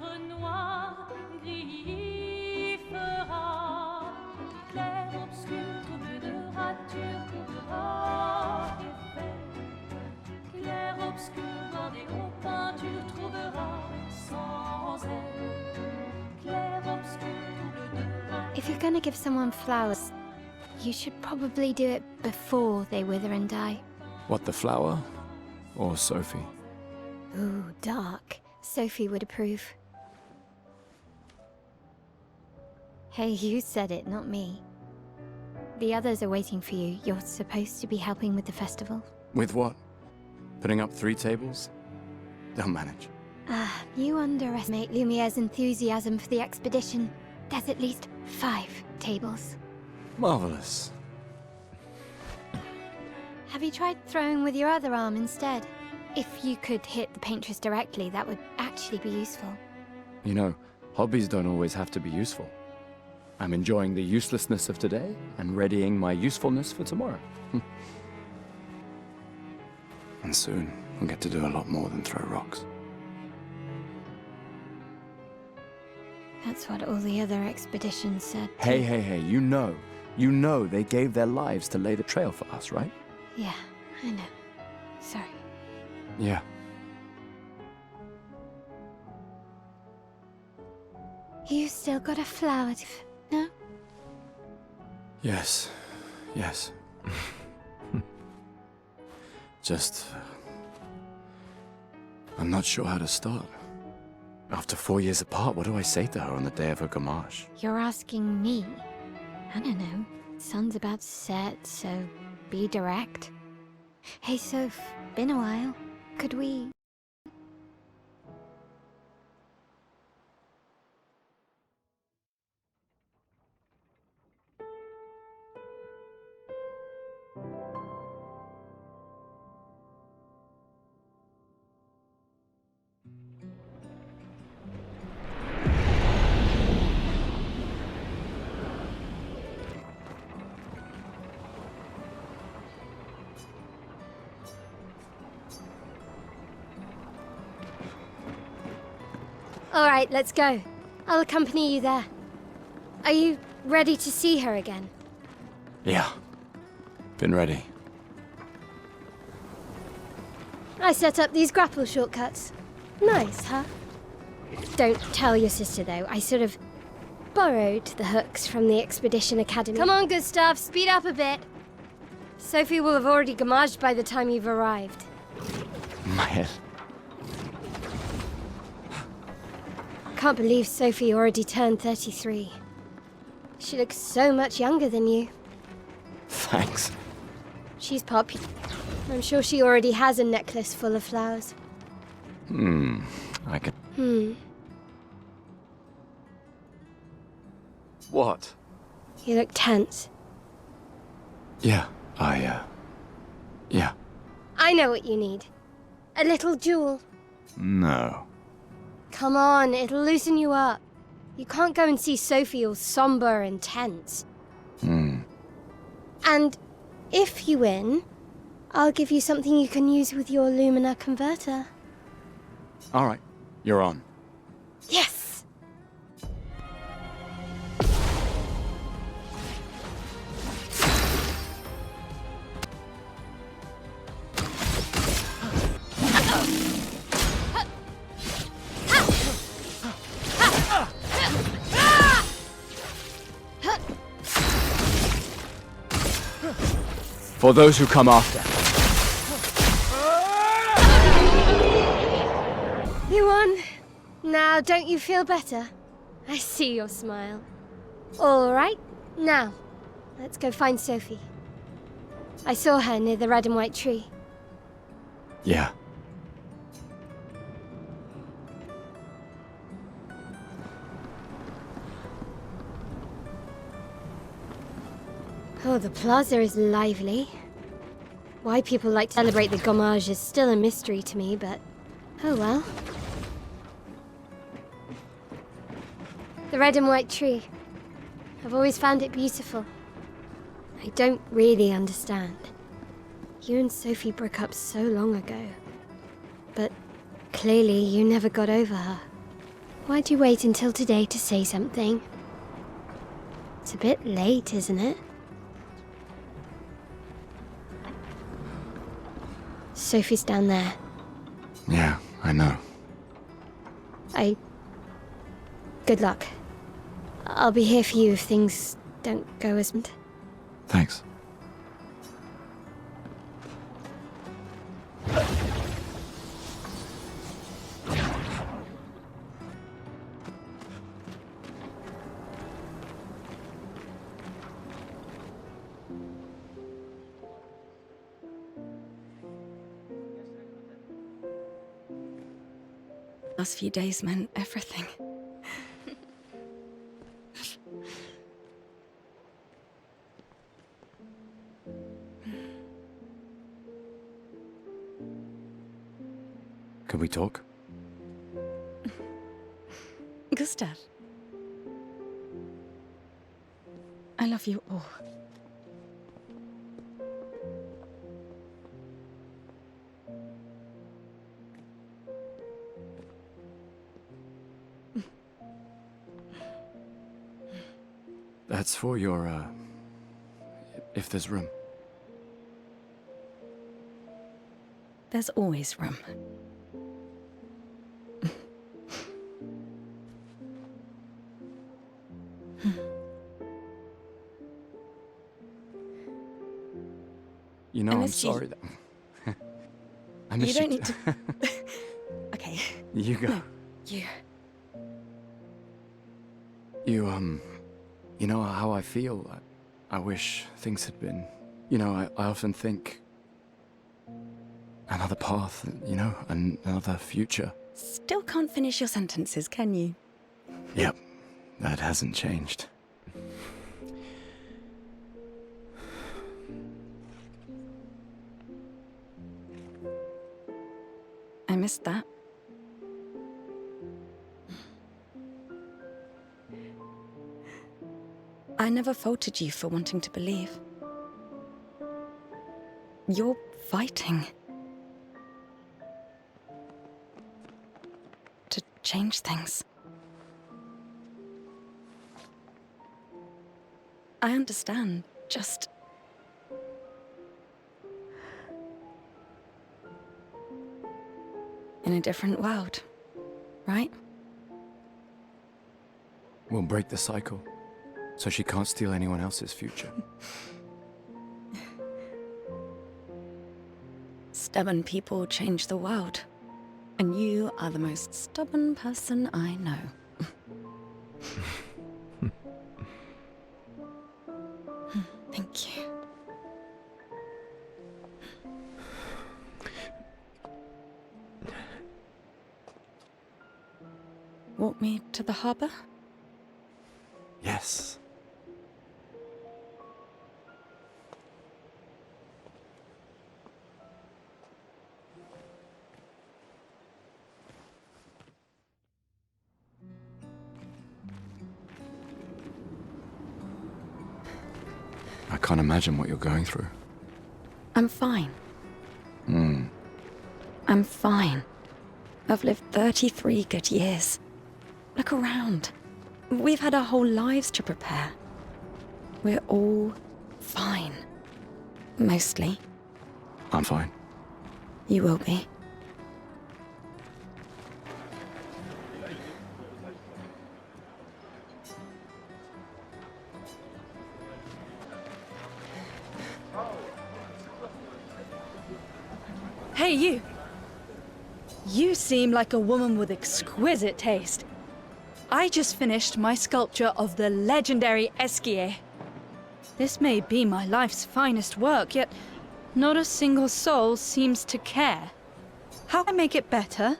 Renoir gris fera. Clair obscur, trouble de rature, trouvera effet. Clair obscur, bordé aux peintures, trouvera sans elle. Clair obscur, trouble de rature. If you're gonna give someone flowers, you should probably do it before they wither and die. What, the flower? Or Sophie? Ooh, dark. Sophie would approve. Hey, you said it, not me. The others are waiting for you. You're supposed to be helping with the festival. With what? Putting up 3 tables? They'll manage. You underestimate Lumiere's enthusiasm for the expedition. There's at least 5 tables. Marvelous. Have you tried throwing with your other arm instead? If you could hit the Paintress directly, that would actually be useful. You know, hobbies don't always have to be useful. I'm enjoying the uselessness of today and readying my usefulness for tomorrow. And soon, I'll get to do a lot more than throw rocks. That's what all the other expeditions said. Hey, you know they gave their lives to lay the trail for us, right? Yeah, I know. Sorry. Yeah. You still got a flower to... No? Yes. Just... I'm not sure how to start. After 4 years apart, what do I say to her on the day of her Gommage? You're asking me? I don't know. Sun's about to set, so be direct. Hey, Soph, been a while. Could we... All right, let's go. I'll accompany you there. Are you ready to see her again? Yeah. Been ready. I set up these grapple shortcuts. Nice, huh? Don't tell your sister, though. I sort of borrowed the hooks from the Expedition Academy. Come on, Gustave, speed up a bit. Sophie will have already gommaged by the time you've arrived. Maelle. Can't believe Sophie already turned 33. She looks so much younger than you. Thanks. She's popular. I'm sure she already has a necklace full of flowers. I can... What? You look tense. Yeah, yeah. I know what you need. A little jewel. No. Come on, it'll loosen you up. You can't go and see Sophie all somber and tense. And if you win, I'll give you something you can use with your Lumina converter. All right, you're on. Yes! For those who come after. You won. Now, don't you feel better? I see your smile. All right. Now, let's go find Sophie. I saw her near the red and white tree. Yeah. Oh, the plaza is lively. Why people like to celebrate the Gommage is still a mystery to me, but oh well. The red and white tree. I've always found it beautiful. I don't really understand. You and Sophie broke up so long ago. But clearly you never got over her. Why'd you wait until today to say something? It's a bit late, isn't it? Sophie's down there. Yeah, I know. Good luck. I'll be here for you if things don't go as planned. Thanks. Last few days meant everything. Can we talk? Gustave. I love you all. That's for your, if there's room. There's always room. You know, I'm Unless you- sorry that... I miss You don't you. need to... Okay. You go. No, you. You know how I feel? I wish things had been... You know, I often think... Another path, you know, another future. Still can't finish your sentences, can you? Yep, that hasn't changed. I missed that. I never faulted you for wanting to believe. You're fighting. To change things. I understand, just... in a different world, right? We'll break the cycle, so she can't steal anyone else's future. Stubborn people change the world. And you are the most stubborn person I know. Thank you. Walk me to the harbor? Yes. I can't imagine what you're going through. I'm fine. I'm fine. I've lived 33 good years. Look around. We've had our whole lives to prepare. We're all fine. Mostly. I'm fine. You will be. Hey, you! You seem like a woman with exquisite taste. I just finished my sculpture of the legendary Esquie. This may be my life's finest work, yet not a single soul seems to care. How can I make it better?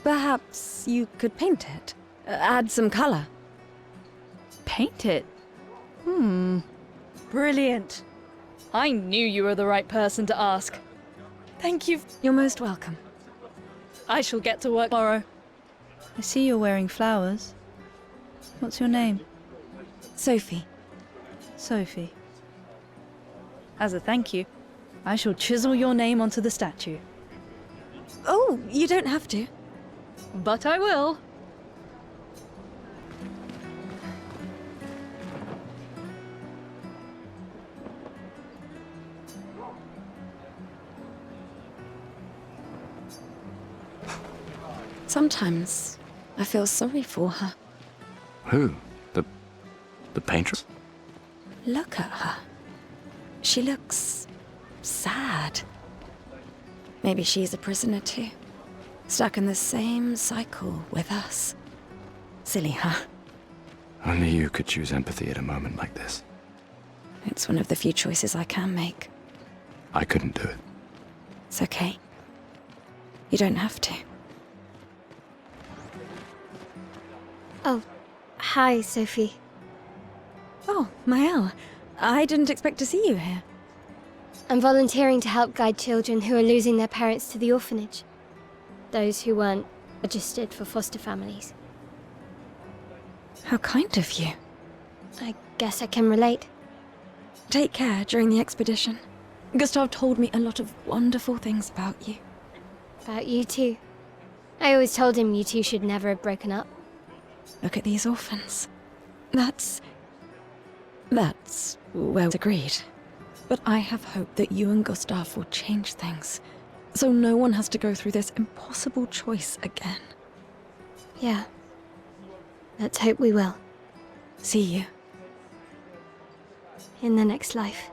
Perhaps you could paint it. Add some color. Paint it? Brilliant. I knew you were the right person to ask. Thank you. You're most welcome. I shall get to work tomorrow. I see you're wearing flowers. What's your name? Sophie. Sophie. As a thank you, I shall chisel your name onto the statue. Oh, you don't have to. But I will. Sometimes I feel sorry for her. Who? The Paintress? Look at her. She looks sad. Maybe she's a prisoner too. Stuck in the same cycle with us. Silly, huh? Only you could choose empathy at a moment like this. It's one of the few choices I can make. I couldn't do it. It's okay. You don't have to. Oh, hi, Sophie. Oh, Maelle. I didn't expect to see you here. I'm volunteering to help guide children who are losing their parents to the orphanage. Those who weren't registered for foster families. How kind of you. I guess I can relate. Take care during the expedition. Gustave told me a lot of wonderful things about you. About you too. I always told him you two should never have broken up. Look at these orphans. That's well agreed. But I have hope that you and Gustave will change things, so no one has to go through this impossible choice again. Yeah. Let's hope we will. See you. In the next life.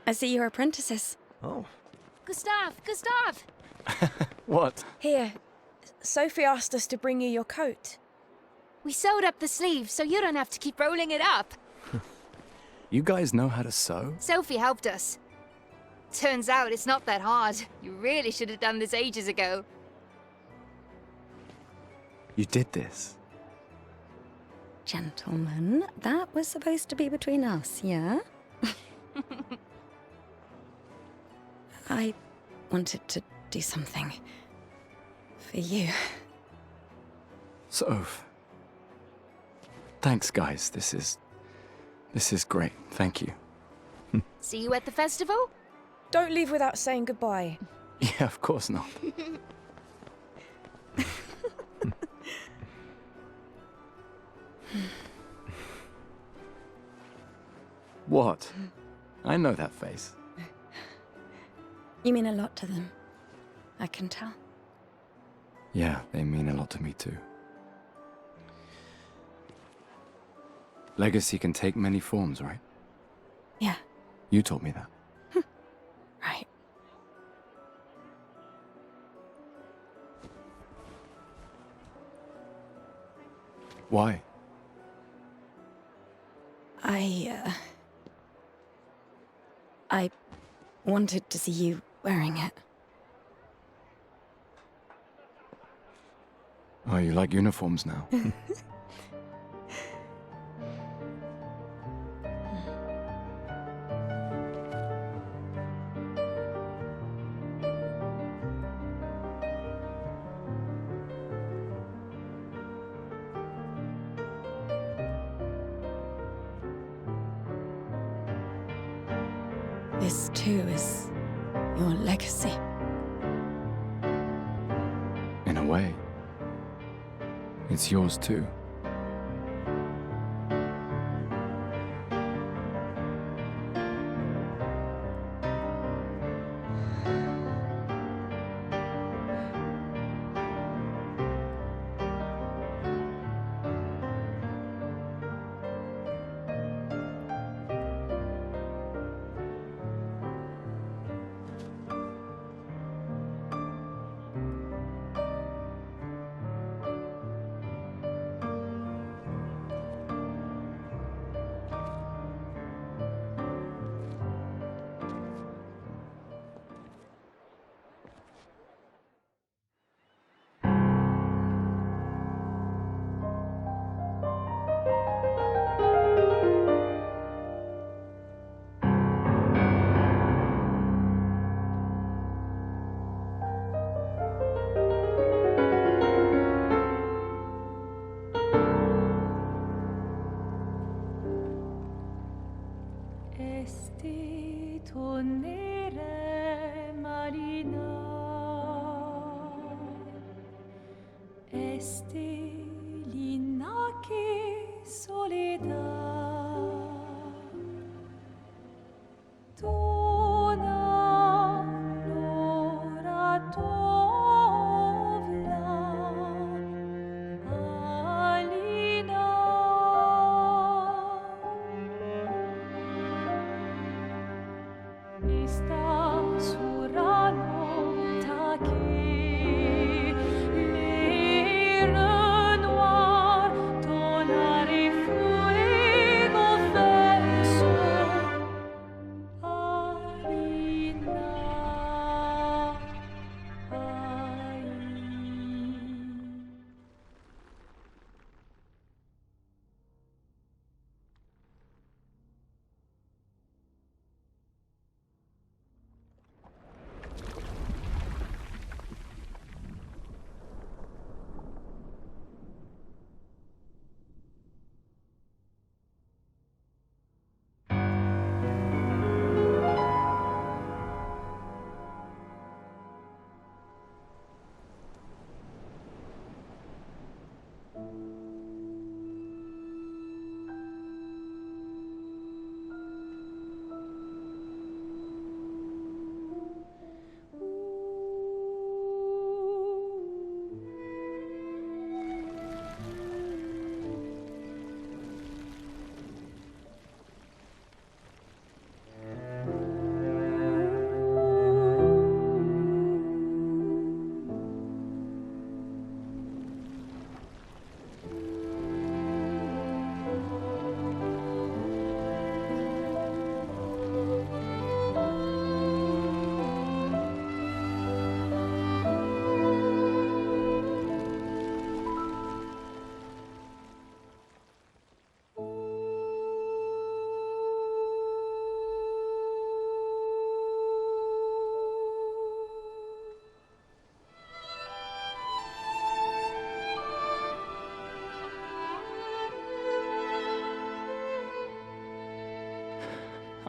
I see you're apprentices. Oh. Gustave! Gustave! What? Here, Sophie asked us to bring you your coat. We sewed up the sleeve so you don't have to keep rolling it up. You guys know how to sew? Sophie helped us. Turns out it's not that hard. You really should have done this ages ago. You did this? Gentlemen, that was supposed to be between us, yeah? I wanted to do something for you. Soph. Thanks, guys. This is great. Thank you. See you at the festival? Don't leave without saying goodbye. Yeah, of course not. What? I know that face. You mean a lot to them. I can tell. Yeah, they mean a lot to me too. Legacy can take many forms, right? Yeah, You taught me that. right. Why? I wanted to see you wearing it. Oh, you like uniforms now? This too is your legacy. In a way. It's yours too.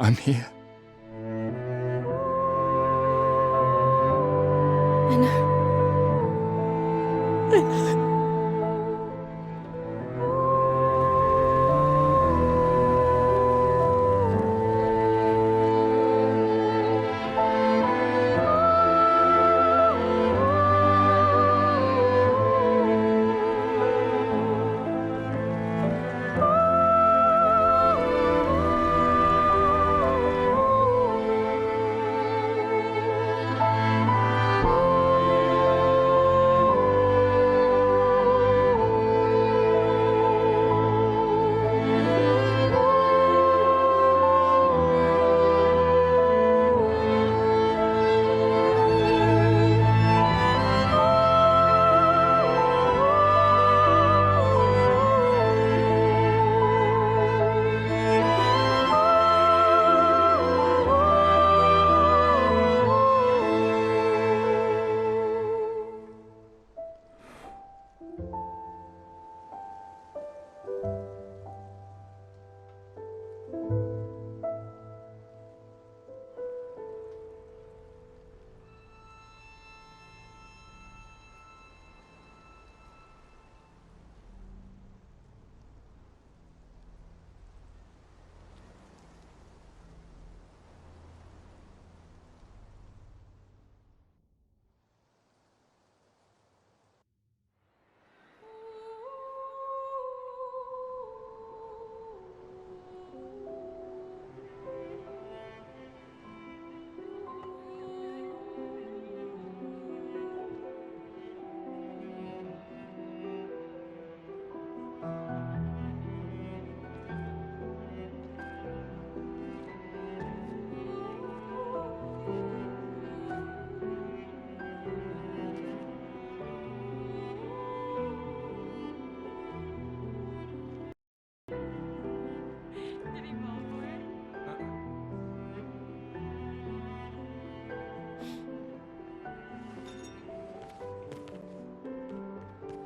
I'm here. I know. I know.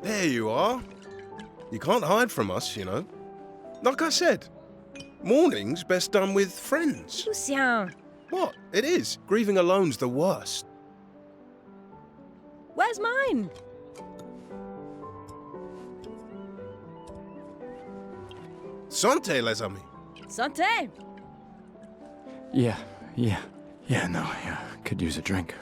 There you are. You can't hide from us, you know. Like I said, mourning's best done with friends. Lucien, What? It is. Grieving alone's the worst. where's mine? Santé, les amis. Santé! Yeah, no, could use a drink.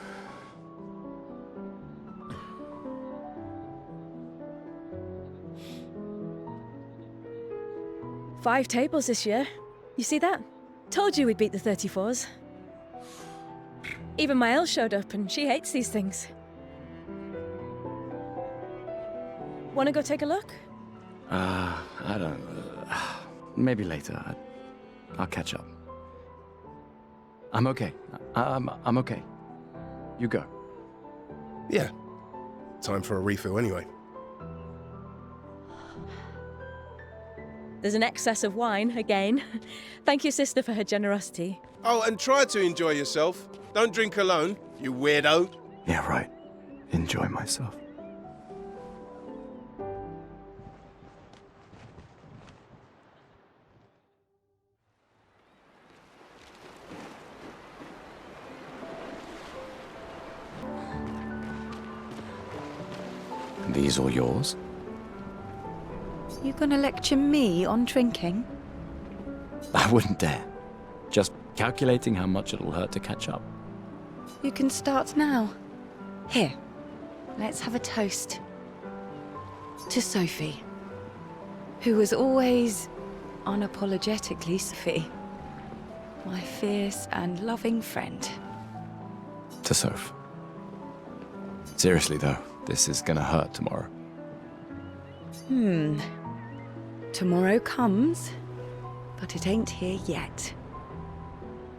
Five tables this year. You see that? Told you we'd beat the 34s. Even Maelle showed up and she hates these things. Wanna go take a look? I don't... maybe later. I'll catch up. I'm okay. I'm okay. You go. Yeah. Time for a refill anyway. There's an excess of wine, again. Thank your sister for her generosity. Oh, and try to enjoy yourself. Don't drink alone, you weirdo. Yeah, right. Enjoy myself. These all yours? You gonna lecture me on drinking? I wouldn't dare. Just calculating how much it'll hurt to catch up. You can start now. Here, let's have a toast. To Sophie, who was always unapologetically Sophie. My fierce and loving friend. To Soph. Seriously though, this is gonna hurt tomorrow. Tomorrow comes, but it ain't here yet.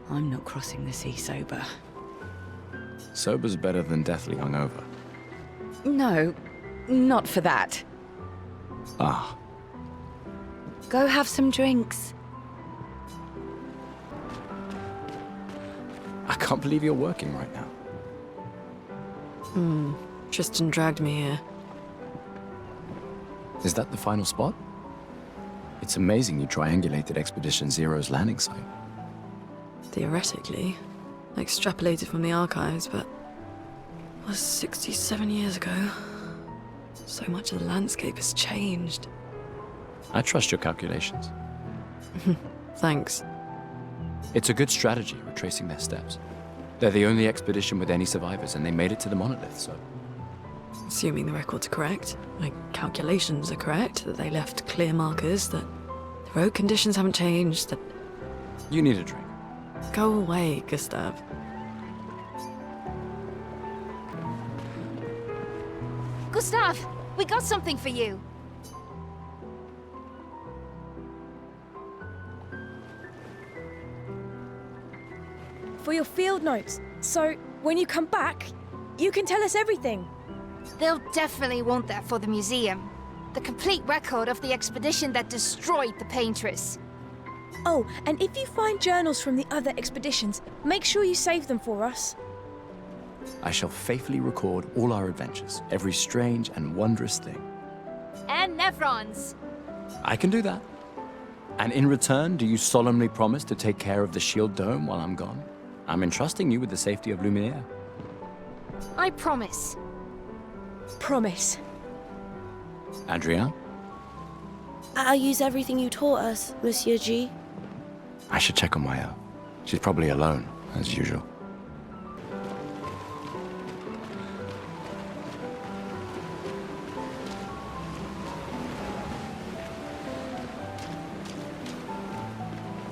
I'm not crossing the sea sober. Sober's better than deathly hungover. No, not for that. Ah, Go have some drinks. I can't believe you're working right now. Tristan dragged me here. Is that the final spot? It's amazing you triangulated Expedition Zero's landing site. theoretically, extrapolated from the archives, but it was 67 years ago. So much of the landscape has changed. I trust your calculations. Thanks. It's a good strategy, retracing their steps. They're the only expedition with any survivors, and they made it to the monolith, so... Assuming the records are correct, my calculations are correct, that they left clear markers, that the road conditions haven't changed, that... You need a drink. Go away, Gustave. Gustave, we got something for you. For your field notes. So, when you come back, you can tell us everything. They'll definitely want that for the museum. The complete record of the expedition that destroyed the Paintress. Oh, and if you find journals from the other expeditions, make sure you save them for us. I shall faithfully record all our adventures, every strange and wondrous thing. And Nevrons. I can do that. And in return, do you solemnly promise to take care of the shield dome while I'm gone? I'm entrusting you with the safety of Lumiere. I promise. Promise. Adrien? I'll use everything you taught us, Monsieur G. I should check on Maelle. She's probably alone, as usual.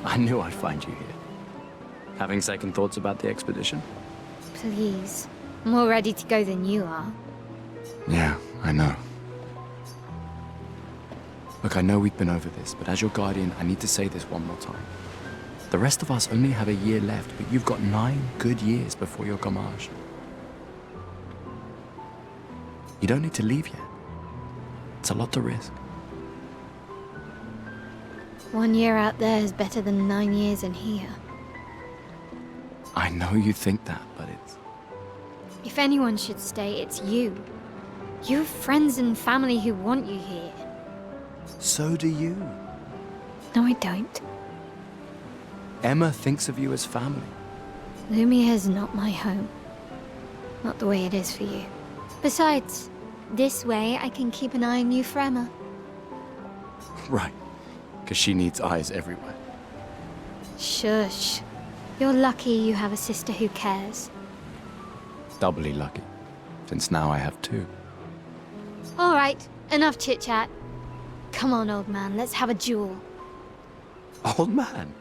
I knew I'd find you here. Having second thoughts about the expedition? Please. More ready to go than you are. Yeah, I know. Look, I know we've been over this, but as your guardian, I need to say this one more time. The rest of us only have a year left, but you've got 9 good years before your Gommage. You don't need to leave yet. It's a lot to risk. 1 year out there is better than 9 years in here. I know you think that, but it's... If anyone should stay, it's you. You have friends and family who want you here. So do you. No, I don't. Emma thinks of you as family. Lumiere's not my home. Not the way it is for you. Besides, this way I can keep an eye on you for Emma. Right. Because she needs eyes everywhere. Shush. You're lucky you have a sister who cares. Doubly lucky, since now I have 2. All right, enough chit-chat. Come on, old man, let's have a duel. Old man?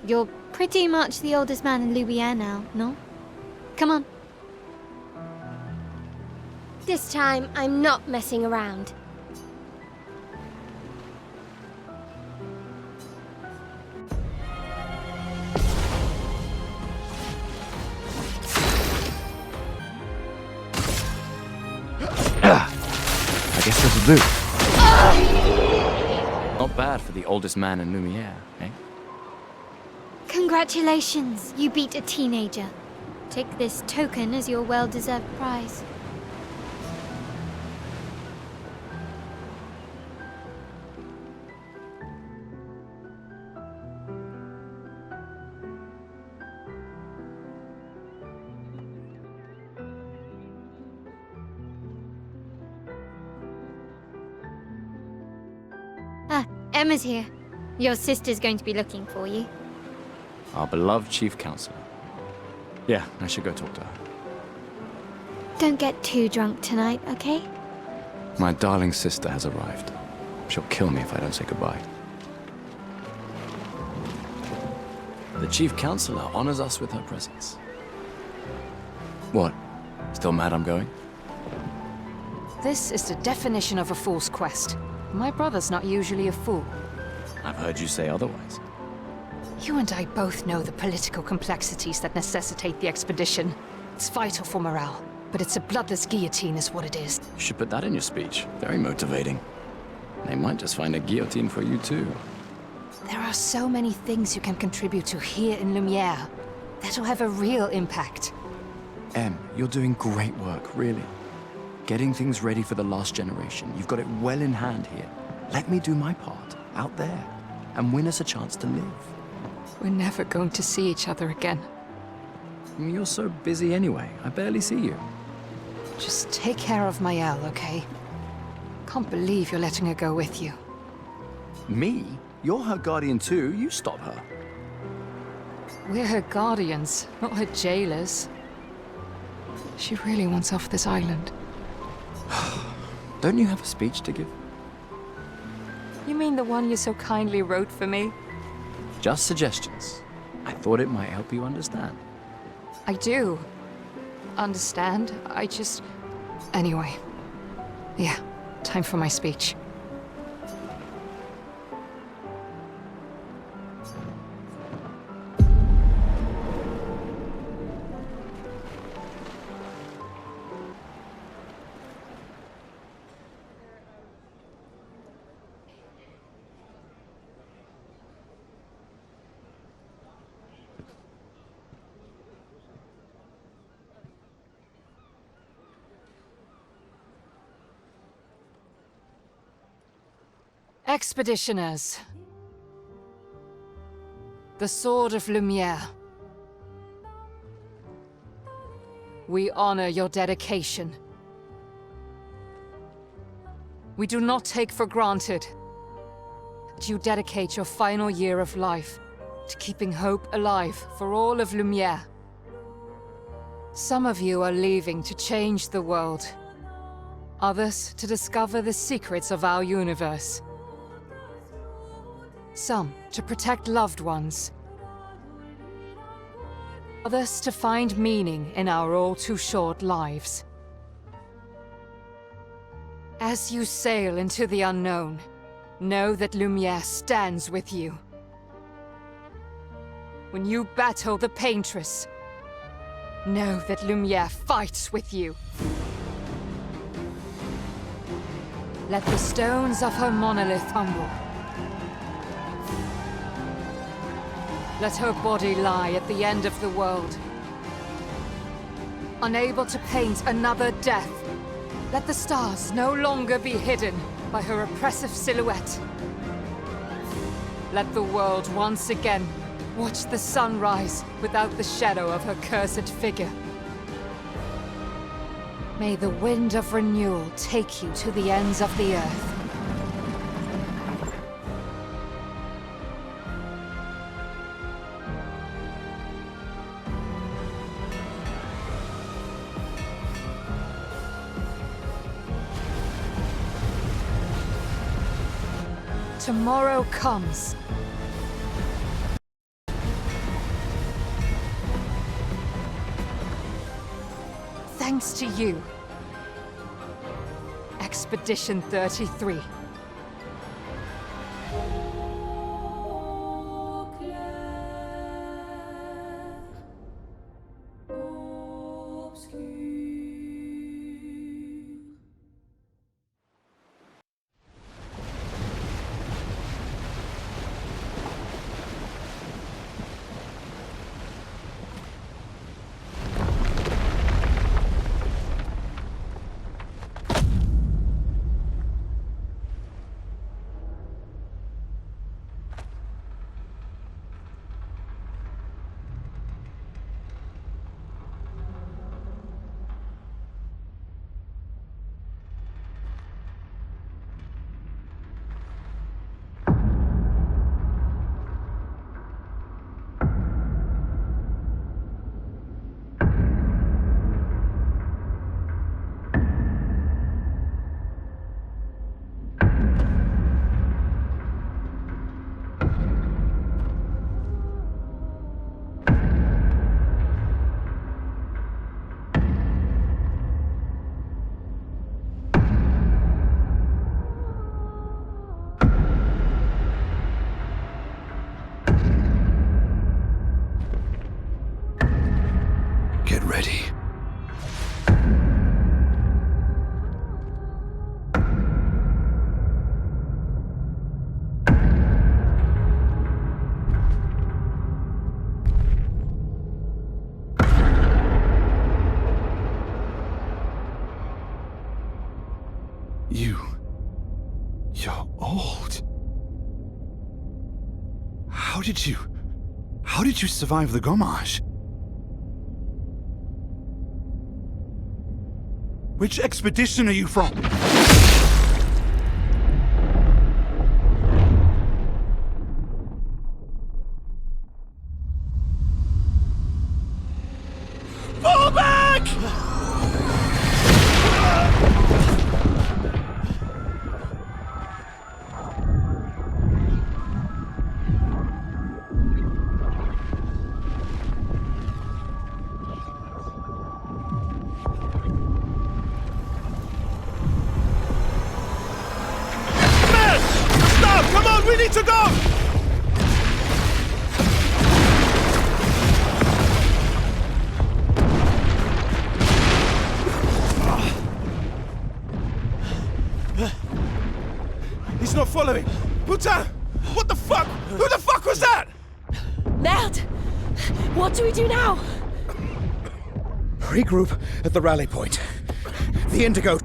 You're pretty much the oldest man in Lumiere now, no? Come on. This time, I'm not messing around. I guess this'll do. Not bad for the oldest man in Lumiere, eh? Congratulations, you beat a teenager. Take this token as your well-deserved prize. Emma's here. Your sister's going to be looking for you. Our beloved chief counselor. Yeah, I should go talk to her. Don't get too drunk tonight, okay? My darling sister has arrived. She'll kill me if I don't say goodbye. The chief counselor honors us with her presence. What? Still mad I'm going? This is the definition of a fool's quest. My brother's not usually a fool. I've heard you say otherwise. You and I both know the political complexities that necessitate the expedition. It's vital for morale, but it's a bloodless guillotine is what it is. You should put that in your speech. Very motivating. They might just find a guillotine for you too. There are so many things you can contribute to here in Lumiere that'll have a real impact. Em, you're doing great work, really. Getting things ready for the last generation. You've got it well in hand here. Let me do my part, out there, and win us a chance to live. We're never going to see each other again. You're so busy anyway. I barely see you. Just take care of Maelle, okay? Can't believe you're letting her go with you. Me? You're her guardian too. You stop her. We're her guardians, not her jailers. She really wants off this island. Don't you have a speech to give? You mean the one you so kindly wrote for me? Just suggestions. I thought it might help you understand. I do. Understand? I just... Anyway. Yeah, time for my speech. Expeditioners. The Sword of Lumiere. We honor your dedication. We do not take for granted that you dedicate your final year of life to keeping hope alive for all of Lumiere. Some of you are leaving to change the world. Others to discover the secrets of our universe. Some to protect loved ones. Others to find meaning in our all-too-short lives. As you sail into the unknown, know that Lumiere stands with you. When you battle the Paintress, know that Lumiere fights with you. Let the stones of her monolith humble. Let her body lie at the end of the world. Unable to paint another death, let the stars no longer be hidden by her oppressive silhouette. Let the world once again watch the sun rise without the shadow of her cursed figure. May the wind of renewal take you to the ends of the earth. Tomorrow comes. Thanks to you. Expedition 33. Get ready. You're old. How did you... How did you survive the Gommage? Which expedition are you from? Fall back! Come on, we need to go! He's not following. Putain! What the fuck? Who the fuck was that? Merde! What do we do now? Regroup at the rally point. The Indigo.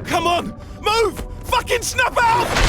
Come on! Move! Fucking snap out!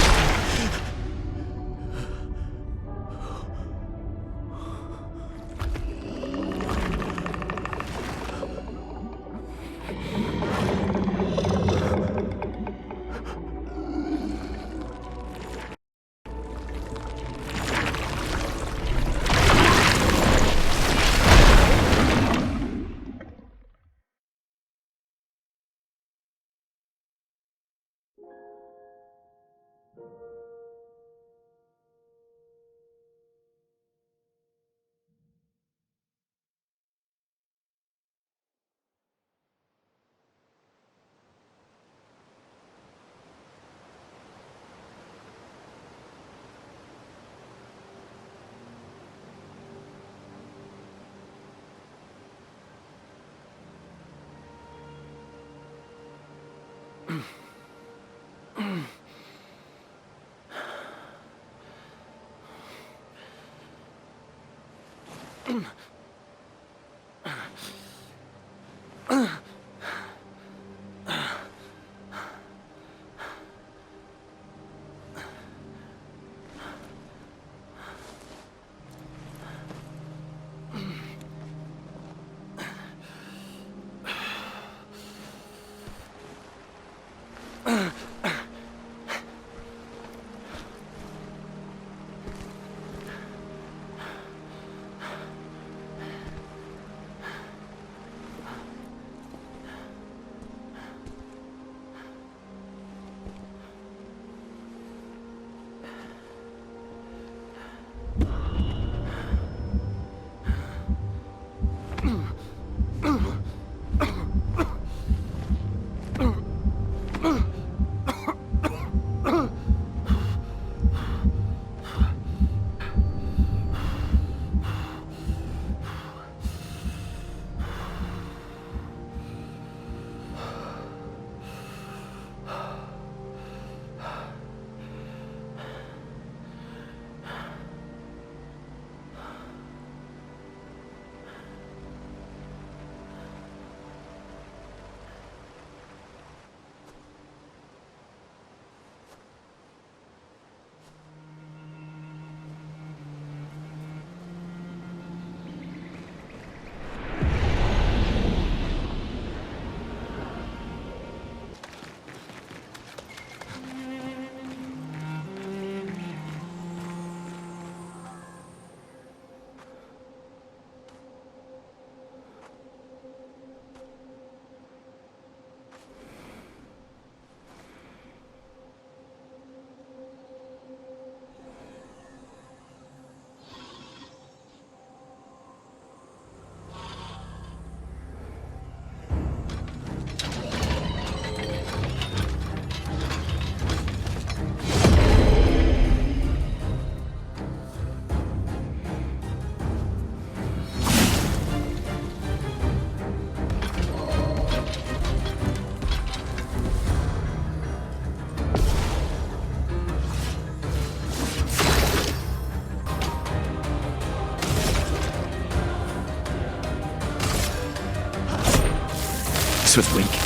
This was weak.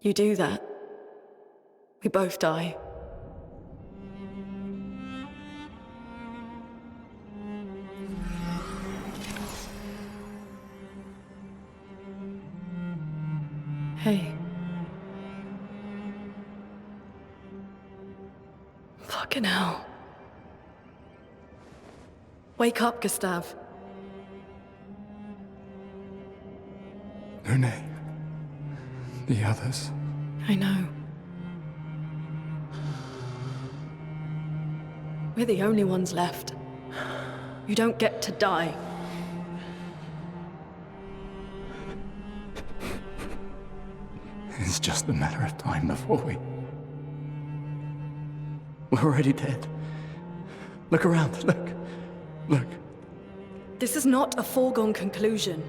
You do that, we both die. Hey. Fucking hell. Wake up, Gustave. Lune. The others. I know. We're the only ones left. You don't get to die. It's just a matter of time before we're already dead. Look around, look. This is not a foregone conclusion.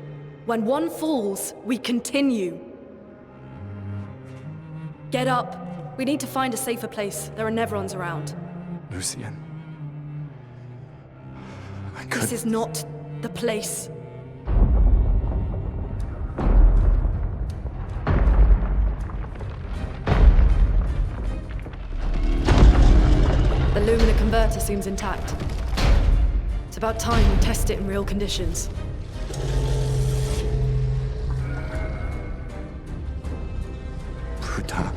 When one falls, we continue. Get up. We need to find a safer place. There are Nevrons around. Lucien. This is not the place. The Lumina converter seems intact. It's about time we test it in real conditions. Putain.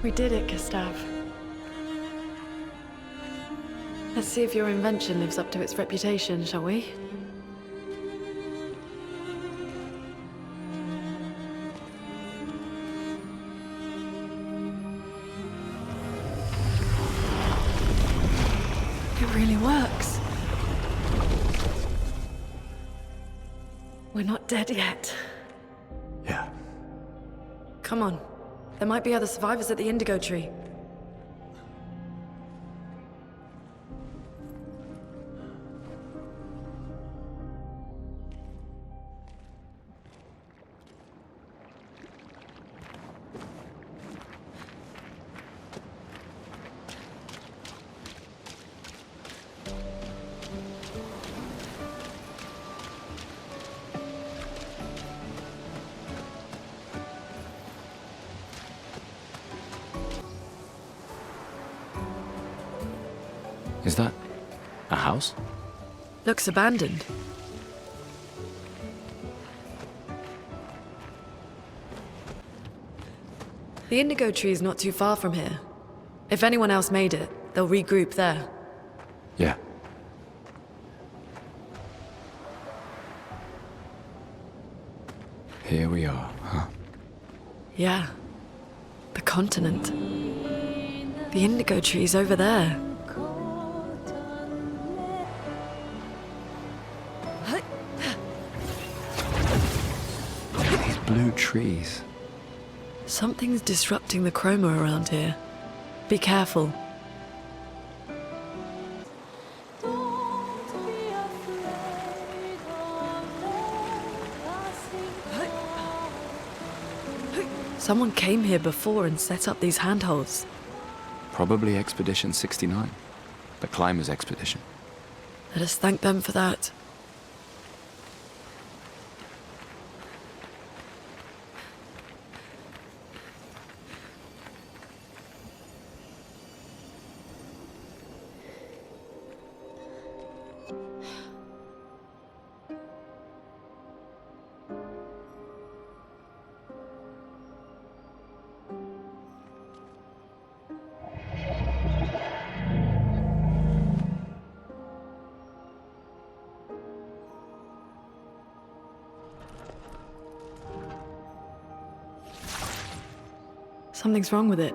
We did it, Gustave. Let's see if your invention lives up to its reputation, shall we? It really works. We're not dead yet. Yeah, Come on. There might be other survivors at the Indigo Tree. Is that a house? Looks abandoned. The Indigo Tree is not too far from here. If anyone else made it, they'll regroup there. Yeah. Here we are, huh? Yeah. The continent. The Indigo Tree's over there. These blue trees. Something's disrupting the chroma around here. Be careful. Someone came here before and set up these handholds. Probably Expedition 69. The Climbers Expedition. Let us thank them for that. Something's wrong with it.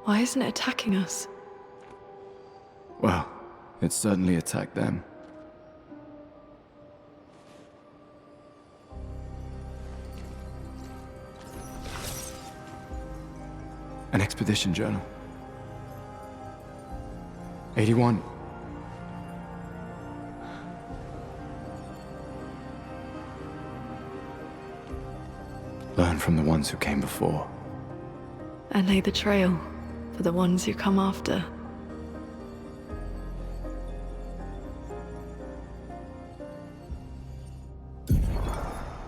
Why isn't it attacking us? Well, it certainly attacked them. An expedition journal. 81. Learn from the ones who came before. And lay the trail for the ones who come after.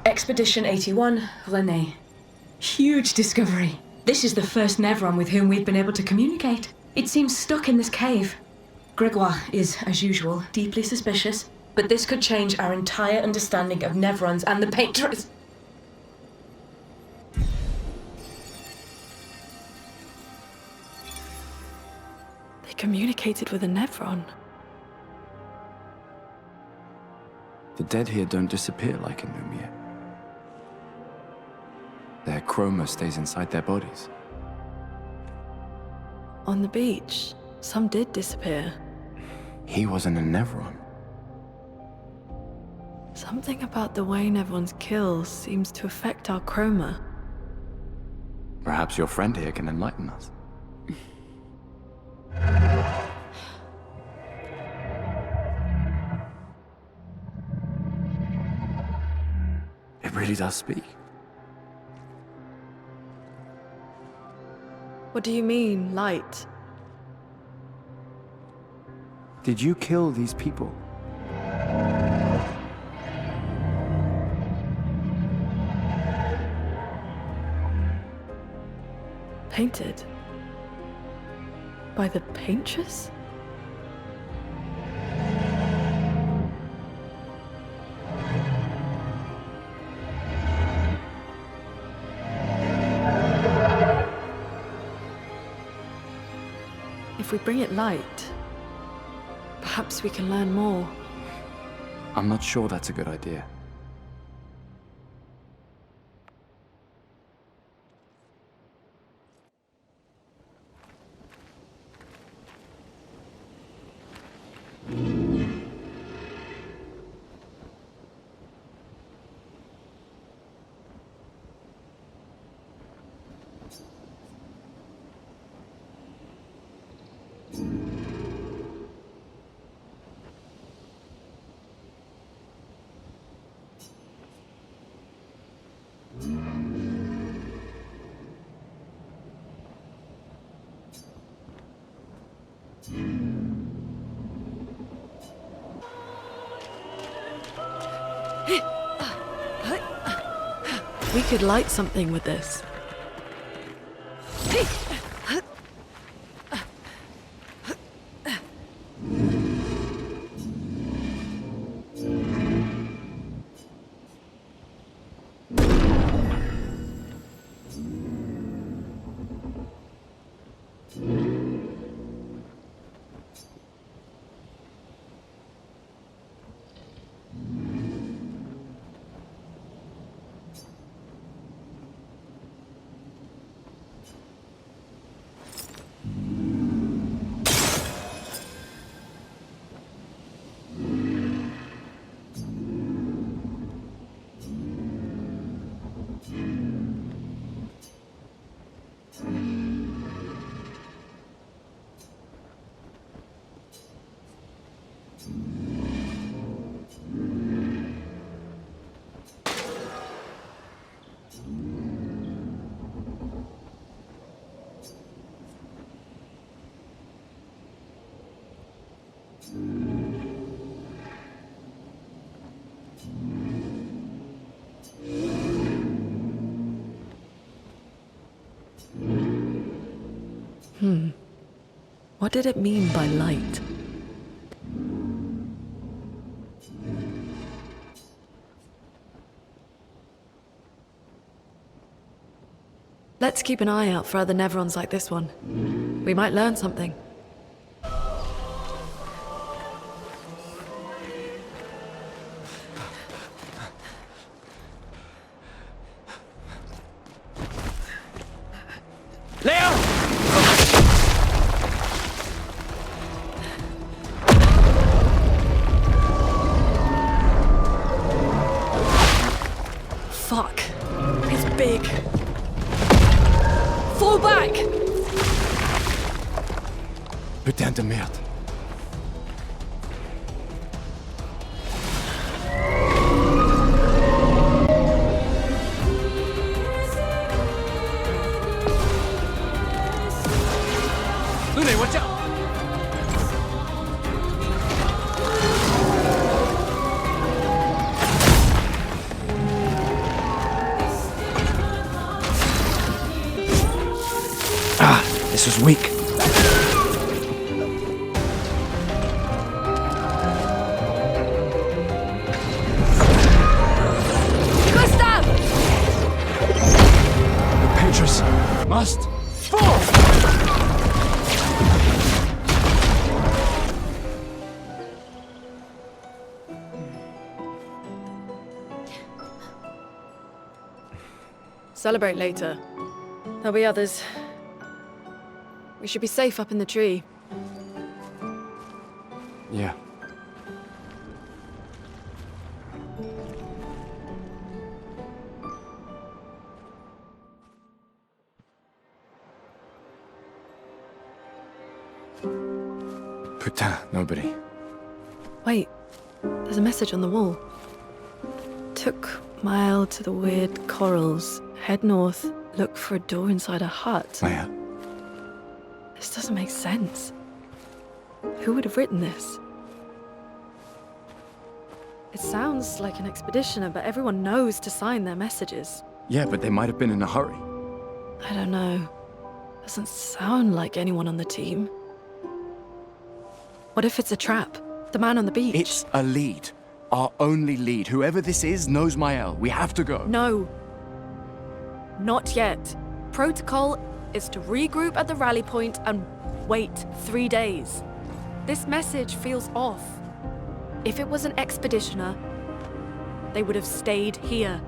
Expedition 81, Rene. Huge discovery. This is the first Nevron with whom we've been able to communicate. It seems stuck in this cave. Gregoire is, as usual, deeply suspicious, but this could change our entire understanding of Nevrons and the Paintress. They communicated with a Nevron. The dead here don't disappear like in Lumiere. Their chroma stays inside their bodies. On the beach, some did disappear. He wasn't a Nevron. Something about the way Nevrons kill seems to affect our chroma. Perhaps your friend here can enlighten us. It really does speak. What do you mean, light? Did you kill these people? Painted? By the Paintress? If we bring it light, perhaps we can learn more. I'm not sure that's a good idea. We could light something with this. What did it mean by light? Let's keep an eye out for other Nevrons like this one. We might learn something. Fuck. It's big. Fall back! Putain de merde. Lune, watch out! This was weak. Gustave! The Paintress must fall! Celebrate later. There'll be others. We should be safe up in the tree. Yeah. Putain, nobody. Wait, there's a message on the wall. Took Maelle to the weird corals. Head north, look for a door inside a hut. Maelle. This doesn't make sense. Who would have written this? It sounds like an expeditioner, but everyone knows to sign their messages. Yeah, but they might have been in a hurry. I don't know. Doesn't sound like anyone on the team. What if it's a trap? The man on the beach? It's a lead. Our only lead. Whoever this is knows Maelle. We have to go. No. Not yet. Protocol is to regroup at the rally point and wait 3 days. This message feels off. If it was an expeditioner, they would have stayed here.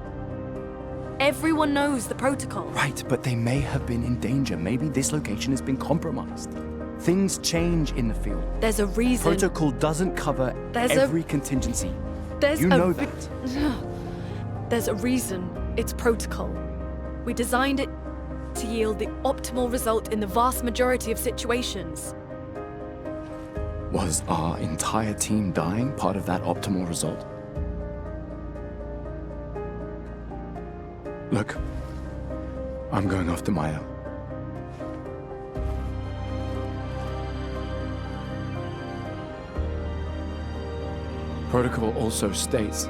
Everyone knows the protocol. Right, but they may have been in danger. Maybe this location has been compromised. Things change in the field. There's a reason. Protocol doesn't cover every contingency. You know that. There's a reason it's protocol. We designed it to yield the optimal result in the vast majority of situations. Was our entire team dying part of that optimal result? Look, I'm going after Maelle. Protocol also states,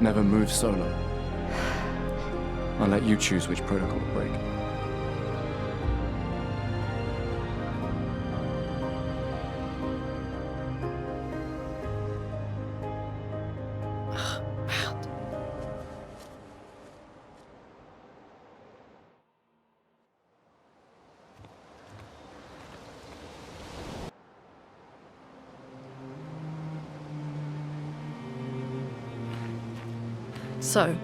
never move solo. I'll let you choose which protocol to break. So,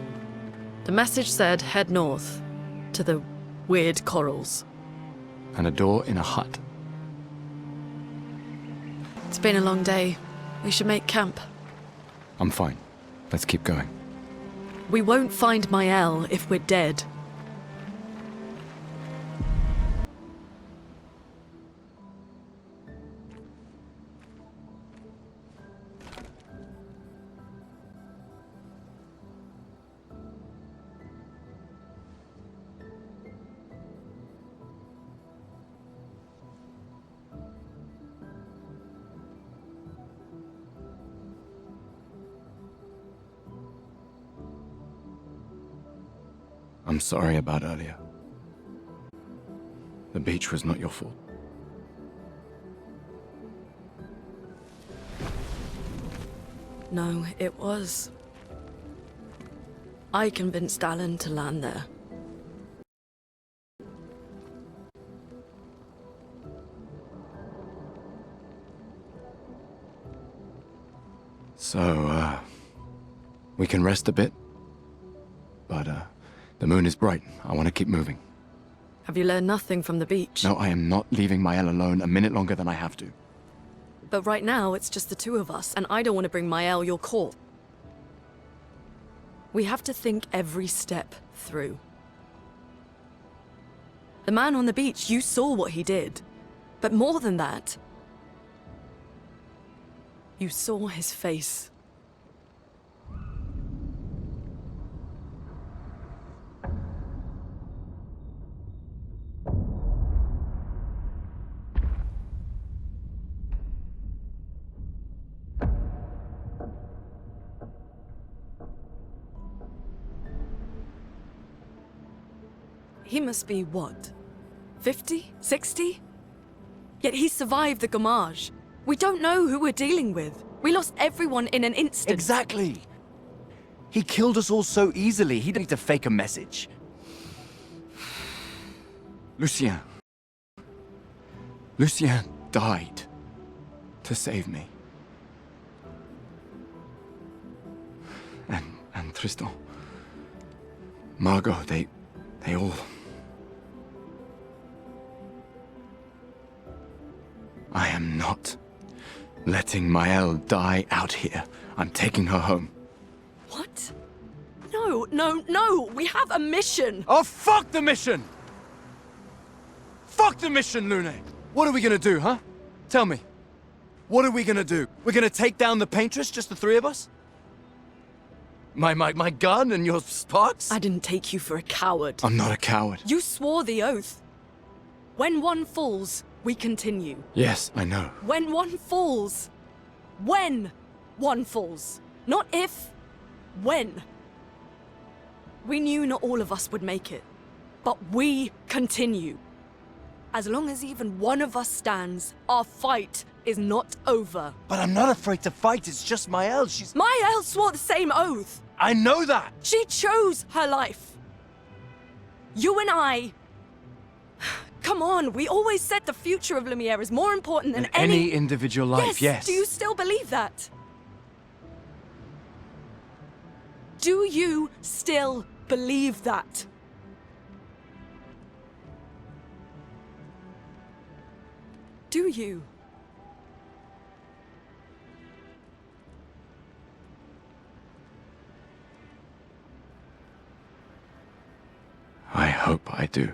the message said head north, to the weird corals. And a door in a hut. It's been a long day. We should make camp. I'm fine. Let's keep going. We won't find Maelle if we're dead. I'm sorry about earlier. The beach was not your fault. No, it was. I convinced Alan to land there. So, we can rest a bit? But, the moon is bright. I want to keep moving. Have you learned nothing from the beach? No, I am not leaving Maelle alone a minute longer than I have to. But right now, it's just the two of us, and I don't want to bring Maelle your corpse. We have to think every step through. The man on the beach, you saw what he did. But more than that, you saw his face. He must be, what, 50? 60? Yet he survived the Gommage. We don't know who we're dealing with. We lost everyone in an instant. Exactly. He killed us all so easily. He didn't need to fake a message. Lucien. Lucien died to save me. And Tristan. Margot, they all... I am not letting Maelle die out here. I'm taking her home. What? No, no, no! We have a mission! Oh, fuck the mission! Fuck the mission, Lune! What are we gonna do, huh? Tell me. What are we gonna do? We're gonna take down the Paintress, just the three of us? My gun and your sparks? I didn't take you for a coward. I'm not a coward. You swore the oath. When one falls, we continue. Yes, I know. When one falls. When one falls. Not if, when. We knew not all of us would make it, but we continue. As long as even one of us stands, our fight is not over. But I'm not afraid to fight, it's just Maelle, she's... Maelle swore the same oath! I know that! She chose her life. You and I... Come on, we always said the future of Lumiere is more important than any individual life, yes. Do you still believe that? Do you still believe that? Do you? I hope I do.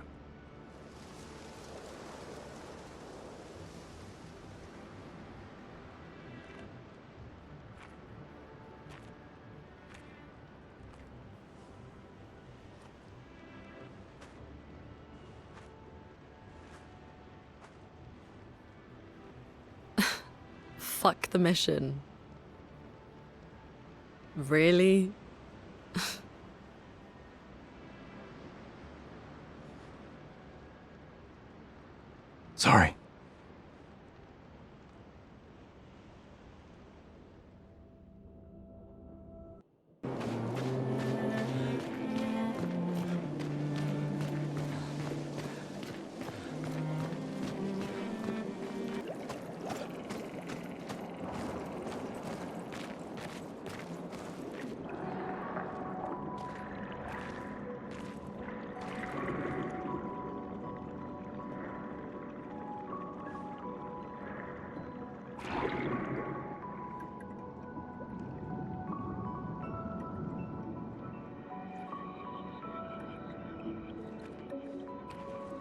Fuck the mission. Really? Sorry.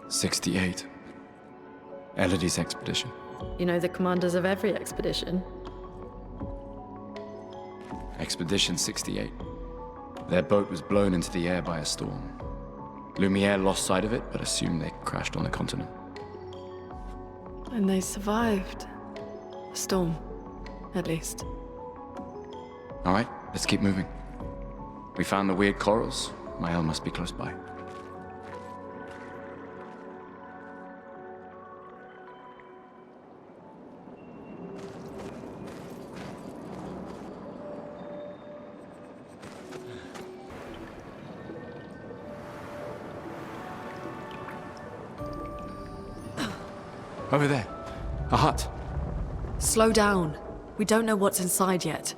'68. Elodie's expedition. You know the commanders of every expedition. Expedition 68. Their boat was blown into the air by a storm. Lumiere lost sight of it, but assumed they crashed on the continent. And they survived. A storm, at least. All right, let's keep moving. We found the weird corals. Maelle must be close by. Over there. A hut. Slow down. We don't know what's inside yet.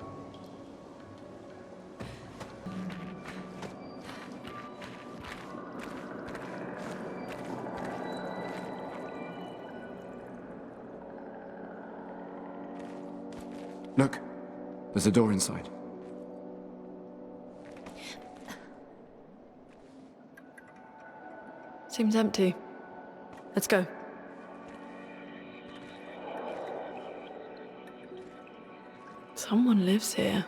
Look. There's a door inside. Seems empty. Let's go. Someone lives here.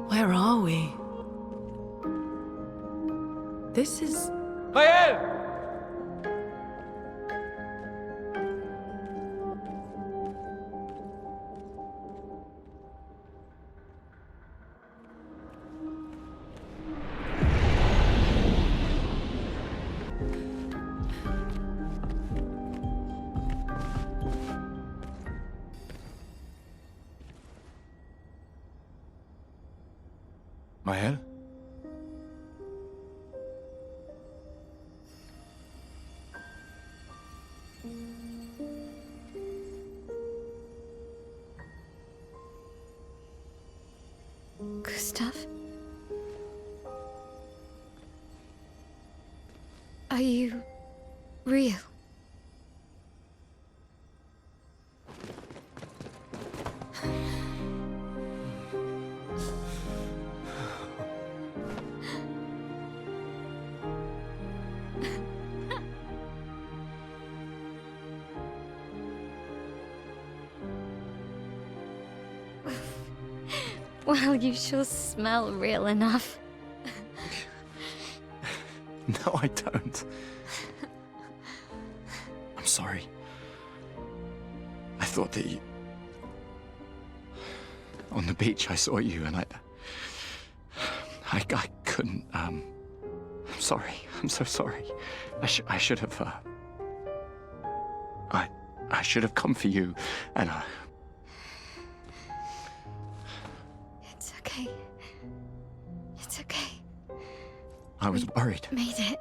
Where are we? This is... Maelle! Maelle? Gustave? Are you real? Well, you sure smell real enough. No, I don't. I'm sorry. I thought that you... On the beach, I saw you and I couldn't, I'm sorry. I'm so sorry. I should have, I should have come for you, and It's okay. It's okay. I was worried. Made it.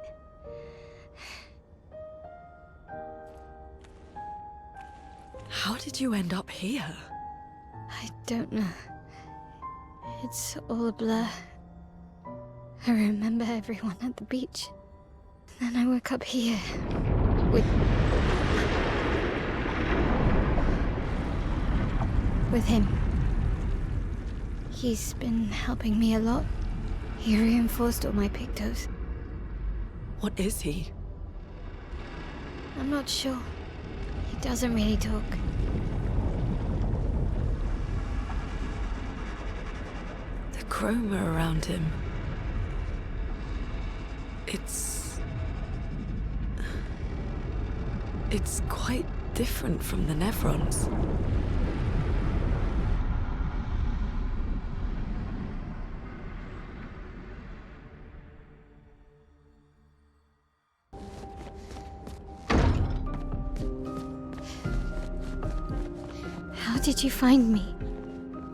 How did you end up here? I don't know. It's all a blur. I remember everyone at the beach. Then I woke up here with him. He's been helping me a lot. He reinforced all my pictos. What is he? I'm not sure. He doesn't really talk. The chroma around him. It's quite different from the Nevrons. How did you find me?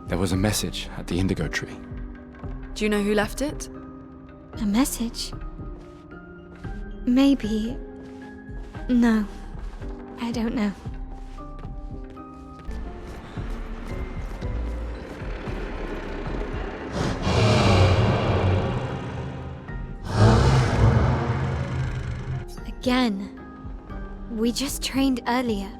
There was a message at the indigo tree. Do you know who left it? A message? Maybe. No. I don't know. Again. We just trained earlier.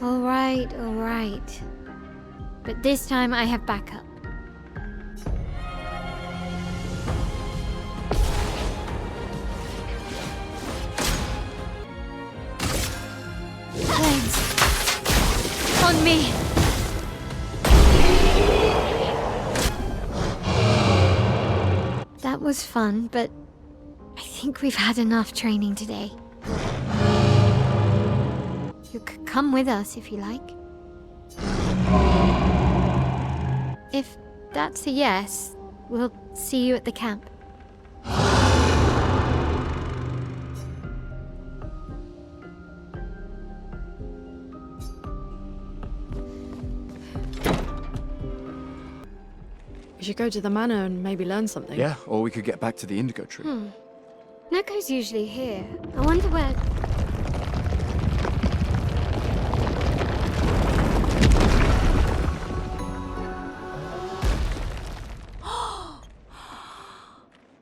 All right. But this time I have backup. Planes! On me! That was fun, but I think we've had enough training today. You could come with us if you like. If that's a yes, we'll see you at the camp. We should go to the manor and maybe learn something. Yeah, or we could get back to the indigo tree. Noco's usually here. I wonder where...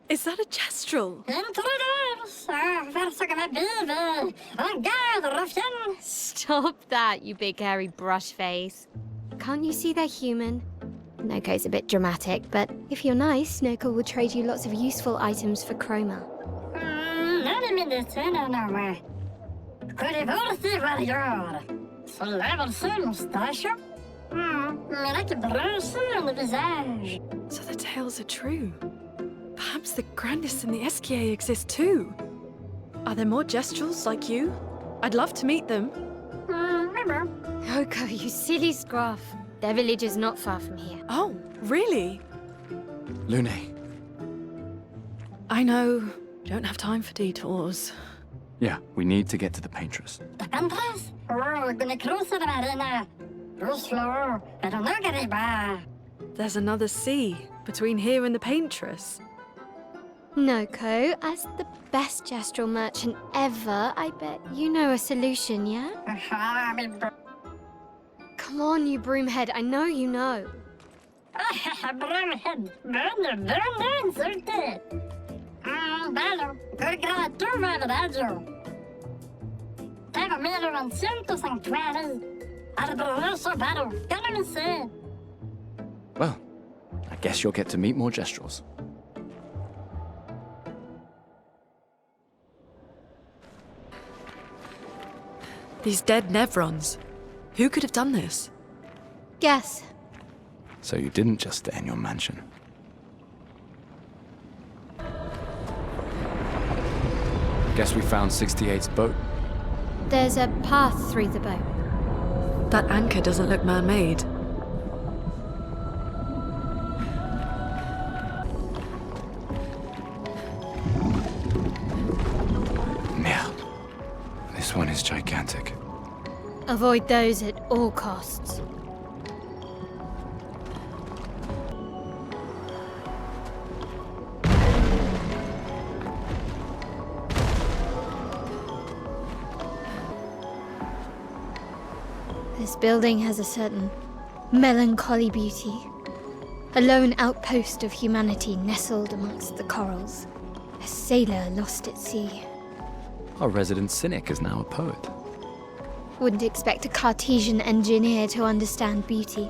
Is that a Gestral? Stop that, you big hairy brush face. Can't you see they're human? Noco's a bit dramatic, but if you're nice, Noco will trade you lots of useful items for chroma. So the tales are true. Perhaps the grandest in the Esquies exist too. Are there more Gestrals like you? I'd love to meet them. Noco, you silly scruff. Their village is not far from here. Oh, really? Lune. I know. Don't have time for detours. Yeah, we need to get to the Paintress. The Paintress? Oh, gonna cruise the marina. Go slow, pero no arriba. There's another sea between here and the Paintress. Noco, as the best Gestral merchant ever, I bet you know a solution, yeah? Come on, you broomhead, I know you know. Broomhead, burn, insulted. Bello, gratuva radio. Tengo 1900 sanctuaries. Arboroso battle, gonna be said. Well, I guess you'll get to meet more Gestrals. These dead Nevrons. Who could have done this? Guess. So you didn't just stay in your mansion. Guess we found 68's boat. There's a path through the boat. That anchor doesn't look man-made. Yeah. This one is gigantic. Avoid those at all costs. This building has a certain melancholy beauty. A lone outpost of humanity nestled amongst the corals. A sailor lost at sea. Our resident cynic is now a poet. Wouldn't expect a Cartesian engineer to understand beauty.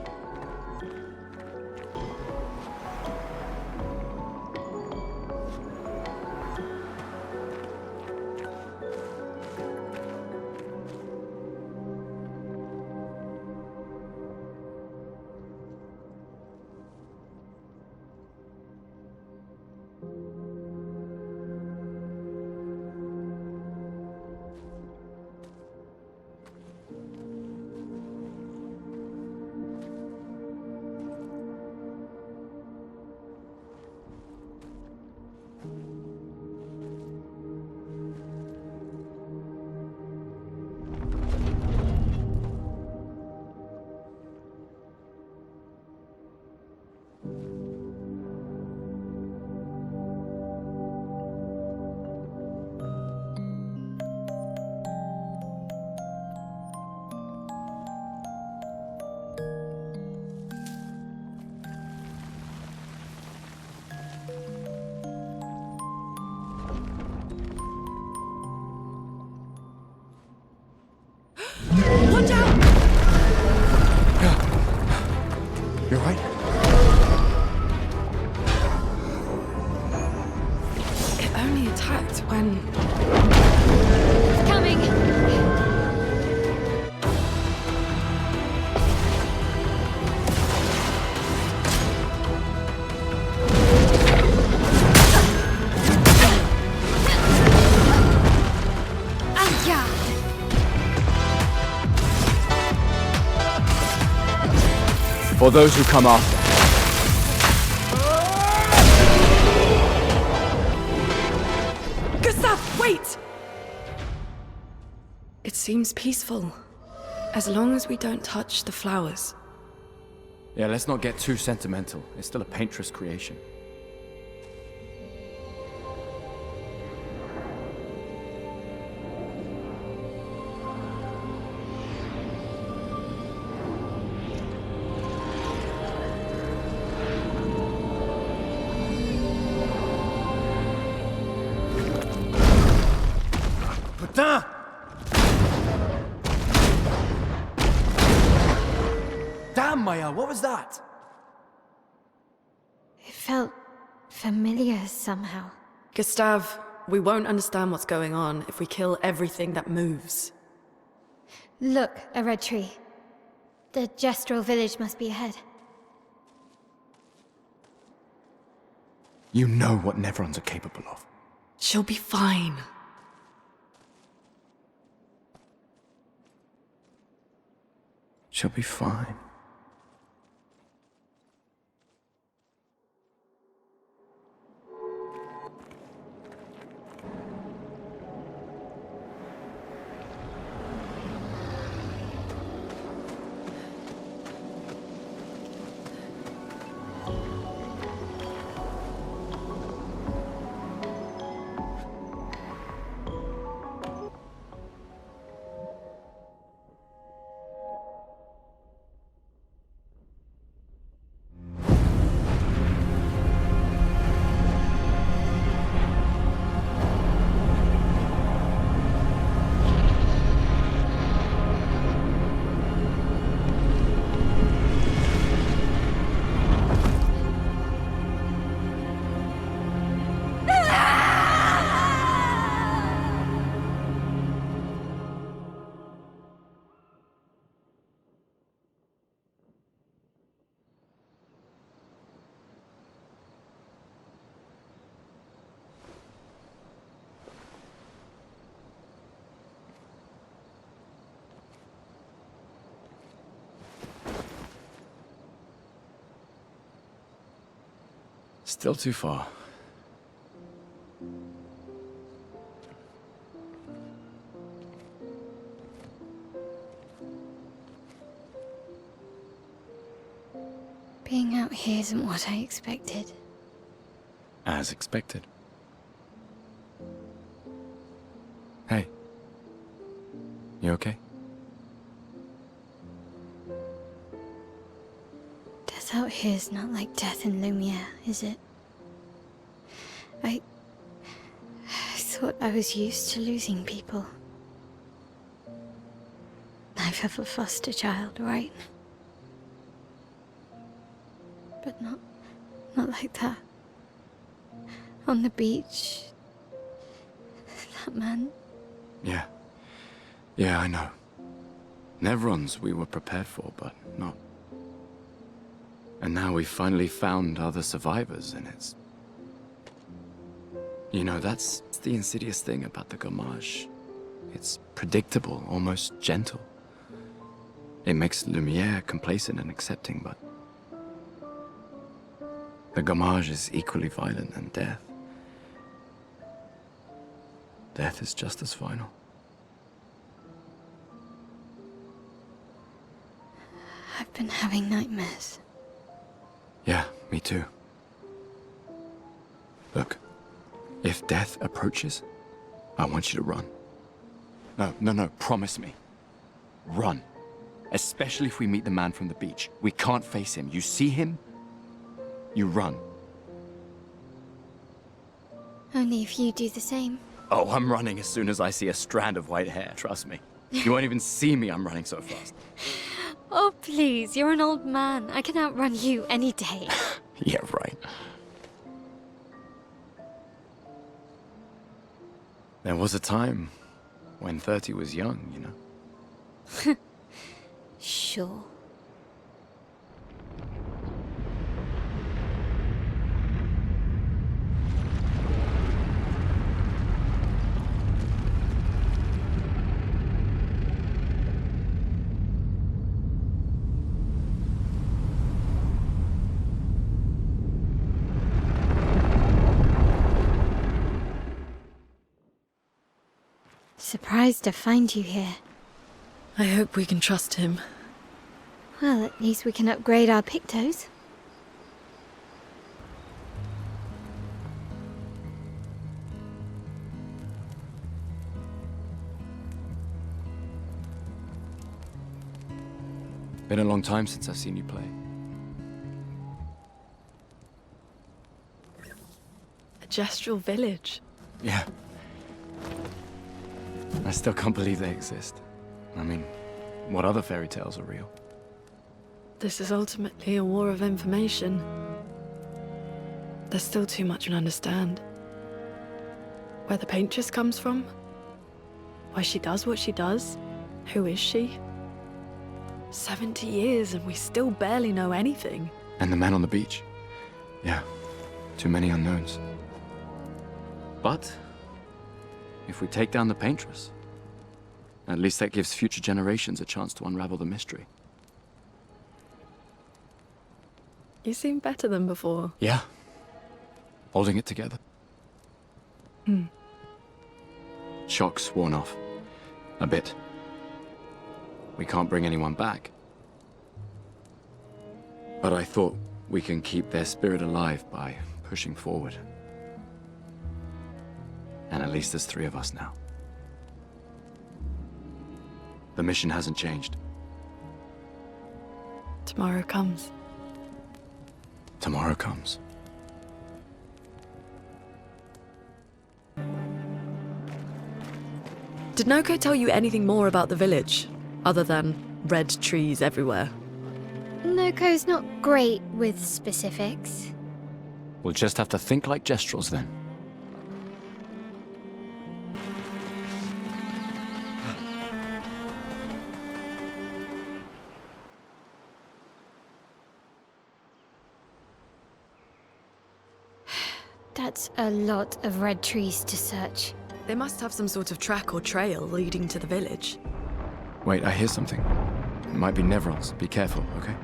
only attacked when... Coming! For those who come after. Gustave, wait! It seems peaceful. As long as we don't touch the flowers. Yeah, let's not get too sentimental. It's still a Paintress creation. Putain! Damn, Maelle, what was that? It felt familiar somehow. Gustave, we won't understand what's going on if we kill everything that moves. Look, a red tree. The Gestral Village must be ahead. You know what Nevrons are capable of. She'll be fine. She'll be fine. Still too far. Being out here isn't what I expected. As expected. Hey. You okay? Death out here's not like death in Lumiere, is it? I thought I was used to losing people. I've have a foster child, right? But not like that. On the beach. That man. Yeah. Yeah, I know. Nevrons we were prepared for, but not. And now we've finally found other survivors, and it's... You know, that's the insidious thing about the Gommage. It's predictable, almost gentle. It makes Lumiere complacent and accepting, but... The Gommage is equally violent than death. Death is just as final. I've been having nightmares. Yeah, me too. Look, if death approaches, I want you to run. No, promise me. Run. Especially if we meet the man from the beach. We can't face him. You see him, you run. Only if you do the same. Oh, I'm running as soon as I see a strand of white hair, trust me. You won't even see me, I'm running so fast. Oh, please, you're an old man. I can outrun you any day. Yeah, right. There was a time when 30 was young, you know? Sure. Surprised to find you here. I hope we can trust him. Well, at least we can upgrade our Pictos. Been a long time since I've seen you play. A Gestral Village. Yeah. I still can't believe they exist. I mean, what other fairy tales are real? This is ultimately a war of information. There's still too much to understand. Where the Paintress comes from? Why she does what she does? Who is she? 70 years and we still barely know anything. And the man on the beach. Yeah, too many unknowns. But if we take down the Paintress, at least that gives future generations a chance to unravel the mystery. You seem better than before. Yeah. Holding it together. Shock's worn off. A bit. We can't bring anyone back. But I thought we can keep their spirit alive by pushing forward. And at least there's 3 of us now. The mission hasn't changed. Tomorrow comes. Tomorrow comes. Did Monoco tell you anything more about the village, other than red trees everywhere? Monoco's not great with specifics. We'll just have to think like Gestrals then. That's a lot of red trees to search. They must have some sort of track or trail leading to the village. Wait, I hear something. It might be Nevrons. Be careful, okay?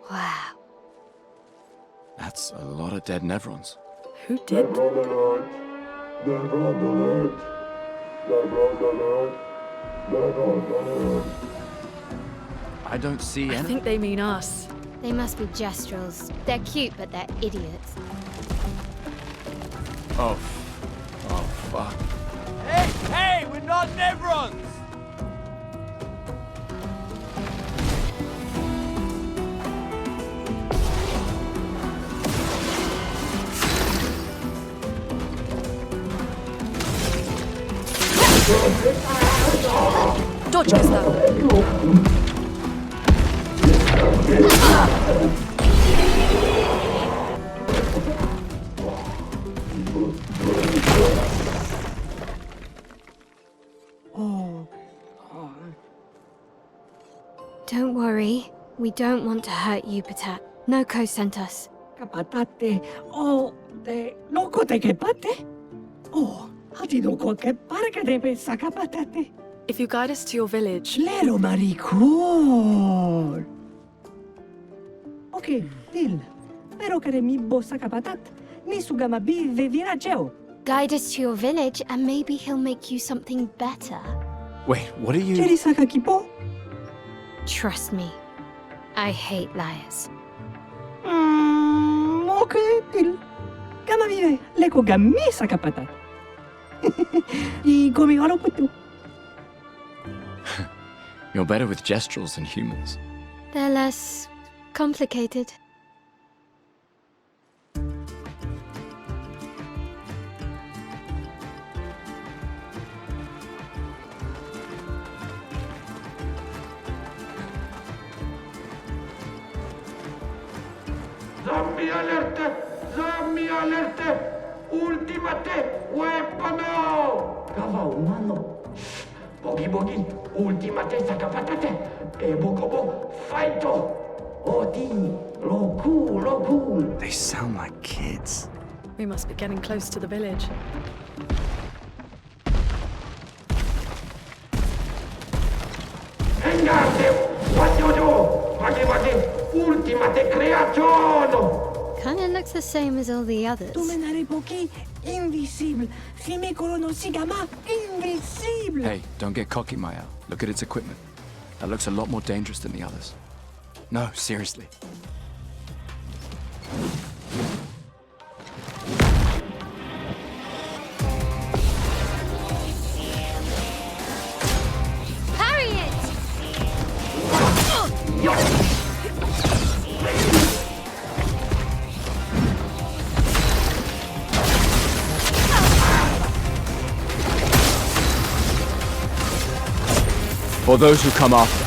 Wow. That's a lot of dead Nevrons. Who did? I don't see any. I think they mean us. They must be Gestrals. They're cute, but they're idiots. Oh. Oh, fuck. Hey, we're not Nevrons! Dodge, Gustave. We don't want to hurt you, Patat. Monoco sent us. Kapatate, o de loco de kepate? Oh, hatido ko ke parka de pesa kapatate. If you guide us to your village... Lero maricor. Okay, Dil. Pero kare mi bossa kapatat. Ni sugama bive virageo. Guide us to your village and maybe he'll make you something better. Wait, what are you... Cherisaka kipo? Trust me, I hate liars. Okay, Dil. Gama vive, leko gamisa kapatat. Y come haro putu. You're better with gestrals than humans. They're less complicated. Zombie alerte! Zombie alerte! Ultimate weapono! Kava umano. Bogi bogi, ultimate sakapatate. E bokobo, fighto. Odi, loku. They sound like kids. We must be getting close to the village. Engate, what you do? Vagi, ultimate creaciono. Kinda looks the same as all the others. Invisible. Invisible. Hey, don't get cocky, Maelle. Look at its equipment. That looks a lot more dangerous than the others. No, seriously. For those who come after.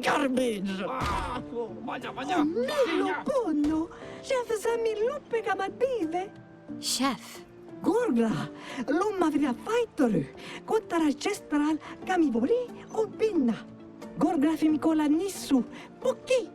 Garbage! Buono! Chef Zamilupe Gamabive! Chef? Gorgla! Lomma vria faitoru! Kottara Gestral Gamivori o Binna! Gorgla Fimicola Nissu! Poki!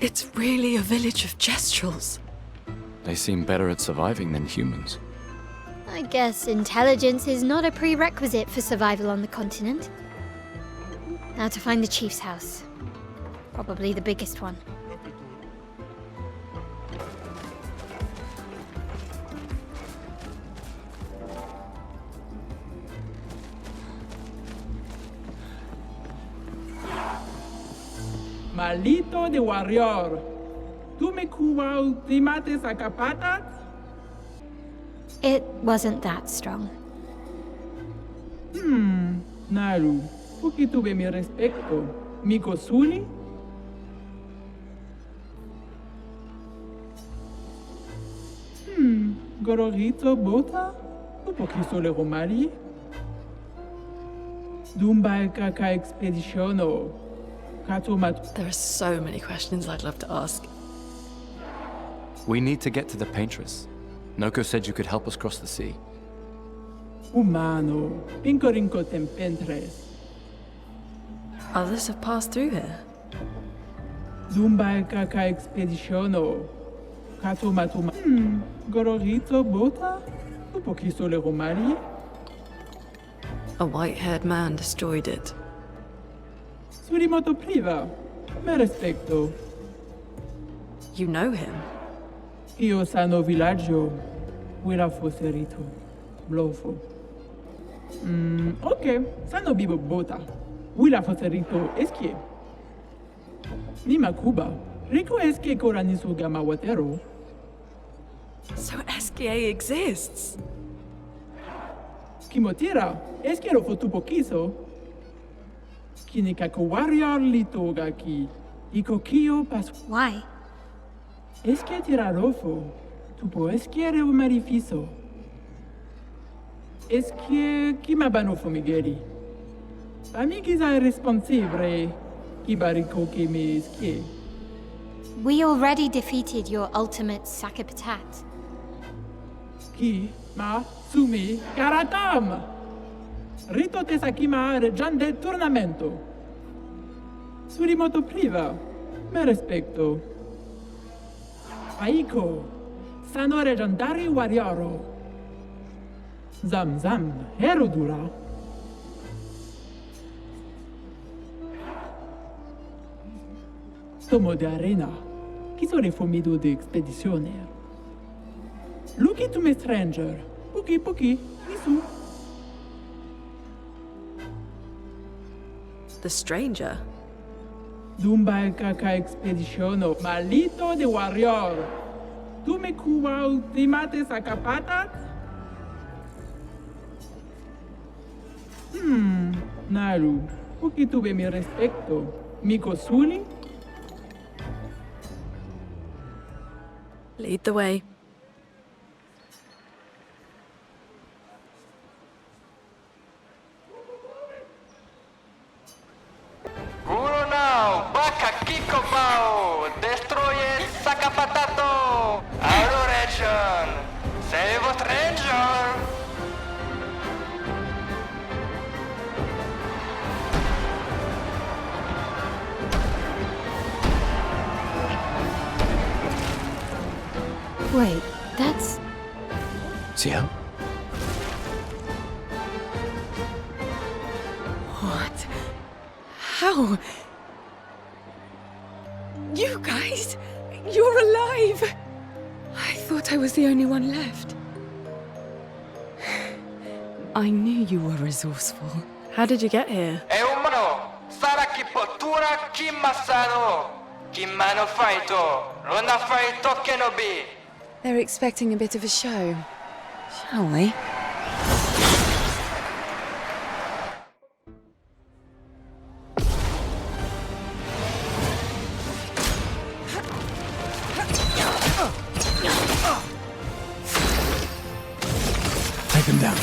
It's really a village of gestrals. They seem better at surviving than humans. I guess intelligence is not a prerequisite for survival on the continent. Now to find the chief's house. Probably the biggest one. Malito de warrior. ¿Tú me cuba ultimates a capatas? It wasn't that strong. Naru, porque tuve mi respecto. Mi cosuli? Gororito bota? Un poquito le romari? Dumba kaka expeditiono. There are so many questions I'd love to ask. We need to get to the Paintress. Monoco said you could help us cross the sea. Humano, pincorinco Paintress. Others have passed through here. Dumba kaka expeditiono. Katumatuma. Gororito bota? Un poquito le romari? A white-haired man destroyed it. Surimoto priva. Me respecto. You know him? Io sano villaggio. Huera foserito. Blofo. Ok, sano bibo bota. Wila foserito Esquie. Nima Kuba. Rico Esquie koranisu gama watero. So Esquie exists? Kimotira, Esquiero fotupo kiso. Kinikako warrior litoga ki. Iko kio pas. Why? Esquie tirarofo. Tupo esquiere o marifiso. Esquie kimabanofo migeri. Amigiza responsivre. Kibariko ke me esquie. We already defeated your ultimate Sakapatat. Ki ma sumi karatam. Rito te sakima regian del tornamento. Surimoto priva. Me respecto. Aiko. Sano regiandari wariaro. Zam zam. Herodura. Tomo de arena. Chi sono fomido de expedizione? Luki to me stranger. Puki puki. Nisu. The stranger? Dumba kaka expeditiono. Malito de warrior. Tu me kuwa ultimate sakapatat? Naru. Puki tuve mi respecto. Miko suli? Lead the way. Now, Baka Kiko Bao, destroye Sakapatato, Adoration, save a stranger. Wait, that's... Sciel? What? How? You guys? You're alive! I thought I was the only one left. I knew you were resourceful. How did you get here? Eumano, Sara ki potura ki masado, ki mano faito, rona faito kenobi. They're expecting a bit of a show. Shall we? Take him down.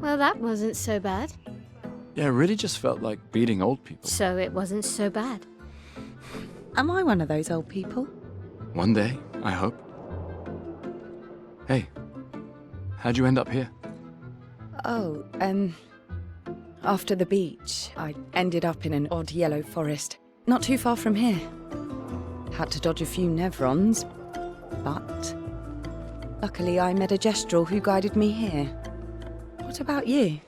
Well, that wasn't so bad. Yeah, it really just felt like beating old people. So it wasn't so bad. Am I one of those old people? One day, I hope. Hey, how'd you end up here? Oh, after the beach, I ended up in an odd yellow forest, not too far from here. Had to dodge a few Nevrons, but luckily I met a Gestral who guided me here. What about you?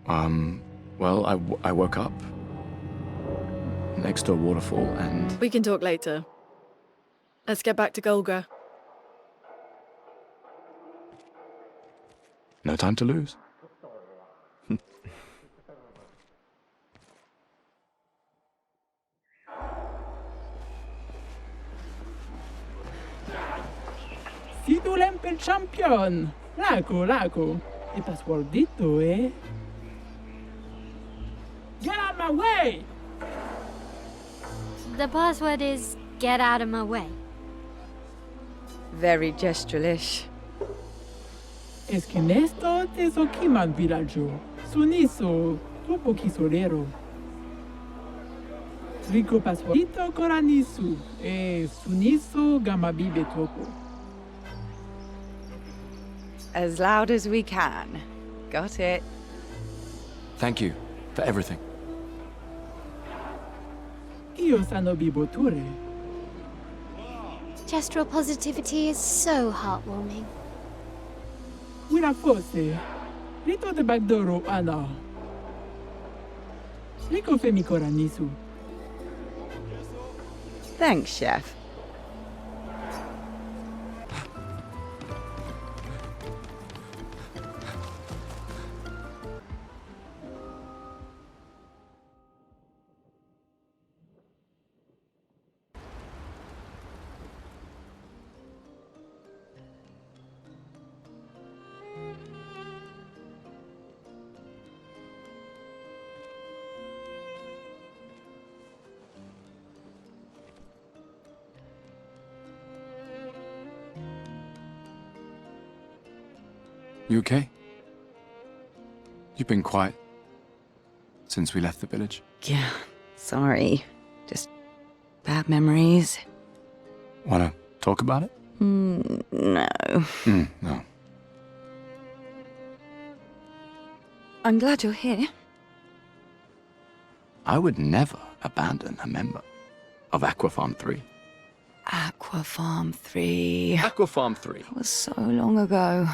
Well, I woke up next to a waterfall and... We can talk later. Let's get back to Golga. No time to lose. Si tu l'empel champion. Laco. E passwordito, eh? Get out my way! The password is get out of my way. Very Gestralish. Esquies Nest te so kiman villaggio. Suniso, troppo chisolero. Rico Pasquito Coranisu, Suniso Gamabibe Topo. As loud as we can. Got it. Thank you for everything. Io sano biboture. Gestral positivity is so heartwarming. Wina fosse. Rito de Bagdoro Ana. Rico Femi Coranisu. Thanks, Chef. You okay? You've been quiet since we left the village. Yeah, sorry. Just bad memories. Wanna talk about it? No. No. I'm glad you're here. I would never abandon a member of Aquafarm 3. Aquafarm 3. Aquafarm 3. That was so long ago.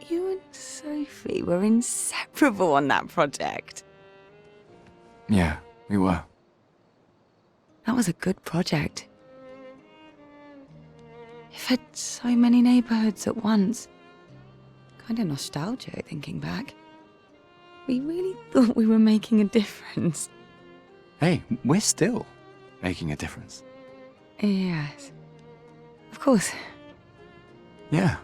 You and Sophie were inseparable on that project. Yeah, we were. That was a good project. It fed so many neighborhoods at once. Kind of nostalgic thinking back. We really thought we were making a difference. Hey, we're still making a difference. Yes. Of course. Yeah.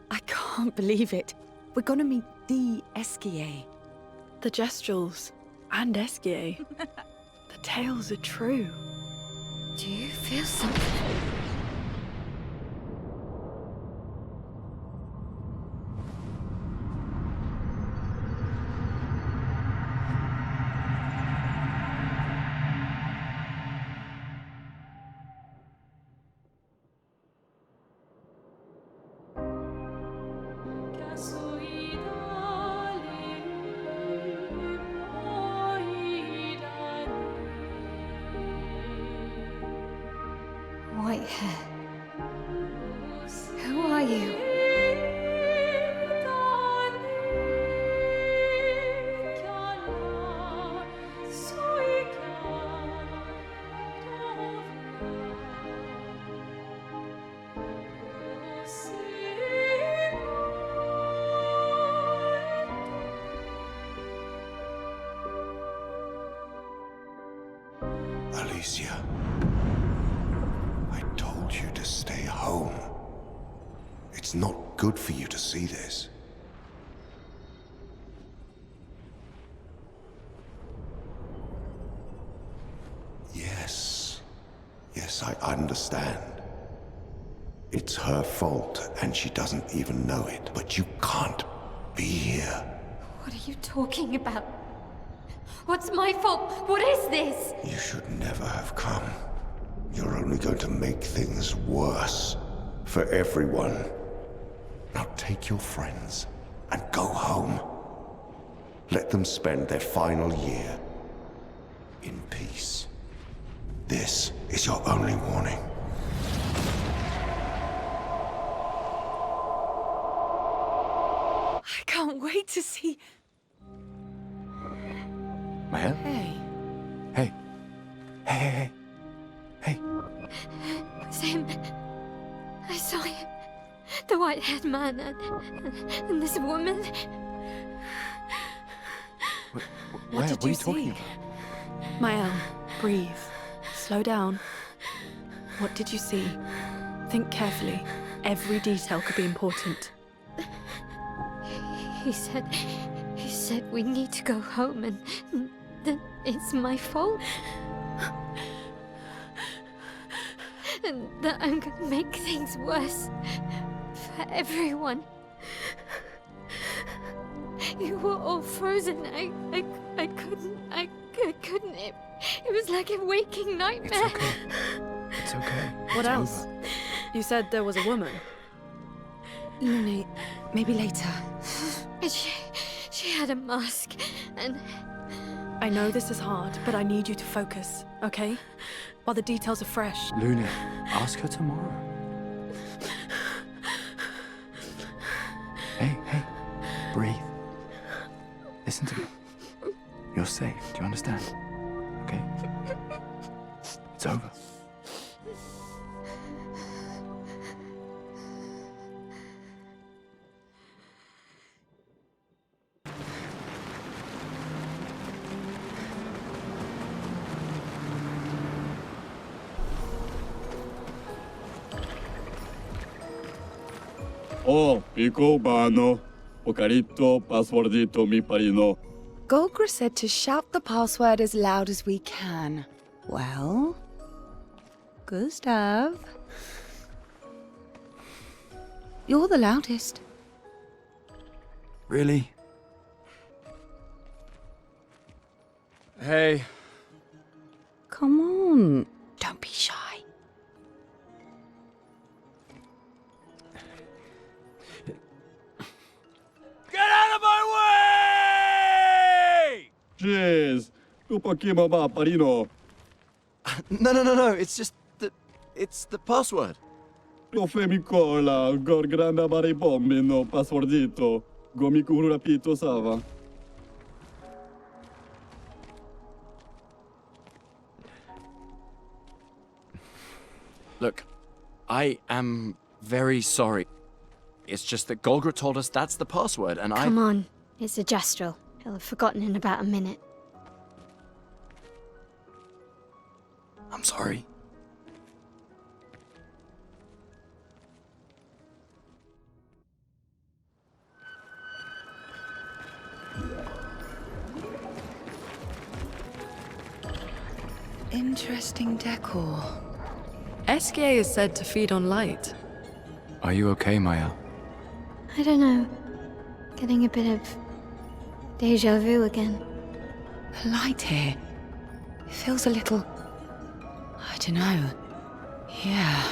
I can't believe it. We're gonna meet the Esquie. The Gestrals and Esquie. The tales are true. Do you feel something? White hair. Who are you? Alicia. I told you to stay home. It's not good for you to see this. Yes. Yes, I understand. It's her fault, and she doesn't even know it. But you can't be here. What are you talking about? What's my fault? What is this? You should never have come. You're only going to make things worse for everyone. Now take your friends and go home. Let them spend their final year in peace. This is your only warning. I can't wait to see... Maelle? Hey. Hey. Hey. It's him. I saw him. The white-haired man and this woman. What are you talking about? Maelle, breathe. Slow down. What did you see? Think carefully. Every detail could be important. He said we need to go home and that it's my fault. And that I'm gonna make things worse for everyone. You were all frozen. I couldn't. It was like a waking nightmare. It's okay. What else? You said there was a woman. Lune, maybe later. She had a mask, and... I know this is hard, but I need you to focus, okay? While the details are fresh. Lune, ask her tomorrow. Hey, breathe. Listen to me. You're safe, do you understand? Okay? It's over. Oh, Pico Bano. Ocarito, passwordito mi parino. Golgra said to shout the password as loud as we can. Well, Gustave, you're the loudest. Really? Hey. Come on, don't be shy. Get out of my way! Jeez, tu pochino ma parino. No, it's just it's the password. Lo femicola, gor granda mare bombino, passwordito. Gomikuru rapito sava. Look, I am very sorry. It's just that Golgra told us that's the password, and Come on, it's a Gestral. He'll have forgotten in about a minute. I'm sorry. Interesting decor. Esquie is said to feed on light. Are you okay, Maelle? I don't know. Getting a bit of deja vu again. The light here. It feels a little... I don't know. Yeah.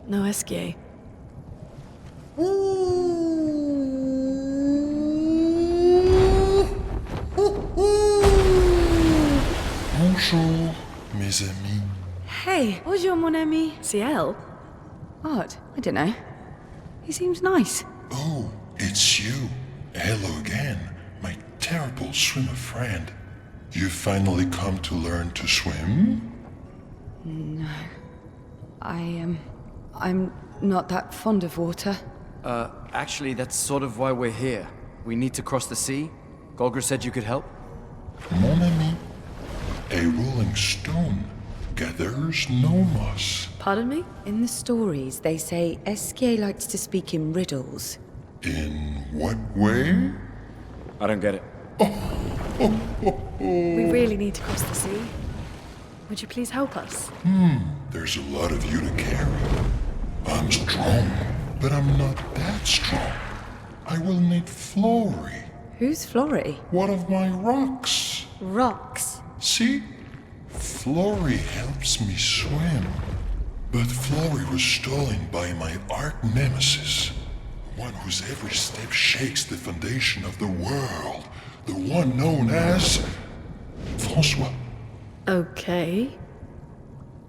No Esquie. Bonjour, mes amis. Hey, bonjour mon ami. Sciel? What? I don't know. He seems nice. Oh, it's you. Hello again, my terrible swimmer friend. You finally come to learn to swim? No. I'm not that fond of water. Actually, that's sort of why we're here. We need to cross the sea. Golgra said you could help. Mon ami, a rolling stone gathers no moss. Pardon me? In the stories, they say Esquie likes to speak in riddles. In what way? I don't get it. We really need to cross the sea. Would you please help us? There's a lot of you to carry. I'm strong, but I'm not that strong. I will need Flory. Who's Flory? One of my rocks. Rocks? See? Flory helps me swim. But Flory was stolen by my arch nemesis. One whose every step shakes the foundation of the world. The one known as... Francois. Okay.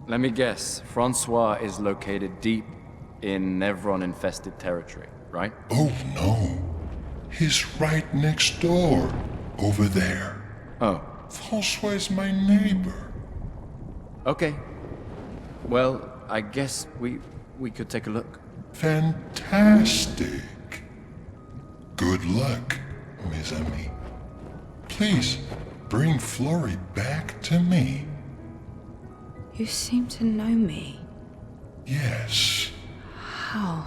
Let me guess. Francois is located deep in Nevron-infested territory, right? Oh no. He's right next door. Over there. Oh. Francois is my neighbor. Okay. Well, I guess we could take a look. Fantastic. Good luck, mes amis. Please, bring Flory back to me. You seem to know me. Yes. How?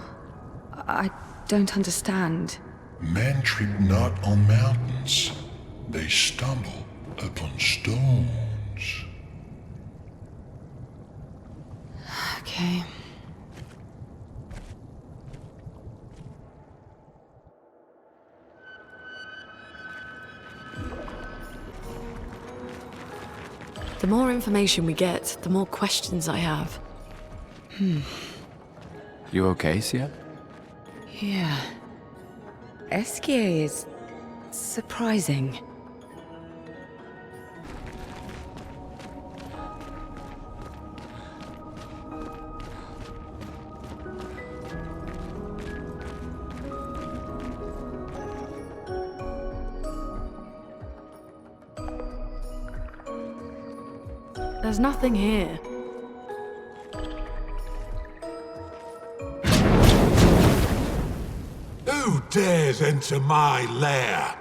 I don't understand. Men trip not on mountains. They stumble upon stones. Okay. The more information we get, the more questions I have. You okay, Sciel? Yeah. Esquie is surprising. There's nothing here. Who dares enter my lair?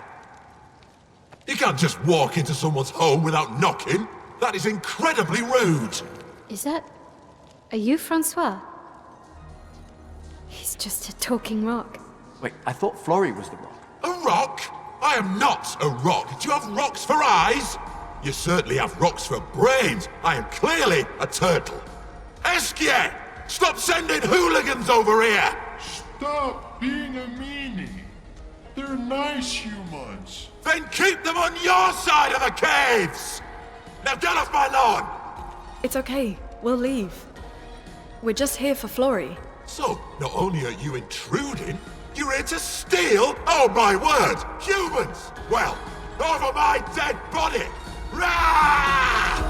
You can't just walk into someone's home without knocking. That is incredibly rude. Is that... Are you Francois? He's just a talking rock. Wait, I thought Florrie was the rock. A rock? I am not a rock. Do you have rocks for eyes? You certainly have rocks for brains. I am clearly a turtle. Esquie! Stop sending hooligans over here! Stop being a meanie. They're nice humans. Then keep them on your side of the caves! Now get off my lawn! It's okay. We'll leave. We're just here for Florrie. So, not only are you intruding, you're here to steal? Oh my word! Humans! Well, over my dead body! Rah!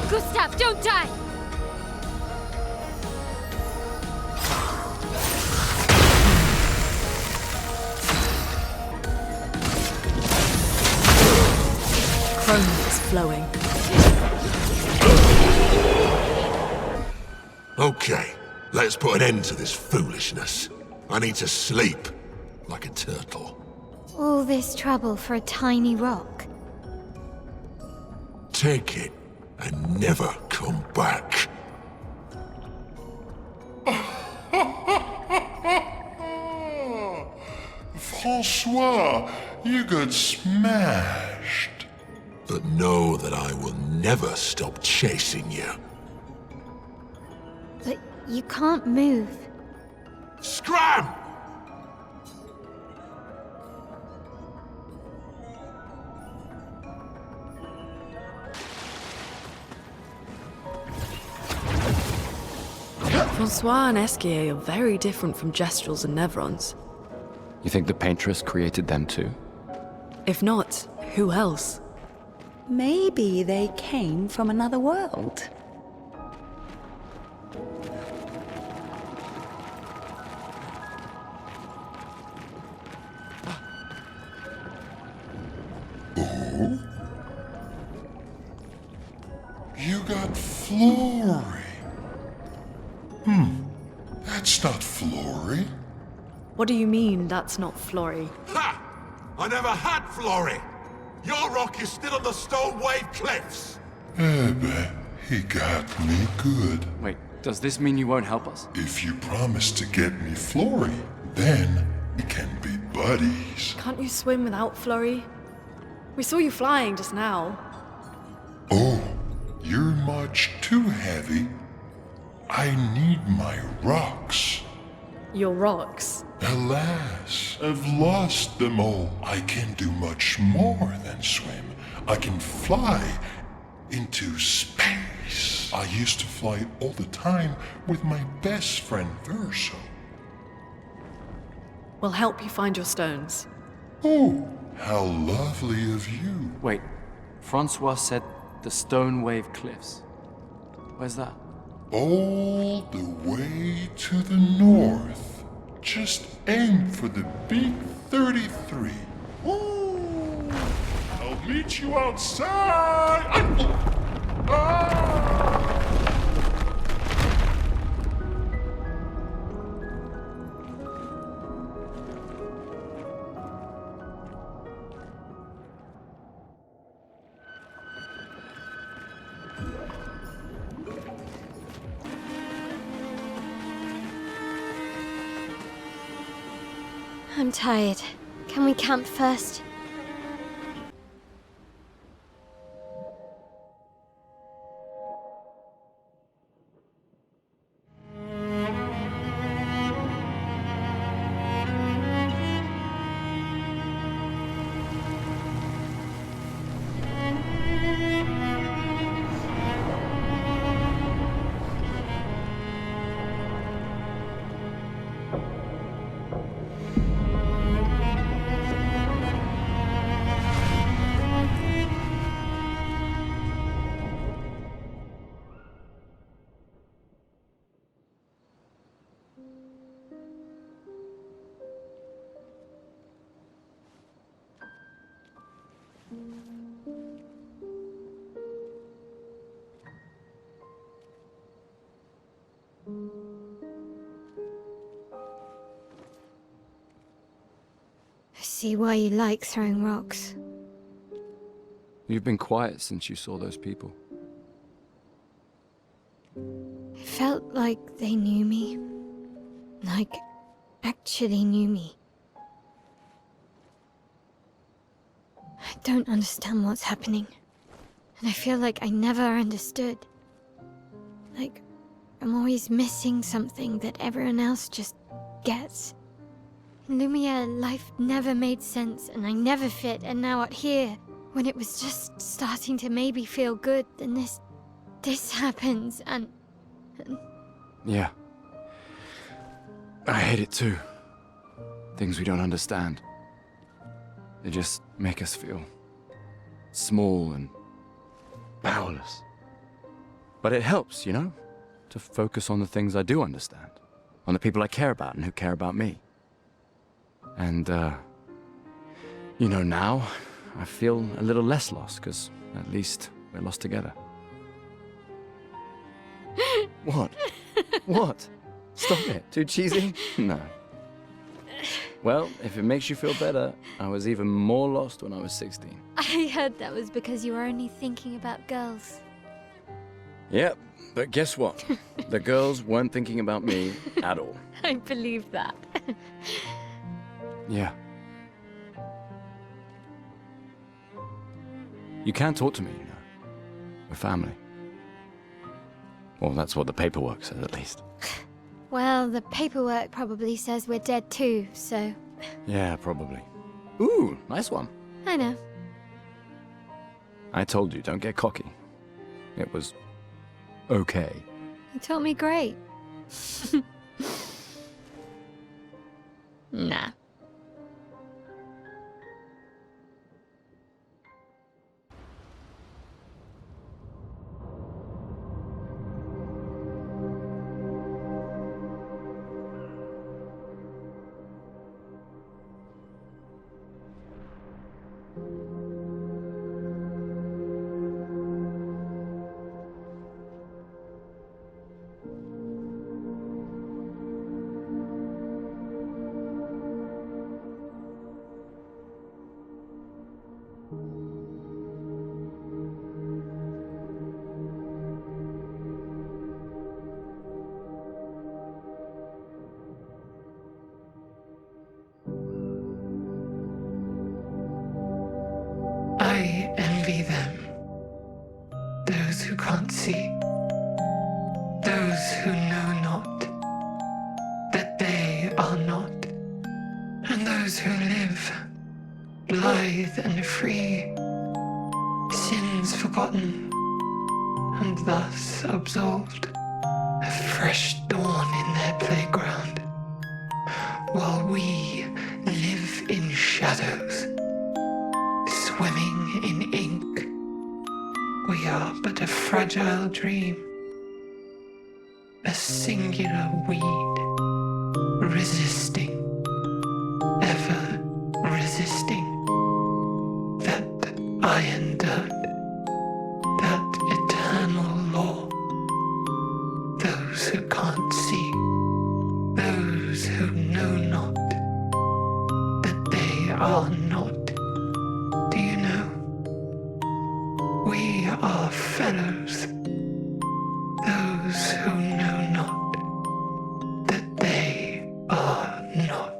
Gustave, don't die! Chrome is flowing. Okay, let's put an end to this foolishness. I need to sleep like a turtle. All this trouble for a tiny rock. Take it and never come back. Francois, you got smashed. But know that I will never stop chasing you. But you can't move. Scram! Francois and Esquies are very different from Gestrals and Nevrons. You think the Paintress created them too? If not, who else? Maybe they came from another world. Oh? You got Florrie. That's not Florrie. What do you mean, that's not Florrie? Ha! I never had Florrie! Your rock is still on the Stone Wave Cliffs! He got me good. Wait, does this mean you won't help us? If you promise to get me Florrie, then we can be buddies. Can't you swim without Florrie? We saw you flying just now. Oh, you're much too heavy. I need my rocks. Your rocks? Alas, I've lost them all. I can do much more than swim. I can fly into space. I used to fly all the time with my best friend Verso. We'll help you find your stones. Oh, how lovely of you. Wait, Francois said the Stone Wave Cliffs. Where's that? All the way to the north. Just aim for the big 33. Ooh. I'll Meet you outside! Ah! I'm tired. Can we camp first? I see why you like throwing rocks. You've been quiet since you saw those people. It felt like they knew me. Like, actually knew me. I don't understand what's happening. And I feel like I never understood. Like, I'm always missing something that everyone else just gets. In Lumiere, life never made sense, and I never fit, and now out here, when it was just starting to maybe feel good, then this happens, and... Yeah. I hate it too. Things we don't understand. They just make us feel small and powerless. But it helps, you know? To focus on the things I do understand. On the people I care about and who care about me. And, you know, now I feel a little less lost, because at least we're lost together. What? What? Stop it. Too cheesy? No. Well, if it makes you feel better, I was even more lost when I was 16. I heard that was because you were only thinking about girls. Yep, but guess what? The girls weren't thinking about me at all. I believe that. Yeah. You can talk to me, you know. We're family. Well, that's what the paperwork says, at least. Well, the paperwork probably says we're dead too, so... Yeah, probably. Ooh, nice one. I know. I told you, don't get cocky. It was... okay. You taught me great. Nah. I envy them. Those who can't see. Those who know not that they are not. And those who live, blithe and free, sins forgotten, and thus absolved, a fresh dawn in their playground, while we live in shadows, swimming in ink. We are but a fragile dream, a singular weed, resisting, ever resisting, that I those who can't see, those who know not that they are not. Do you know? We are fellows, those who know not that they are not.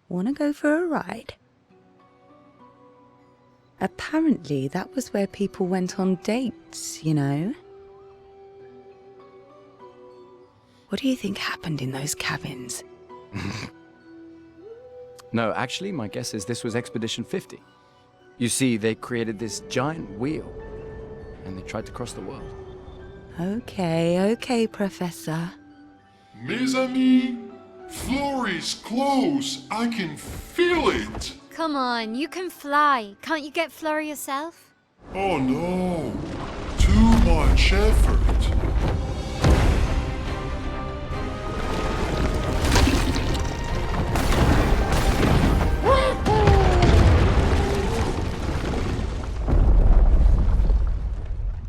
Wanna go for a ride? Apparently, that was where people went on dates, you know? What do you think happened in those cabins? No, actually, my guess is this was Expedition 50. You see, they created this giant wheel, and they tried to cross the world. Okay, Professor. Mes amis, Florey's close. I can feel it. Come on, you can fly. Can't you get Florey yourself? Oh no, too much effort.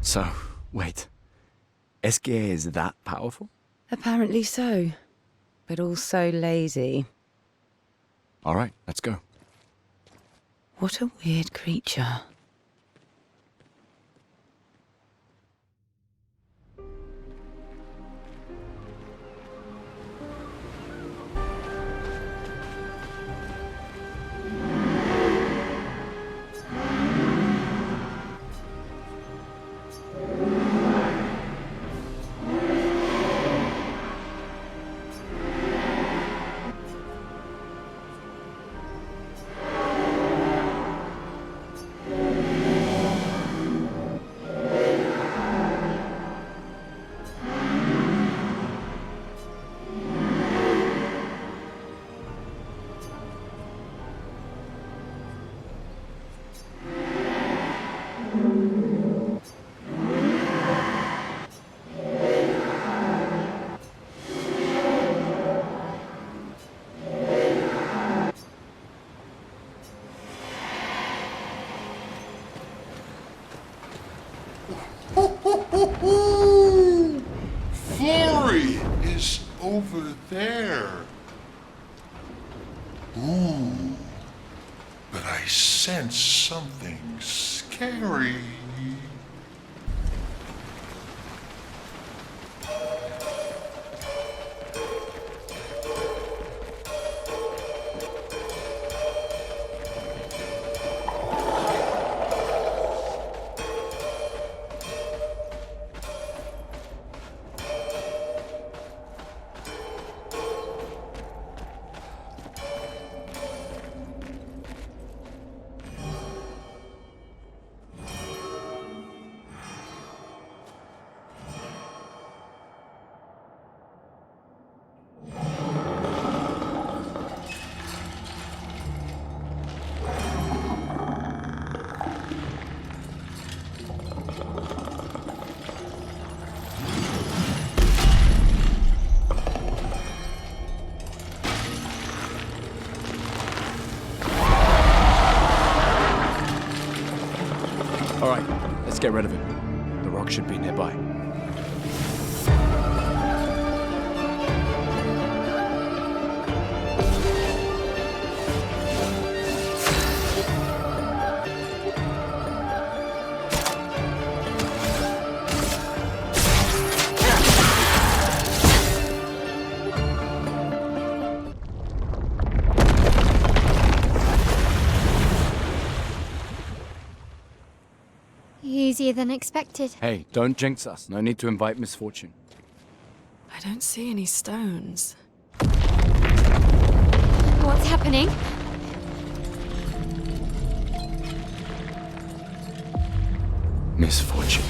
So, wait. Esquie is that powerful? Apparently so, but also lazy. All right, let's go. What a weird creature. Florey is over there. Ooh, but I sense something scary. All right, let's get rid of him. The rock should be nearby. Easier than expected. Hey, don't jinx us. No need to invite misfortune. I don't see any stones. What's happening? Misfortune.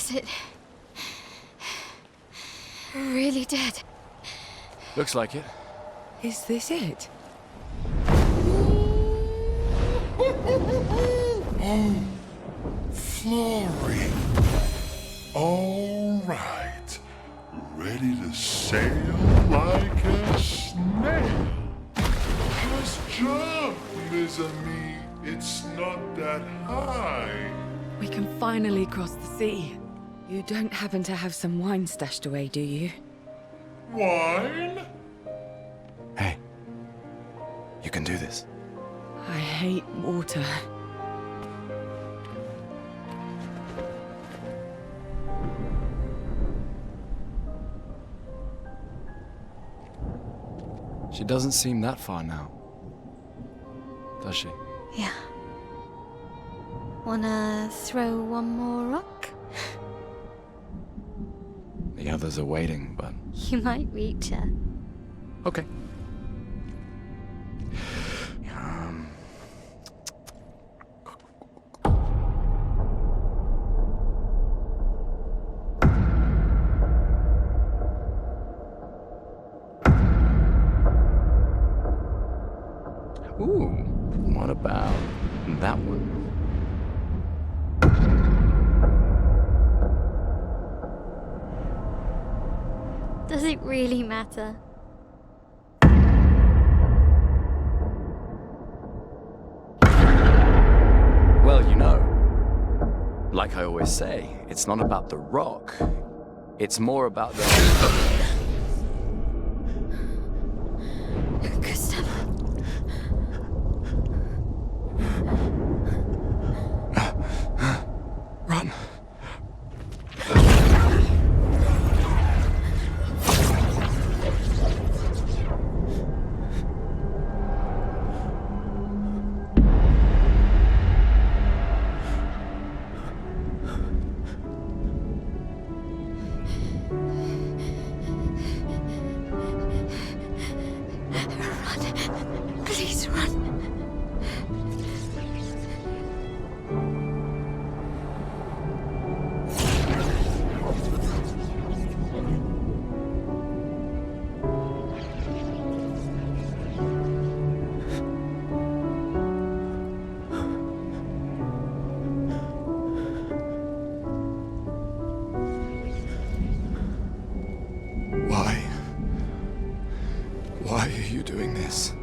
Is it really dead? Looks like it. Is this it? Oh, Florrie. All right. Ready to sail like a snail. Just jump, mes amis. It's not that high. We can finally cross the sea. You don't happen to have some wine stashed away, do you? Wine? Hey. You can do this. I hate water. She doesn't seem that far now. Does she? Yeah. Wanna throw one more rock? The others are waiting, but... You might reach her. Okay. Ooh, what about that one? Does it really matter? Well, you know, like I always say, it's not about the rock. It's more about the... Gustave. Run. Please run. Why are you doing this?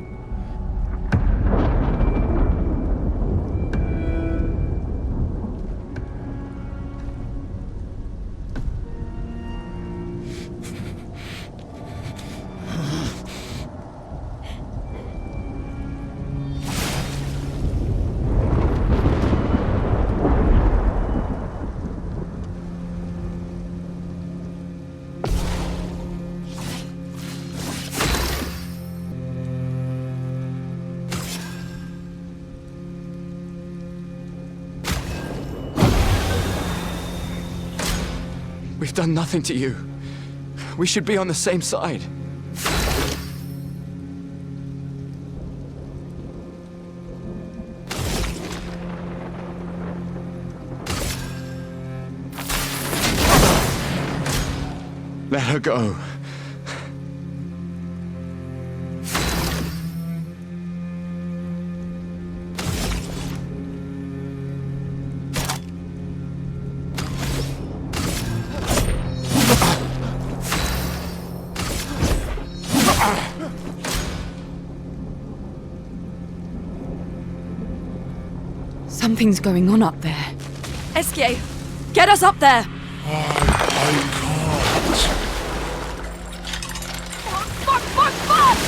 We've done nothing to you. We should be on the same side. Let her go. Something's going on up there. Esquies, get us up there! I can't. Fuck, fuck, fuck!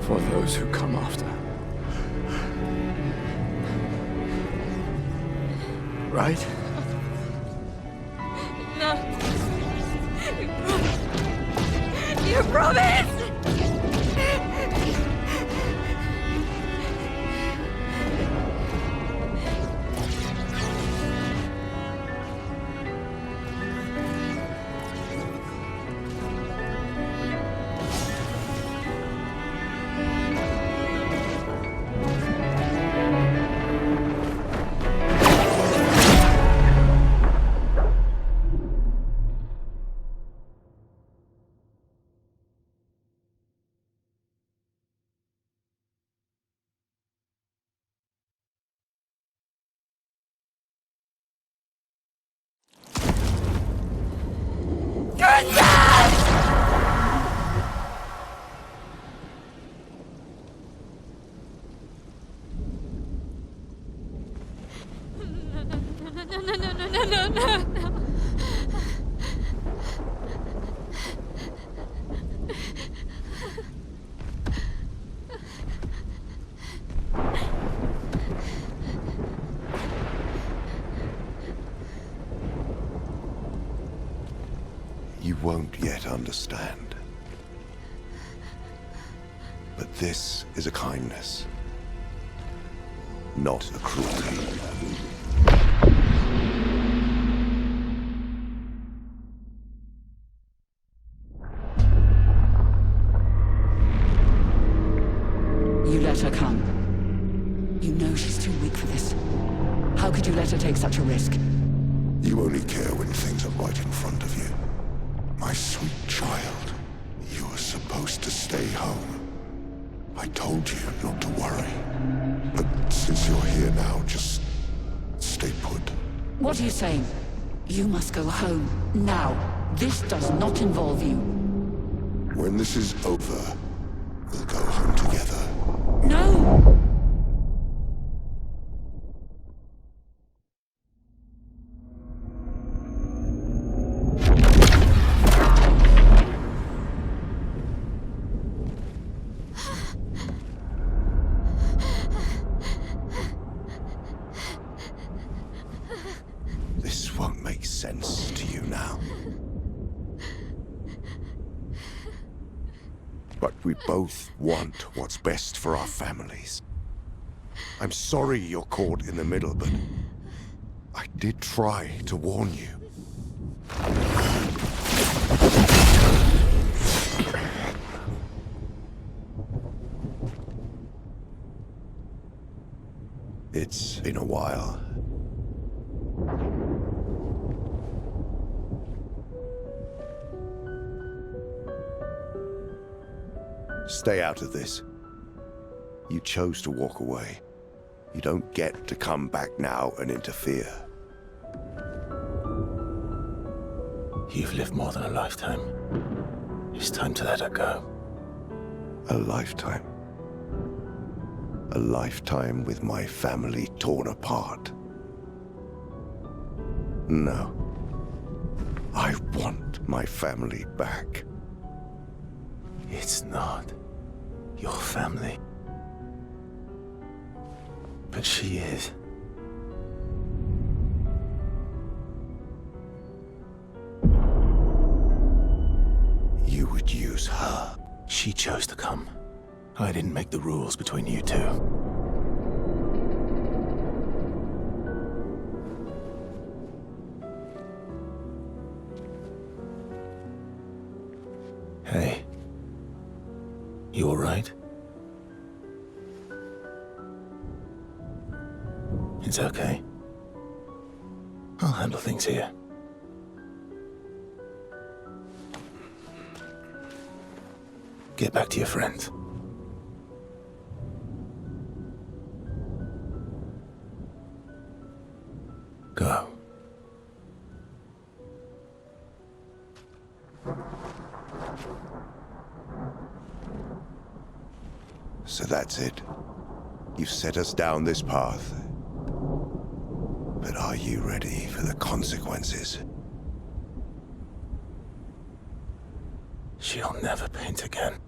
For those who come after. Right? No. You promised! No. You won't yet understand. But this is a kindness, not a cruelty. You let her come. You know she's too weak for this. How could you let her take such a risk? You only care when things are right in front of you. My sweet child, you were supposed to stay home. I told you not to worry. But since you're here now, just stay put. What are you saying? You must go home, now. This does not involve you. When this is over, we'll go home together. No! This won't make sense to you now. But we both want what's best for our families. I'm sorry you're caught in the middle, but I did try to warn you. It's been a while. Stay out of this. You chose to walk away. You don't get to come back now and interfere. You've lived more than a lifetime. It's time to let her go. A lifetime. A lifetime with my family torn apart. No. I want my family back. It's not your family. But she is. You would use her. She chose to come. I didn't make the rules between you two. Hey. You all right? It's okay. I'll handle things here. Get back to your friends. Go. So that's it. You've set us down this path. But are you ready for the consequences? She'll never paint again.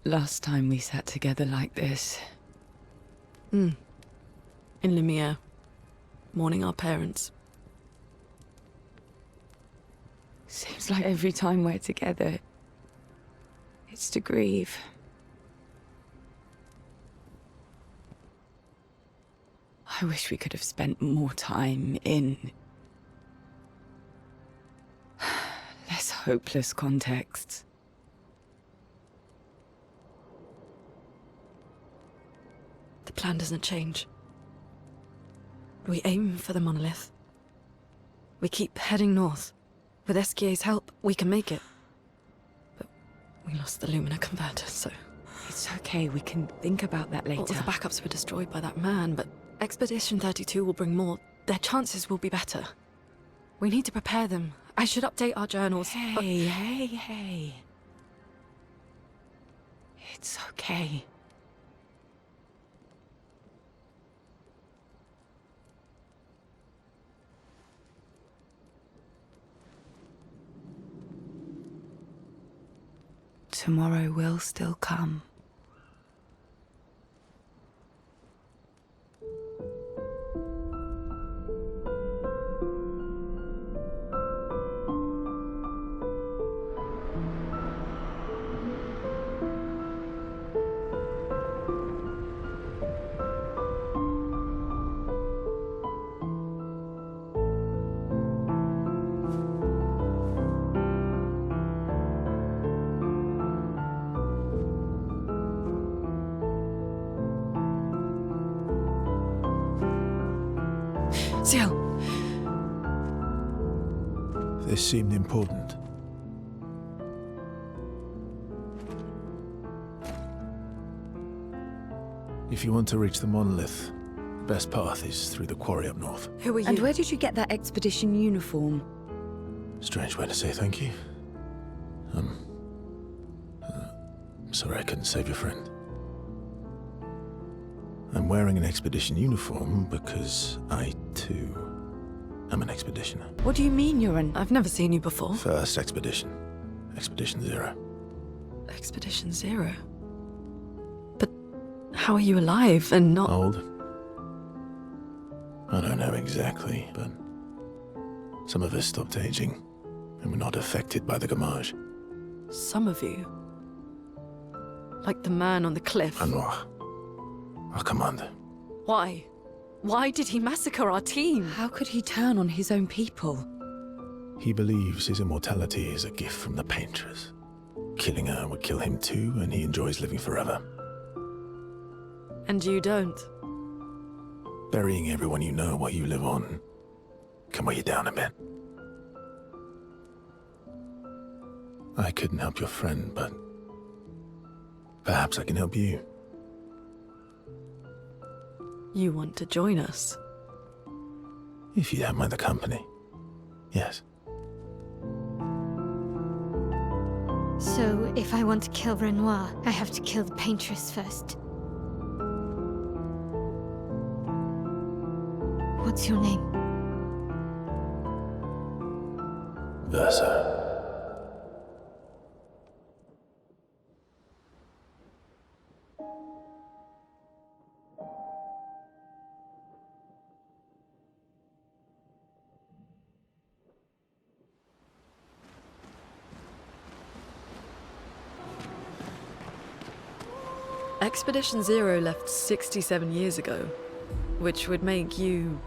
Last time we sat together like this. In Lumiere, mourning our parents. Seems like every time we're together, it's to grieve. I wish we could have spent more time in less hopeless contexts. The plan doesn't change. We aim for the monolith. We keep heading north. With Esquies' help, we can make it. But we lost the Lumina converter, so... It's okay, we can think about that later. All the backups were destroyed by that man, but Expedition 32 will bring more. Their chances will be better. We need to prepare them. I should update our journals. Hey. It's okay. Tomorrow will still come. Sciel! This seemed important. If you want to reach the monolith, the best path is through the quarry up north. Who are you? And where did you get that expedition uniform? Strange way to say thank you. Sorry I couldn't save your friend. I'm wearing an expedition uniform because I, too, am an expeditioner. What do you mean you're an... I've never seen you before. First expedition. Expedition 0. Expedition 0? But how are you alive and not... Old? I don't know exactly, but some of us stopped aging and were not affected by the Gommage. Some of you? Like the man on the cliff? Renoir. Our commander. Why? Why did he massacre our team? How could he turn on his own people? He believes his immortality is a gift from the Paintress. Killing her would kill him too, and he enjoys living forever. And you don't? Burying everyone you know while you live on can weigh you down a bit. I couldn't help your friend, but perhaps I can help you. You want to join us? If you don't mind the company, yes. So, if I want to kill Renoir, I have to kill the Paintress first. What's your name? Verso. Expedition Zero left 67 years ago, which would make you...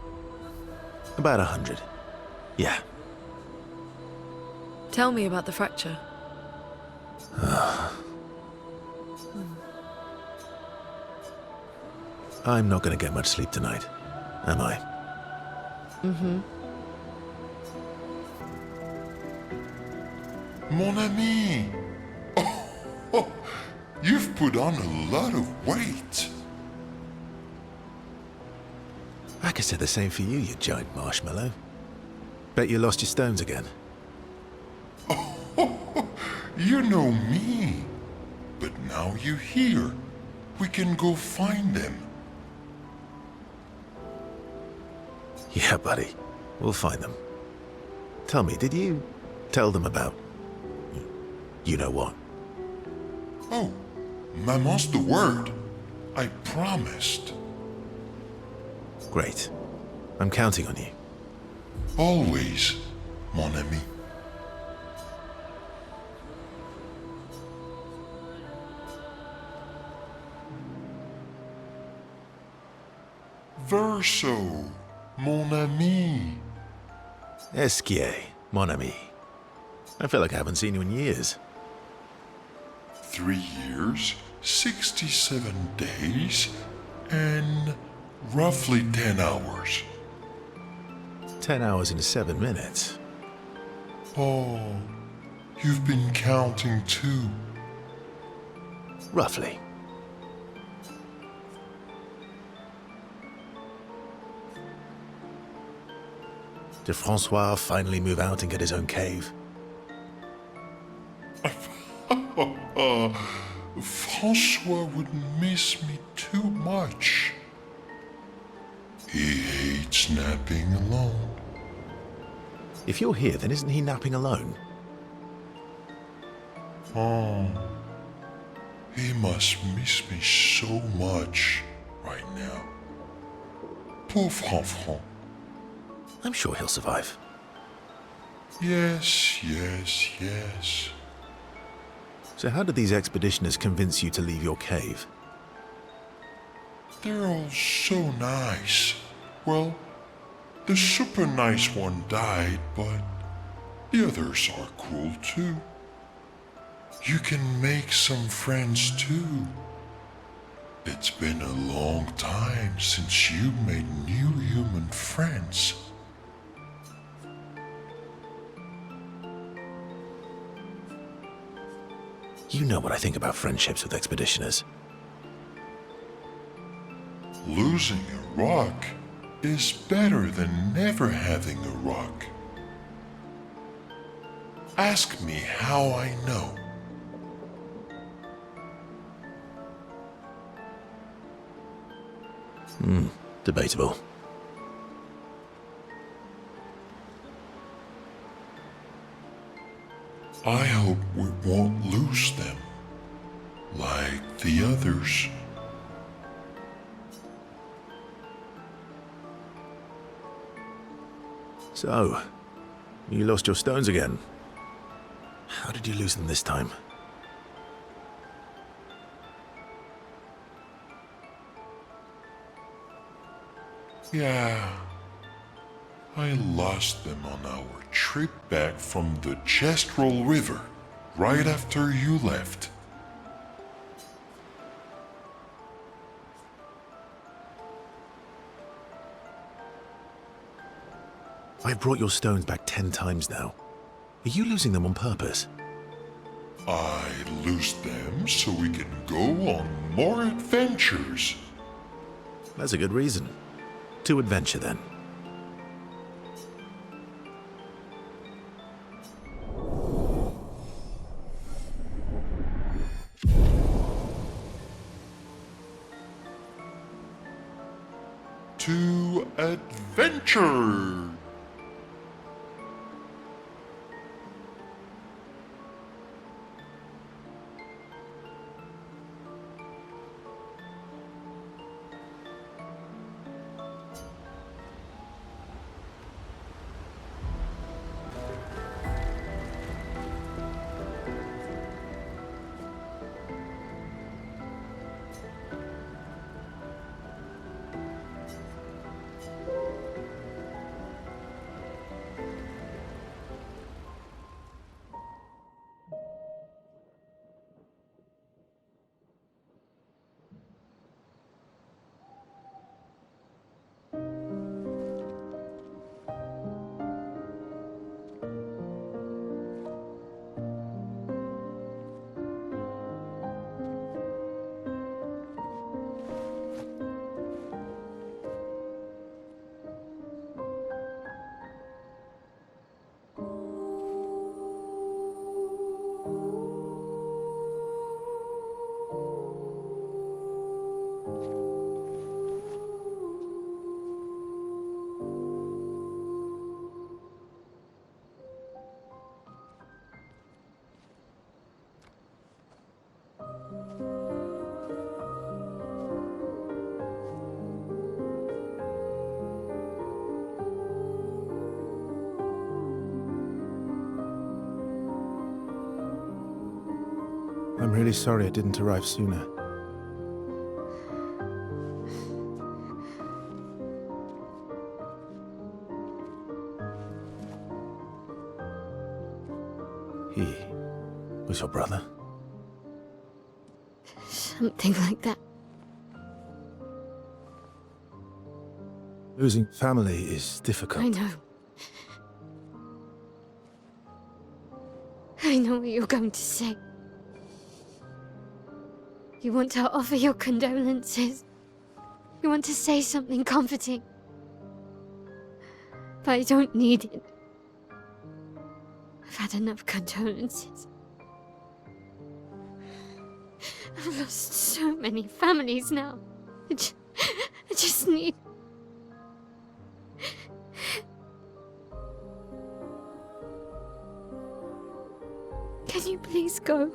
About 100. Yeah. Tell me about the fracture. I'm not going to get much sleep tonight, am I? Mm-hmm. Mon ami! Oh, you've put on a lot of weight. I could say the same for you, you giant marshmallow. Bet you lost your stones again. You know me. But now you're here. We can go find them. Yeah, buddy. We'll find them. Tell me, did you tell them about... you know what? Oh, Maman's the word. I promised. Great. I'm counting on you. Always, mon ami. Verso, mon ami. Esquies, mon ami. I feel like I haven't seen you in years. 3 years, 67 days, and roughly 10 hours. 10 hours and 7 minutes. Oh, you've been counting too. Roughly. Did Francois finally move out and get his own cave? Francois would miss me too much. He hates napping alone. If you're here, then isn't he napping alone? Oh, he must miss me so much right now. Poor Franfran. I'm sure he'll survive. Yes, yes, yes. So how did these expeditioners convince you to leave your cave? They're all so nice. Well, the super nice one died, but the others are cool too. You can make some friends too. It's been a long time since you made new human friends. You know what I think about friendships with expeditioners. Losing a rock is better than never having a rock. Ask me how I know. Debatable. I hope we won't lose them, like the others. So, you lost your stones again. How did you lose them this time? Yeah, I lost them on our trip back from the Gestral River, right after you left. I've brought your stones back 10 times now. Are you losing them on purpose? I lose them so we can go on more adventures. That's a good reason. To adventure, then. to adventure. I'm really sorry it didn't arrive sooner. He was your brother? Something like that. Losing family is difficult. I know. I know what you're going to say. You want to offer your condolences. You want to say something comforting. But I don't need it. I've had enough condolences. I've lost so many families now. I just need... Can you please go?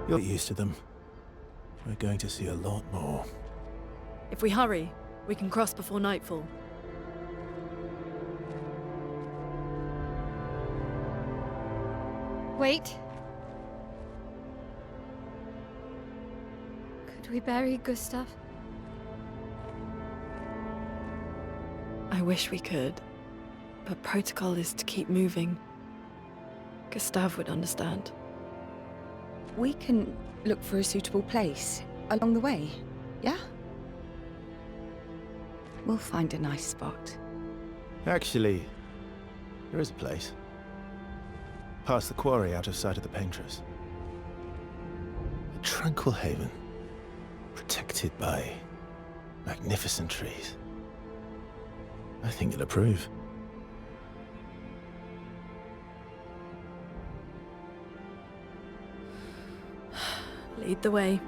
You'll get used to them. We're going to see a lot more. If we hurry, we can cross before nightfall. Wait. Could we bury Gustave? I wish we could, but protocol is to keep moving. Gustave would understand. We can look for a suitable place along the way, yeah? We'll find a nice spot. Actually, there is a place. Past the quarry, out of sight of the Paintress. A tranquil haven, protected by magnificent trees. I think you'll approve. Lead the way.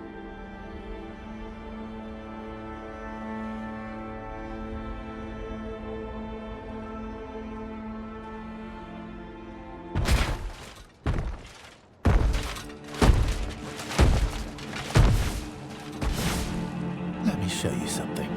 show you something.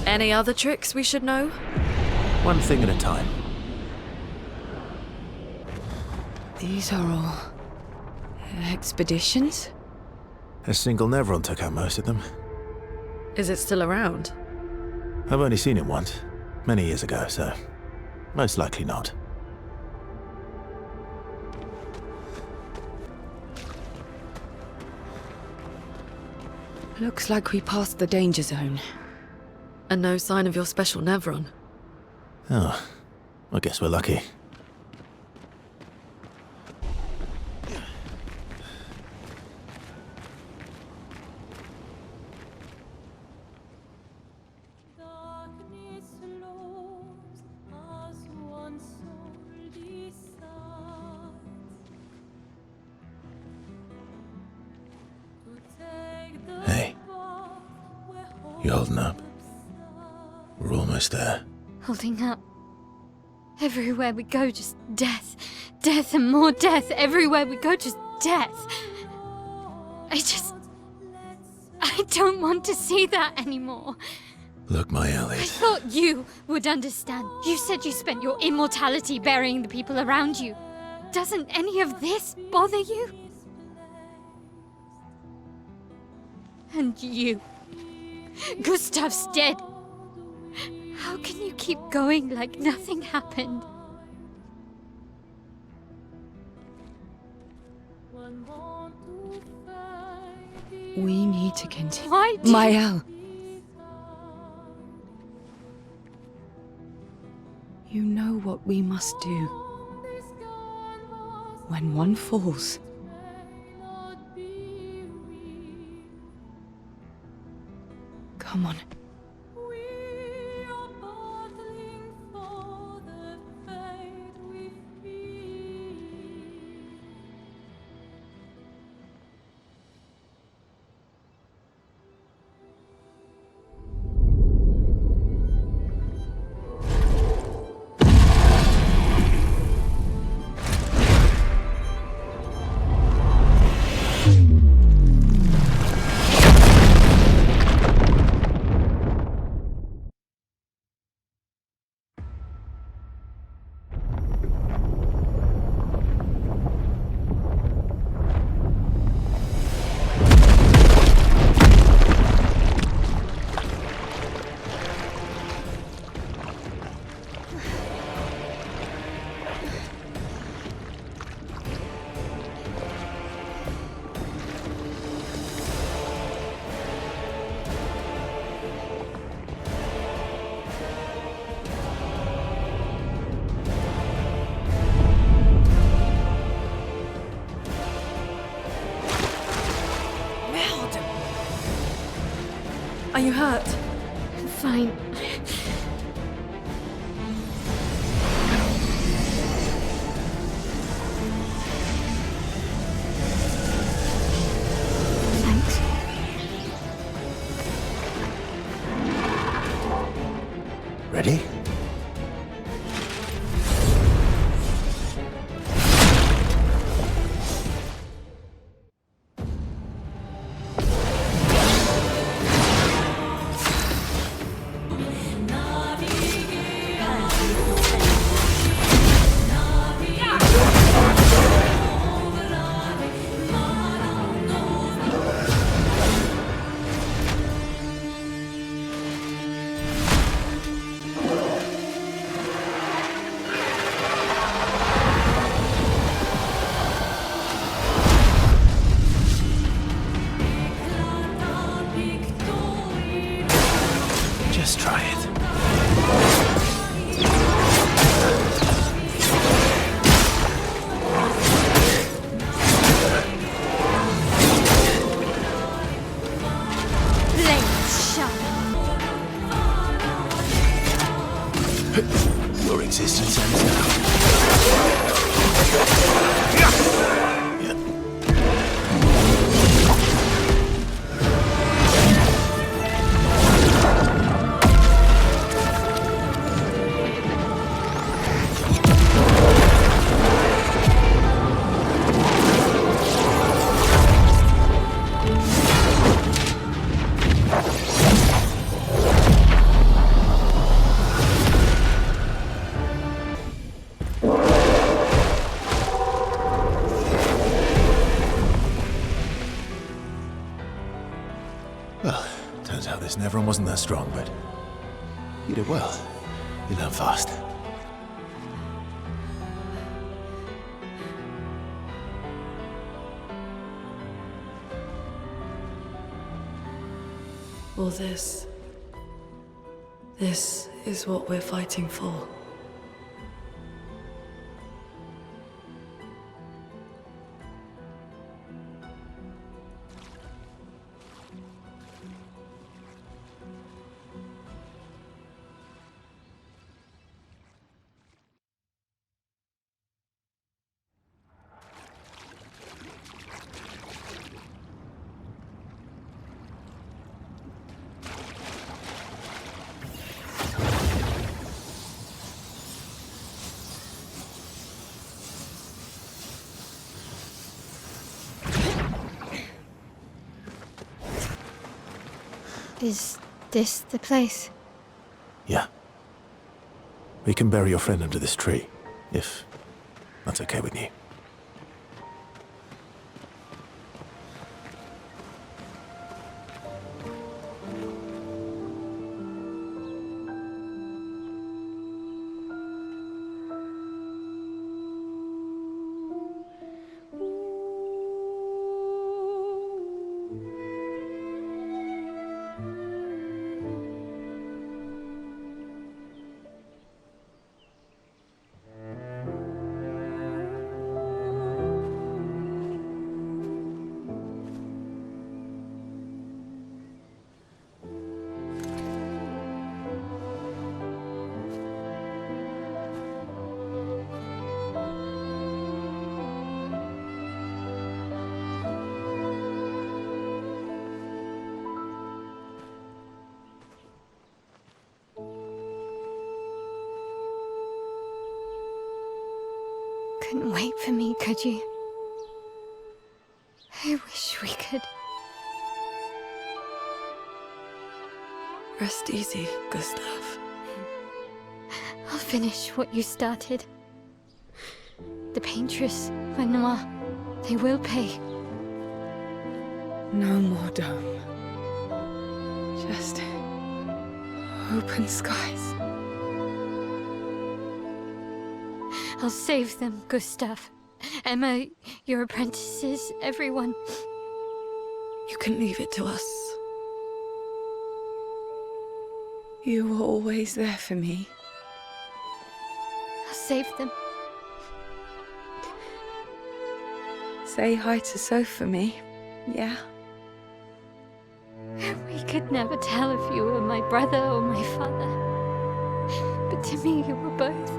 Any other tricks we should know? One thing at a time. These are all expeditions? A single Nevron took out most of them. Is it still around? I've only seen it once, many years ago, so most likely not. Looks like we passed the danger zone. And no sign of your special Nevron. Oh, I guess we're lucky. Hey, you holding up? We're almost there. Holding up. Everywhere we go, just death. Death and more death. Everywhere we go, just death. I don't want to see that anymore. Look, Maelle. I thought you would understand. You said you spent your immortality burying the people around you. Doesn't any of this bother you? And you. Gustave's dead. How can you keep going like nothing happened? We need to continue. Why do Maelle! You know what we must do. When one falls, come on. Are you hurt? I'm fine. Thanks. Ready? Your existence ends now. Well, turns out this Nevron wasn't that strong, but you did well. You learn fast. All this is what we're fighting for. Is this the place? Yeah. We can bury your friend under this tree, if that's okay with you. Couldn't wait for me, could you? I wish we could. Rest easy, Gustave. I'll finish what you started. The Paintress, Renoir, they will pay. No more dome. Just open skies. I'll save them, Gustave. Emma, your apprentices, everyone. You can leave it to us. You were always there for me. I'll save them. Say hi to Soph for me, yeah? We could never tell if you were my brother or my father. But to me, you were both.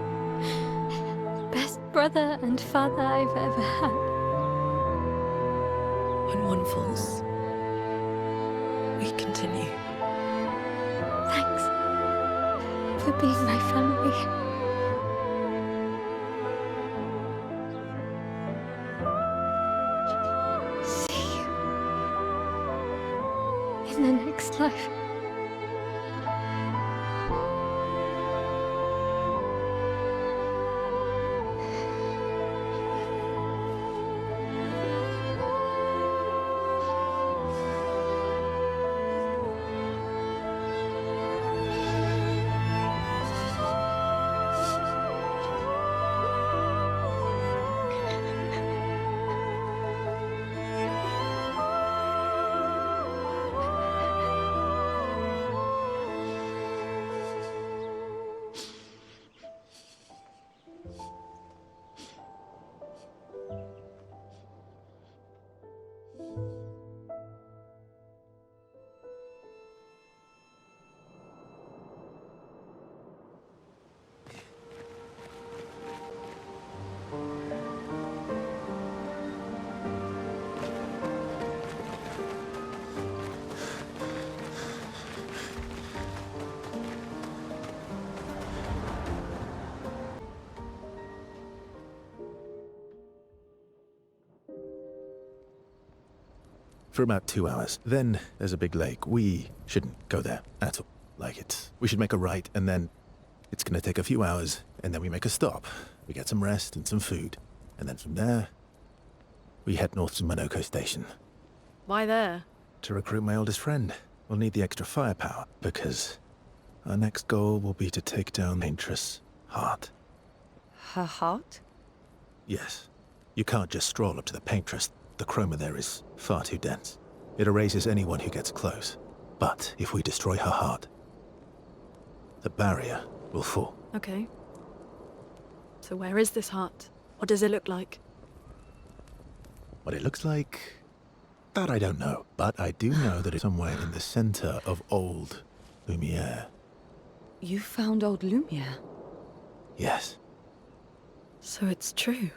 Best brother and father I've ever had. When one falls, we continue. Thanks for being my family. In the next life. for about 2 hours. Then there's a big lake. We shouldn't go there at all. We should make a right, and then it's gonna take a few hours, and then we make a stop. We get some rest and some food. And then from there, we head north to Monocos Station. Why there? To recruit my oldest friend. We'll need the extra firepower, because our next goal will be to take down Paintress' heart. Her heart? Yes. You can't just stroll up to the Paintress. The chroma there is far too dense. It erases anyone who gets close. But if we destroy her heart, the barrier will fall. Okay. So where is this heart? What does it look like? What it looks like, that I don't know. But I do know that it's somewhere in the center of old Lumiere. You found old Lumiere? Yes. So it's true.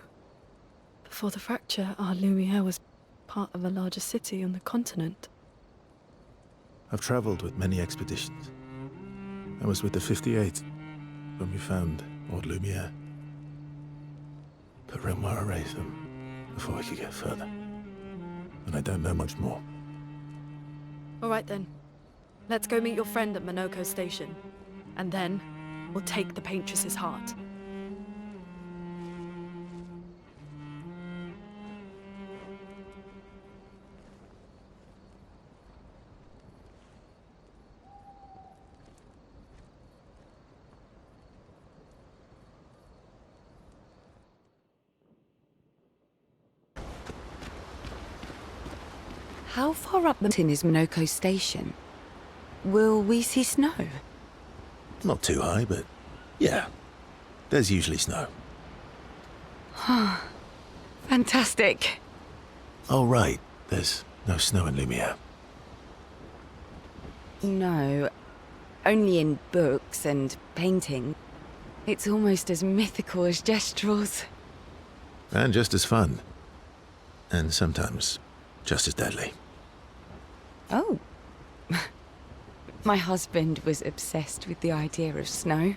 Before the fracture, our Lumiere was part of a larger city on the continent. I've traveled with many expeditions. I was with the 58th when we found old Lumiere. But Renoir erased them before we could get further. And I don't know much more. All right then. Let's go meet your friend at Monocos Station. And then, we'll take the Paintress's heart. How far up the mountain is Monocos Station? Will we see snow? Not too high, but yeah. There's usually snow. Fantastic. Oh, right. There's no snow in Lumiere. No. Only in books and painting. It's almost as mythical as Gestrals. And just as fun. And sometimes just as deadly. Oh. My husband was obsessed with the idea of snow.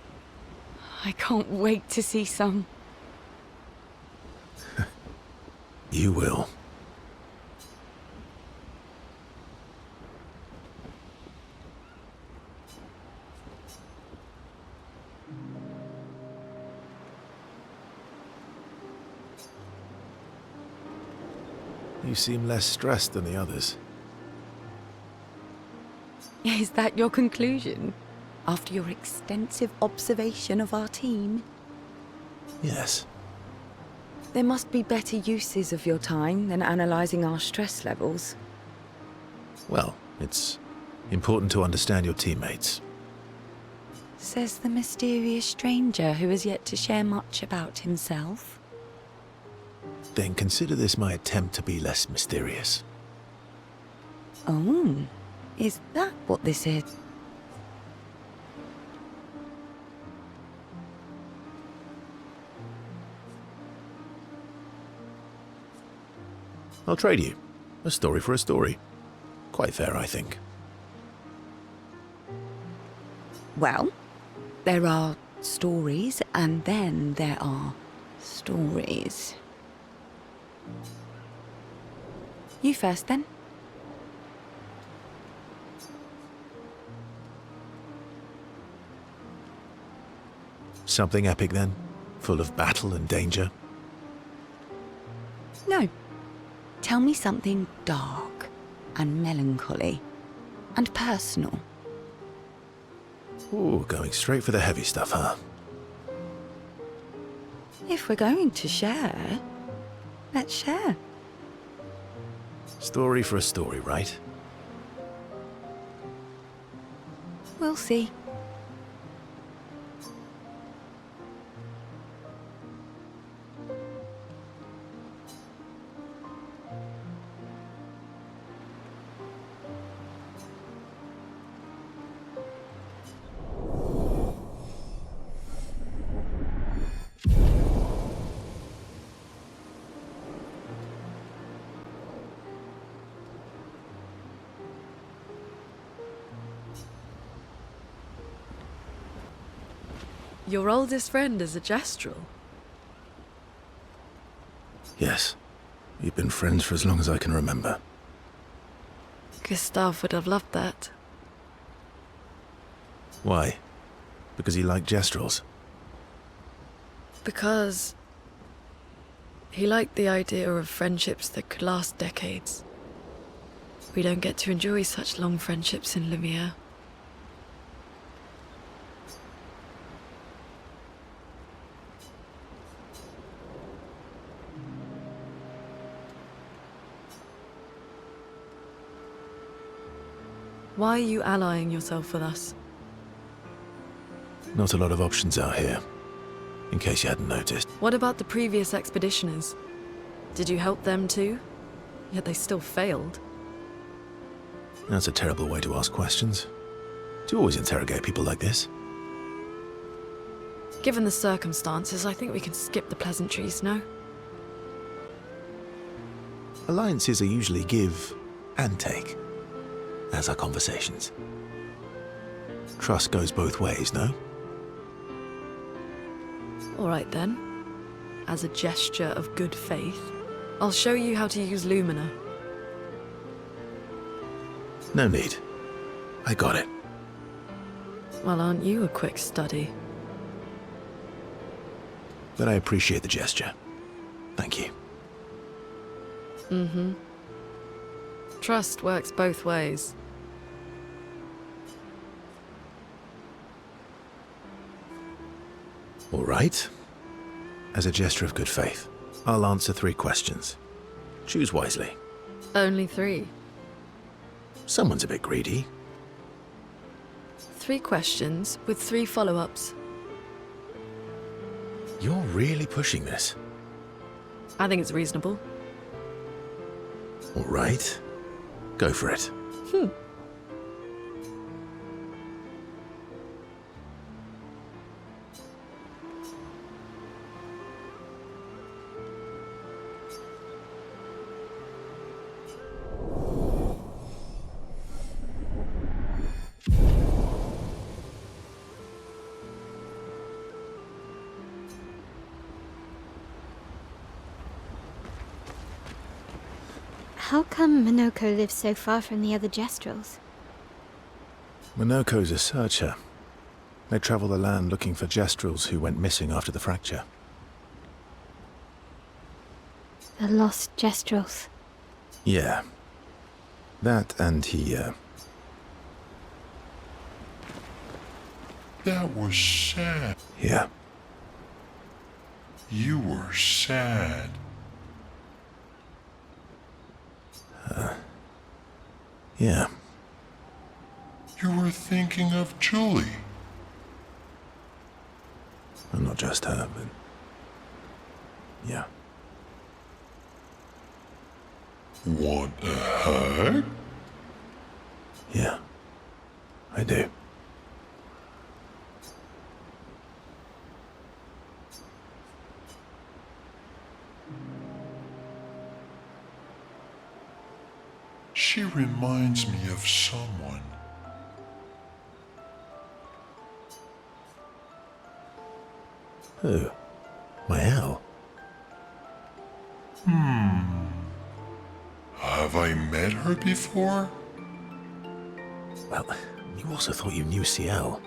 I can't wait to see some. You will. You seem less stressed than the others. Is that your conclusion? After your extensive observation of our team? Yes. There must be better uses of your time than analysing our stress levels. Well, it's important to understand your teammates. Says the mysterious stranger who has yet to share much about himself. Then consider this my attempt to be less mysterious. Oh, is that what this is? I'll trade you. A story for a story. Quite fair, I think. Well, there are stories, and then there are stories. You first, then. Something epic, then? Full of battle and danger? No. Tell me something dark and melancholy and personal. Ooh, going straight for the heavy stuff, huh? If we're going to share, let's share. Story for a story, right? We'll see. Your oldest friend is a Gestral. Yes. We've been friends for as long as I can remember. Gustave would have loved that. Why? Because he liked Gestrals? Because he liked the idea of friendships that could last decades. We don't get to enjoy such long friendships in Lumiere. Why are you allying yourself with us? Not a lot of options out here, in case you hadn't noticed. What about the previous expeditioners? Did you help them too? Yet they still failed. That's a terrible way to ask questions. Do you always interrogate people like this? Given the circumstances, I think we can skip the pleasantries, no? Alliances are usually give and take, as are conversations. Trust goes both ways, no? All right then. As a gesture of good faith, I'll show you how to use Lumina. No need. I got it. Well, aren't you a quick study? But I appreciate the gesture. Thank you. Mm-hmm. Trust works both ways. All right. As a gesture of good faith, I'll answer 3 questions. Choose wisely. Only 3. Someone's a bit greedy. 3 questions with 3 follow-ups. You're really pushing this. I think it's reasonable. All right. Go for it. How come Monoco lives so far from the other Gestrals? Monoco's a searcher. They travel the land looking for Gestrals who went missing after the fracture. The lost Gestrals. Yeah. That and he, That was sad. Yeah. You were sad. Yeah. You were thinking of Julie. Well, not just her, but... yeah. Want a hug? Yeah. I do. She reminds me of someone. Who? Maelle? Have I met her before? Well, you also thought you knew Sciel.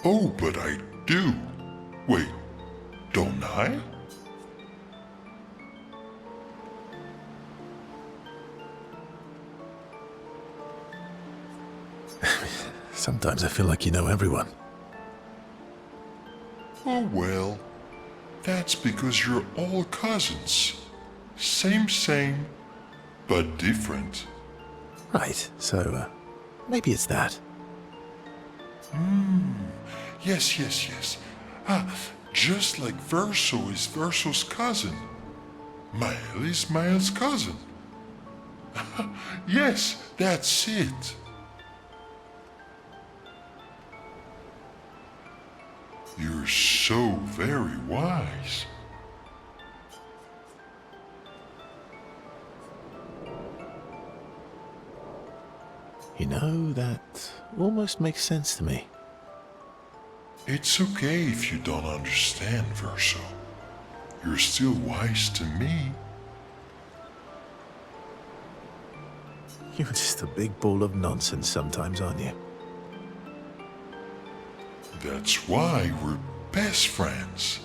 Oh, but I do. Wait, don't I? Sometimes I feel like you know everyone. Oh well, that's because you're all cousins. Same, but different. Right, so, maybe it's that. Yes. Just like Verso is Verso's cousin. Maelle is Maelle's cousin. Yes, that's it. You're so very wise. You know, that almost makes sense to me. It's okay if you don't understand, Verso. You're still wise to me. You're just a big ball of nonsense sometimes, aren't you? That's why we're best friends.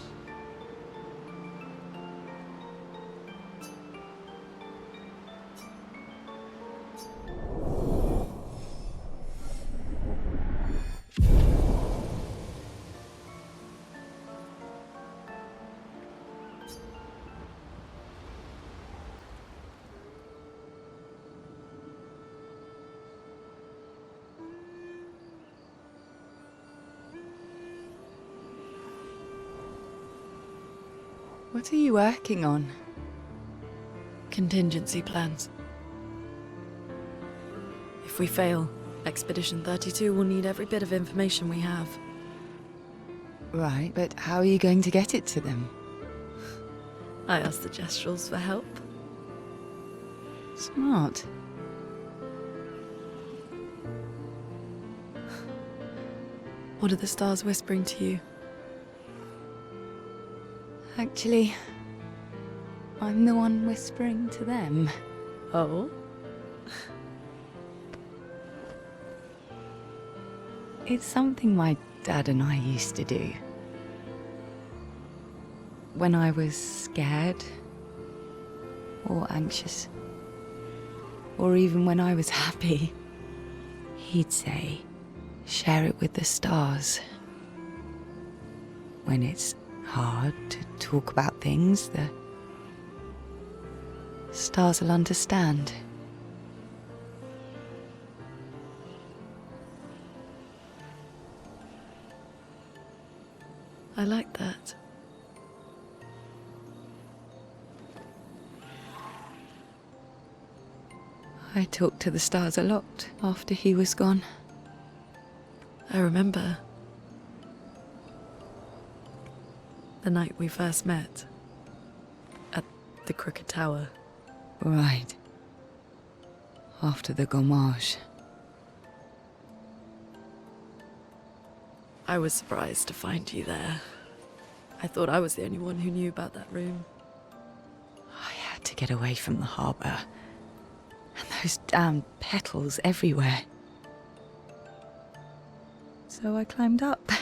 What are you working on? Contingency plans. If we fail, Expedition 32 will need every bit of information we have. Right, but how are you going to get it to them? I asked the Gestrals for help. Smart. What are the stars whispering to you? Actually, I'm the one whispering to them. Oh? It's something my dad and I used to do. When I was scared, or anxious, or even when I was happy, he'd say, share it with the stars. When it's hard to talk about things, the stars will understand. I like that. I talked to the stars a lot after he was gone. I remember the night we first met at the Crooked Tower. Right. After the Gommage. I was surprised to find you there. I thought I was the only one who knew about that room. I had to get away from the harbour. And those damn petals everywhere. So I climbed up.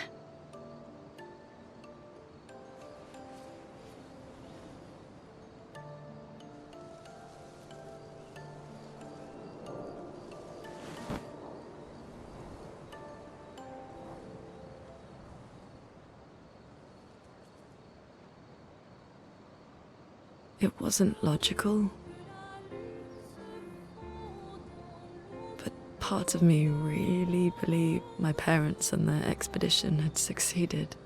It wasn't logical. But part of me really believed my parents and their expedition had succeeded.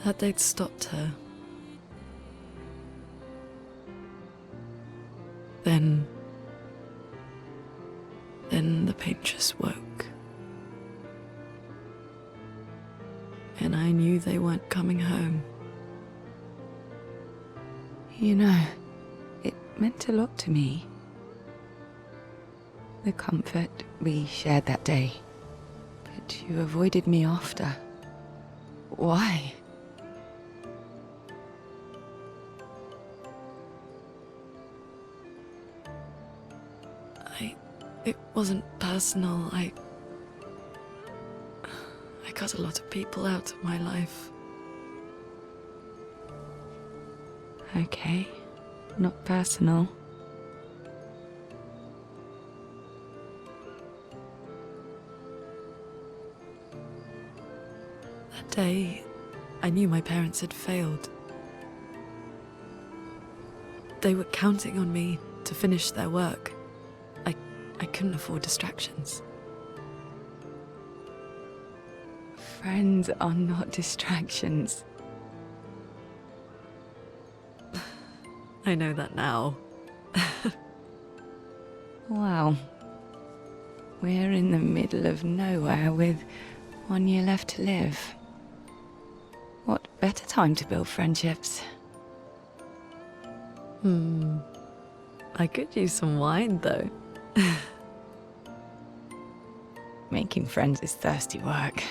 That they'd stopped her. Then the Paintress woke. And I knew they weren't coming home. You know, it meant a lot to me. The comfort we shared that day. But you avoided me after. Why? It wasn't personal. I cut a lot of people out of my life. Okay, not personal. That day, I knew my parents had failed. They were counting on me to finish their work. I couldn't afford distractions. Friends are not distractions. I know that now. Wow. We're in the middle of nowhere with 1 year left to live. What better time to build friendships? I could use some wine, though. Making friends is thirsty work.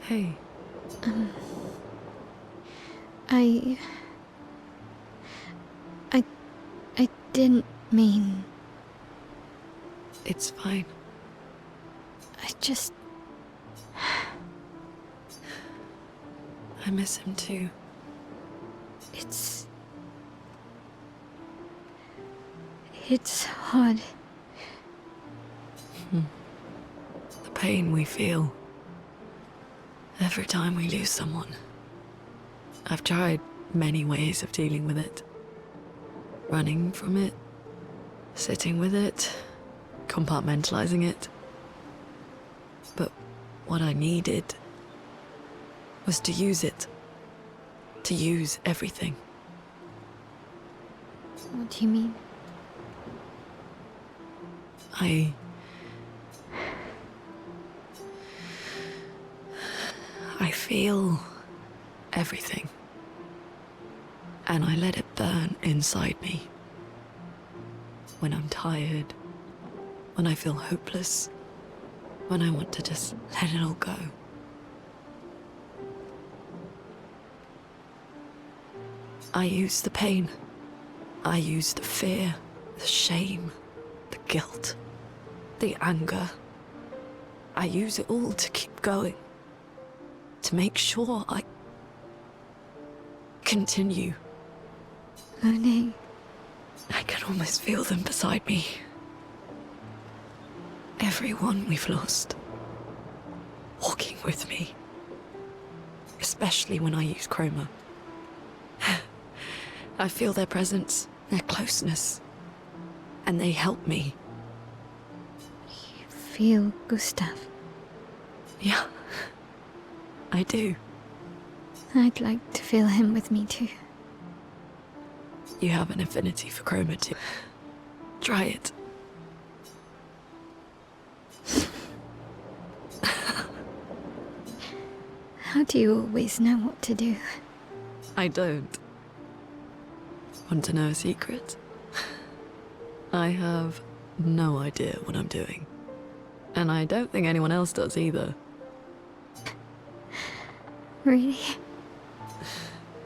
Hey. I didn't mean... It's fine. I miss him too. It's hard. The pain we feel every time we lose someone. I've tried many ways of dealing with it. Running from it, sitting with it, compartmentalizing it. But what I needed was to use it. To use everything. What do you mean? I feel everything. And I let it burn inside me. When I'm tired, when I feel hopeless, when I want to just let it all go. I use the pain. I use the fear, the shame, the guilt, the anger. I use it all to keep going. To make sure I continue. Lune. I can almost feel them beside me. Everyone we've lost. Walking with me. Especially when I use chroma. I feel their presence, their closeness. And they help me. You feel Gustave? Yeah. I do. I'd like to feel him with me too. You have an affinity for chroma too. Try it. How do you always know what to do? I don't. Want to know a secret? I have no idea what I'm doing. And I don't think anyone else does either. Really?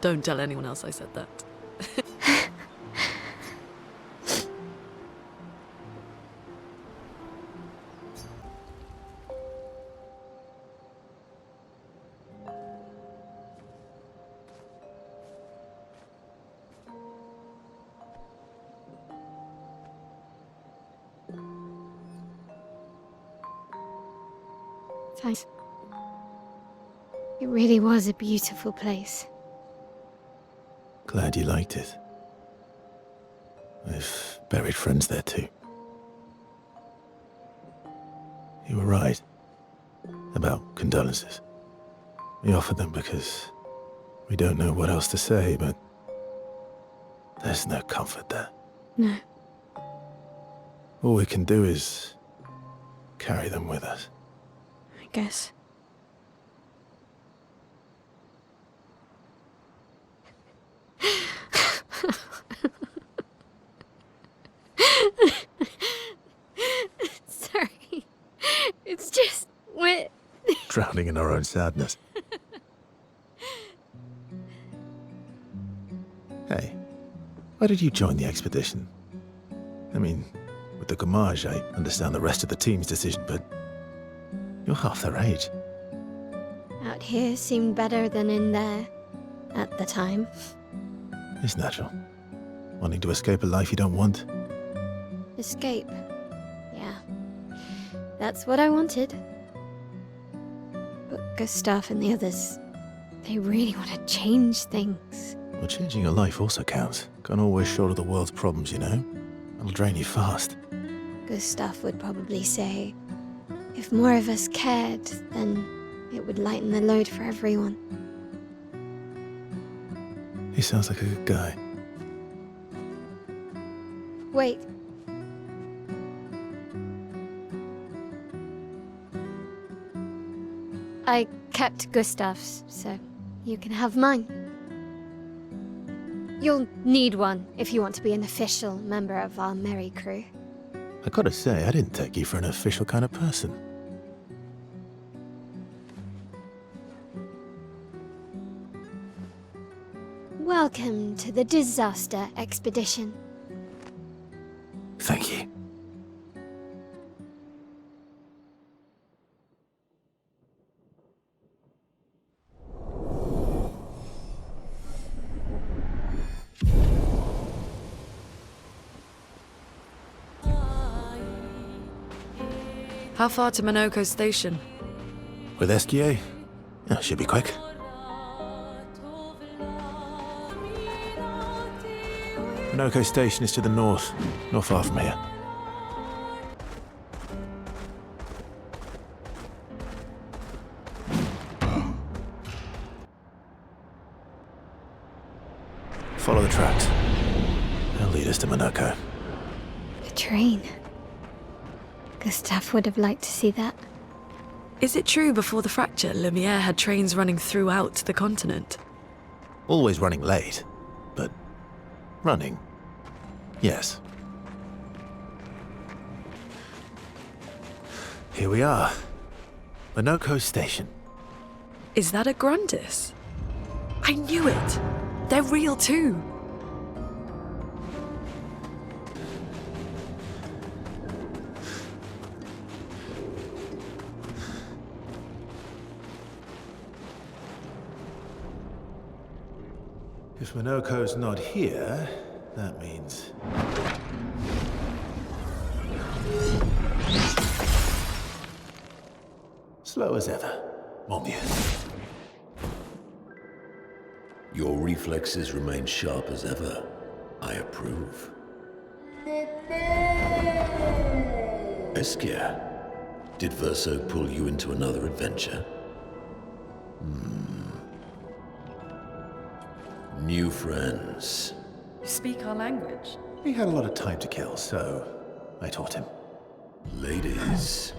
Don't tell anyone else I said that. Thanks. It really was a beautiful place. Glad you liked it. I've buried friends there too. You were right about condolences. We offered them because we don't know what else to say, but there's no comfort there. No. All we can do is carry them with us. I guess. Sorry. It's just we're Drowning in our own sadness. Hey, why did you join the expedition? I mean, with the Gommage, I understand the rest of the team's decision, but you're half their age. out here seemed better than in there at the time. It's natural. Wanting to escape a life you don't want. Escape. Yeah. That's what I wanted. But Gustave and the others, they really want to change things. Well, changing your life also counts. Can't always shoulder the world's problems, you know? It'll drain you fast. Gustave would probably say, if more of us cared, then it would lighten the load for everyone. He sounds like a good guy. Wait. I kept Gustave's, so you can have mine. You'll need one if you want to be an official member of our merry crew. I gotta say, I didn't take you for an official kind of person. Welcome to the disaster expedition. Thank you. How far to Monocos Station? With Esquies? Yeah, should be quick. Monoco Station is to the north, not far from here. Follow the tracks. They'll lead us to Monoco. A train. Gustave would have liked to see that. Is it true before the fracture, Lumiere had trains running throughout the continent? Always running late, but running, yes. Here we are. Monoco Station. Is that a Grundis? I knew it! They're real too! If Monoco's not here, that means... slow as ever, mon vieux. Your reflexes remain sharp as ever. I approve. Esquie, did Verso pull you into another adventure? New friends. You speak our language? He had a lot of time to kill, so I taught him. Ladies,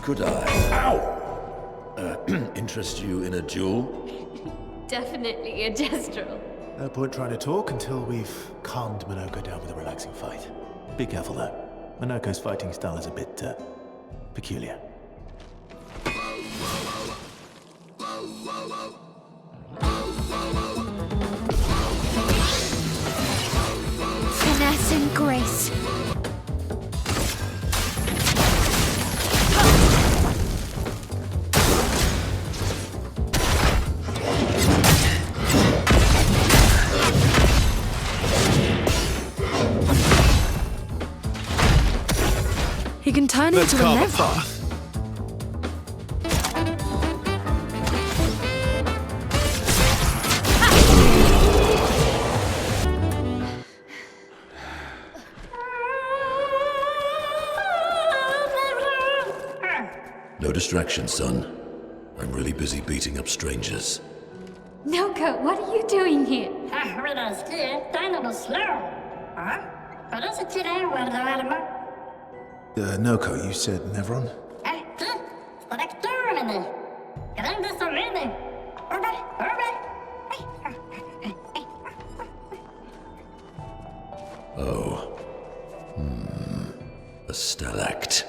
could I interest you in a duel? Definitely a Gestral. No point trying to talk until we've calmed Monoco down with a relaxing fight. Be careful though. Monoco's fighting style is a bit, peculiar. Finesse and grace. He can turn into a never. No distraction, son. I'm really busy beating up strangers. Noco, what are you doing here? Noco, you said Nevron? Oh. A stalact.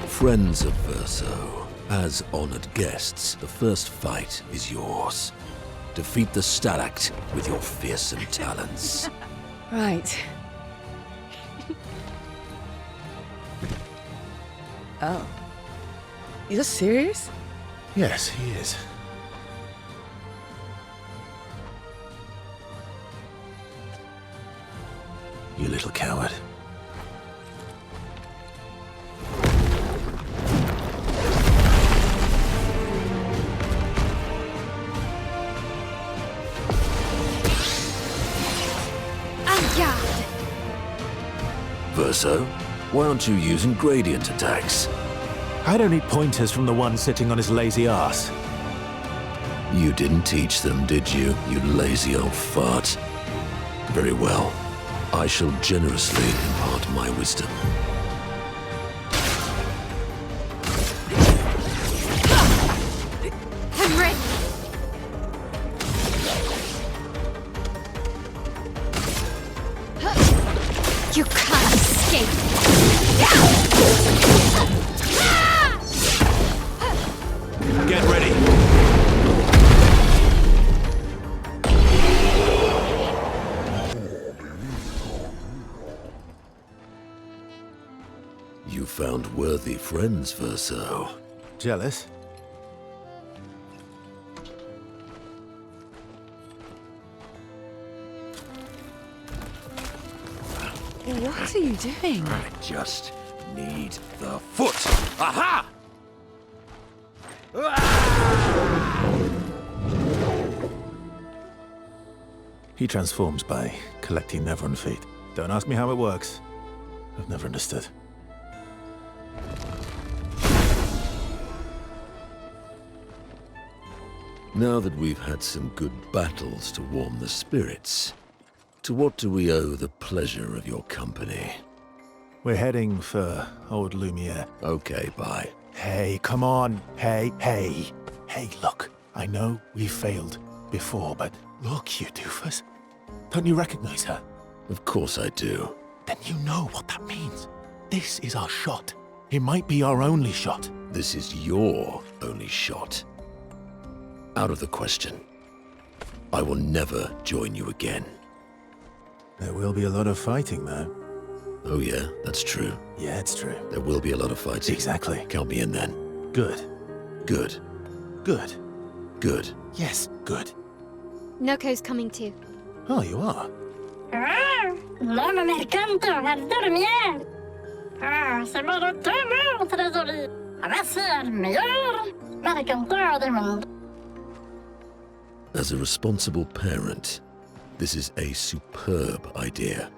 Friends of Verso, as honored guests, the first fight is yours. Defeat the stalact with your fearsome talents. Right. Oh. You're serious? Yes, he is. You little coward. Verso, why aren't you using gradient attacks? I don't need pointers from the one sitting on his lazy ass. You didn't teach them, did you, you lazy old fart? Very well. I shall generously impart my wisdom. worthy friends, Verso. Jealous? What are you doing? I just need the foot. Aha! He transforms by collecting Nevron feet. Don't ask me how it works. I've never understood. Now that we've had some good battles to warm the spirits, to what do we owe the pleasure of your company? We're heading for old Lumiere. Okay, bye. Hey, come on. Hey. Hey, look. I know we failed before, but look, you doofus. Don't you recognize her? Of course I do. Then you know what that means. This is our shot. It might be our only shot. This is your only shot. Out of the question. I will never join you again. There will be a lot of fighting, though. Oh yeah, that's true. Yeah, it's true. There will be a lot of fighting. Exactly. Count me in then. Good. Good. Good. Good. Yes, good. Noco's coming too. Oh, you are? Non me canto al dormir. C'est mon tour, trésorier. Va ser el mejor mercantor del mundo. As a responsible parent, this is a superb idea.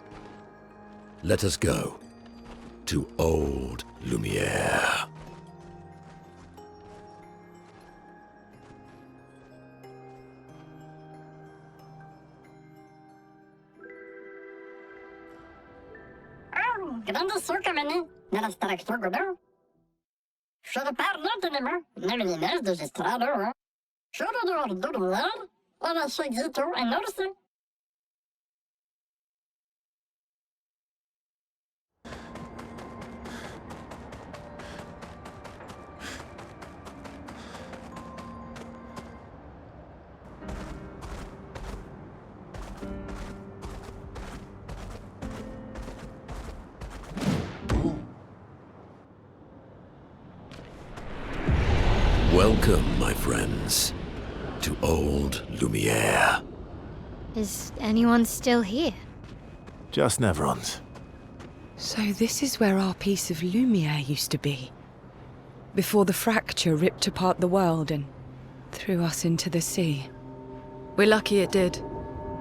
Let us go to old Lumiere. Grande surcamene nella structura godo. Should parlo tenema nelle nes de Gestrado. Should do dormir, ora seguito en orse. Welcome, my friends, to old Lumiere. Is anyone still here? Just Nevrons. So this is where our piece of Lumiere used to be. Before the fracture ripped apart the world and threw us into the sea. We're lucky it did.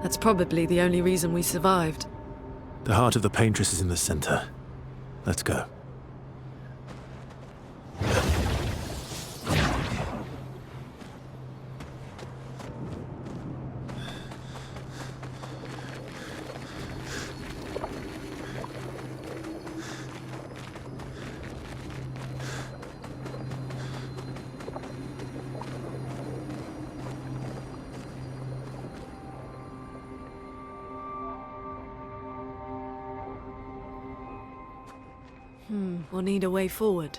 That's probably the only reason we survived. The heart of the Paintress is in the center. Let's go. We'll need a way forward.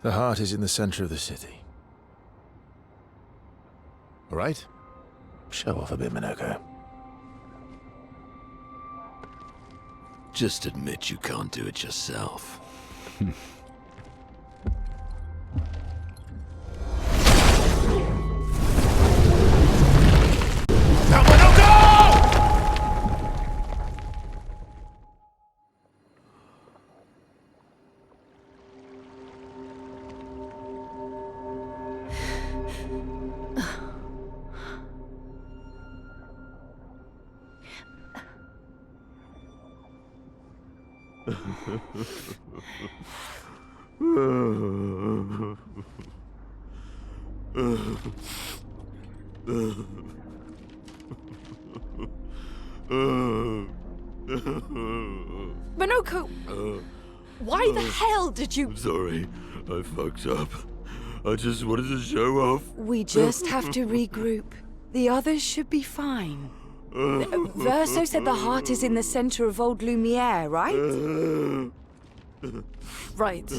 The heart is in the center of the city. All right? Show off a bit, Monoco. Just admit you can't do it yourself. Monoco! Why the hell did you... Sorry, I fucked up. I just wanted to show off. We just have to regroup. The others should be fine. Verso said the heart is in the center of old Lumiere, right? Right.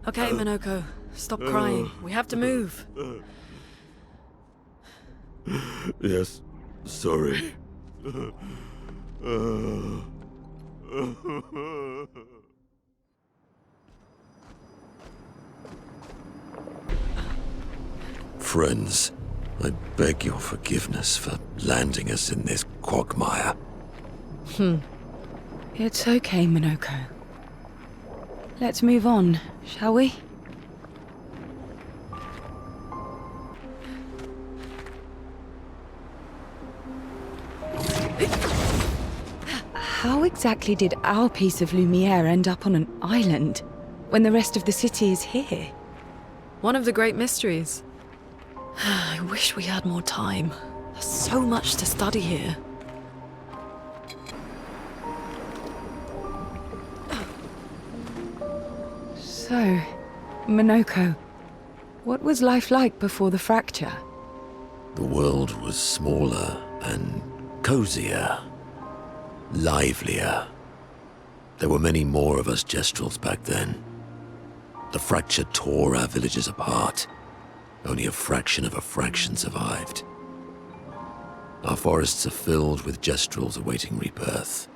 Okay, Monoco. Stop crying. We have to move. Yes, sorry. Friends, I beg your forgiveness for landing us in this quagmire. It's okay, Monoco. Let's move on, shall we? How exactly did our piece of Lumiere end up on an island when the rest of the city is here? One of the great mysteries. I wish we had more time. There's so much to study here. So, Monoco, what was life like before the fracture? The world was smaller and cozier, livelier. There were many more of us Gestrals back then. The fracture tore our villages apart. Only a fraction of a fraction survived. Our forests are filled with Gestrals awaiting rebirth.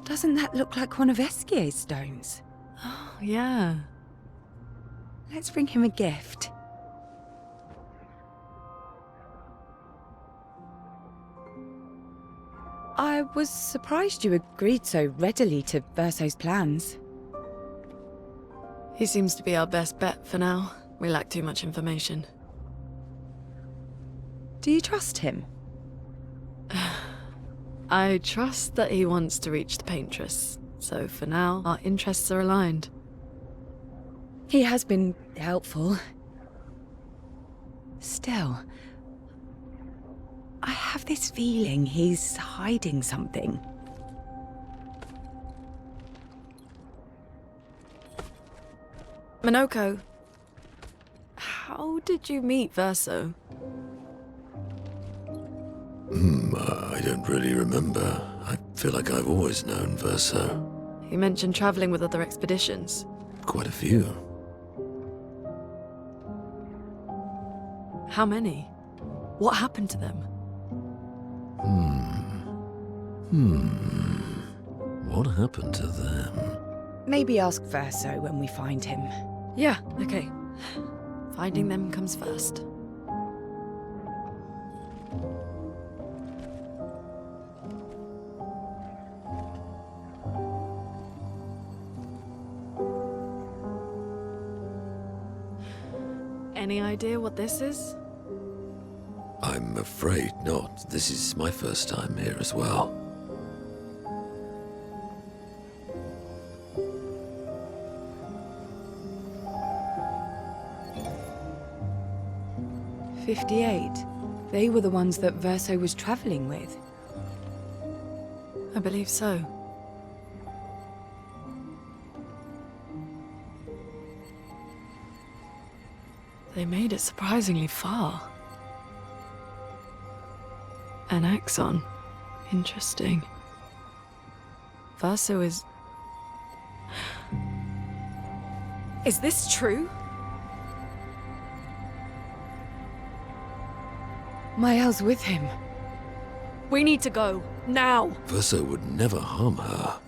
Doesn't that look like one of Esquies' stones? Oh, yeah. Let's bring him a gift. I was surprised you agreed so readily to Verso's plans. He seems to be our best bet for now. We lack too much information. Do you trust him? I trust that he wants to reach the Paintress, so for now, our interests are aligned. He has been helpful. Still, I have this feeling he's hiding something. Monoco, how did you meet Verso? I don't really remember. I feel like I've always known Verso. You mentioned traveling with other expeditions. Quite a few. How many? What happened to them? What happened to them? Maybe ask Verso when we find him. Yeah, okay. Finding them comes first. Any idea what this is? I'm afraid not. This is my first time here as well. "58. They were the ones that Verso was traveling with. I believe so. They made it surprisingly far. An Axon. Interesting. Verso is... Is this true? Maelle's with him. We need to go. Now. Verso would never harm her.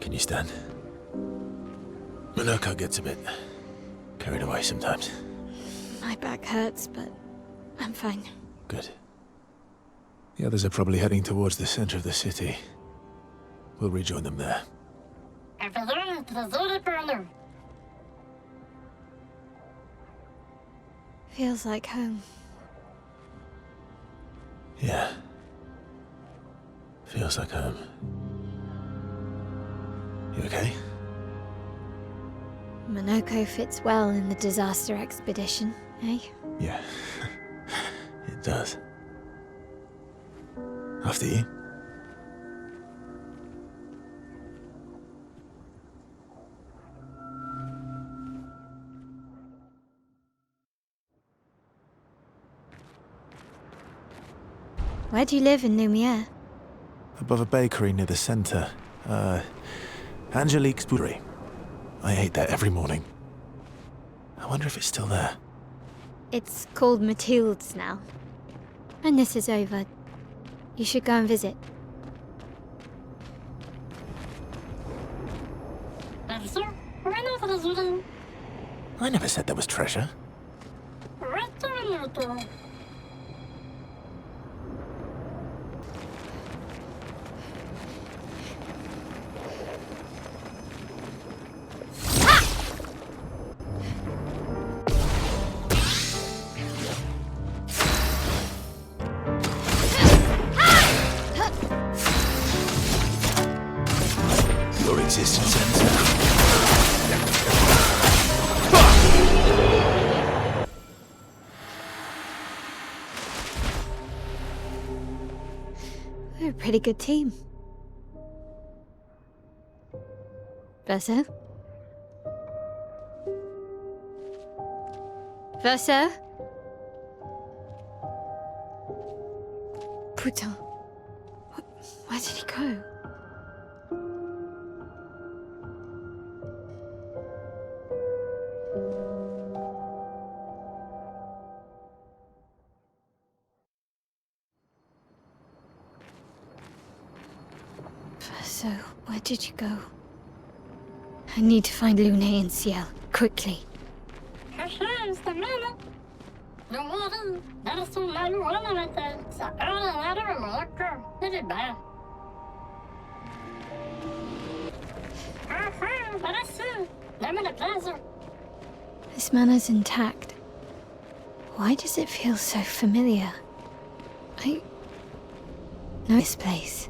Can you stand? Monoco gets a bit carried away sometimes. My back hurts, but I'm fine. Good. The others are probably heading towards the center of the city. We'll rejoin them there. Feels like home. Yeah. Feels like home. You okay? Monoco fits well in the disaster expedition, eh? Yeah, it does. After you. Where do you live in Lumiere? Above a bakery near the center. Angelique's Boucherie. I ate there every morning. I wonder if it's still there. It's called Mathilde's now. When this is over, you should go and visit. I never said there was treasure. Your existence ends now. We're a pretty good team. Verso? Verso? Putain. Where did he go? So, where did you go? I need to find Lune and Sciel, quickly. This manor's intact. Why does it feel so familiar? I know this place.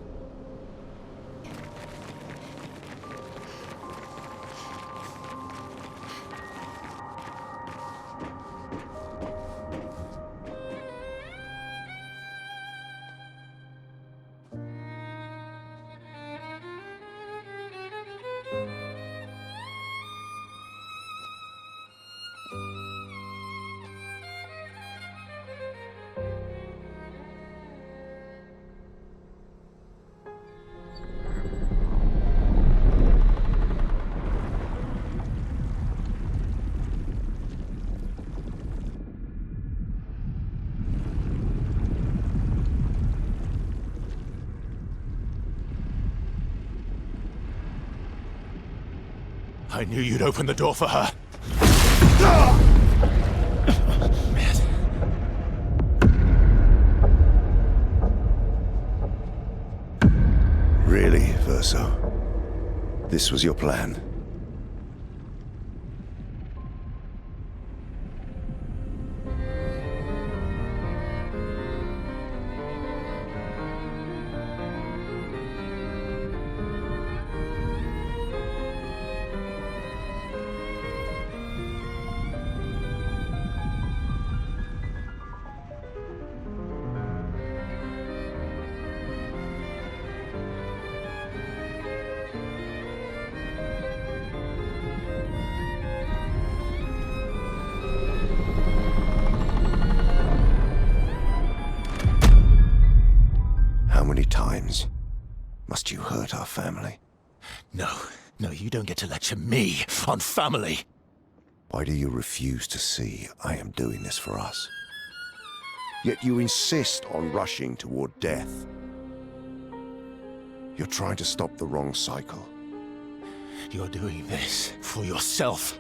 I knew you'd open the door for her. Really, Verso? This was your plan? How many times must you hurt our family? No, you don't get to lecture me on family. Why do you refuse to see I am doing this for us? Yet you insist on rushing toward death. You're trying to stop the wrong cycle. You're doing this for yourself.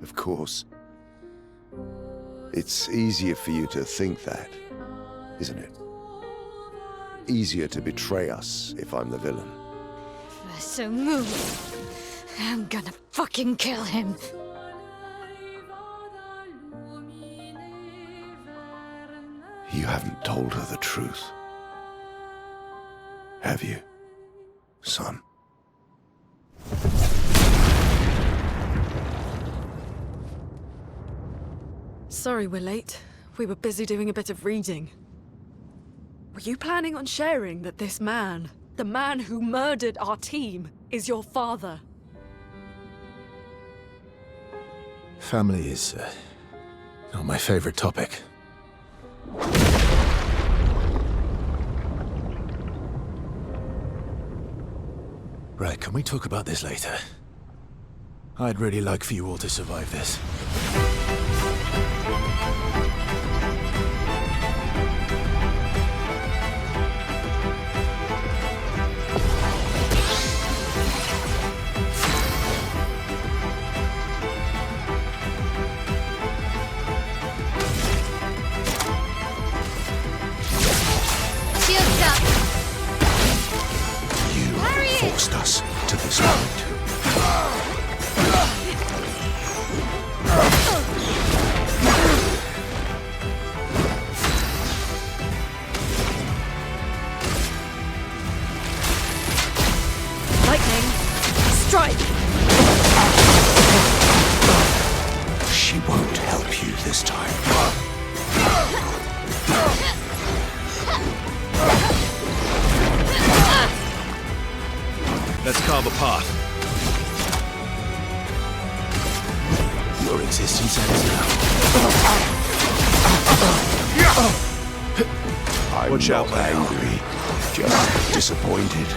Of course. It's easier for you to think that, isn't it? Easier to betray us if I'm the villain. Verso, move. I'm gonna fucking kill him. You haven't told her the truth. Have you, son? Sorry we're late. We were busy doing a bit of reading. Were you planning on sharing that this man, the man who murdered our team, is your father? Family is not my favorite topic. Right, can we talk about this later? I'd really like for you all to survive this. Shields up! You forced us to this point. Lightning! Strike! She won't help you this time. Let's carve a path. Your existence ends now. I'm Watch out, not angry, just disappointed.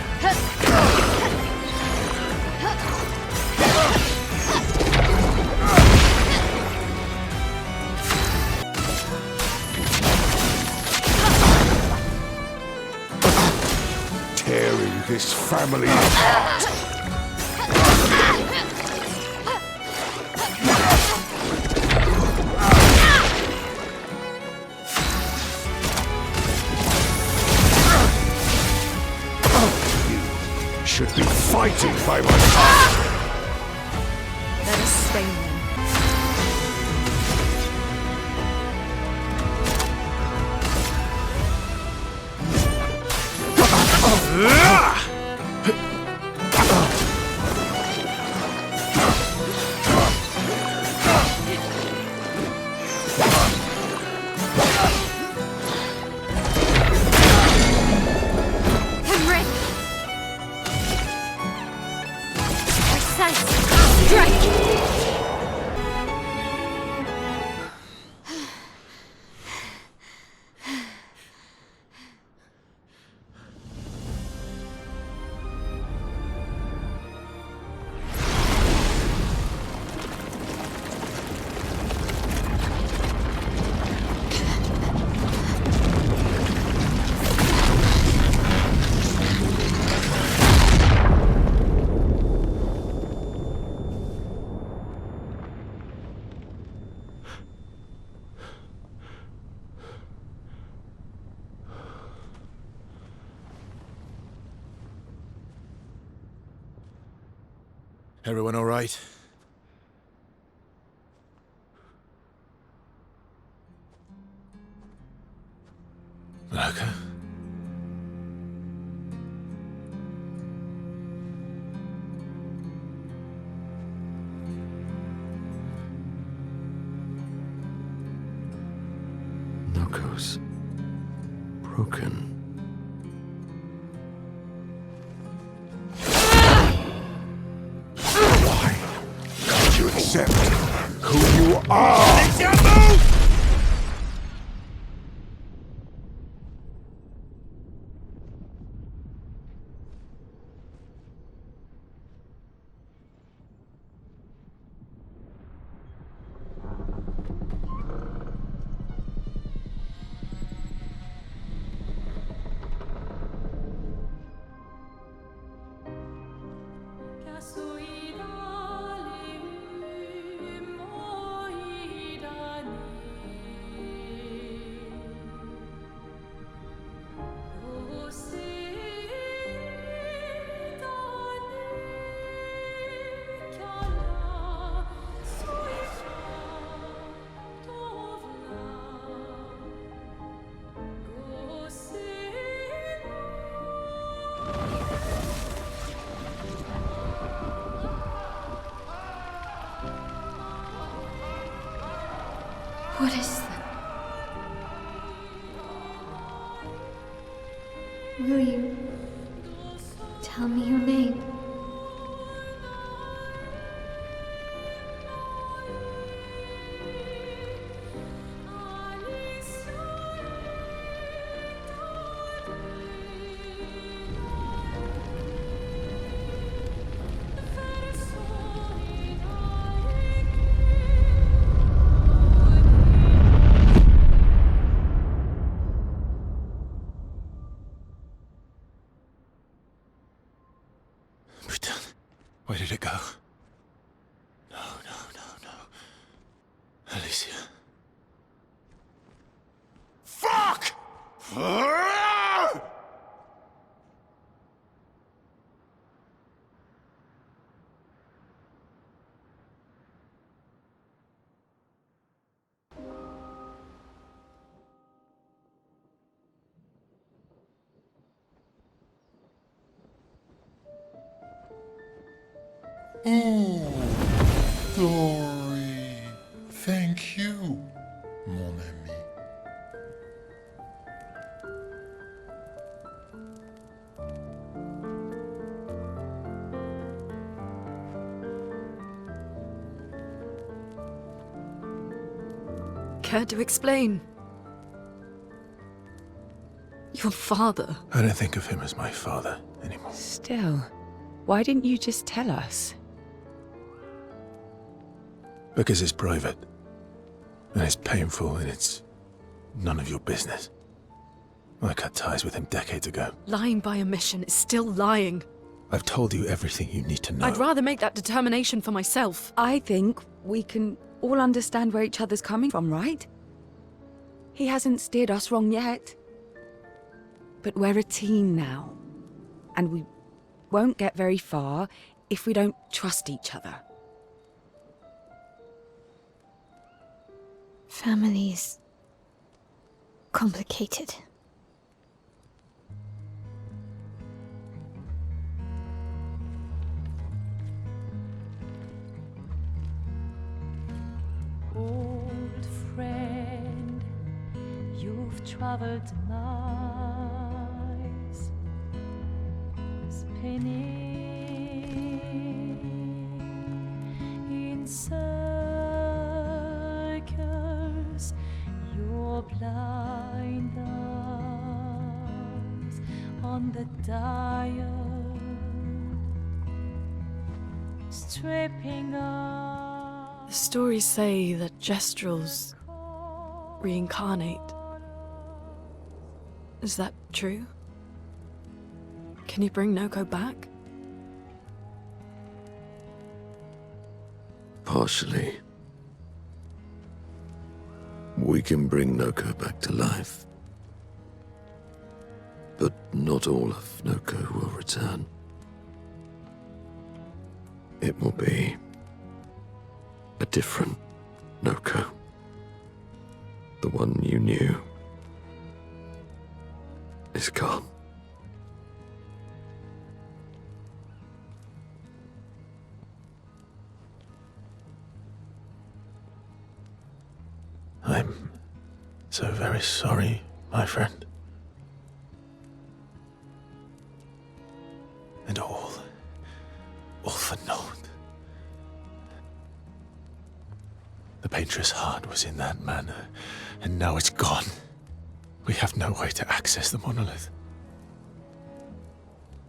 Tearing this family apart. You should be fighting by my side. Let us stay then. I'm ready. Precise strike. Everyone all right? Monoco? Monoco's broken. Can't you accept who you are? What is that? Will you tell me your name? Where did it go? No. Alicia. Fuck! Oh, Dory. Thank you, mon ami. Care to explain? Your father. I don't think of him as my father anymore. Still, why didn't you just tell us? Because it's private. And it's painful, and it's none of your business. I cut ties with him decades ago. Lying by omission is still lying. I've told you everything you need to know. I'd rather make that determination for myself. I think we can all understand where each other's coming from, right? He hasn't steered us wrong yet. But we're a team now. And we won't get very far if we don't trust each other. Family's complicated. Old friend, you've traveled miles, spinning in circles, your blind eyes on the dial, stripping off. The stories say that Gestrals reincarnate. Is that true? Can you bring Noco back? Partially. We can bring Noco back to life. But not all of Noco will return. It will be a different Noco. The one you knew is gone. I'm so very sorry, my friend. And all for naught. The Paintress heart was in that manor, and now it's gone. We have no way to access the monolith.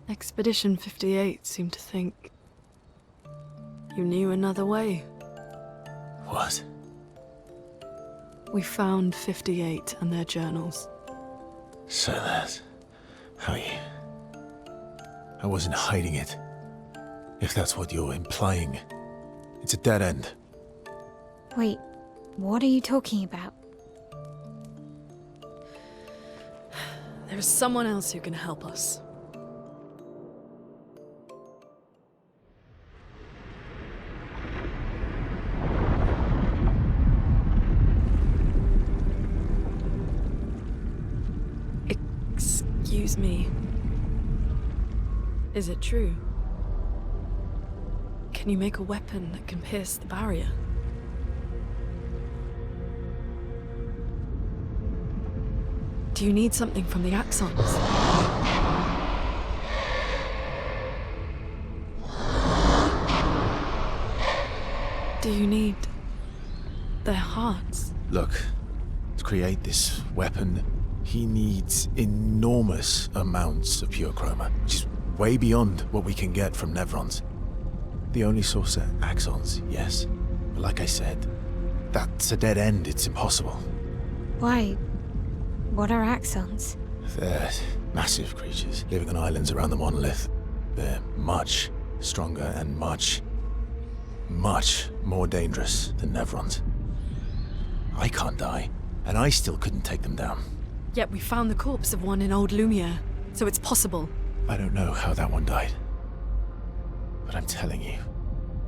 Expedition 58 seemed to think you knew another way. What? We found 58 and their journals. So that's how you... I wasn't hiding it. If that's what you're implying. It's a dead end. Wait, what are you talking about? There is someone else who can help us. Excuse me. Is it true? Can you make a weapon that can pierce the barrier? Do you need something from the Axons? Do you need their hearts? Look, to create this weapon, he needs enormous amounts of pure chroma, which is way beyond what we can get from Nevrons. The only source are Axons, yes. But like I said, that's a dead end. It's impossible. Why? What are Axons? They're massive creatures living on islands around the monolith. They're much stronger and much more dangerous than Nevrons. I can't die, and I still couldn't take them down. Yet we found the corpse of one in old Lumiere, so it's possible. I don't know how that one died. But I'm telling you,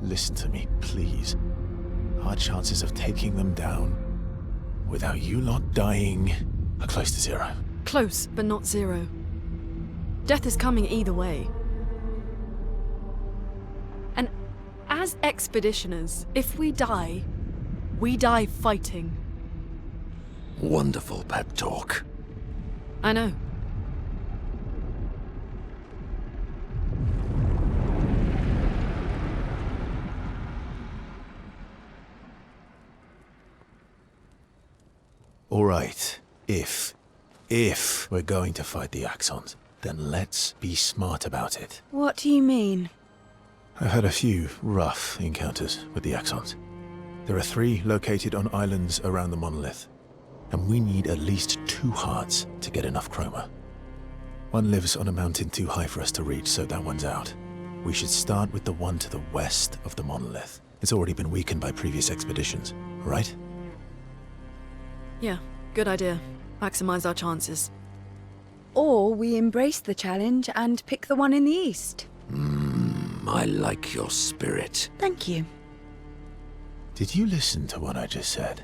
listen to me, please. Our chances of taking them down without you lot dying are close to zero. Close, but not zero. Death is coming either way. And as expeditioners, if we die fighting. Wonderful pep talk. I know. All right, if we're going to fight the Axons, then let's be smart about it. What do you mean? I've had a few rough encounters with the Axons. There are 3 located on islands around the monolith, and we need at least 2 hearts to get enough chroma. One lives on a mountain too high for us to reach, so that one's out. We should start with the one to the west of the monolith. It's already been weakened by previous expeditions, right? Yeah, good idea. Maximize our chances. Or we embrace the challenge and pick the one in the east. I like your spirit. Thank you. Did you listen to what I just said?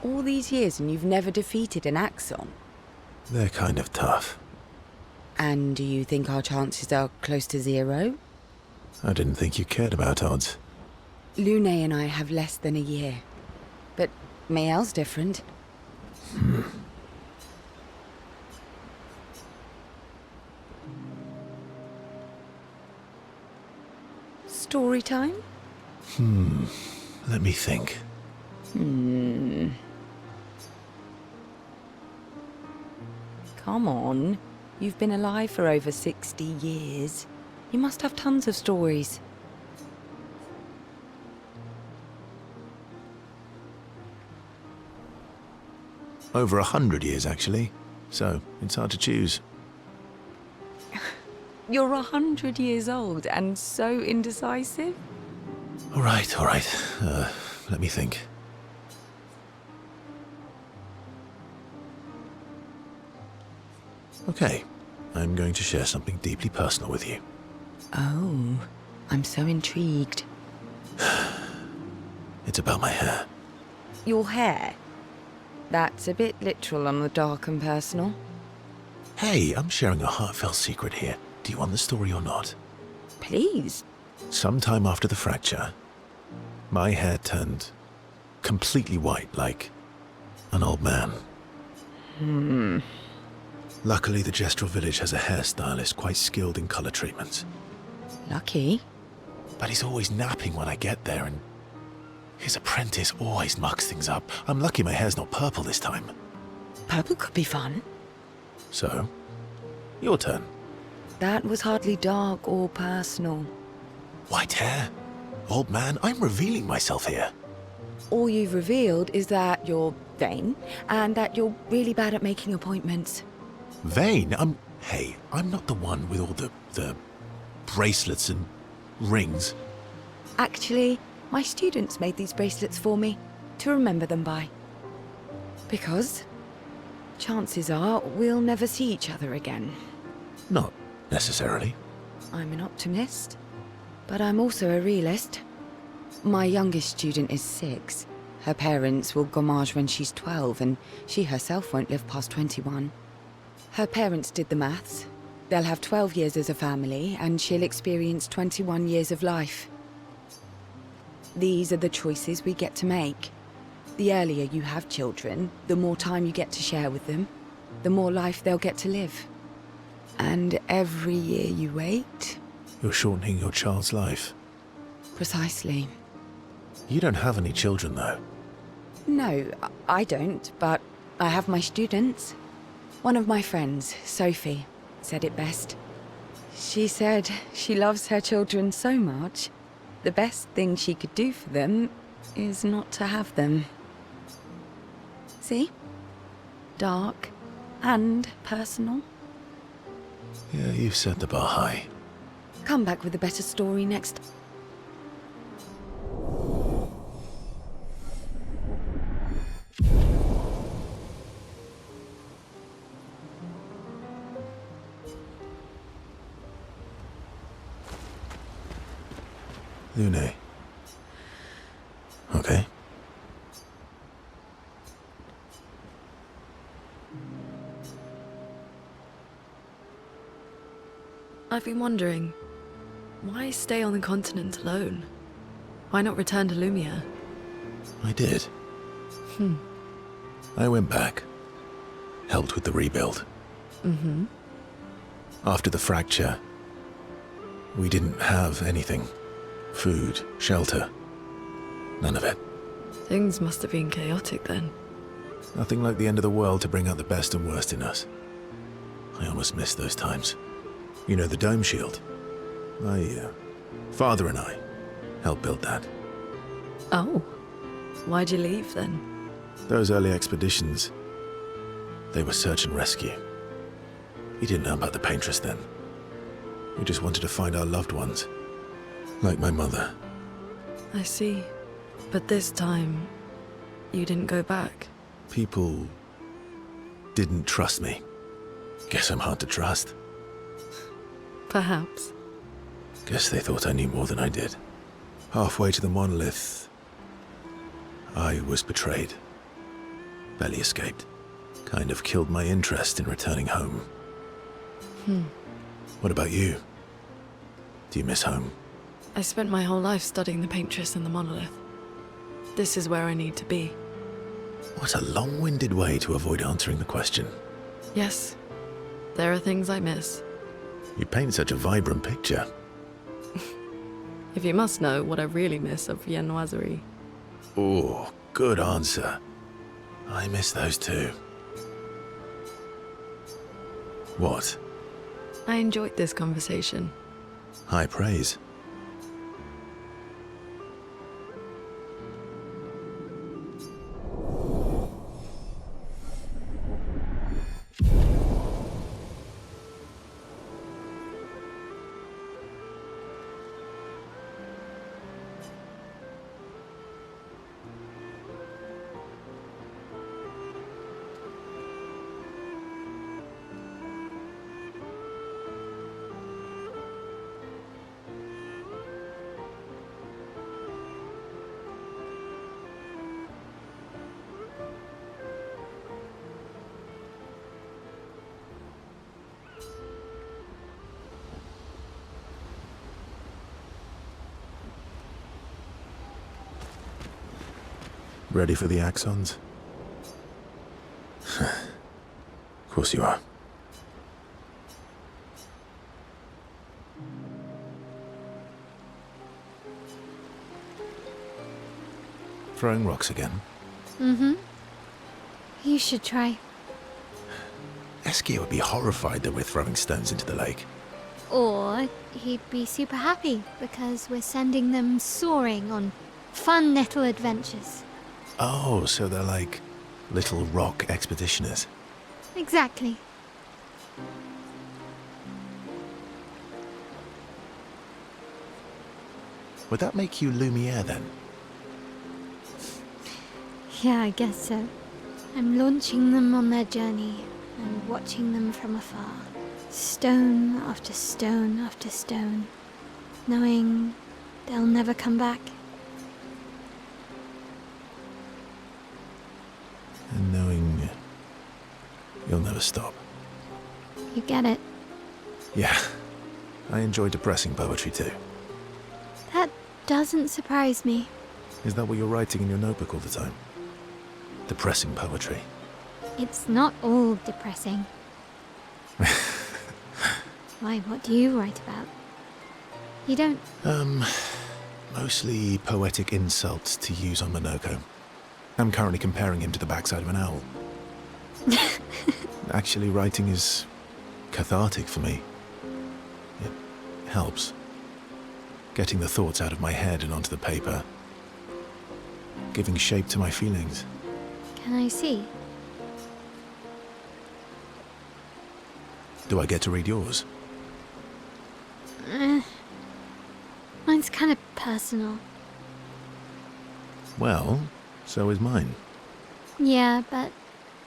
All these years and you've never defeated an Axon? They're kind of tough. And do you think our chances are close to zero? I didn't think you cared about odds. Lune and I have less than a year. But Maelle's different. Story time? Let me think. Come on. You've been alive for over 60 years. You must have tons of stories. Over 100 years, actually. So, it's hard to choose. You're 100 years old and so indecisive? All right. Let me think. Okay, I'm going to share something deeply personal with you. Oh, I'm so intrigued. It's about my hair. Your hair? That's a bit literal on the dark and personal. Hey, I'm sharing a heartfelt secret here. Do you want the story or not? Please. Sometime after the fracture, my hair turned completely white, like an old man. Luckily, the Gestral Village has a hairstylist quite skilled in color treatments. Lucky? But he's always napping when I get there, and his apprentice always mucks things up. I'm lucky my hair's not purple this time. Purple could be fun. So, your turn. That was hardly dark or personal. White hair? Old man, I'm revealing myself here. All you've revealed is that you're vain, and that you're really bad at making appointments. Vain? Hey, I'm not the one with all the bracelets and rings. Actually, my students made these bracelets for me, to remember them by. Because chances are we'll never see each other again. Not necessarily. I'm an optimist, but I'm also a realist. My youngest student is 6. Her parents will Gommage when she's 12, and she herself won't live past 21. Her parents did the maths. They'll have 12 years as a family, and she'll experience 21 years of life. These are the choices we get to make. The earlier you have children, the more time you get to share with them, the more life they'll get to live. And every year you wait... You're shortening your child's life. Precisely. You don't have any children, though. No, I don't, but I have my students. One of my friends, Sophie, said it best. She said she loves her children so much, the best thing she could do for them is not to have them. See? Dark and personal. Yeah, you've set the bar high. Come back with a better story next. Lune. Okay. I've been wondering, why stay on the continent alone? Why not return to Lumiere? I did. I went back. Helped with the rebuild. Mm-hmm. After the fracture, we didn't have anything. Food, shelter. None of it. Things must have been chaotic then. Nothing like the end of the world to bring out the best and worst in us. I almost missed those times. You know, the dome shield. Father and I helped build that. Oh. Why'd you leave then? Those early expeditions, they were search and rescue. We didn't know about the Paintress then. We just wanted to find our loved ones. Like my mother. I see. But this time, you didn't go back. People didn't trust me. Guess I'm hard to trust. Perhaps. Guess they thought I knew more than I did. Halfway to the monolith, I was betrayed. Barely escaped. Kind of killed my interest in returning home. What about you? Do you miss home? I spent my whole life studying the Paintress and the monolith. This is where I need to be. What a long-winded way to avoid answering the question. Yes, there are things I miss. You paint such a vibrant picture. If you must know what I really miss of viennoiserie. Oh, good answer. I miss those too. What? I enjoyed this conversation. High praise. Ready for the Axons? Of course you are. Throwing rocks again? Mm-hmm. You should try. Esquie would be horrified that we're throwing stones into the lake. Or he'd be super happy because we're sending them soaring on fun little adventures. Oh, so they're like little rock expeditioners. Exactly. Would that make you Lumiere then? Yeah, I guess so. I'm launching them on their journey and watching them from afar. Stone after stone after stone, knowing they'll never come back. And knowing you'll never stop. You get it. Yeah, I enjoy depressing poetry too. That doesn't surprise me. Is that what you're writing in your notebook all the time? Depressing poetry. It's not all depressing. Why, what do you write about? You don't... Mostly poetic insults to use on Monoco. I'm currently comparing him to the backside of an owl. Actually, writing is cathartic for me. It helps. Getting the thoughts out of my head and onto the paper. Giving shape to my feelings. Can I see? Do I get to read yours? Mine's kind of personal. Well, so is mine. Yeah, but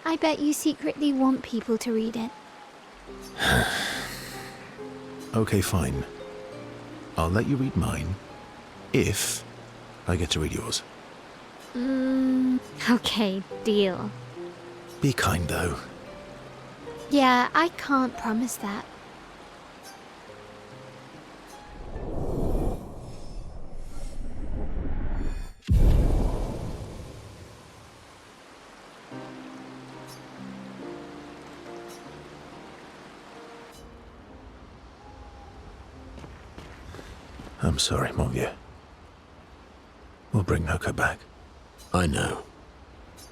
I bet you secretly want people to read it. Okay, fine. I'll let you read mine, if I get to read yours. Okay, deal. Be kind, though. Yeah, I can't promise that. I'm sorry, mon vieux. We'll bring Monoco back. I know.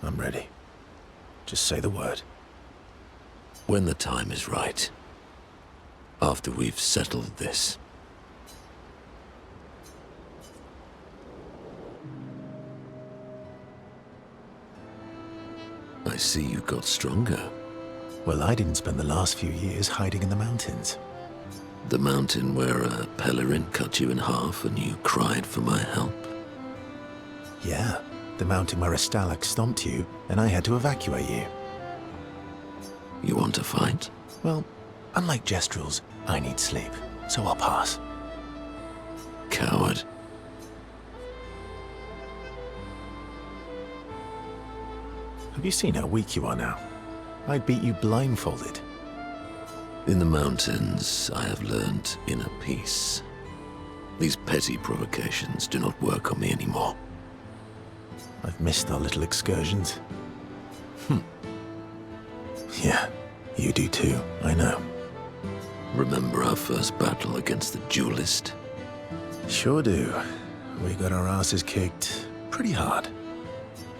I'm ready. Just say the word. When the time is right. After we've settled this. I see you got stronger. Well, I didn't spend the last few years hiding in the mountains. The mountain where a pelerin cut you in half and you cried for my help? Yeah, the mountain where a Stalag stomped you and I had to evacuate you. You want to fight? Well, unlike Gestrals, I need sleep, so I'll pass. Coward. Have you seen how weak you are now? I'd beat you blindfolded. In the mountains, I have learned inner peace. These petty provocations do not work on me anymore. I've missed our little excursions. Yeah, you do too, I know. Remember our first battle against the duelist? Sure do. We got our asses kicked pretty hard.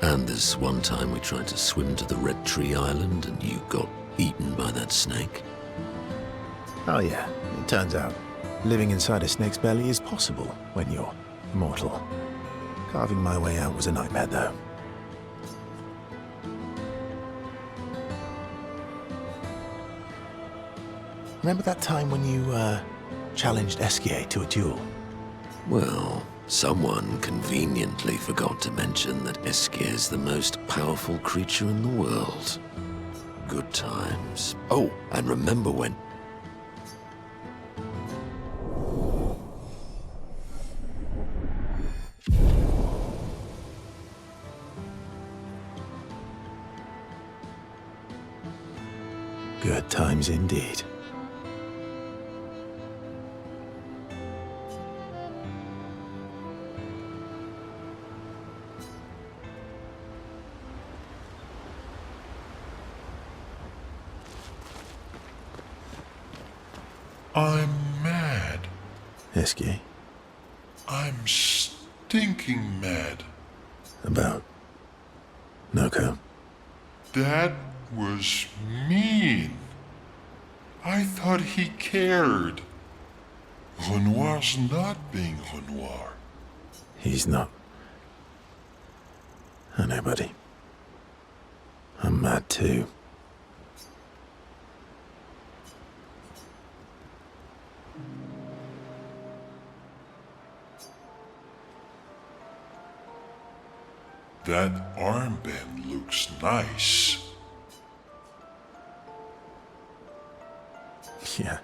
And this one time we tried to swim to the Red Tree Island and you got eaten by that snake? Oh yeah, it turns out living inside a snake's belly is possible when you're mortal. Carving my way out was a nightmare though. Remember that time when you, challenged Esquies to a duel? Well, someone conveniently forgot to mention that Esquies is the most powerful creature in the world. Good times. Oh, and remember when... Good times indeed. I'm mad. Esquies? I'm stinking mad. About Monoco? That was mean. I thought he cared. Renoir's not being Renoir. He's not. I know, buddy. I'm mad too. That armband looks nice. Yeah,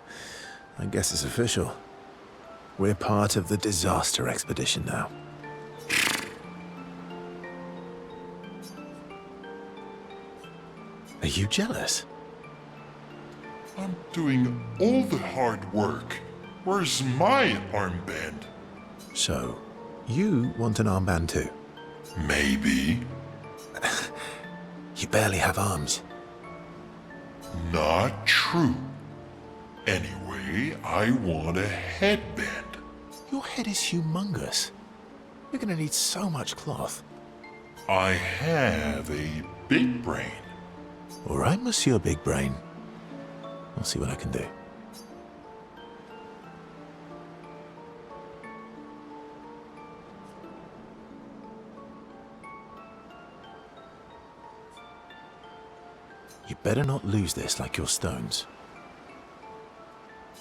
I guess it's official. We're part of the disaster expedition now. Are you jealous? I'm doing all the hard work. Where's my armband? So, you want an armband too? Maybe. You barely have arms. Not true. Anyway, I want a headband. Your head is humongous. You're gonna need so much cloth. I have a big brain. All right, Monsieur Big Brain. I'll see what I can do. You better not lose this like your stones.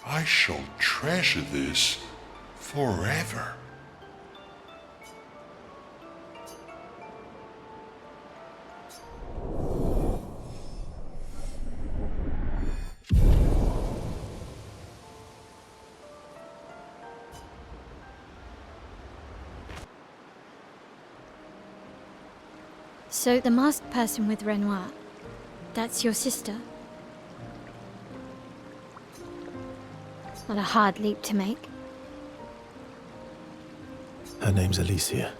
I shall treasure this forever. So the masked person with Renoir, that's your sister? Not a hard leap to make. Her name's Alicia.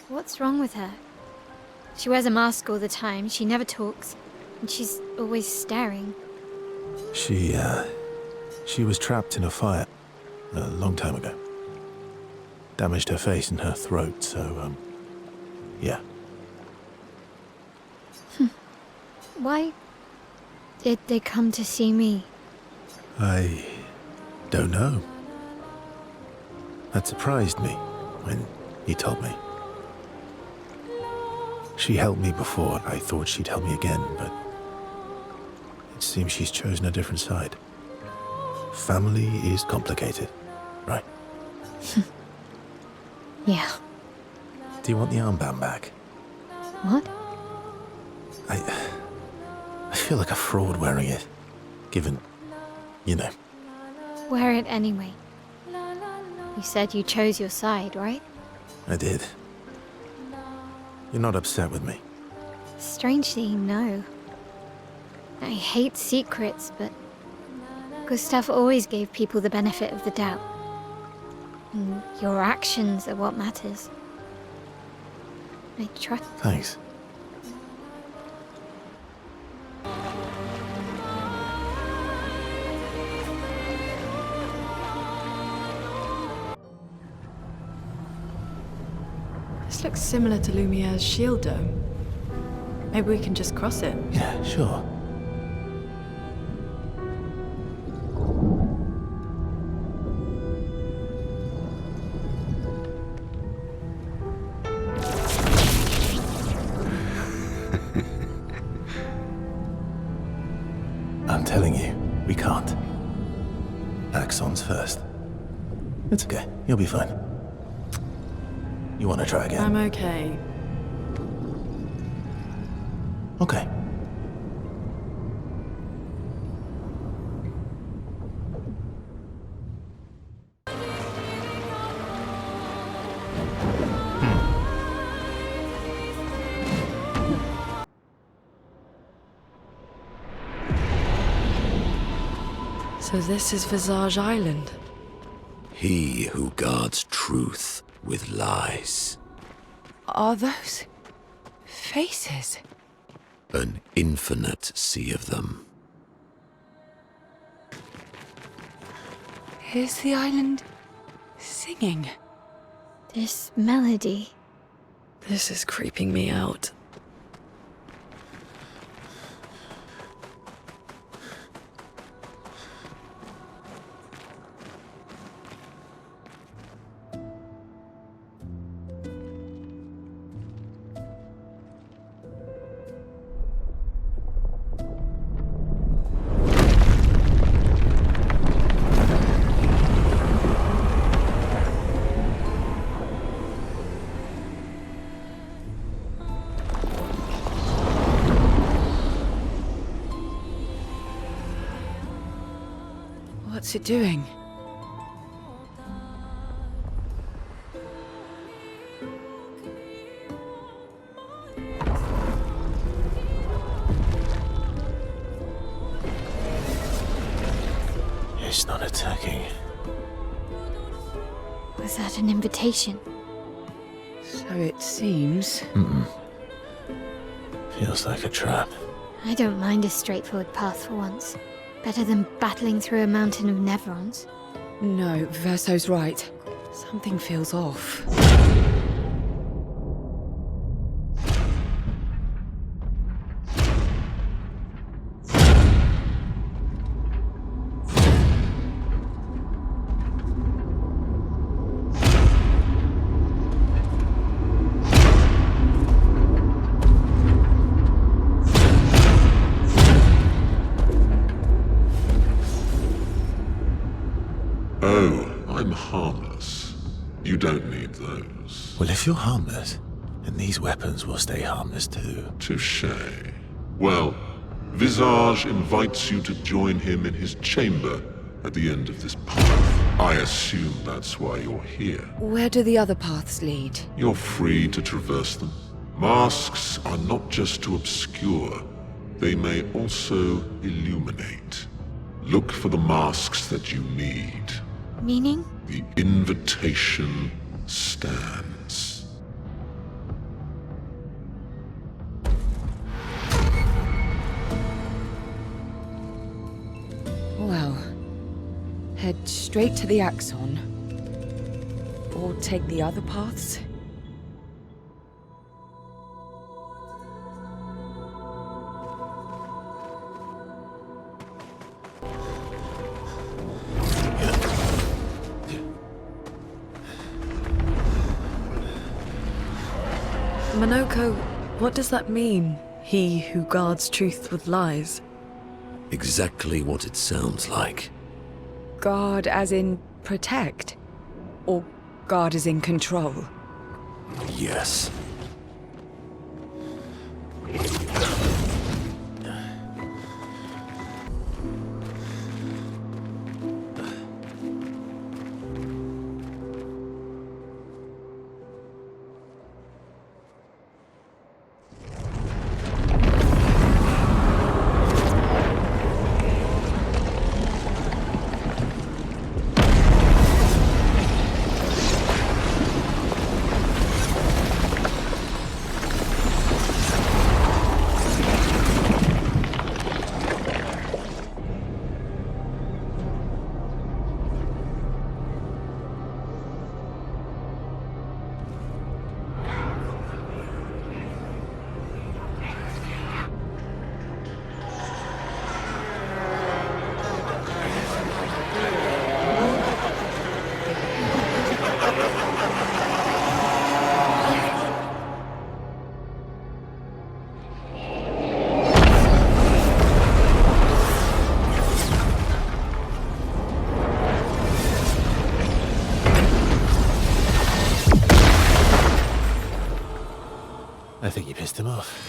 What's wrong with her? She wears a mask all the time, she never talks, and she's always staring. She was trapped in a fire a long time ago. Damaged her face and her throat, so, yeah. Why did they come to see me? I don't know. That surprised me when he told me. She helped me before. I thought she'd help me again, but it seems she's chosen a different side. Family is complicated, right? Yeah. Do you want the armband back? What? I feel like a fraud wearing it, given, you know. Wear it anyway. You said you chose your side, right? I did. You're not upset with me? Strangely, no. I hate secrets, but Gustave always gave people the benefit of the doubt. And your actions are what matters. I trust. Thanks. This looks similar to Lumiere's shield dome. Maybe we can just cross it. Yeah, sure. I'm telling you, we can't. Axon's first. It's okay, you'll be fine. You want to try again? I'm okay. Okay. So this is Visage Island. He who guards truth with lies. Are those faces? An infinite sea of them. Is the island singing? This melody. This is creeping me out. What's it doing? It's not attacking. Was that an invitation? So it seems. Feels like a trap. I don't mind a straightforward path for once. Better than battling through a mountain of Nevrons. No, Verso's right. Something feels off. You don't need those. Well, if you're harmless, then these weapons will stay harmless too. Touché. Well, Visage invites you to join him in his chamber at the end of this path. I assume that's why you're here. Where do the other paths lead? You're free to traverse them. Masks are not just to obscure, they may also illuminate. Look for the masks that you need. Meaning? The invitation stands. Well, head straight to the Axon. Or take the other paths? Monoco, what does that mean? He who guards truth with lies? Exactly what it sounds like. Guard as in protect? Or guard as in control? Yes. I think you pissed him off.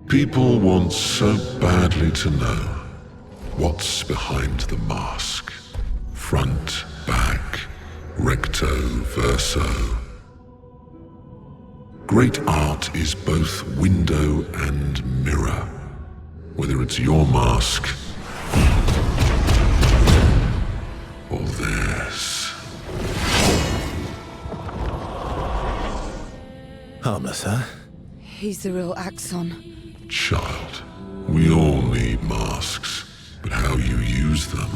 People want so badly to know what's behind the mask. Front, back, recto, verso. Great art is both window and mirror. Whether it's your mask or theirs. Harmless, huh? He's the real Axon. Child, we all need masks, but how you use them.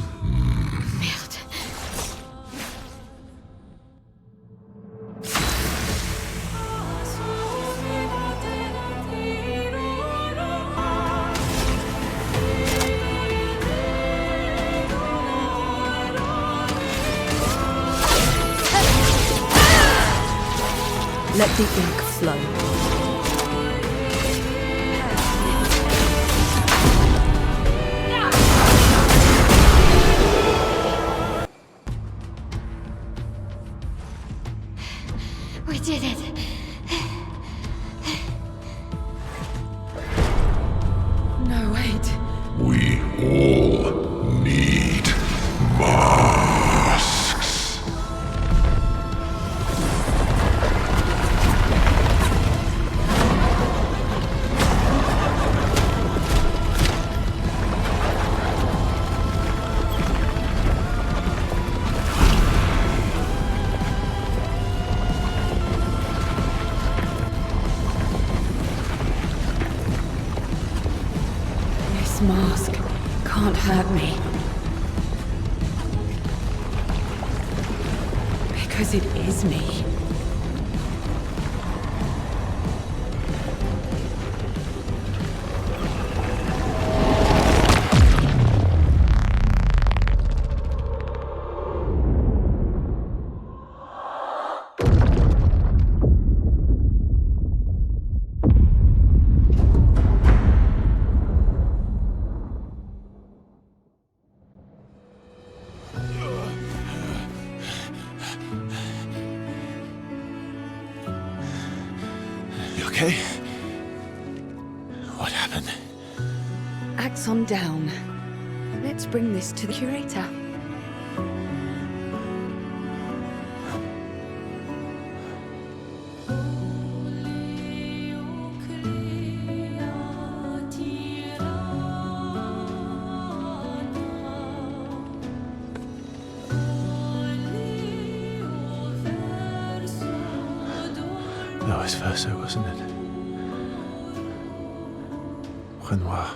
Let the ink flow. We did it. No, wait. We all need masks. This mask can't hurt me. Because it is me. You okay? What happened? Axon down. Let's bring this to the curator. That was Verso, wasn't it? Renoir.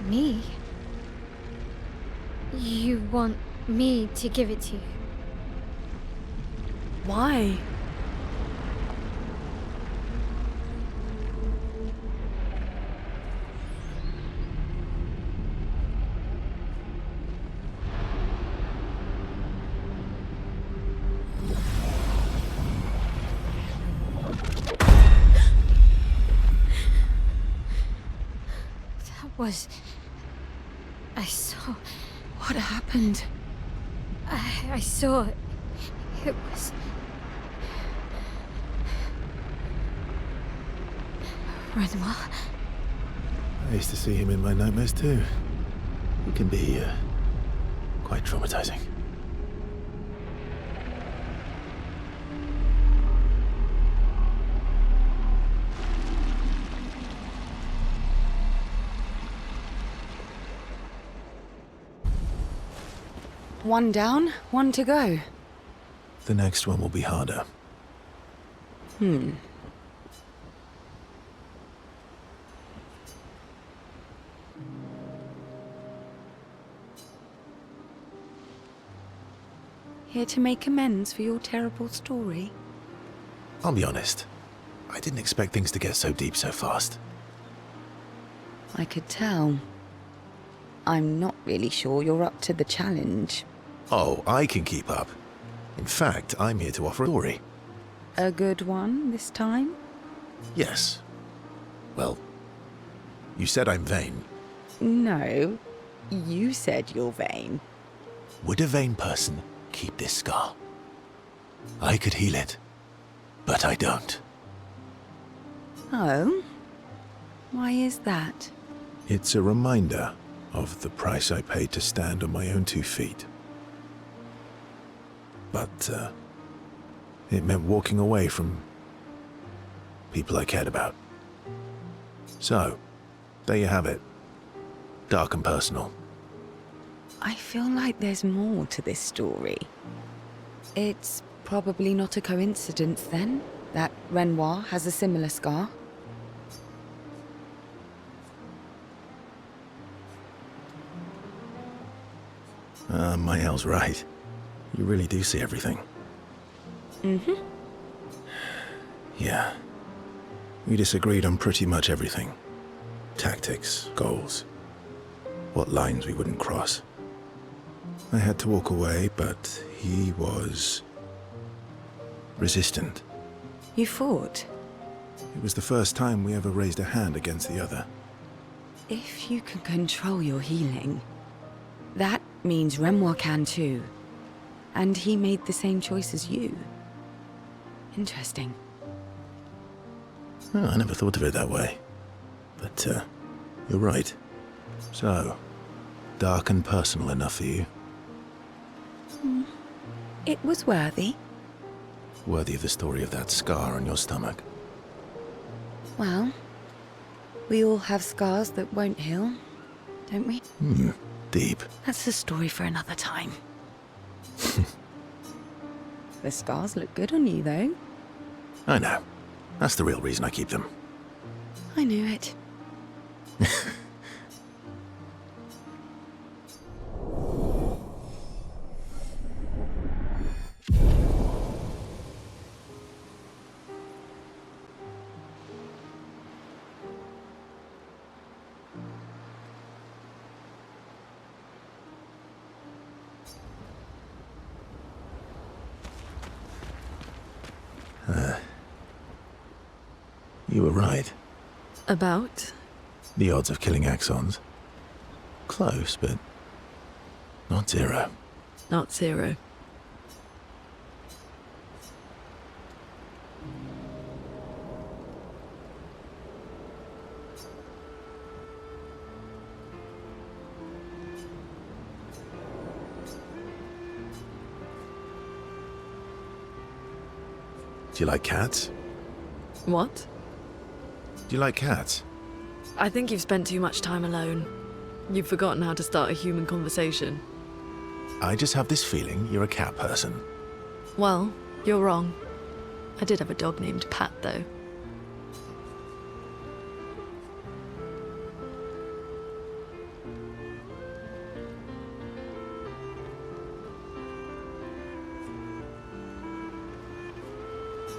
Me? You want me to give it to you? Why? I saw. What happened? I saw. It was. Renoir. I used to see him in my nightmares too. It can be quite traumatizing. One down, one to go. The next one will be harder. Here to make amends for your terrible story? I'll be honest. I didn't expect things to get so deep so fast. I could tell. I'm not really sure you're up to the challenge. Oh, I can keep up. In fact, I'm here to offer a story. A good one this time? Yes. Well, you said I'm vain. No, you said you're vain. Would a vain person keep this scar? I could heal it, but I don't. Oh? Why is that? It's a reminder of the price I paid to stand on my own 2 feet. But, it meant walking away from people I cared about. So, there you have it. Dark and personal. I feel like there's more to this story. It's probably not a coincidence, then, that Renoir has a similar scar. Maelle's right. You really do see everything. Mm-hmm. Yeah. We disagreed on pretty much everything. Tactics, goals, what lines we wouldn't cross. I had to walk away, but he was resistant. You fought? It was the first time we ever raised a hand against the other. If you can control your healing, that means Renoir can too. And he made the same choice as you. Interesting. Oh, I never thought of it that way. But, you're right. So, dark and personal enough for you? It was worthy. Worthy of the story of that scar on your stomach. Well, we all have scars that won't heal, don't we? Deep. That's a story for another time. The scars look good on you, though. I know. That's the real reason I keep them. I knew it. You were right. About? The odds of killing Axons. Close, but not zero. Not zero. Do you like cats? What? Do you like cats? I think you've spent too much time alone. You've forgotten how to start a human conversation. I just have this feeling you're a cat person. Well, you're wrong. I did have a dog named Pat, though.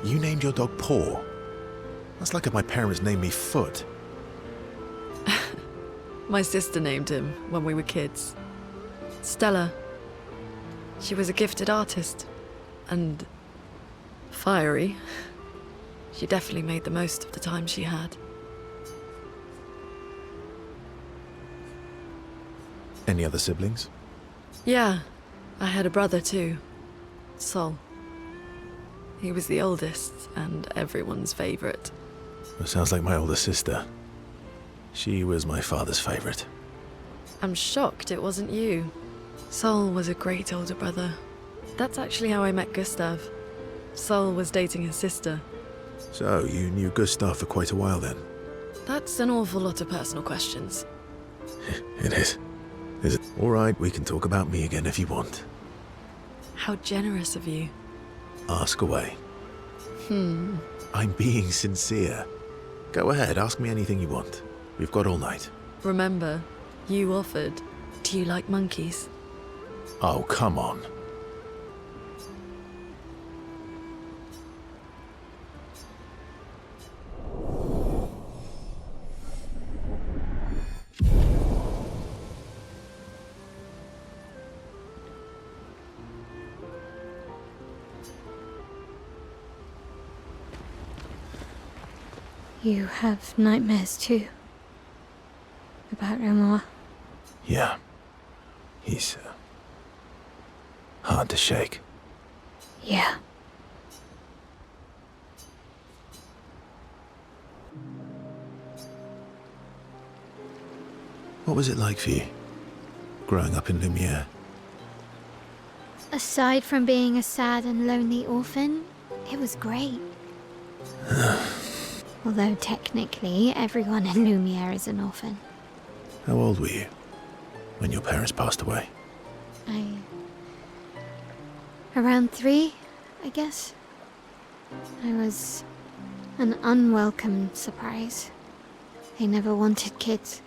You named your dog Paw. That's like if my parents named me Foot. My sister named him when we were kids. Stella. She was a gifted artist. And fiery. She definitely made the most of the time she had. Any other siblings? Yeah, I had a brother too. Sol. He was the oldest and everyone's favorite. It sounds like my older sister. She was my father's favorite. I'm shocked it wasn't you. Sol was a great older brother. That's actually how I met Gustave. Sol was dating his sister. So, you knew Gustave for quite a while then? That's an awful lot of personal questions. It is. Is it? All right, we can talk about me again if you want. How generous of you. Ask away. I'm being sincere. Go ahead, ask me anything you want. We've got all night. Remember, you offered. Do you like monkeys? Oh, come on. You have nightmares too? About Renoir? Yeah. He's hard to shake. Yeah. What was it like for you, growing up in Lumiere? Aside from being a sad and lonely orphan, it was great. Although technically, everyone in Lumiere is an orphan. How old were you? when your parents passed away? Around 3, I guess. I was an unwelcome surprise. They never wanted kids.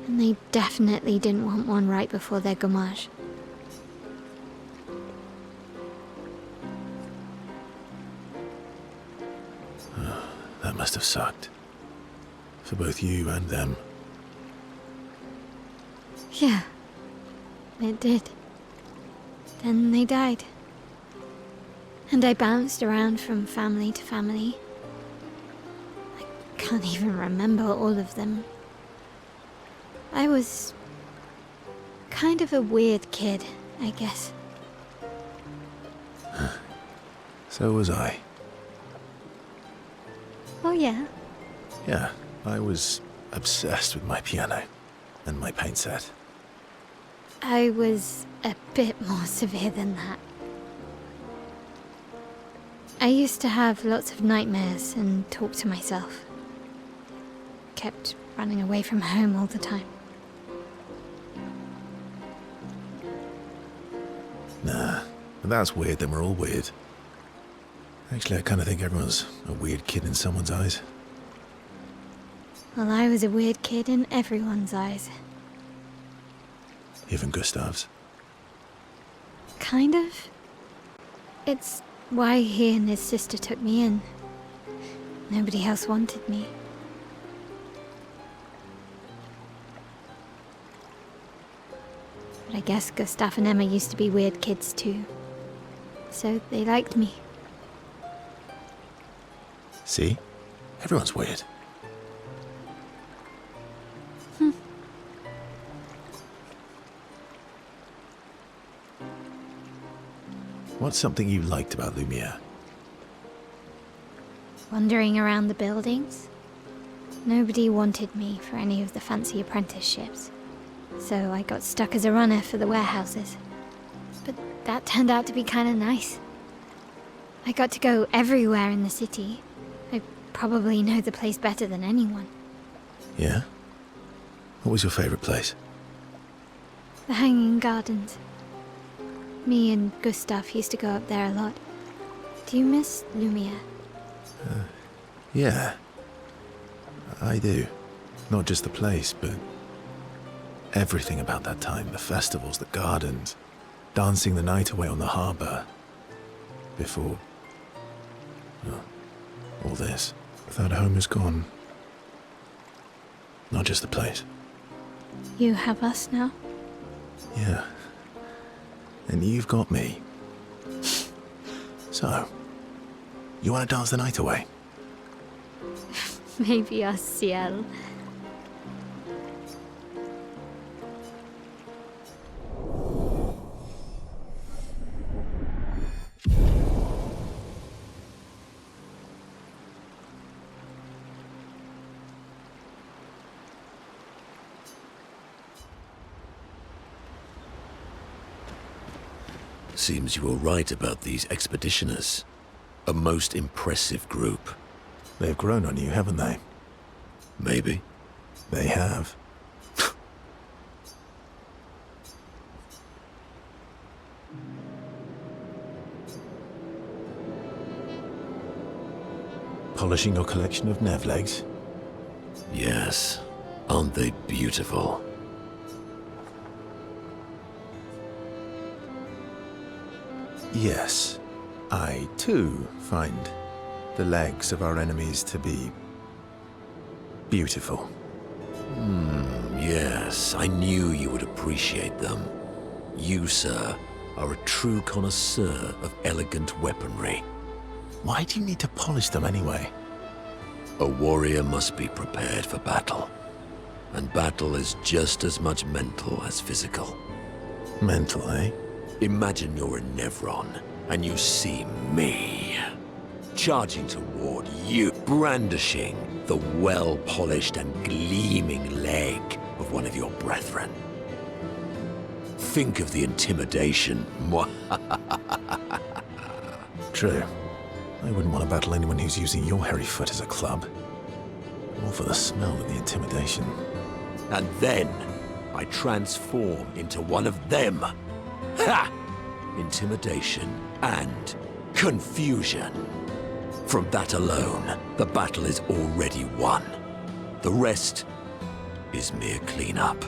And they definitely didn't want one right before their Gommage. That must have sucked. For both you and them. Yeah, it did. Then they died. And I bounced around from family to family. I can't even remember all of them. I was kind of a weird kid, I guess. So was I. Oh yeah? Yeah, I was obsessed with my piano and my paint set. I was a bit more severe than that. I used to have lots of nightmares and talk to myself. Kept running away from home all the time. Nah, if that's weird, then we're all weird. Actually, I kind of think everyone's a weird kid in someone's eyes. Well, I was a weird kid in everyone's eyes. Even Gustave's. Kind of. It's why he and his sister took me in. Nobody else wanted me. But I guess Gustave and Emma used to be weird kids too. So they liked me. See? Everyone's weird. What's something you liked about Lumiere? Wandering around the buildings. Nobody wanted me for any of the fancy apprenticeships. So I got stuck as a runner for the warehouses. But that turned out to be kind of nice. I got to go everywhere in the city. I probably know the place better than anyone. Yeah? What was your favorite place? The Hanging Gardens. Me and Gustave used to go up there a lot. Do you miss Lumiere? Yeah. I do. Not just the place, but everything about that time. The festivals, the gardens, dancing the night away on the harbour. Before... well, all this. That home is gone. Not just the place. You have us now? Yeah. And you've got me. So, you want to dance the night away? Maybe us, Sciel. Seems you were right about these expeditioners. A most impressive group. They've grown on you, haven't they? Maybe. They have. Polishing your collection of Nev legs? Yes. Aren't they beautiful? Yes. I, too, find the legs of our enemies to be beautiful. Yes. I knew you would appreciate them. You, sir, are a true connoisseur of elegant weaponry. Why do you need to polish them anyway? A warrior must be prepared for battle. And battle is just as much mental as physical. Mental, eh? Imagine you're a Nevron, and you see me, charging toward you, brandishing the well-polished and gleaming leg of one of your brethren. Think of the intimidation. True. I wouldn't want to battle anyone who's using your hairy foot as a club. All for the smell and the intimidation. And then, I transform into one of them. Ha! Intimidation and confusion. From that alone, the battle is already won. The rest is mere cleanup.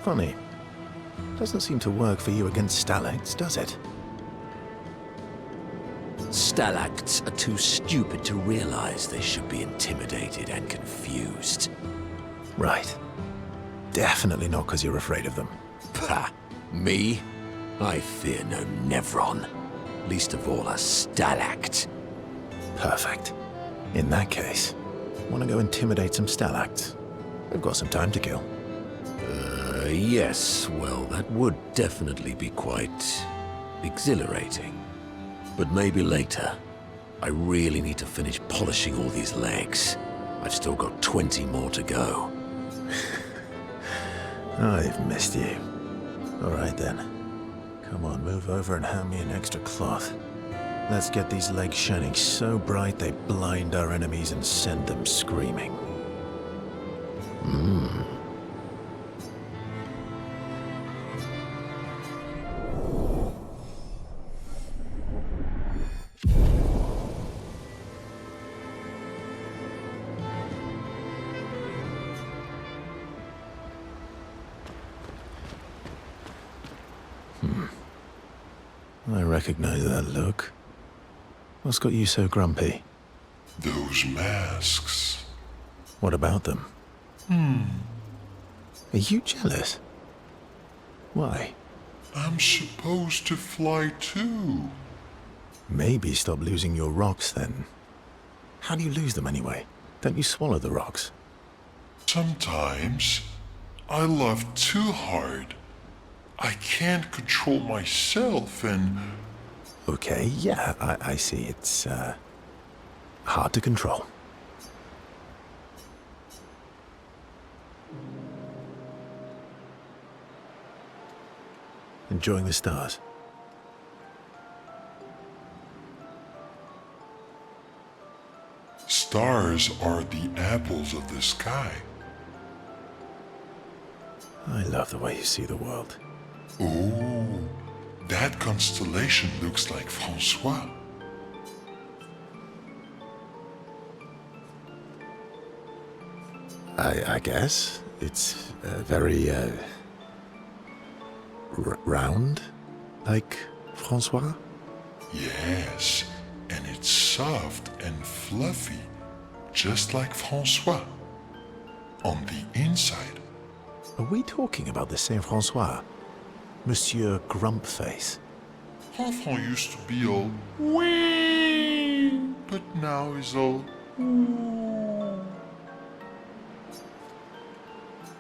Funny. Doesn't seem to work for you against stalacts, does it? Stalacts are too stupid to realize they should be intimidated and confused. Right. Definitely not because you're afraid of them. Pah! Me? I fear no Nevron. Least of all a stalact. Perfect. In that case, want to go intimidate some stalacts? We've got some time to kill. Yes. Well, that would definitely be quite exhilarating. But maybe later. I really need to finish polishing all these legs. I've still got 20 more to go. I've missed you. All right then. Come on, move over and hand me an extra cloth. Let's get these legs shining so bright they blind our enemies and send them screaming. I recognize that look. What's got you so grumpy? Those masks. What about them? Are you jealous? Why? I'm supposed to fly too. Maybe stop losing your rocks then. How do you lose them anyway? Don't you swallow the rocks? Sometimes I love too hard. I can't control myself and... Okay, yeah, I see. It's, hard to control. Enjoying the stars? Stars are the apples of the sky. I love the way you see the world. Oh, that constellation looks like Francois. I guess. It's very, round, like Francois? Yes, and it's soft and fluffy, just like Francois. On the inside. Are we talking about the same Francois? Monsieur Grumpface? Enfant used to be all wee, but now he's all ooh.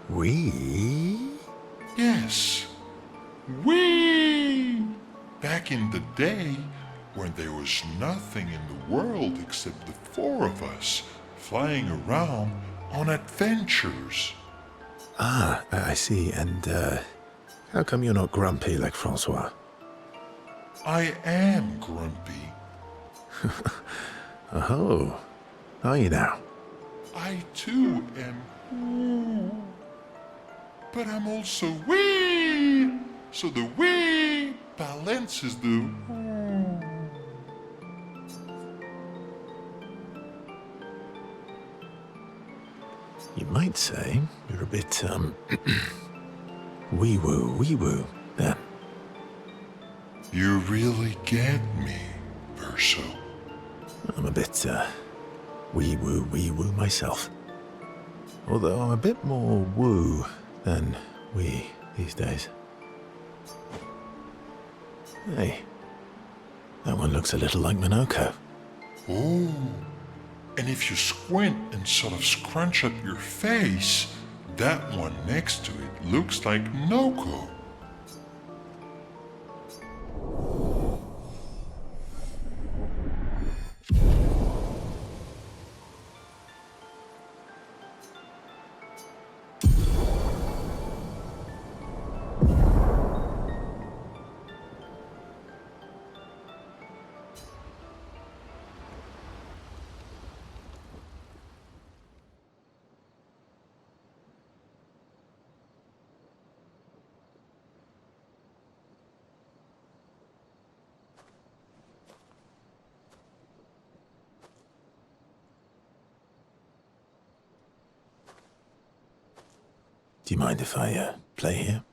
We? Yes, we. Back in the day, when there was nothing in the world except the four of us flying around on adventures. Ah, I see. And, how come you're not grumpy like Francois? I am grumpy. Oh, are you now? I too am ooh. But I'm also wee. So the wee balances the ooh. You might say you're a bit, wee-woo, then. You really get me, Verso. I'm a bit, wee-woo myself. Although I'm a bit more woo than wee these days. Hey, that one looks a little like Monoco. Oh, and if you squint and sort of scrunch up your face, that one next to it looks like Monoco. Do you mind if I play here?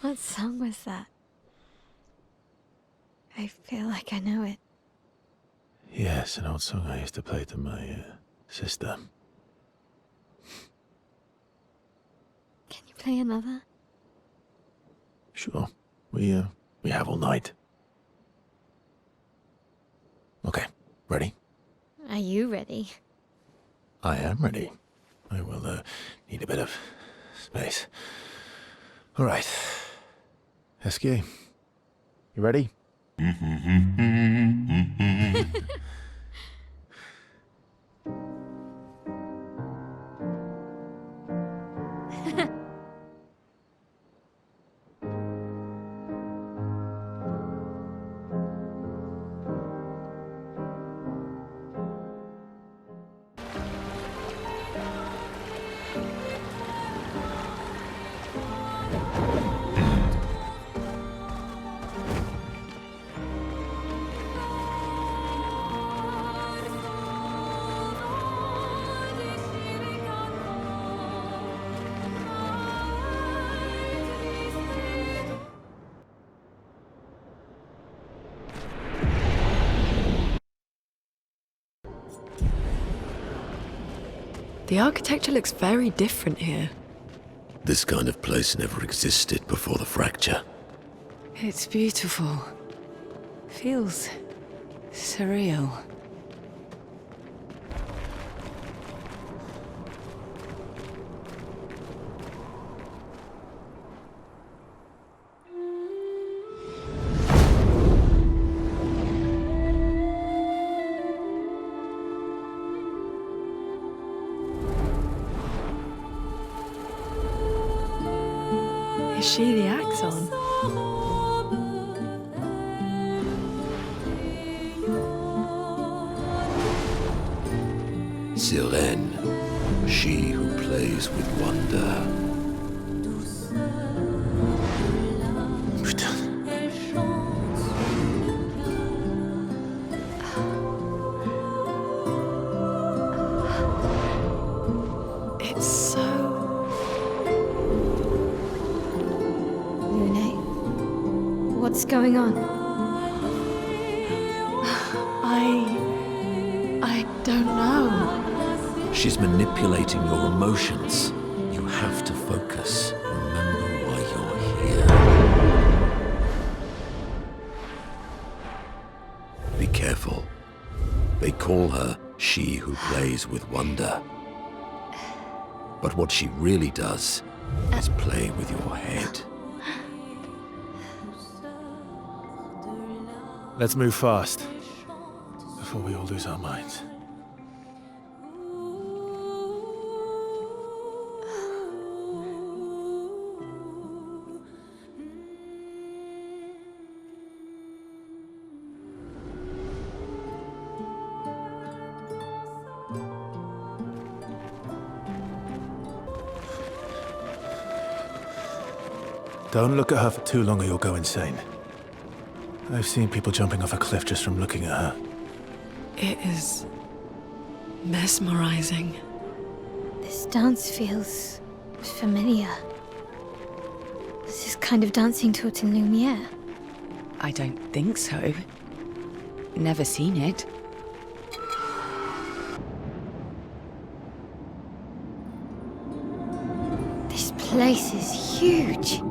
What song was that? I feel like I know it. Yes, an old song I used to play to my sister. Can you play another? Sure. We have all night. Okay, ready? Are you ready? I am ready. I will need a bit of space. All right. Esquies, you ready? The architecture looks very different here. This kind of place never existed before the fracture. It's beautiful. Feels surreal. Is she the Axon? Sirene, she who plays with wonder. It's so... Lune, what's going on? don't know. She's manipulating your emotions. You have to focus. Remember why you're here. Be careful. They call her she who plays with wonder. But what she really does is play with your head. Let's move fast, before we all lose our minds. Don't look at her for too long or you'll go insane. I've seen people jumping off a cliff just from looking at her. It is mesmerizing. This dance feels familiar. This is kind of dancing taught in Lumiere. I don't think so. Never seen it. This place is huge.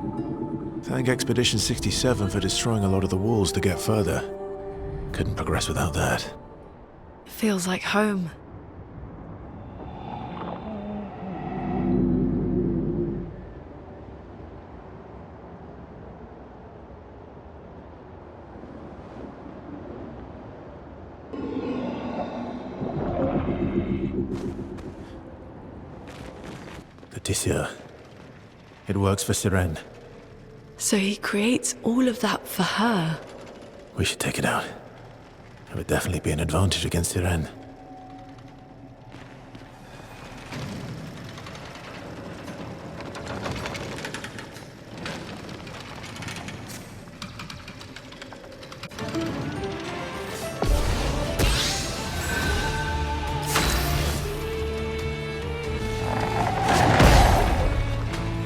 Thank Expedition 67 for destroying a lot of the walls to get further. Couldn't progress without that. Feels like home. The tissue. It works for Sirene. So he creates all of that for her. We should take it out. It would definitely be an advantage against Sirene.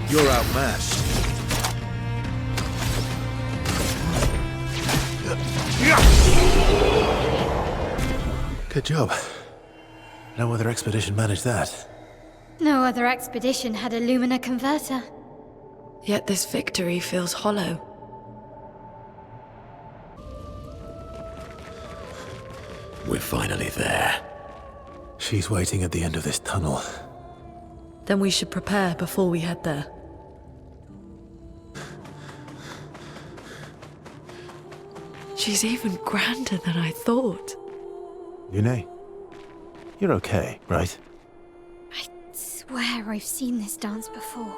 You're outmatched. Good job. No other expedition managed that. No other expedition had a Lumina converter. Yet this victory feels hollow. We're finally there. She's waiting at the end of this tunnel. Then we should prepare before we head there. She's even grander than I thought. Lune, you're okay, right? I swear I've seen this dance before.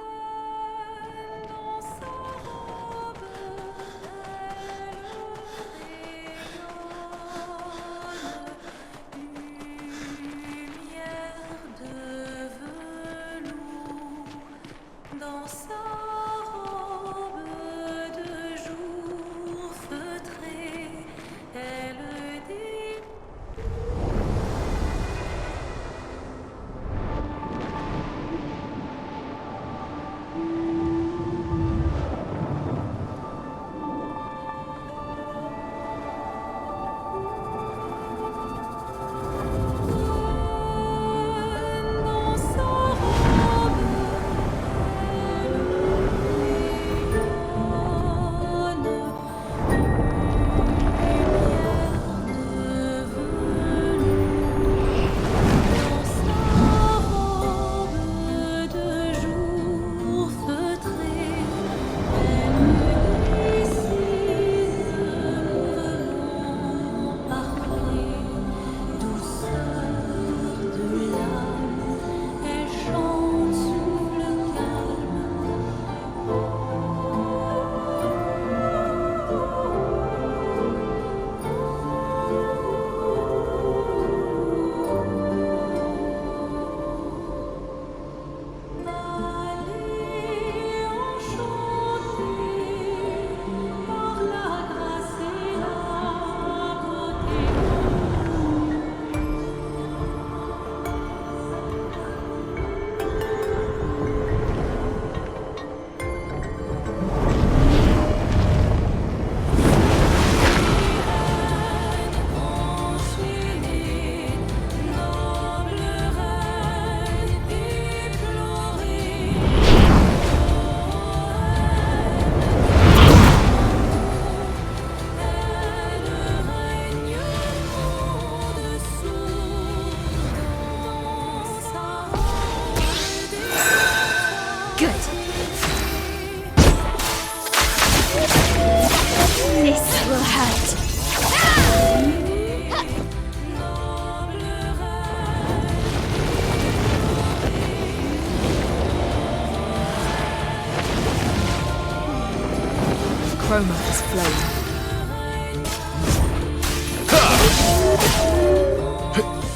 chroma is flowing.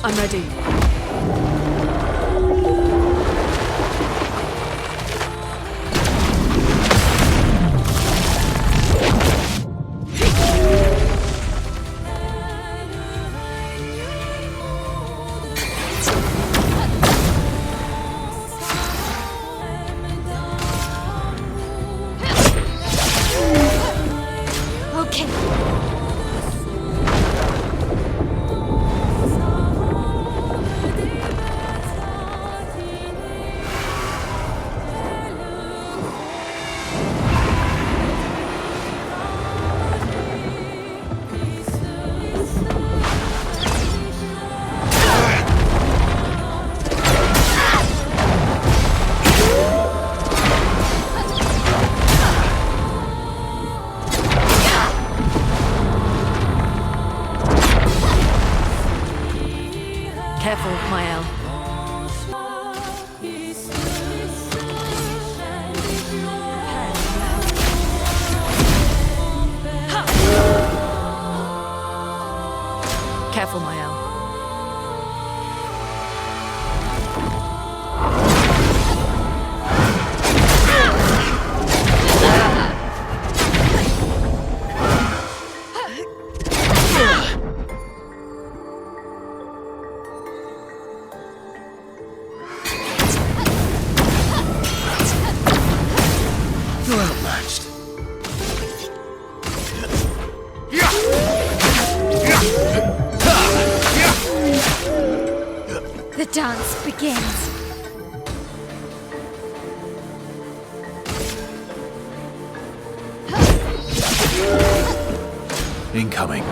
I'm ready. Careful, Maelle. Careful, Maelle. The dance begins. Incoming.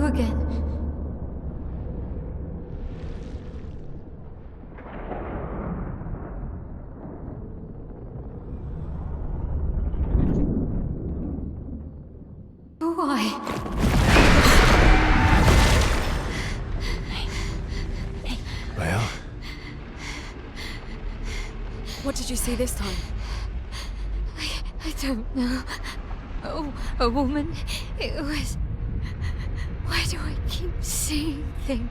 again. Why? Maelle? What did you see this time? I don't know. Oh, a woman. It was... Why do I keep seeing things?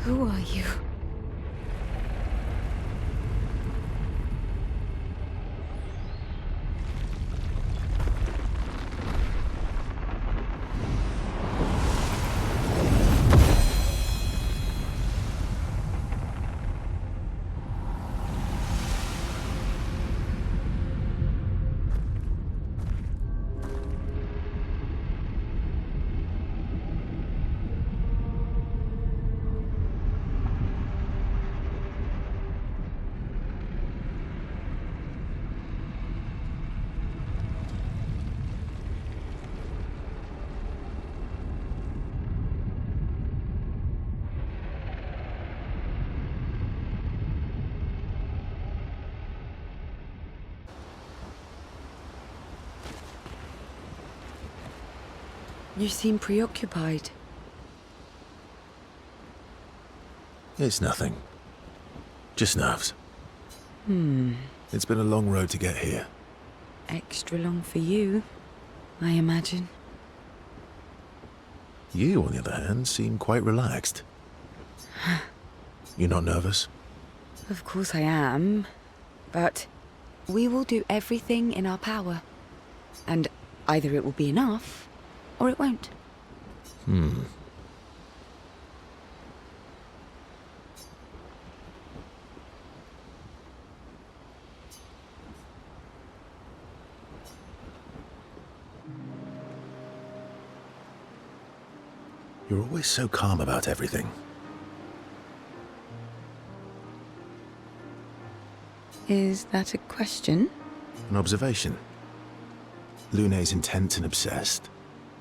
Who are you? You seem preoccupied. It's nothing. Just nerves. Hmm. It's been a long road to get here. Extra long for you, I imagine. You, on the other hand, seem quite relaxed. You're not nervous? Of course I am, but we will do everything in our power. And either it will be enough, or it won't. You're always so calm about everything. Is that a question? An observation. Lune's intense and obsessed.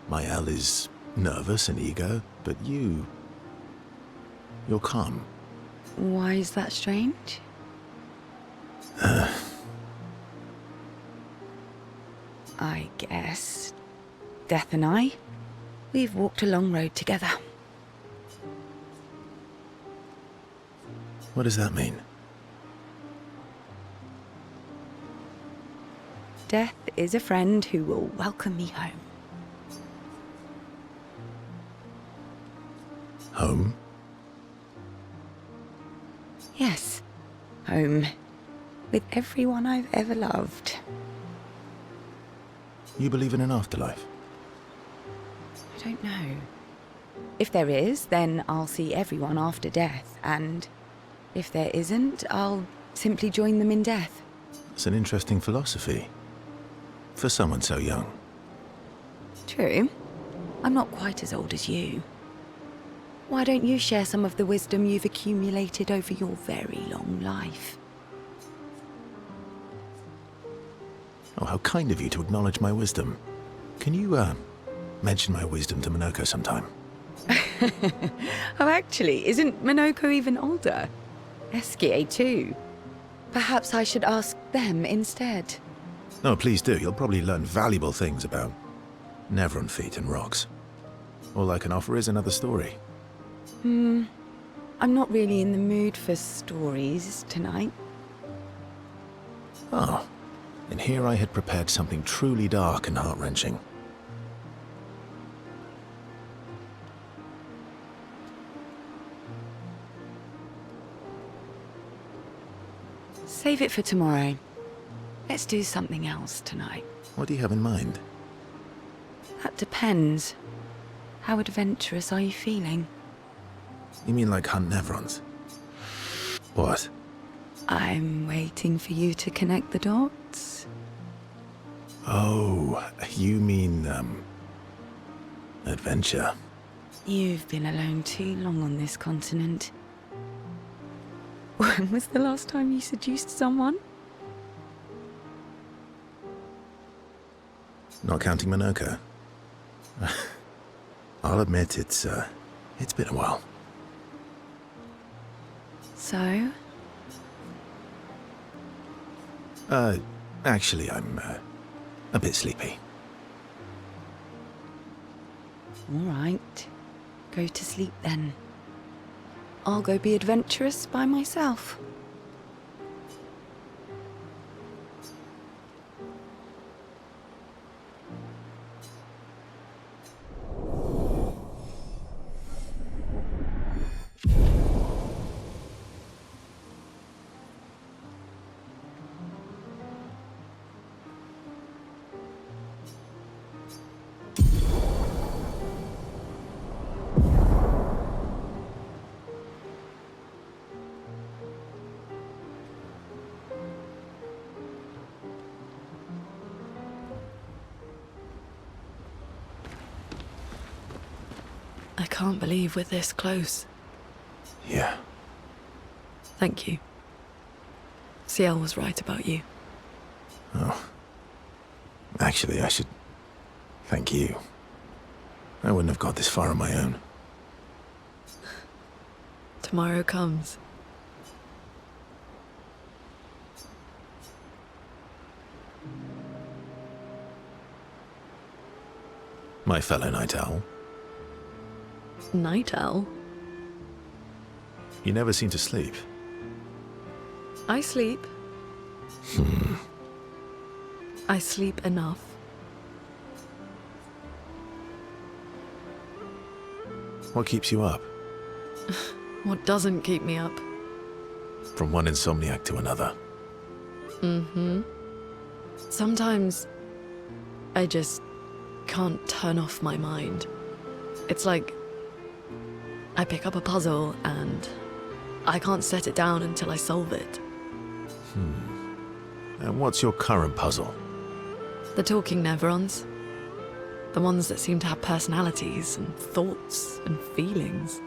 Maelle is nervous and eager, but you're calm. Why is that strange? I guess Death and I, we've walked a long road together. What does that mean? Death is a friend who will welcome me home. Home? Yes, home. With everyone I've ever loved. You believe in an afterlife? I don't know. If there is, then I'll see everyone after death, and if there isn't, I'll simply join them in death. It's an interesting philosophy. For someone so young. True. I'm not quite as old as you. Why don't you share some of the wisdom you've accumulated over your very long life? Oh, how kind of you to acknowledge my wisdom. Can you, mention my wisdom to Monoco sometime? Oh, actually, isn't Monoco even older? Esquie, too. Perhaps I should ask them instead. No, please do. You'll probably learn valuable things about Nevron feet and rocks. All I can offer is another story. I'm not really in the mood for stories tonight. Oh, and here I had prepared something truly dark and heart-wrenching. Save it for tomorrow. Let's do something else tonight. What do you have in mind? That depends. How adventurous are you feeling? You mean like hunt Nevrons? What? I'm waiting for you to connect the dots. Oh, you mean, adventure. You've been alone too long on this continent. When was the last time you seduced someone? Not counting Monoco. I'll admit it's been a while. So? Actually, I'm a bit sleepy. All right. Go to sleep then. I'll go be adventurous by myself. I can't believe we're this close. Yeah. Thank you. Sciel was right about you. Oh. Actually, I should thank you. I wouldn't have got this far on my own. Tomorrow comes. My fellow night owl. Night owl? You never seem to sleep. I sleep. I sleep enough. What keeps you up? What doesn't keep me up? From one insomniac to another. Mm-hmm. Sometimes I just can't turn off my mind. It's like I pick up a puzzle and I can't set it down until I solve it. And what's your current puzzle? The talking Neverons. The ones that seem to have personalities and thoughts and feelings.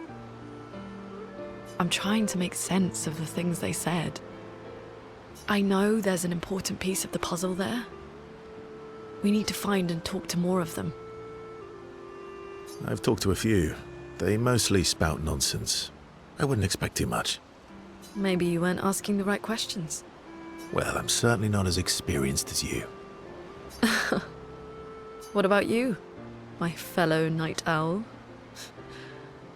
I'm trying to make sense of the things they said. I know there's an important piece of the puzzle there. We need to find and talk to more of them. I've talked to a few. They mostly spout nonsense. I wouldn't expect too much. Maybe you weren't asking the right questions. Well, I'm certainly not as experienced as you. What about you, my fellow night owl?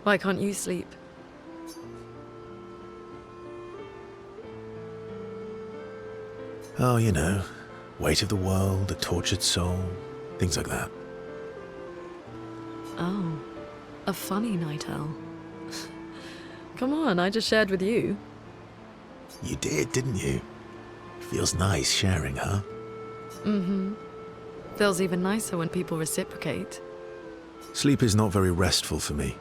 Why can't you sleep? Oh, you know, weight of the world, a tortured soul, things like that. Oh, a funny night owl. Come on, I just shared with you. You did, didn't you? Feels nice sharing, huh? Mm-hmm. Feels even nicer when people reciprocate. Sleep is not very restful for me.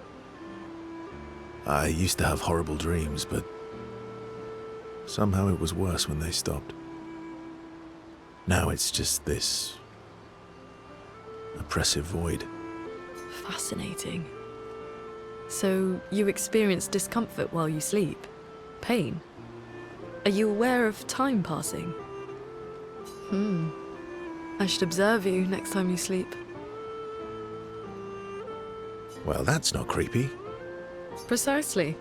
I used to have horrible dreams, but somehow it was worse when they stopped. Now it's just this oppressive void. Fascinating. So you experience discomfort while you sleep? Pain? Are you aware of time passing? I should observe you next time you sleep. Well, that's not creepy. Precisely.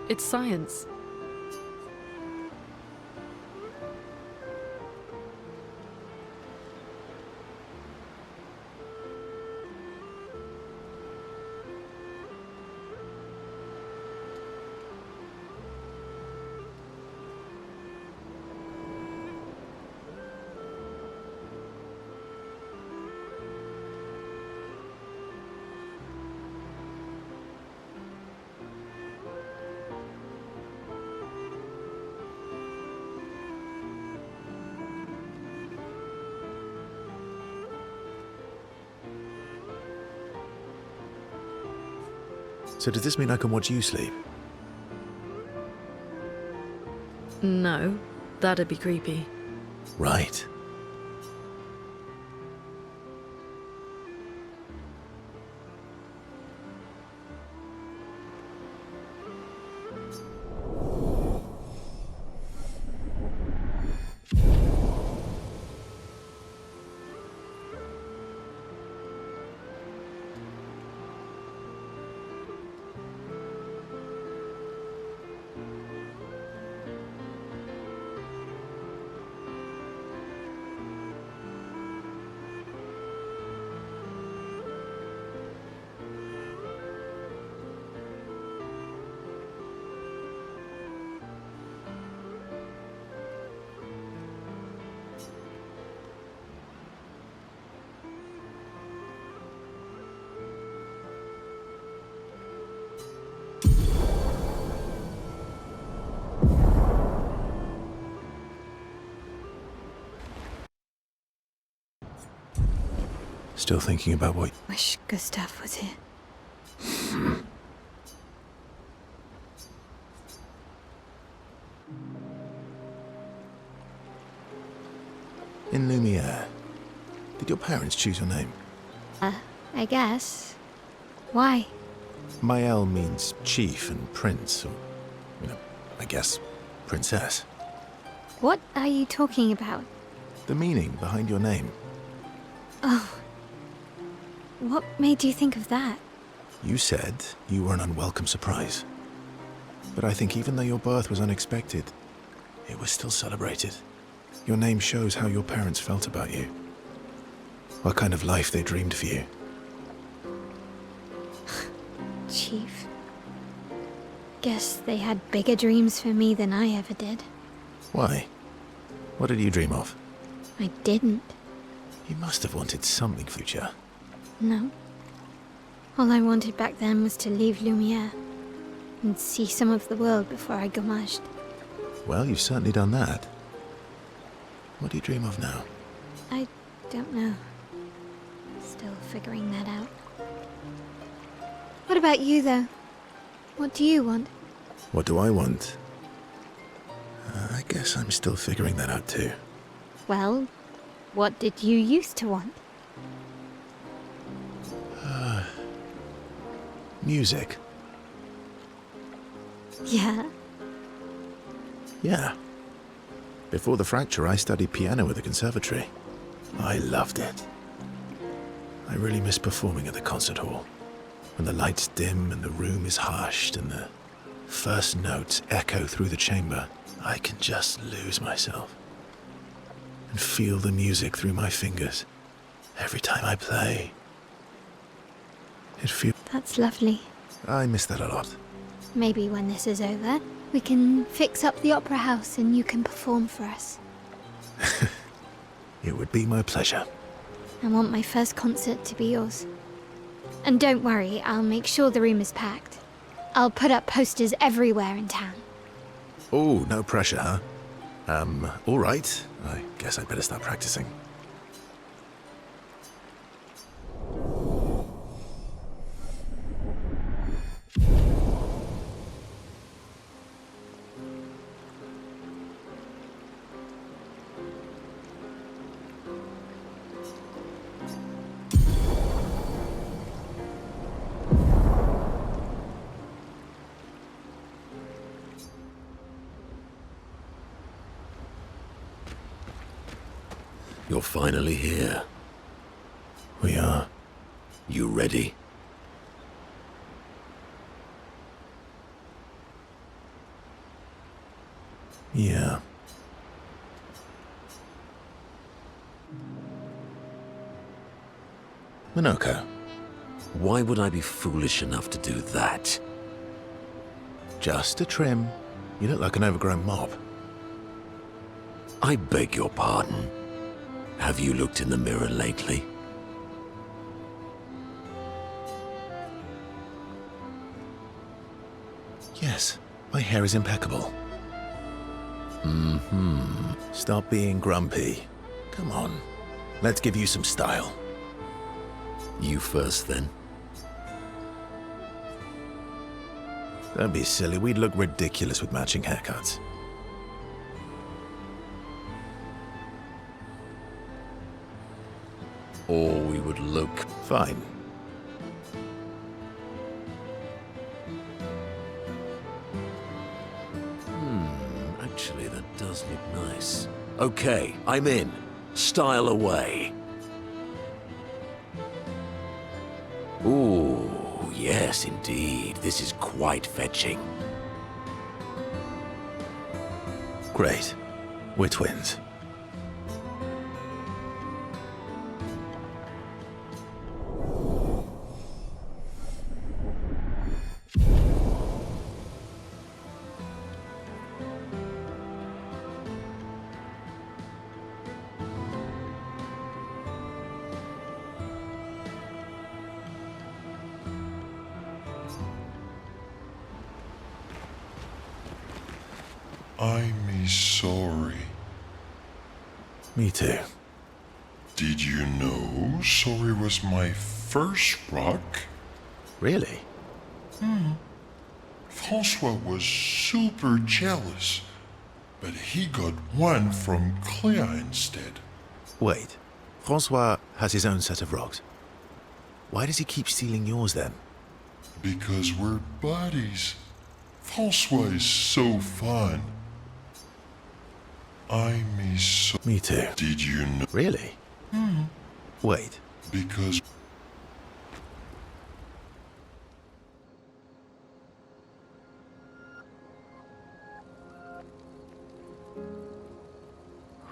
It's science. So does this mean I can watch you sleep? No, that'd be creepy. Right. Still thinking about what... Wish Gustave was here. In Lumiere, did your parents choose your name? I guess. Why? Maelle means chief and prince, or, I guess, princess. What are you talking about? The meaning behind your name. Oh. What made you think of that? You said you were an unwelcome surprise. But I think even though your birth was unexpected, it was still celebrated. Your name shows how your parents felt about you. What kind of life they dreamed for you. Chief. Guess they had bigger dreams for me than I ever did. Why? What did you dream of? I didn't. You must have wanted something future. No. All I wanted back then was to leave Lumiere and see some of the world before I gommaged. Well, you've certainly done that. What do you dream of now? I don't know. Still figuring that out. What about you, though? What do you want? What do I want? I guess I'm still figuring that out too. Well, what did you used to want? Music. Yeah? Yeah. Before the fracture, I studied piano at the conservatory. I loved it. I really miss performing at the concert hall. When the lights dim and the room is hushed and the first notes echo through the chamber, I can just lose myself and feel the music through my fingers every time I play. It feels... That's lovely. I miss that a lot. Maybe when this is over, we can fix up the opera house and you can perform for us. It would be my pleasure. I want my first concert to be yours. And don't worry, I'll make sure the room is packed. I'll put up posters everywhere in town. Oh, no pressure, huh? All right. I guess I'd better start practicing. You're finally here. We are. You ready? Yeah. Monoco. Why would I be foolish enough to do that? Just a trim. You look like an overgrown mob. I beg your pardon. Have you looked in the mirror lately? Yes, my hair is impeccable. Stop being grumpy. Come on, let's give you some style. You first, then. Don't be silly, we'd look ridiculous with matching haircuts. Or we would look... Fine. Actually, that does look nice. Okay, I'm in. Style away. Ooh, yes, indeed. This is quite fetching. Great. We're twins. I'm sorry. Me too. Did you know Sorry was my first rock? Really? Francois was super jealous, but he got one from Clair instead. Wait, Francois has his own set of rocks. Why does he keep stealing yours then? Because we're buddies. Francois is so fun. I miss so... Me too. Did you know? Really? Wait. Because...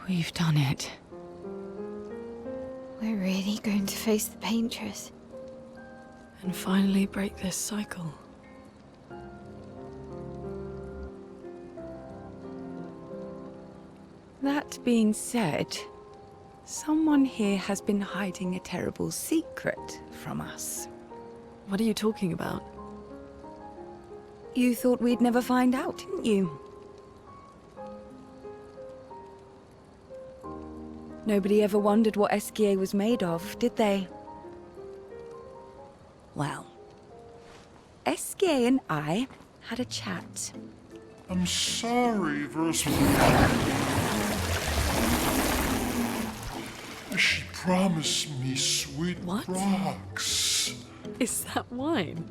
We've done it. We're really going to face the Paintress. And finally break this cycle. That being said, someone here has been hiding a terrible secret from us. What are you talking about? You thought we'd never find out, didn't you? Nobody ever wondered what Esquies was made of, did they? Well, Esquies and I had a chat. I'm sorry, Verso. She promised me sweet rocks. Is that wine?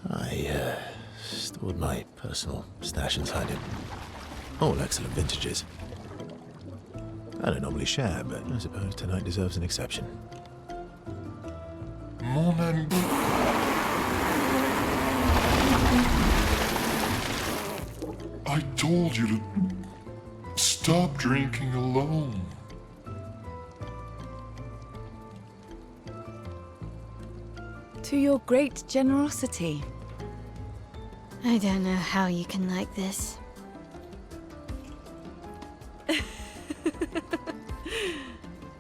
I stored my personal stash inside it. All excellent vintages. I don't normally share, but I suppose tonight deserves an exception. Mon ami. I told you to stop drinking alone. To your great generosity. I don't know how you can like this.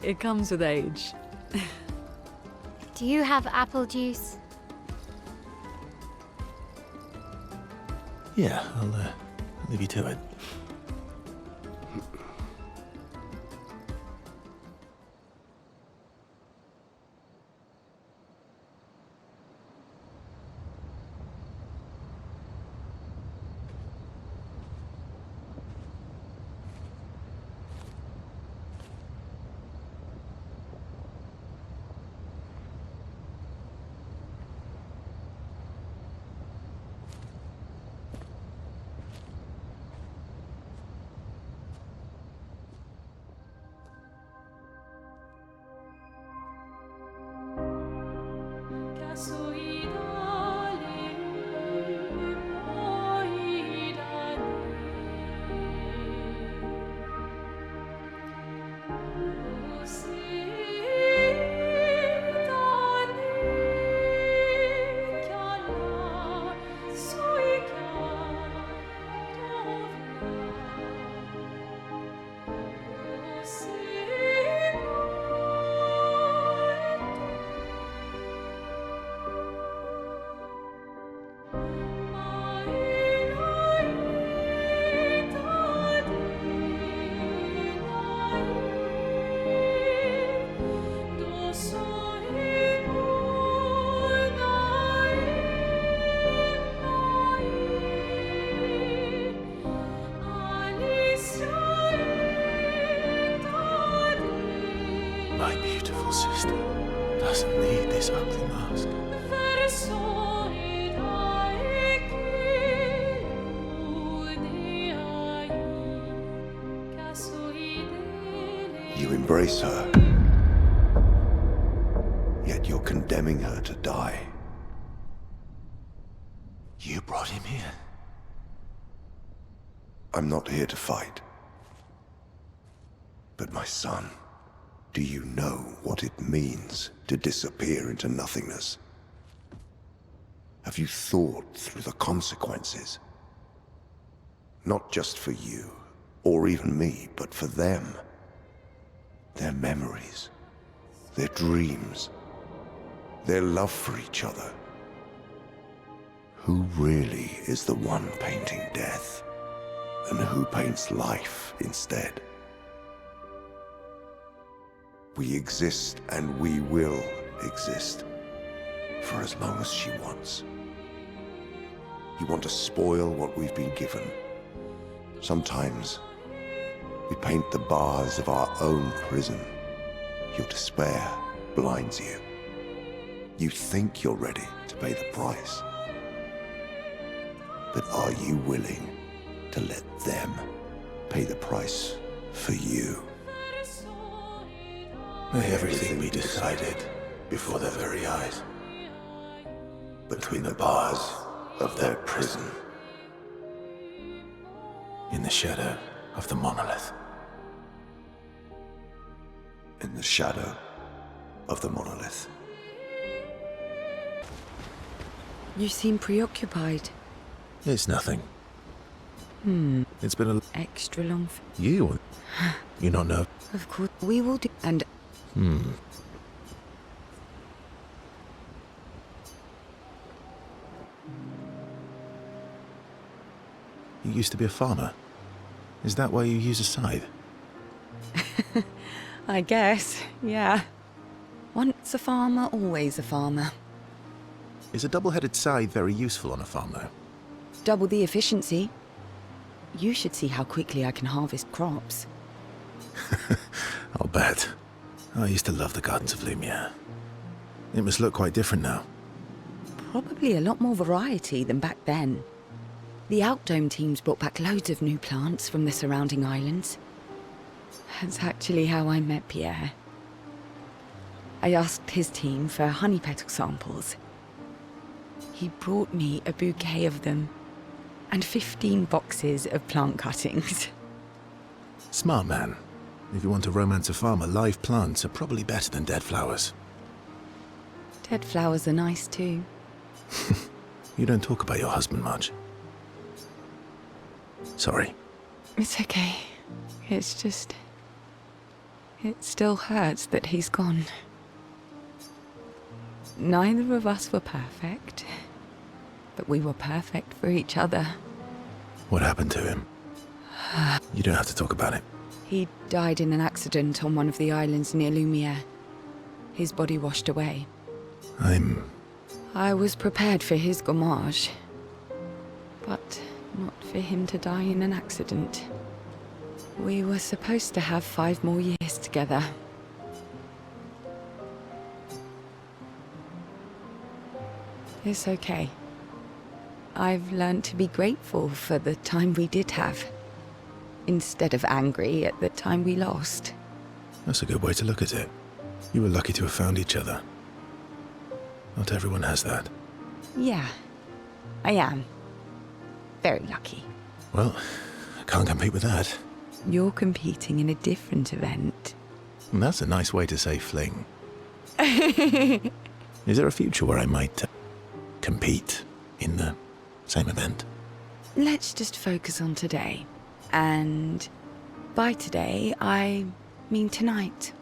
It comes with age. Do you have apple juice? Yeah, I'll leave you to it. My beautiful sister doesn't need this ugly mask. You embrace her, yet you're condemning her to die. You brought him here. I'm not here to fight. But my son, do you know what it means to disappear into nothingness? Have you thought through the consequences? Not just for you, or even me, but for them. Their memories, their dreams, their love for each other. Who really is the one painting death? and who paints life instead. We exist and we will exist for as long as she wants. You want to spoil what we've been given. Sometimes we paint the bars of our own prison. Your despair blinds you. You think you're ready to pay the price. But are you willing to let them pay the price for you? May everything be decided before their very eyes. Between the bars of their prison. In the shadow of the monolith. In the shadow of the monolith. You seem preoccupied. It's nothing. It's been a... Extra long... You not know? Of course, we will do... And... You used to be a farmer. Is that why you use a scythe? I guess, yeah. Once a farmer, always a farmer. Is a double-headed scythe very useful on a farm, though? Double the efficiency. You should see how quickly I can harvest crops. I'll bet. I used to love the gardens of Lumiere. It must look quite different now. Probably a lot more variety than back then. The Outdome teams brought back loads of new plants from the surrounding islands. That's actually how I met Pierre. I asked his team for honey petal samples. He brought me a bouquet of them, and 15 boxes of plant cuttings. Smart man. If you want to romance a farmer, live plants are probably better than dead flowers. Dead flowers are nice too. You don't talk about your husband much. Sorry. It's okay. It's just... It still hurts that he's gone. Neither of us were perfect, but we were perfect for each other. What happened to him? You don't have to talk about it. He died in an accident on one of the islands near Lumiere. His body washed away. I was prepared for his Gommage, but not for him to die in an accident. We were supposed to have 5 more years together. It's okay. I've learned to be grateful for the time we did have, instead of angry at the time we lost. That's a good way to look at it. You were lucky to have found each other. Not everyone has that. Yeah, I am. Very lucky. Well, I can't compete with that. You're competing in a different event. That's a nice way to say fling. Is there a future where I might compete in the same event? Let's just focus on today. And by today, I mean tonight.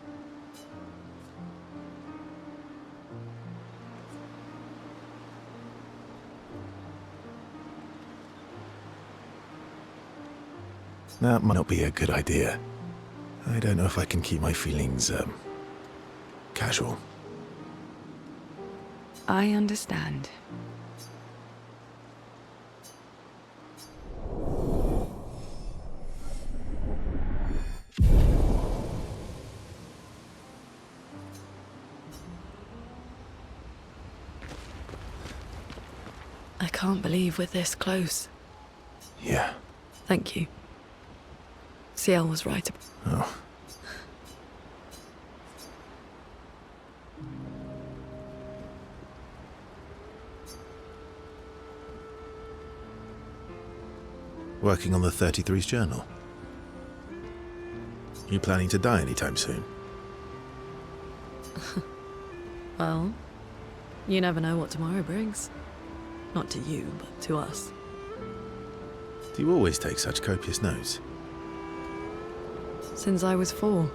That might not be a good idea. I don't know if I can keep my feelings, casual. I understand. I can't believe we're this close. Yeah. Thank you. Sciel was right. Oh. Working on the 33's journal. You planning to die anytime soon? Well, you never know what tomorrow brings. Not to you, but to us. Do you always take such copious notes? Since I was 4.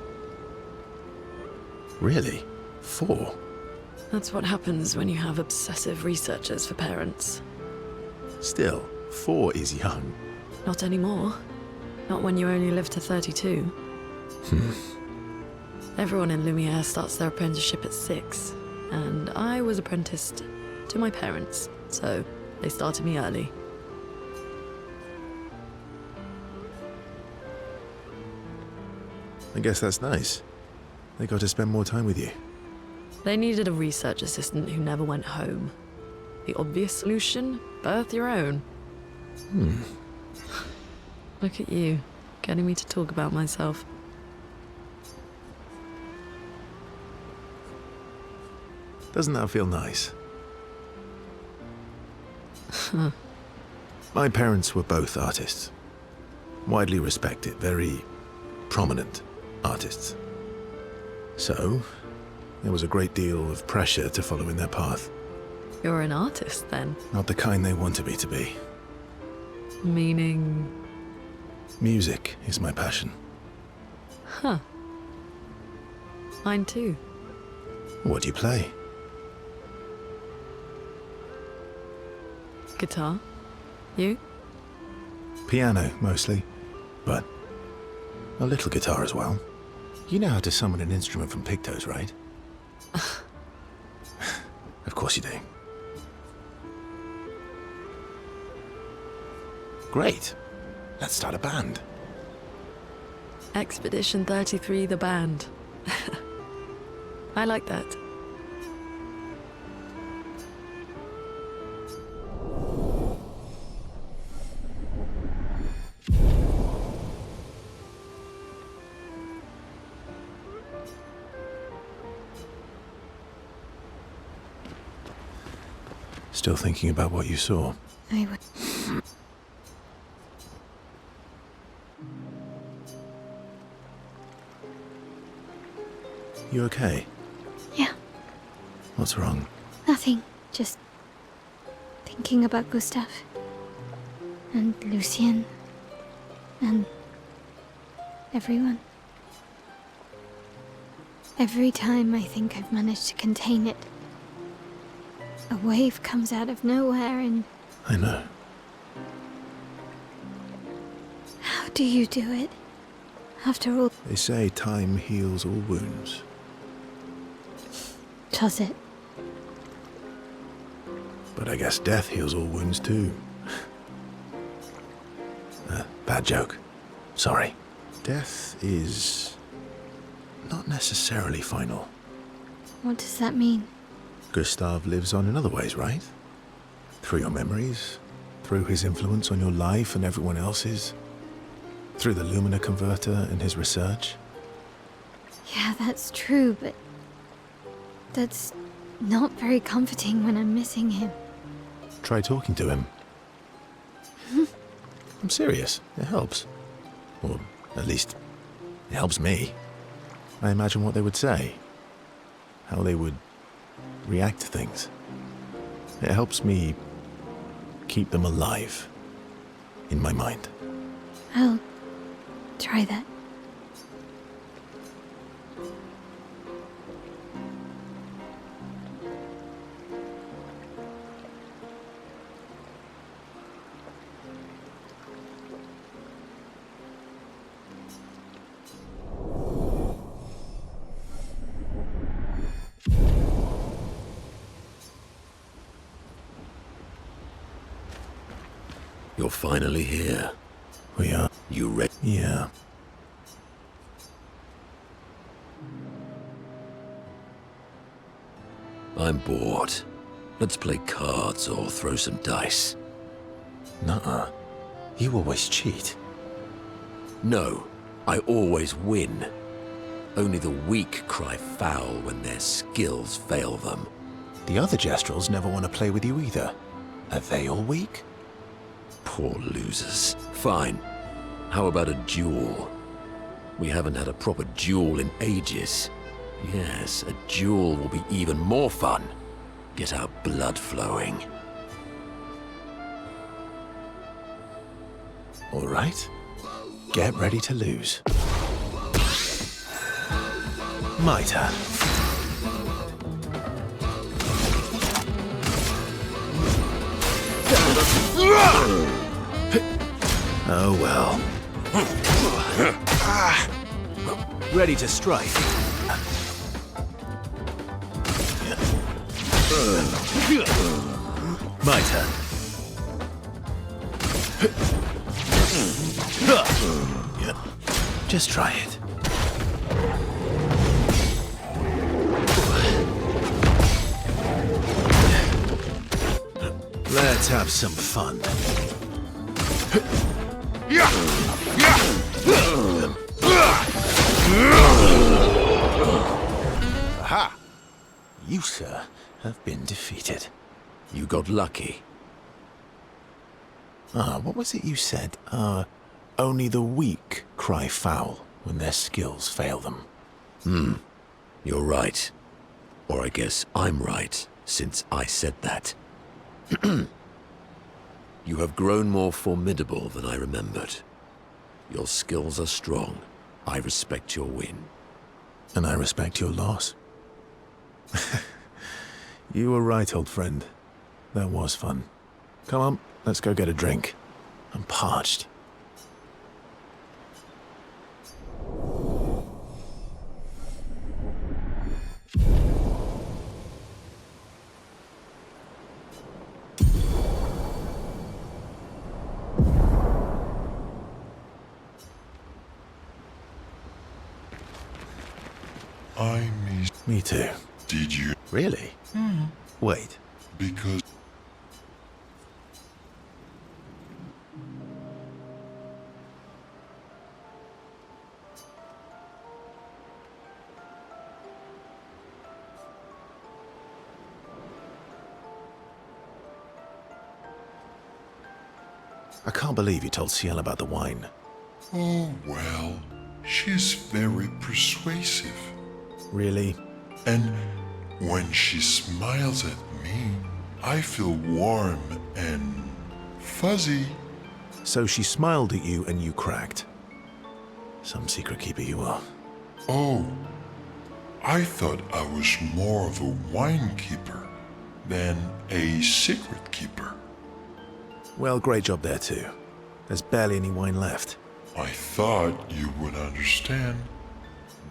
Really? 4? That's what happens when you have obsessive researchers for parents. Still, 4 is young. Not anymore. Not when you only live to 32. Everyone in Lumiere starts their apprenticeship at 6, and I was apprenticed to my parents, so they started me early. I guess that's nice. They got to spend more time with you. They needed a research assistant who never went home. The obvious solution? Birth your own. Look at you, getting me to talk about myself. Doesn't that feel nice? My parents were both artists. Widely respected, very prominent artists. So, there was a great deal of pressure to follow in their path. You're an artist, then? Not the kind they wanted me to be. Meaning? Music is my passion. Huh. Mine too. What do you play? Guitar. You? Piano, mostly. But a little guitar as well. You know how to summon an instrument from Pictos, right? Of course you do. Great. Let's start a band. Expedition 33, the band. I like that. Still thinking about what you saw? I would. You okay? Yeah, What's wrong? nothing. Just thinking about Gustave. And Lucien. And everyone. Every time I think I've managed to contain it, a wave comes out of nowhere and... I know. How do you do it? After all... They say time heals all wounds. Does it? But I guess death heals all wounds too. Bad joke. Sorry. Death is not necessarily final. What does that mean? Gustave lives on in other ways, right? Through your memories, through his influence on your life and everyone else's, through the Lumina converter and his research. Yeah, that's true, but that's not very comforting when I'm missing him. Try talking to him. I'm serious. It helps. Or at least, it helps me. I imagine what they would say. How they would react to things. It helps me keep them alive in my mind. I'll try that. You're finally here. We are. You ready? Yeah. I'm bored. Let's play cards or throw some dice. Nuh-uh. You always cheat. No, I always win. Only the weak cry foul when their skills fail them. The other Gestrals never want to play with you either. Are they all weak? Poor losers. Fine. How about a duel? We haven't had a proper duel in ages. Yes, a duel will be even more fun. Get our blood flowing. All right. Get ready to lose. My turn. Oh well. Ready to strike. My turn. Just try it. Let's have some fun. Aha! You, sir, have been defeated. You got lucky. What was it you said? Only the weak cry foul when their skills fail them. You're right. Or I guess I'm right, since I said that. You have grown more formidable than I remembered. Your skills are strong. I respect your win. And I respect your loss. You were right, old friend. That was fun. Come on, let's go get a drink. I'm parched. I missed. Me too. Did you? Really? Wait. Because. I can't believe you told Sciel about the wine. Oh, well, she's very persuasive. Really? And when she smiles at me, I feel warm and fuzzy. So she smiled at you and you cracked. Some secret keeper you are. Oh, I thought I was more of a wine keeper than a secret keeper. Well, great job there too. There's barely any wine left. I thought you would understand.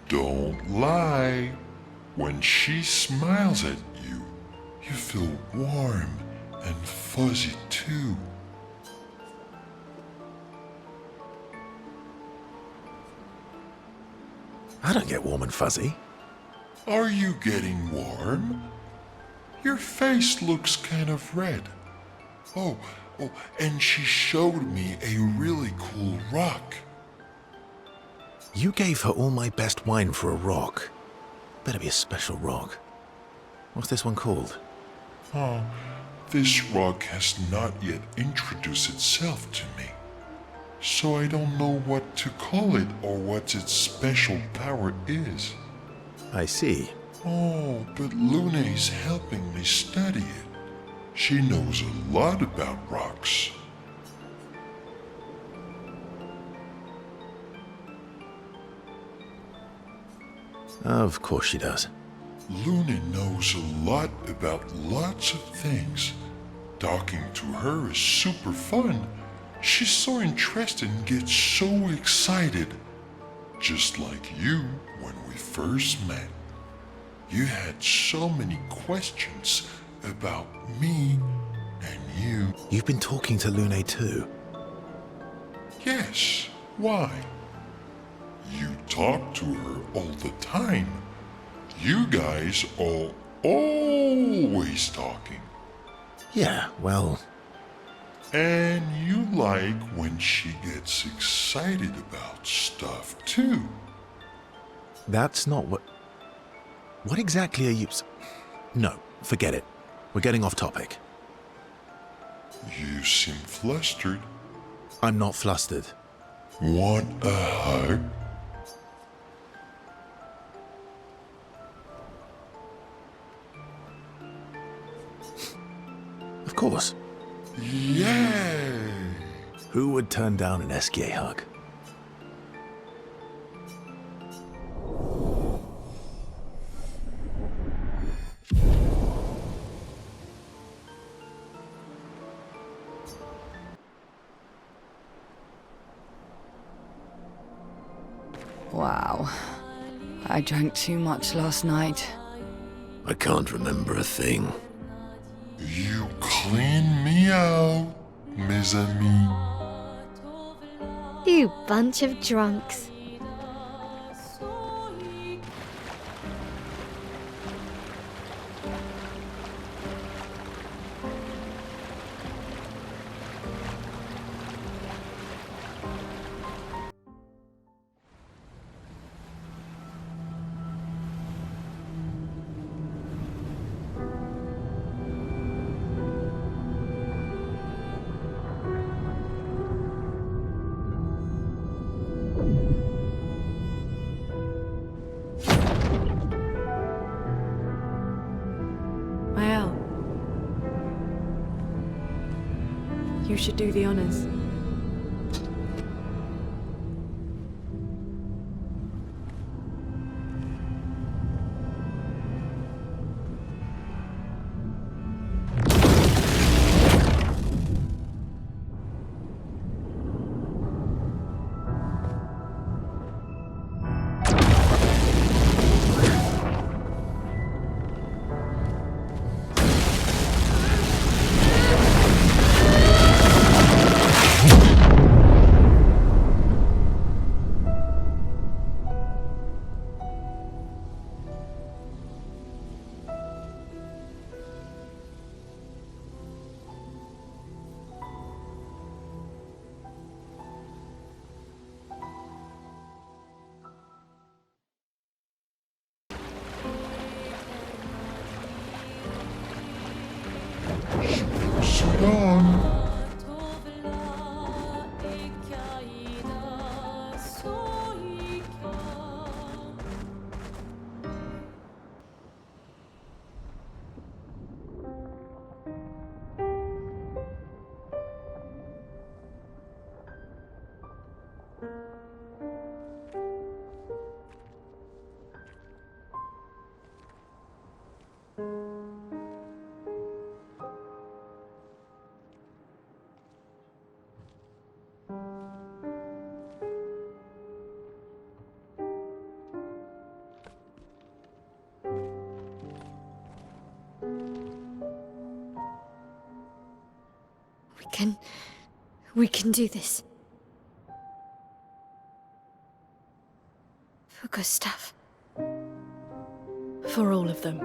Don't lie. When she smiles at you, you feel warm and fuzzy too. I don't get warm and fuzzy. Are you getting warm? Your face looks kind of red. Oh, and she showed me a really cool rock. You gave her all my best wine for a rock. Better be a special rock. What's this one called? Oh, this rock has not yet introduced itself to me. So I don't know what to call it or what its special power is. I see. Oh, but Lune is helping me study it. She knows a lot about rocks. Of course she does. Lune knows a lot about lots of things. Talking to her is super fun. She's so interested and gets so excited. Just like you when we first met. You had so many questions about me and you. You've been talking to Lune too? Yes. Why? You talk to her all the time. You guys are always talking. Yeah, well... And you like when she gets excited about stuff too. That's not what... What exactly are you... No, forget it. We're getting off topic. You seem flustered. I'm not flustered. Want a hug? Of course. Yay! Who would turn down an Esquie hug? Well, I drank too much last night. I can't remember a thing. You clean me out, mes amis. You bunch of drunks. Maelle. You should do the honors. Sit on. We can do this. For Gustave. For all of them.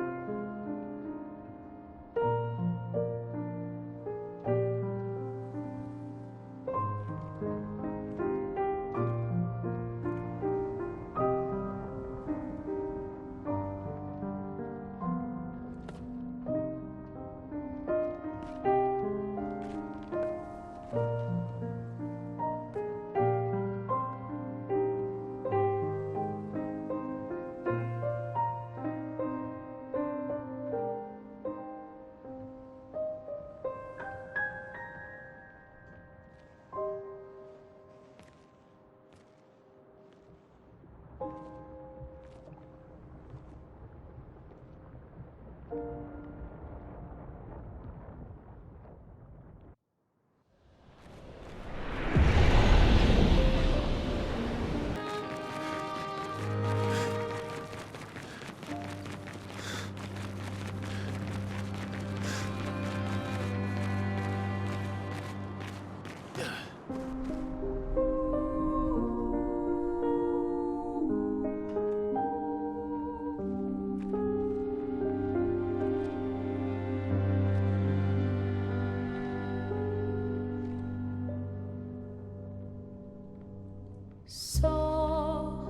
Sors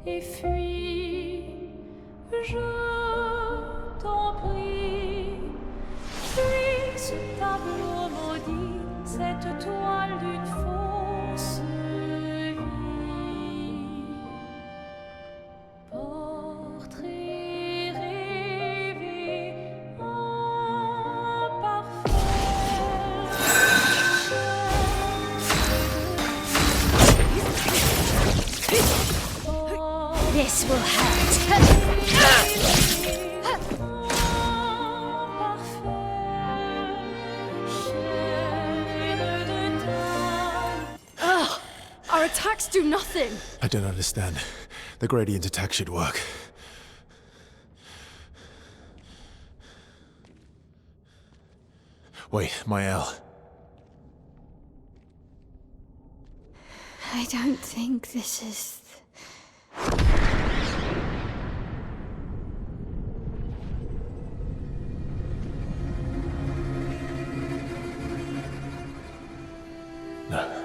et fuis, je t'en prie. Fuis ce tableau maudit, cette toile d'une fausse vie. Portrait rêvé en parfait. This will hurt. Ugh! Our attacks do nothing! I don't understand. The gradient attack should work. Wait, Maelle. I don't think this is... No.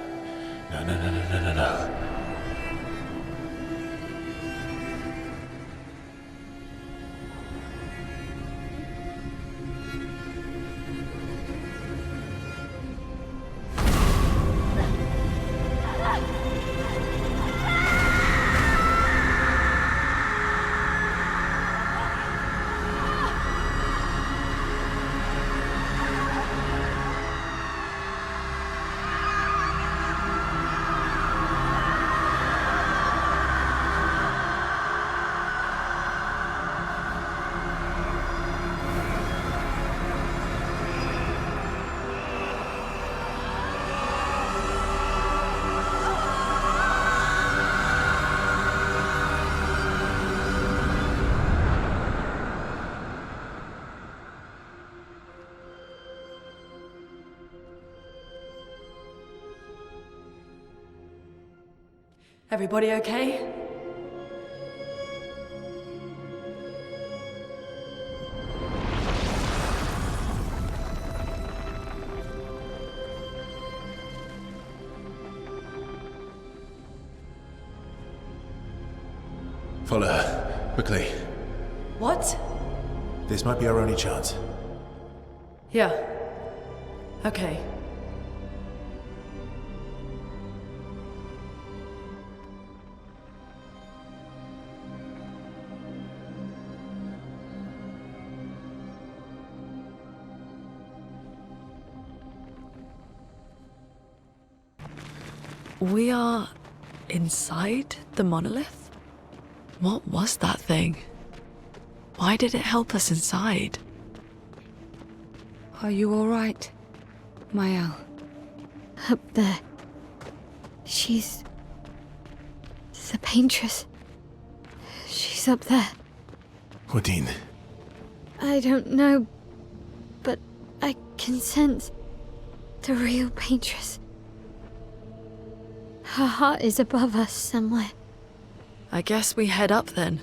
Everybody okay? Follow her, quickly. What? This might be our only chance. Yeah. Okay. We are inside the monolith? What was that thing? Why did it help us inside? Are you all right, Maelle? Up there. She's... the Paintress. She's up there. Odin. I don't know, but I can sense the real Paintress. Her heart is above us somewhere. I guess we head up then.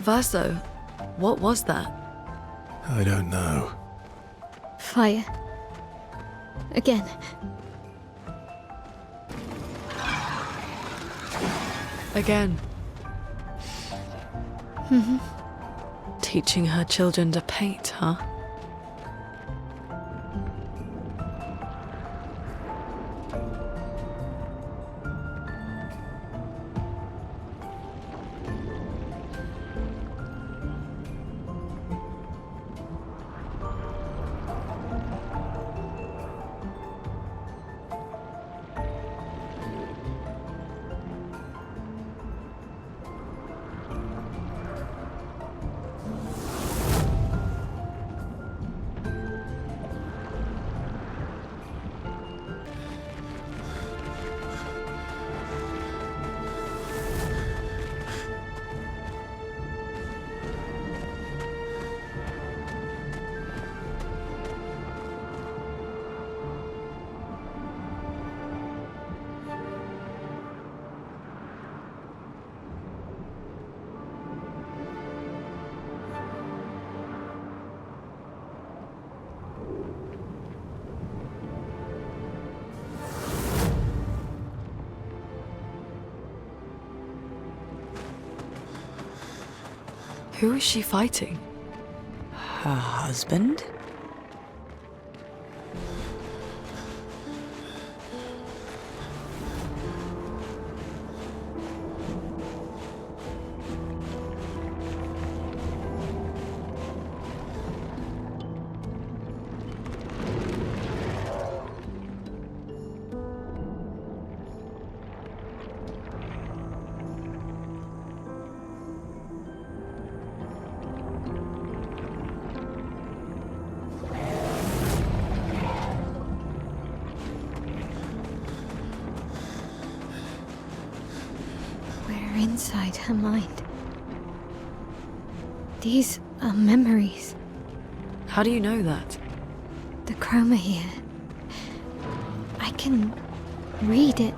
Verso, what was that? I don't know. Fire. Again. Again. Mm-hmm. Teaching her children to paint, huh? Who is she fighting? Her husband? inside her mind. These are memories. How do you know that? The chroma here. I can read it.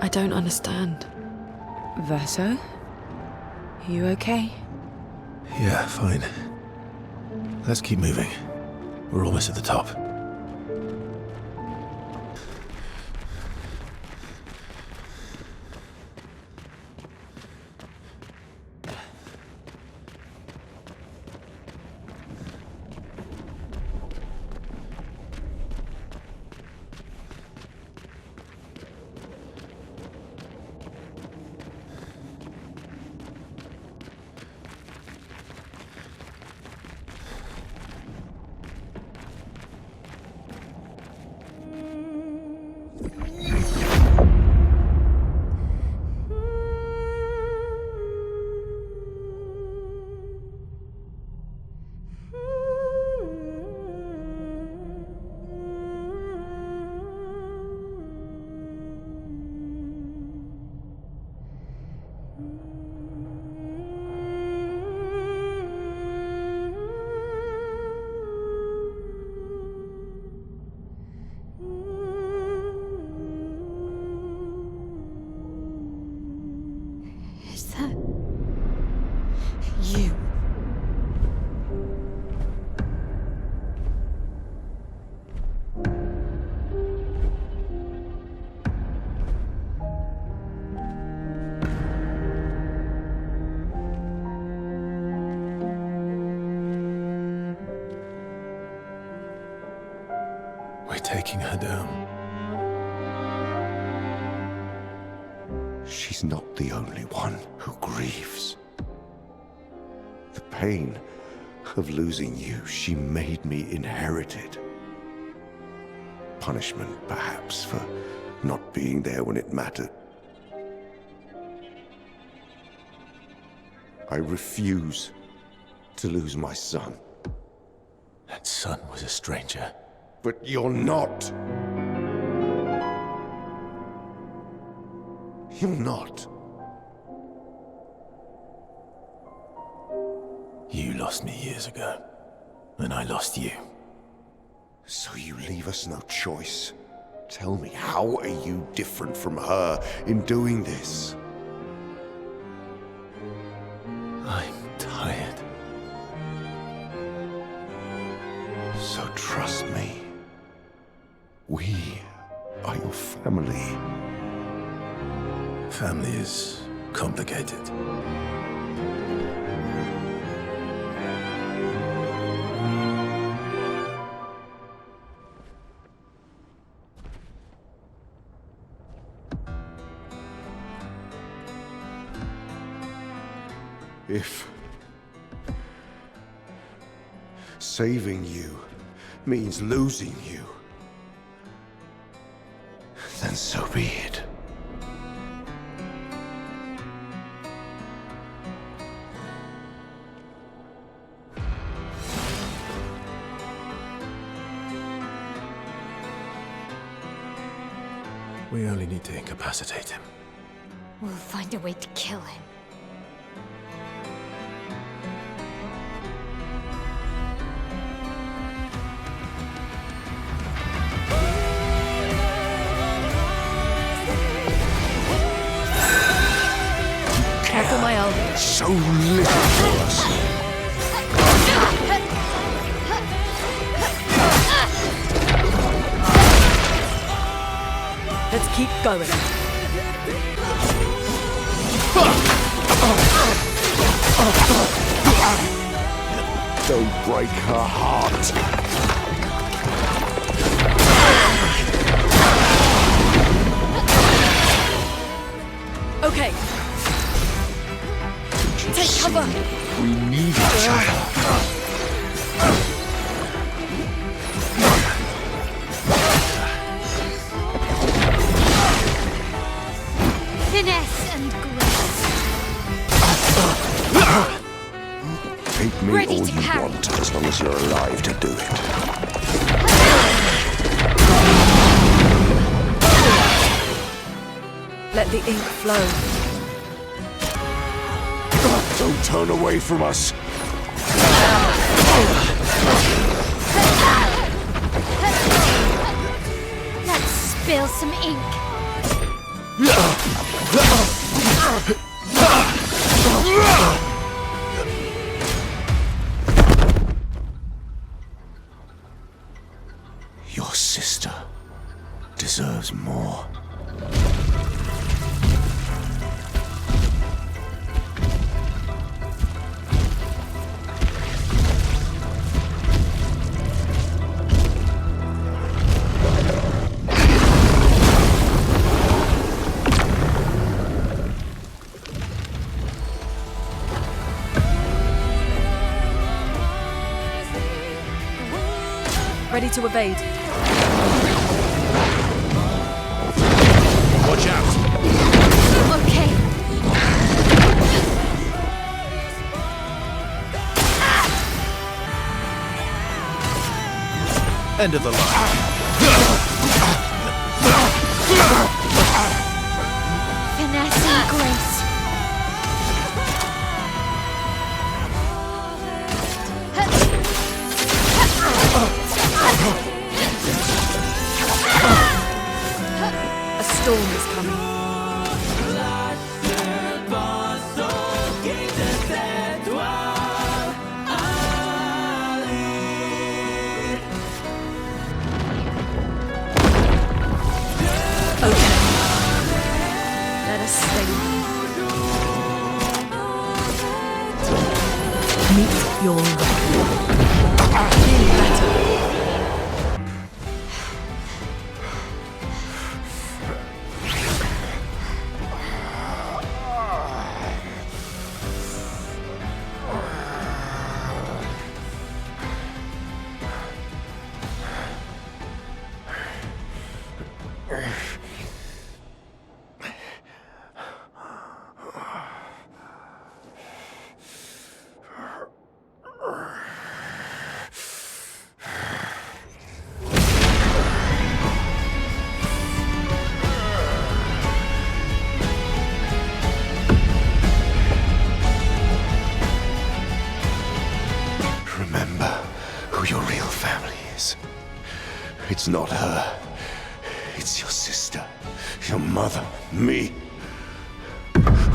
I don't understand. Verso? You okay? Yeah, fine. Let's keep moving. We're almost at the top. Taking her down. She's not the only one who grieves. The pain of losing you, she made me inherit it. Punishment, perhaps, for not being there when it mattered. I refuse to lose my son. That son was a stranger. But you're not. You're not. You lost me years ago, and I lost you. So you leave us no choice. Tell me, how are you different from her in doing this? I'm tired. So trust me. We are your family. Family is complicated. If saving you means losing you, then so be it. We only need to incapacitate him. We'll find a way to kill him. Careful, Maelle. So little for us. Let's keep going. Don't break her heart. Okay. Take cover. We need each other. Finesse and grace. Hate me Ready all to you carry. want, as long as you're alive to do it. Let the ink flow. Don't turn away from us. Let's spill some ink. Your sister deserves more. Ready to evade. Watch out! Okay. End of the line. Finesse and grace. A storm is coming. Okay. Let us stay. Meet your end. Feeling better. It's not her. It's your sister, your mother, me.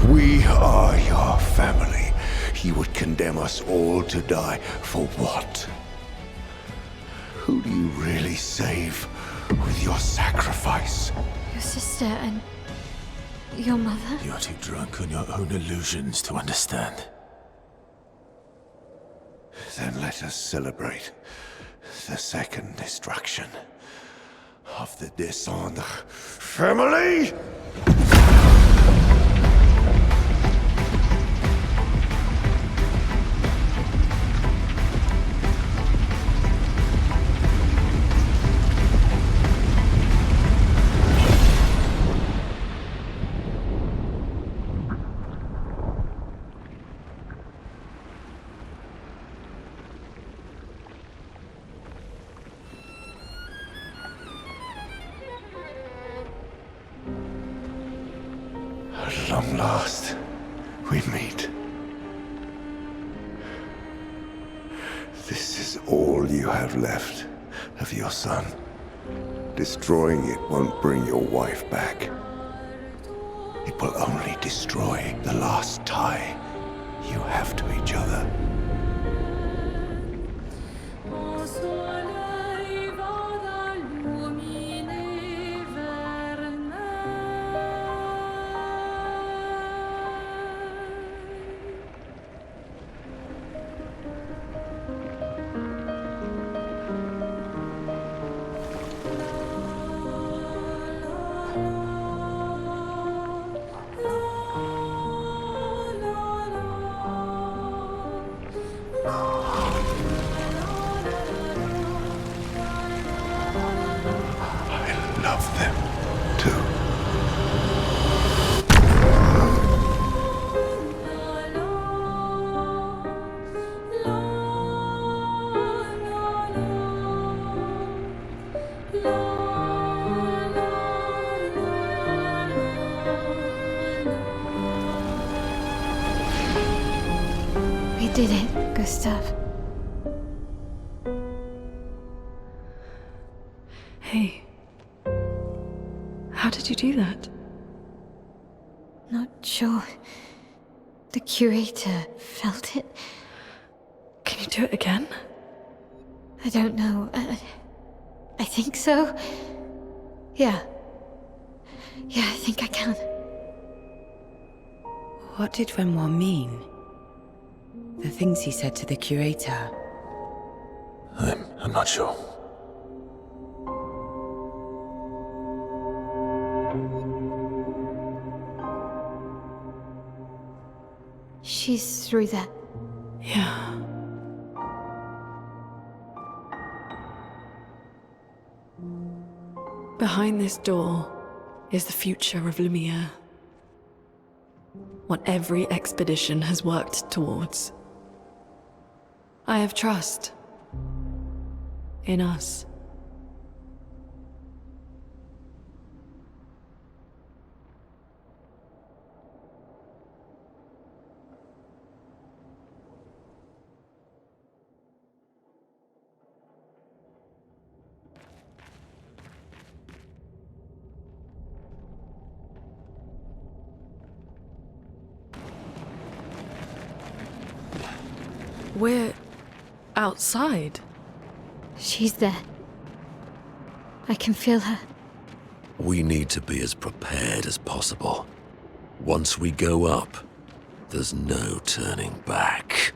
We are your family. He would condemn us all to die for what? Who do you really save with your sacrifice? Your sister and your mother? You're too drunk on your own illusions to understand. Then let us celebrate the second destruction of the Descendre family! long last, we meet. This is all you have left of your son. Destroying it won't bring your wife back. It will only destroy the last tie you have to each other. Did it, Gustave? Hey. How did you do that? Not sure. The curator felt it. Can you do it again? I don't know. I think so. Yeah. Yeah, I think I can. What did Renoir mean? The things he said to the curator. I'm not sure. She's through there. Yeah. Behind this door is the future of Lumiere. What every expedition has worked towards. I have trust in us. We're outside. She's there. I can feel her. We need to be as prepared as possible. Once we go up, there's no turning back.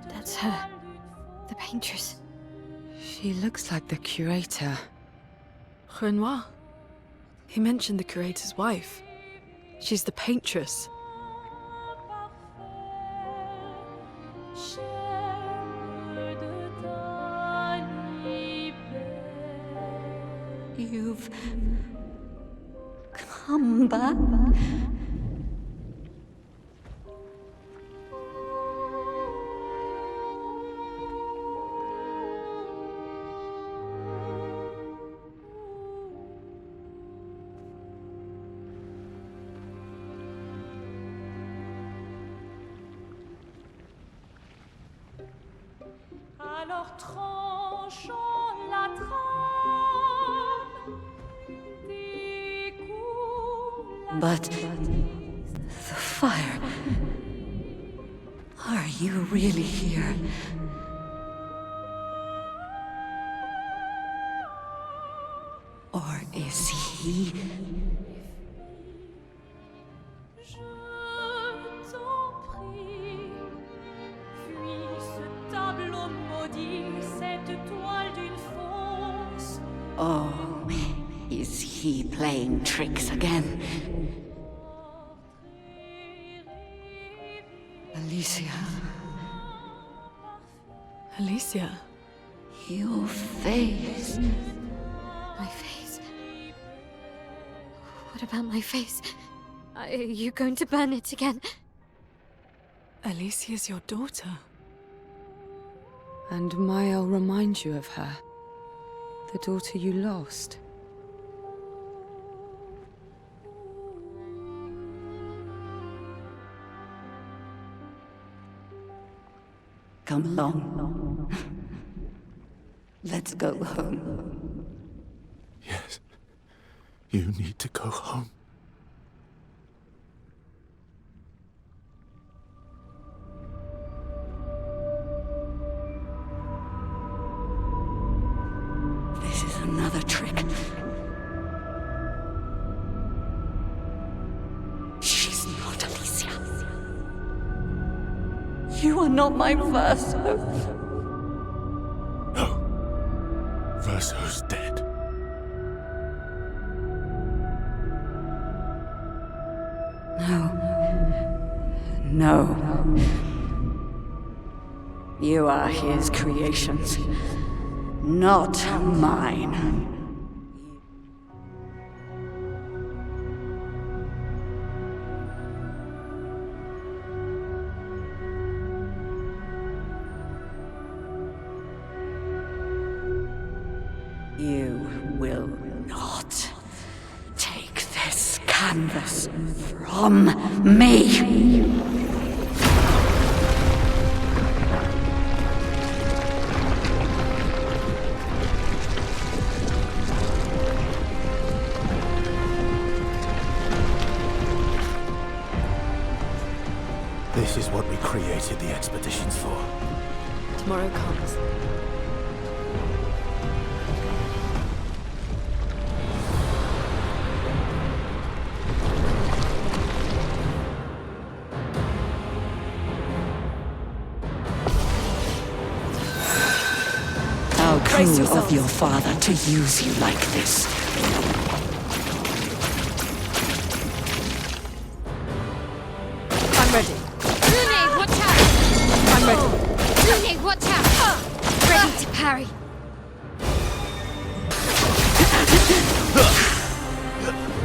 That's her. The Paintress. She looks like the curator. Renoir. He mentioned the curator's wife. She's the Paintress. You've come back? Alors tranchons la trame, découle. But the fire. Are you really here? Or is he? Je t'en prie, fuis ce tableau maudit, cette toile d'une fausse. Oh, is he playing tricks again? Alicia. Alicia? Your face. My face? What about my face? Are you going to burn it again? Alicia's your daughter. And Maelle reminds you of her. The daughter you lost. Come along. Let's go home. Yes. You need to go home. This is another trick. She's not Alicia. You are not my Verso. No. Verso's dead. No. You are his creations, not mine. You will not take this canvas from me. This is what we created the expeditions for. Tomorrow comes. How cruel of your father to use you like this. I'm ready. Lune, watch out! I'm ready. Lune, watch out! Ready to parry.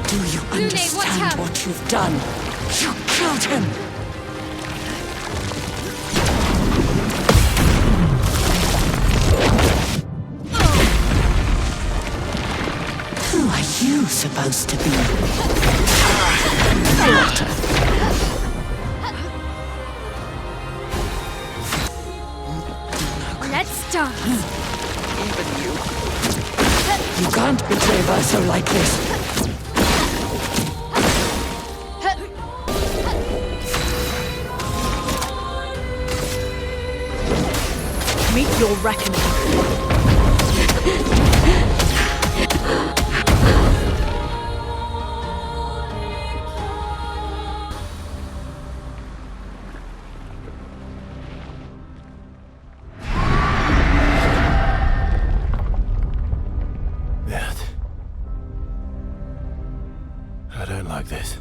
Do you understand what you've done? You killed him! Who are you supposed to be? Let's dance. Even you. You can't betray Verso like this. Meet your reckoning. I don't like this.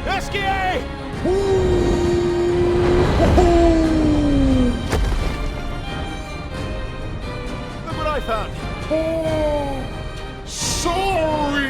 Esquie! Look what I found! Oh, sorry!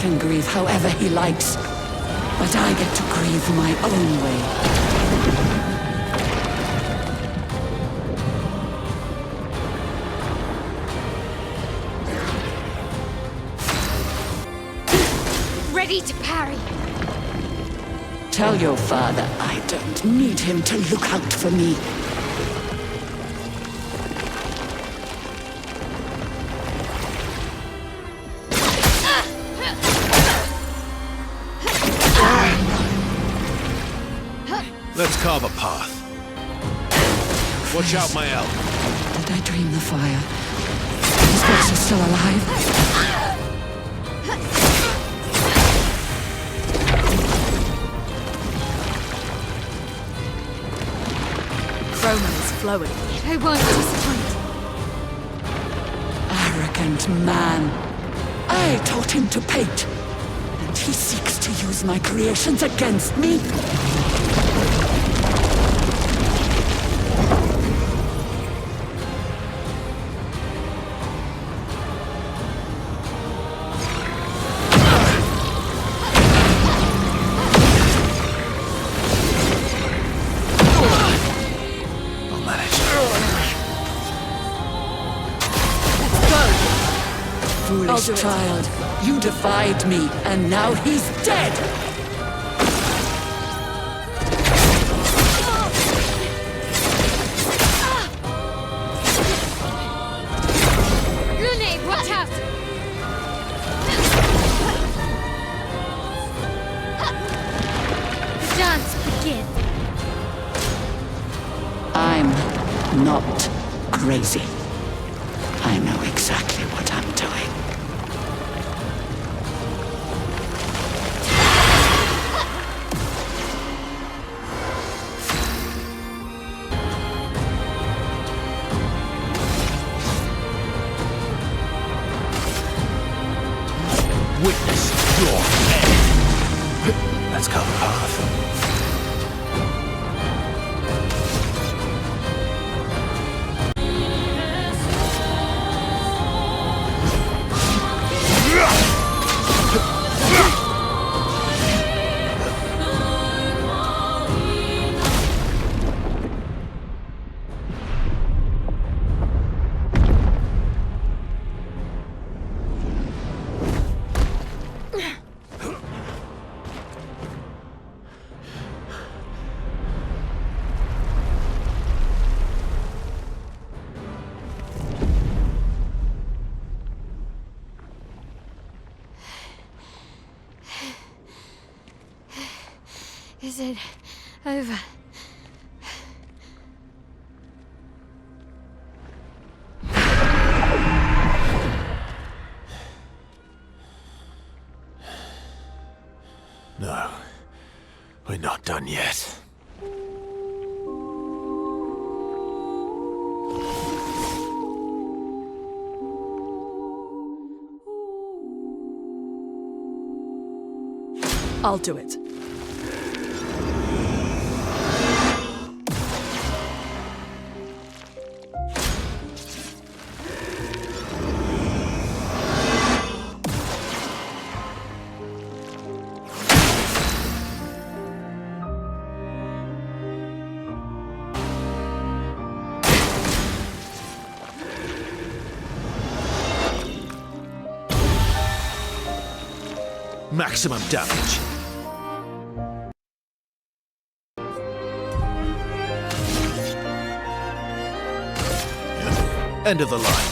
can grieve however he likes, but I get to grieve my own way. Ready to parry. Tell your father I don't need him to look out for me. Let's carve a path. Watch out, Maelle. Did I dream the fire? Is Verso still alive? Chroma is flowing. I won't disappoint. Arrogant man. I taught him to paint, and he seeks to use my creations against me? Foolish child, you defied me, and now he's dead! Lune, watch out! The dance begins. I'm not crazy. I know exactly what I'm doing. Witness your end. Let's carve a path. Is it over? No, we're not done yet. I'll do it. Maximum damage. End of the line.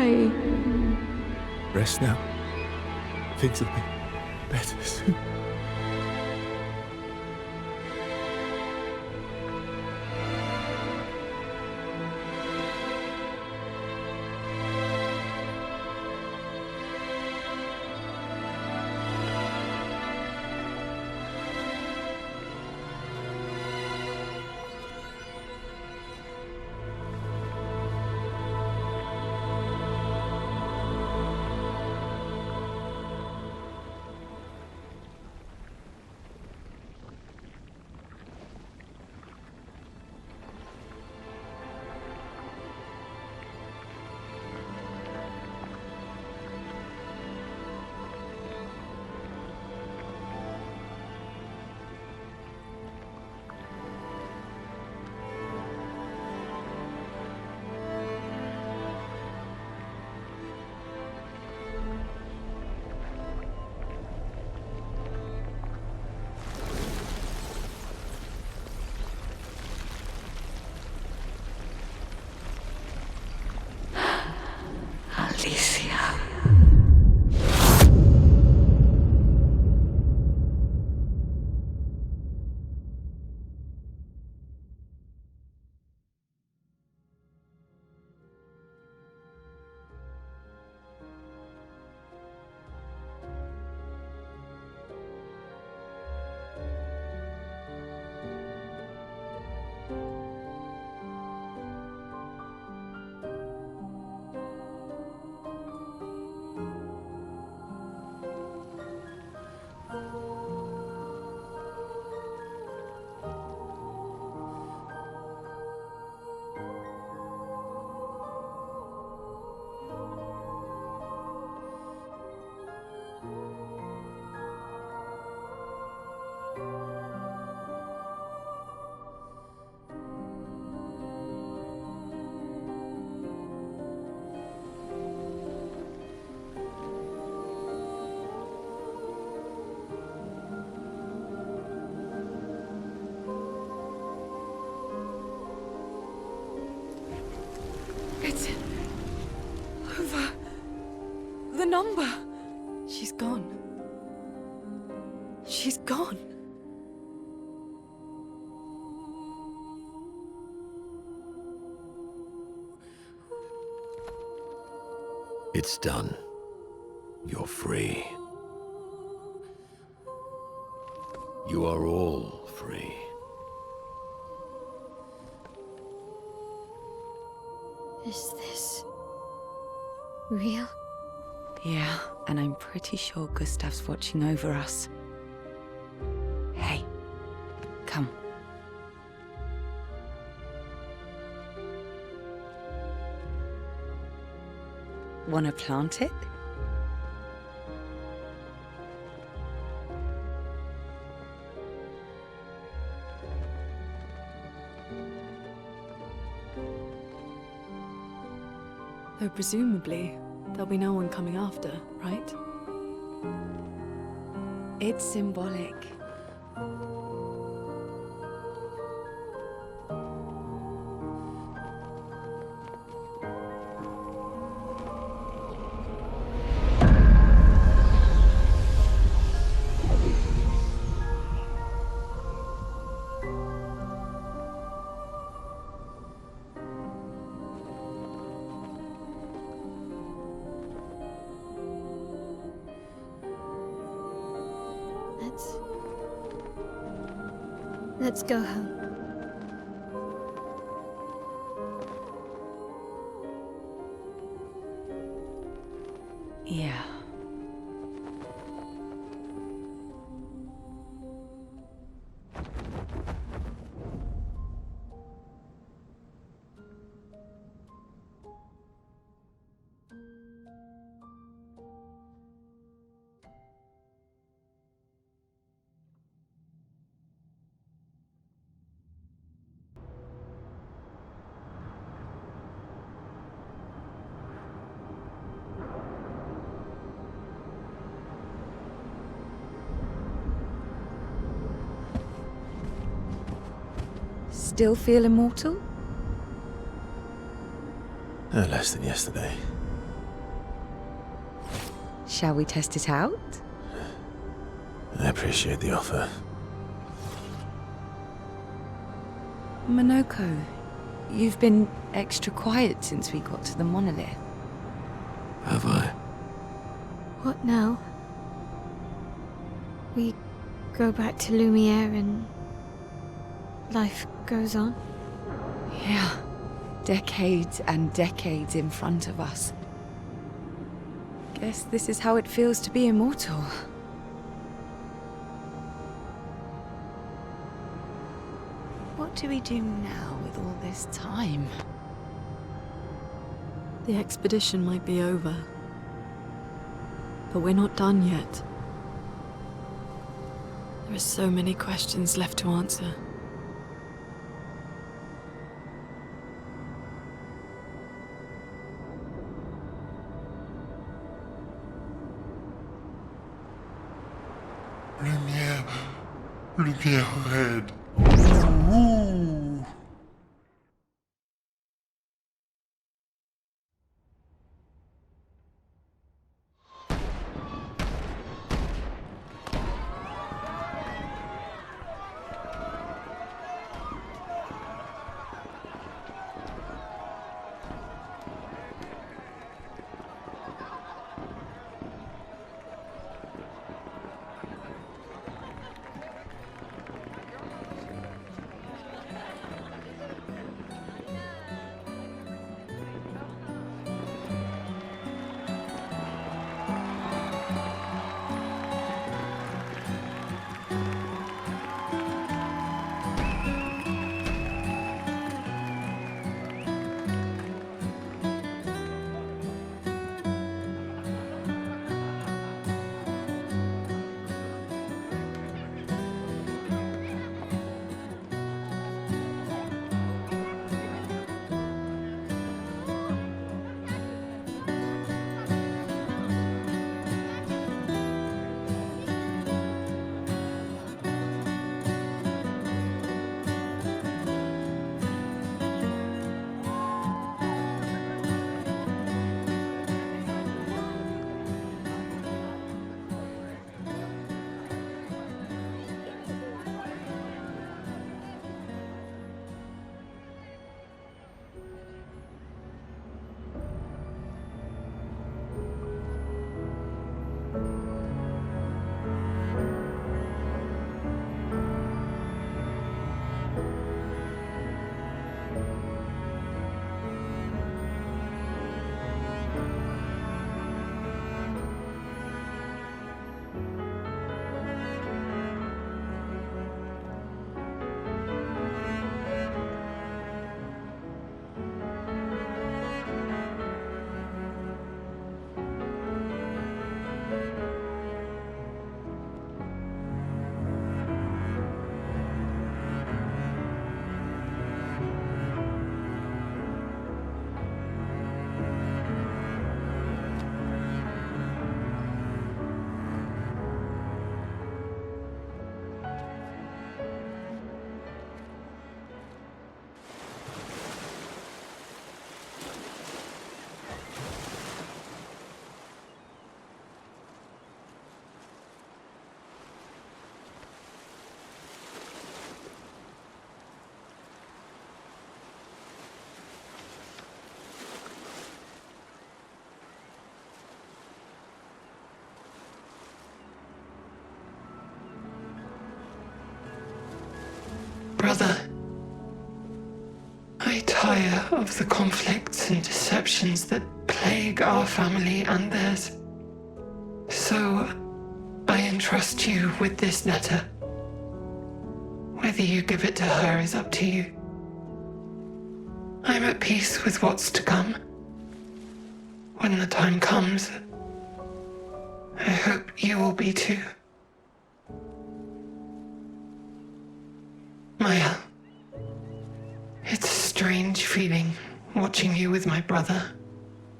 die. Rest now. Things will be better soon. Alicia. It's over. The number. She's gone. She's gone. It's done. You're free. You are all free. Is this real? Yeah, and I'm pretty sure Gustave's watching over us. Hey, come. Wanna plant it? Though presumably, there'll be no one coming after, right? It's symbolic. Let's go home. Yeah. Still feel immortal? No less than yesterday. Shall we test it out? I appreciate the offer. Monoco, you've been extra quiet since we got to the monolith. Have I? What now? We go back to Lumiere and life goes on? Yeah. Decades and decades in front of us. Guess this is how it feels to be immortal. What do we do now with all this time? The expedition might be over, but we're not done yet. There are so many questions left to answer. Lumiere red. Ooh. Brother, I tire of the conflicts and deceptions that plague our family and theirs. So, I entrust you with this letter. Whether you give it to her is up to you. I'm at peace with what's to come. When the time comes, I hope you will be too. Maelle, it's a strange feeling watching you with my brother,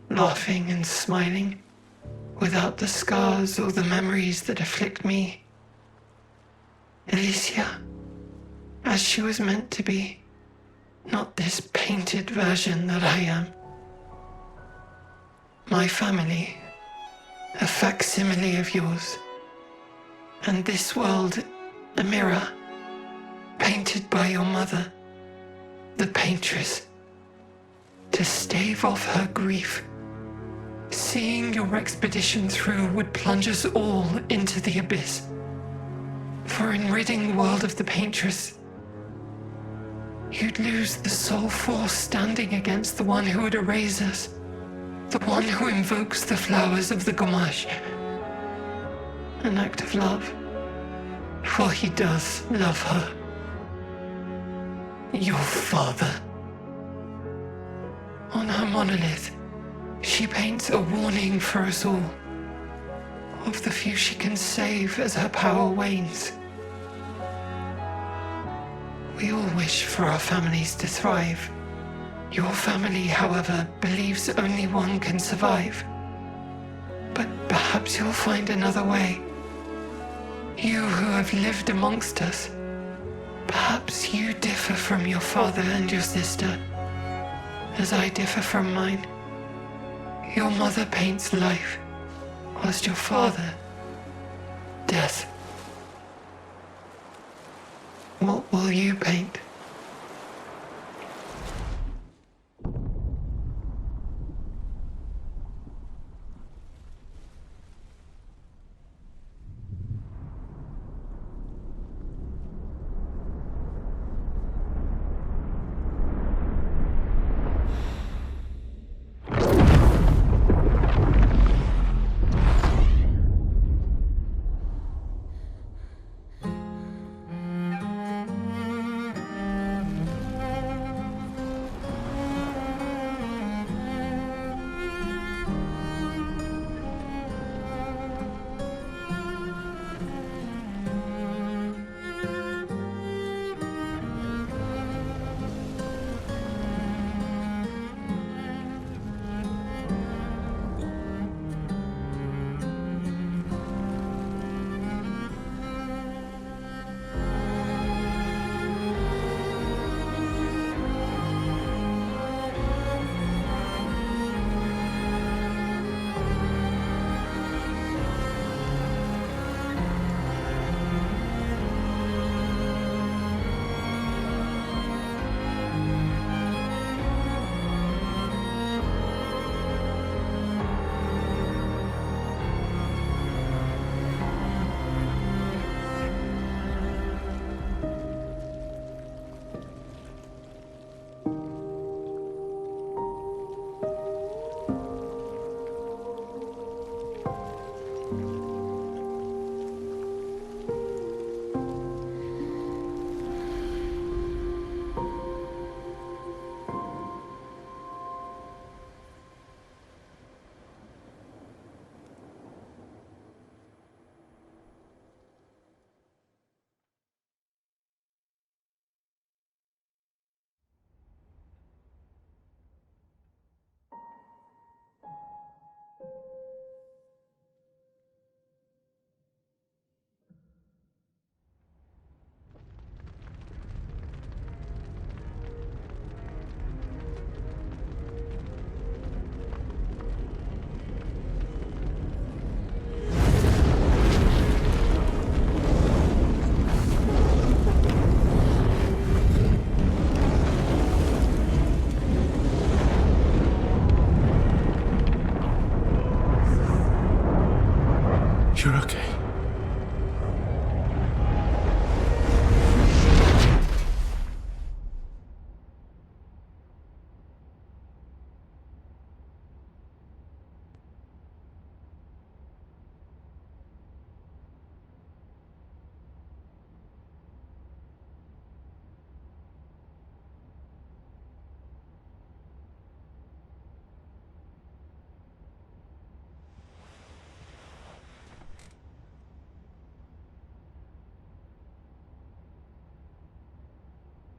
laughing and smiling, without the scars or the memories that afflict me. Alicia, as she was meant to be, not this painted version that I am. My family, a facsimile of yours, and this world a mirror, painted by your mother, the Paintress, to stave off her grief. Seeing your expedition through would plunge us all into the abyss. For in ridding the world of the Paintress, you'd lose the sole force standing against the one who would erase us, the one who invokes the flowers of the Gommage. An act of love, for he does love her. Your father. On her monolith, she paints a warning for us all, of the few she can save as her power wanes. We all wish for our families to thrive. Your family, however, believes only one can survive. But perhaps you'll find another way. You who have lived amongst us, perhaps you differ from your father and your sister, as I differ from mine. Your mother paints life, whilst your father, death. What will you paint? You're okay.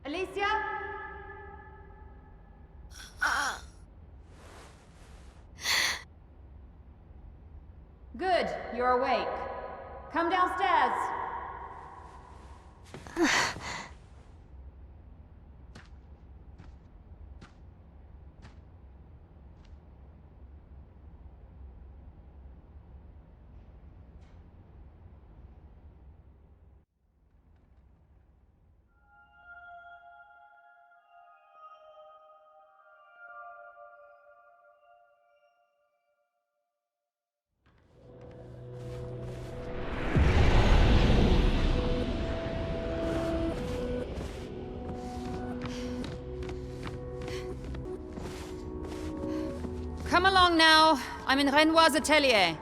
Alicia? Good, you're awake. Come downstairs. come along now. I'm in Renoir's atelier.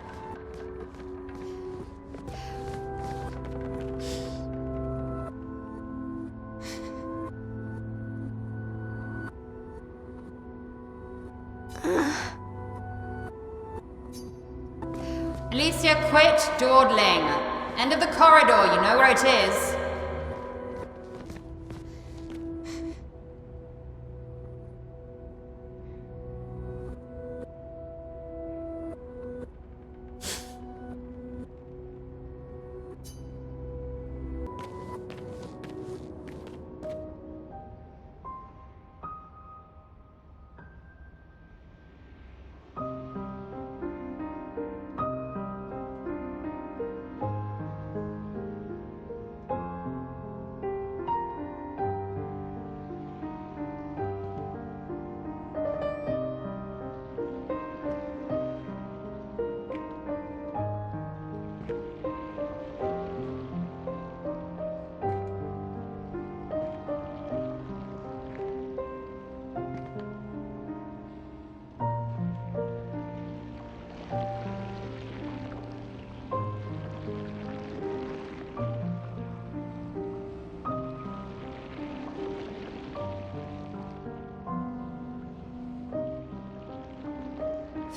Alicia, quit dawdling. End of the corridor, you know where it is.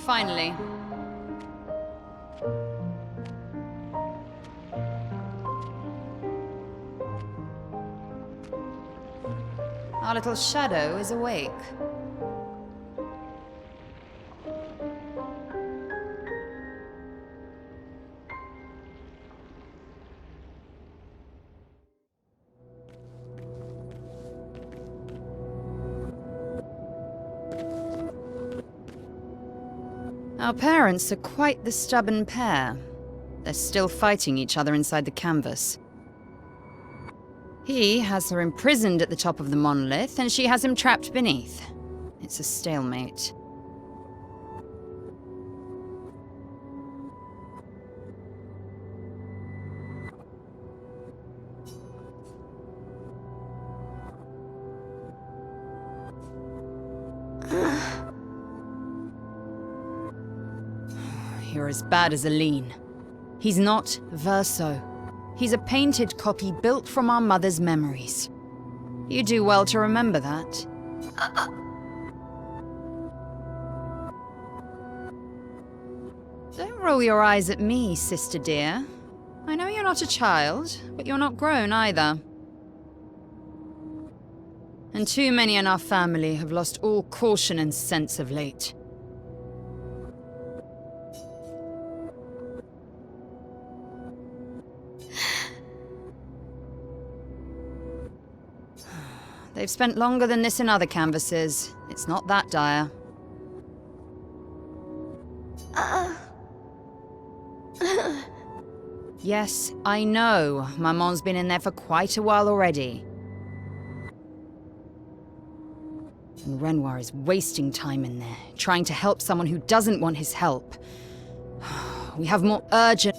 Finally. Our little shadow is awake. Our parents are quite the stubborn pair. They're still fighting each other inside the canvas. He has her imprisoned at the top of the monolith, and she has him trapped beneath. It's a stalemate. You're as bad as Aline. He's not Verso. He's a painted copy built from our mother's memories. You do well to remember that. Don't roll your eyes at me, sister dear. I know you're not a child, but you're not grown either. And too many in our family have lost all caution and sense of late. They've spent longer than this in other canvases. It's not that dire. Yes, I know. Maman's been in there for quite a while already. And Renoir is wasting time in there, trying to help someone who doesn't want his help. We have more urgent...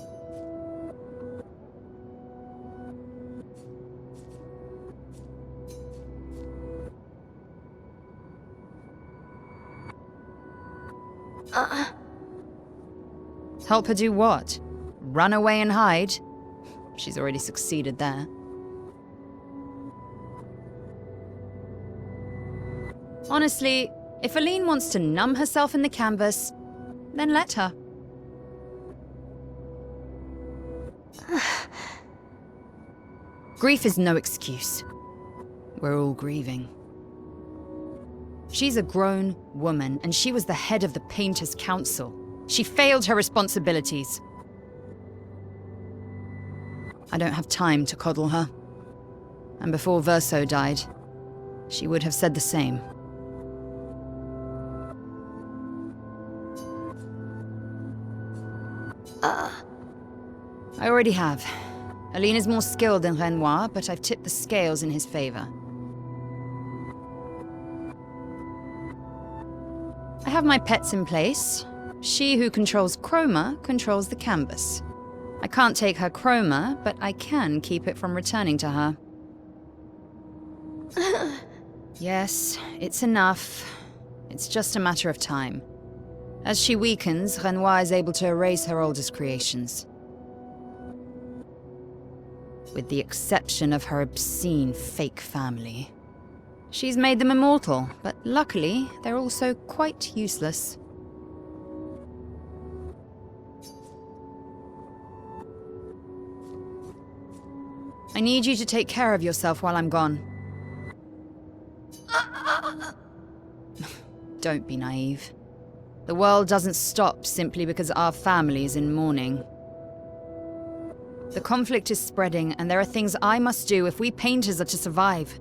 Help her do what? Run away and hide? She's already succeeded there. Honestly, if Aline wants to numb herself in the canvas, then let her. Grief is no excuse. We're all grieving. She's a grown woman, and she was the head of the Painters' Council. She failed her responsibilities. I don't have time to coddle her. And before Verso died, she would have said the same. I already have. Aline is more skilled than Renoir, but I've tipped the scales in his favor. I have my pets in place. She who controls chroma controls the canvas. I can't take her chroma, but I can keep it from returning to her. Yes, it's enough. It's just a matter of time. As she weakens, Renoir is able to erase her oldest creations. With the exception of her obscene fake family. She's made them immortal, but luckily, they're also quite useless. I need you to take care of yourself while I'm gone. Don't be naive. The world doesn't stop simply because our family is in mourning. The conflict is spreading, and there are things I must do if we painters are to survive.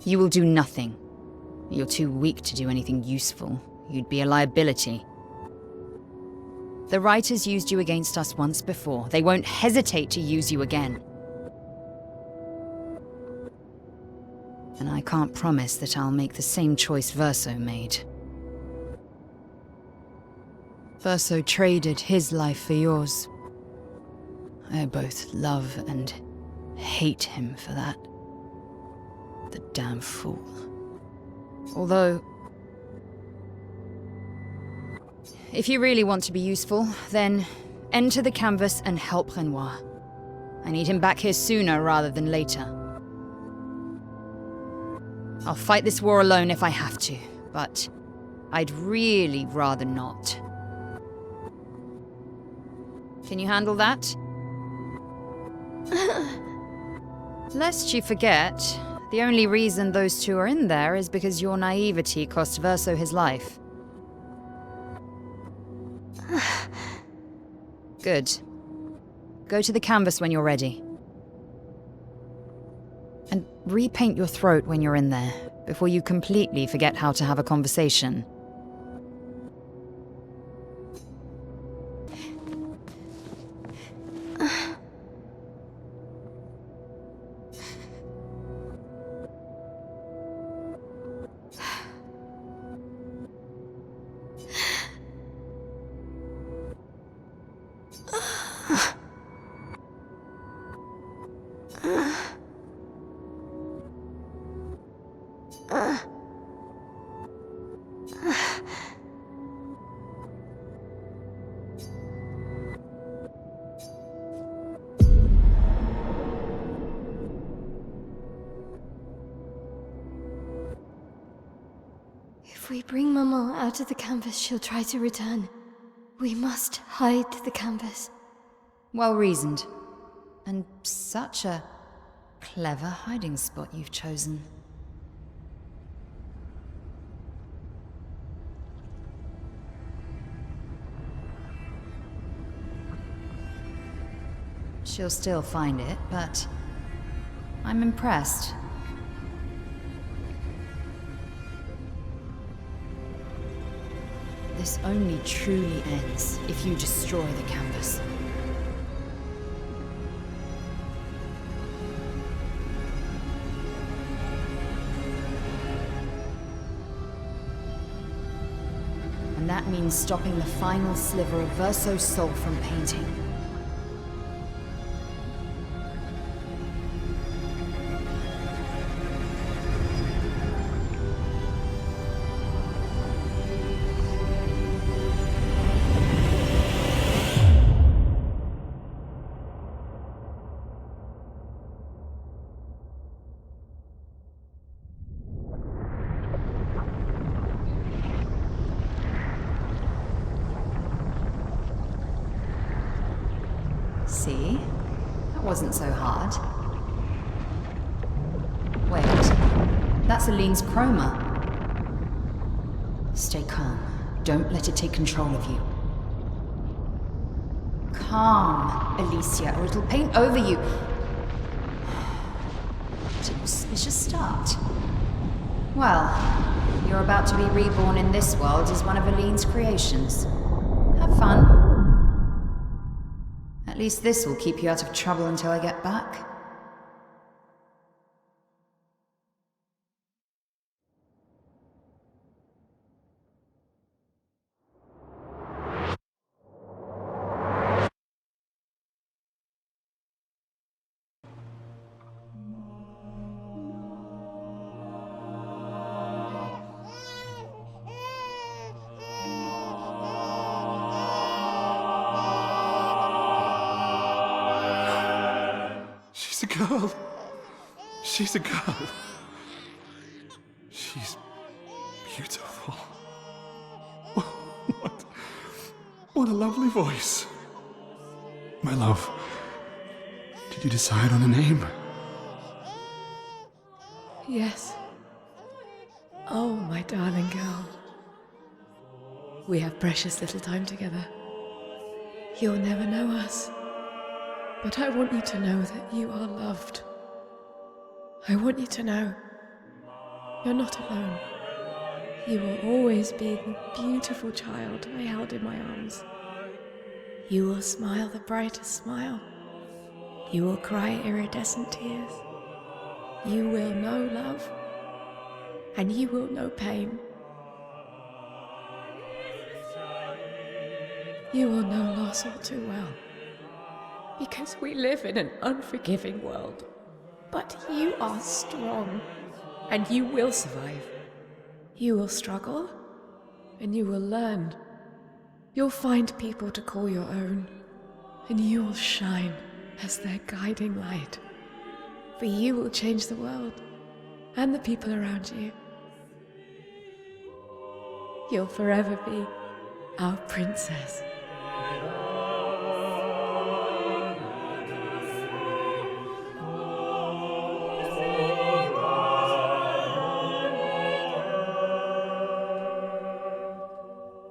You will do nothing. You're too weak to do anything useful. You'd be a liability. The writers used you against us once before. They won't hesitate to use you again. And I can't promise that I'll make the same choice Verso made. Verso traded his life for yours. I both love and hate him for that. The damn fool. Although, if you really want to be useful, then enter the canvas and help Renoir. I need him back here sooner rather than later. I'll fight this war alone if I have to, but I'd really rather not. Can you handle that? Lest you forget, the only reason those two are in there is because your naivety cost Verso his life. Good. Go to the canvas when you're ready. And repaint your throat when you're in there, before you completely forget how to have a conversation. If we bring Maman out of the canvas, she'll try to return. We must hide the canvas. Well reasoned. And such a clever hiding spot you've chosen. She'll still find it, but I'm impressed. This only truly ends if you destroy the canvas. And that means stopping the final sliver of Verso's soul from painting. See? That wasn't so hard. Wait. That's Aline's chroma. Stay calm. Don't let it take control of you. Calm, Alicia, or it'll paint over you. What an auspicious start. Well, you're about to be reborn in this world as one of Aline's creations. Have fun. At least this will keep you out of trouble until I get back. She's a girl. She's a girl. She's beautiful. What a lovely voice. My love, did you decide on a name? Yes. Oh, my darling girl. We have precious little time together. You'll never know us. But I want you to know that you are loved. I want you to know you're not alone. You will always be the beautiful child I held in my arms. You will smile the brightest smile. You will cry iridescent tears. You will know love, and you will know pain. You will know loss all too well, because we live in an unforgiving world. But you are strong, and you will survive. You will struggle, and you will learn. You'll find people to call your own, and you will shine as their guiding light. For you will change the world, and the people around you. You'll forever be our princess.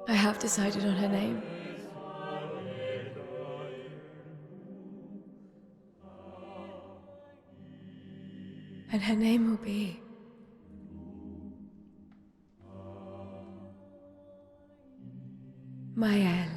I have decided on her name. And her name will be Maelle.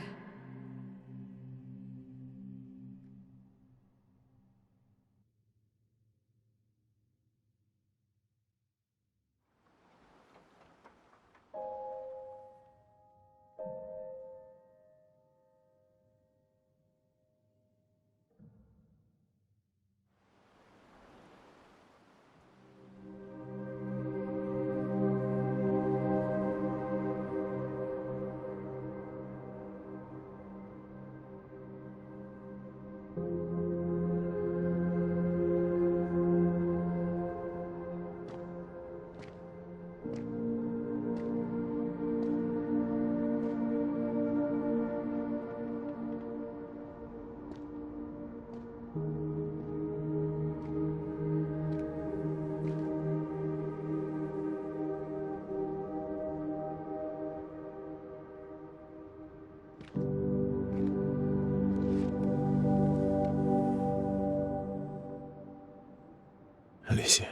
Alicia.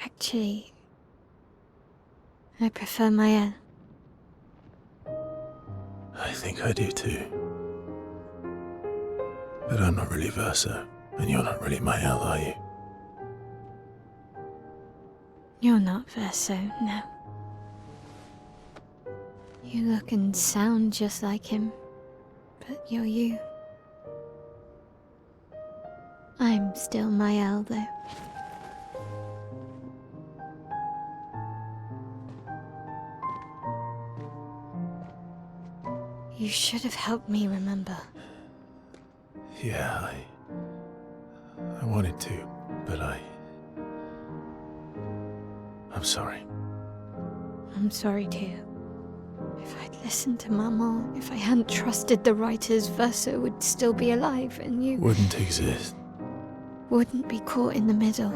Actually, I prefer Maelle. I think I do too. But I'm not really Verso, and you're not really Maelle, are you? You're not Verso, no. You look and sound just like him, but you're you. I'm still Maelle, though. You should have helped me remember. Yeah, I wanted to, but I'm sorry. I'm sorry too. If I'd listened to Maman, if I hadn't trusted the writers, Verso would still be alive, and you wouldn't exist. Wouldn't be caught in the middle.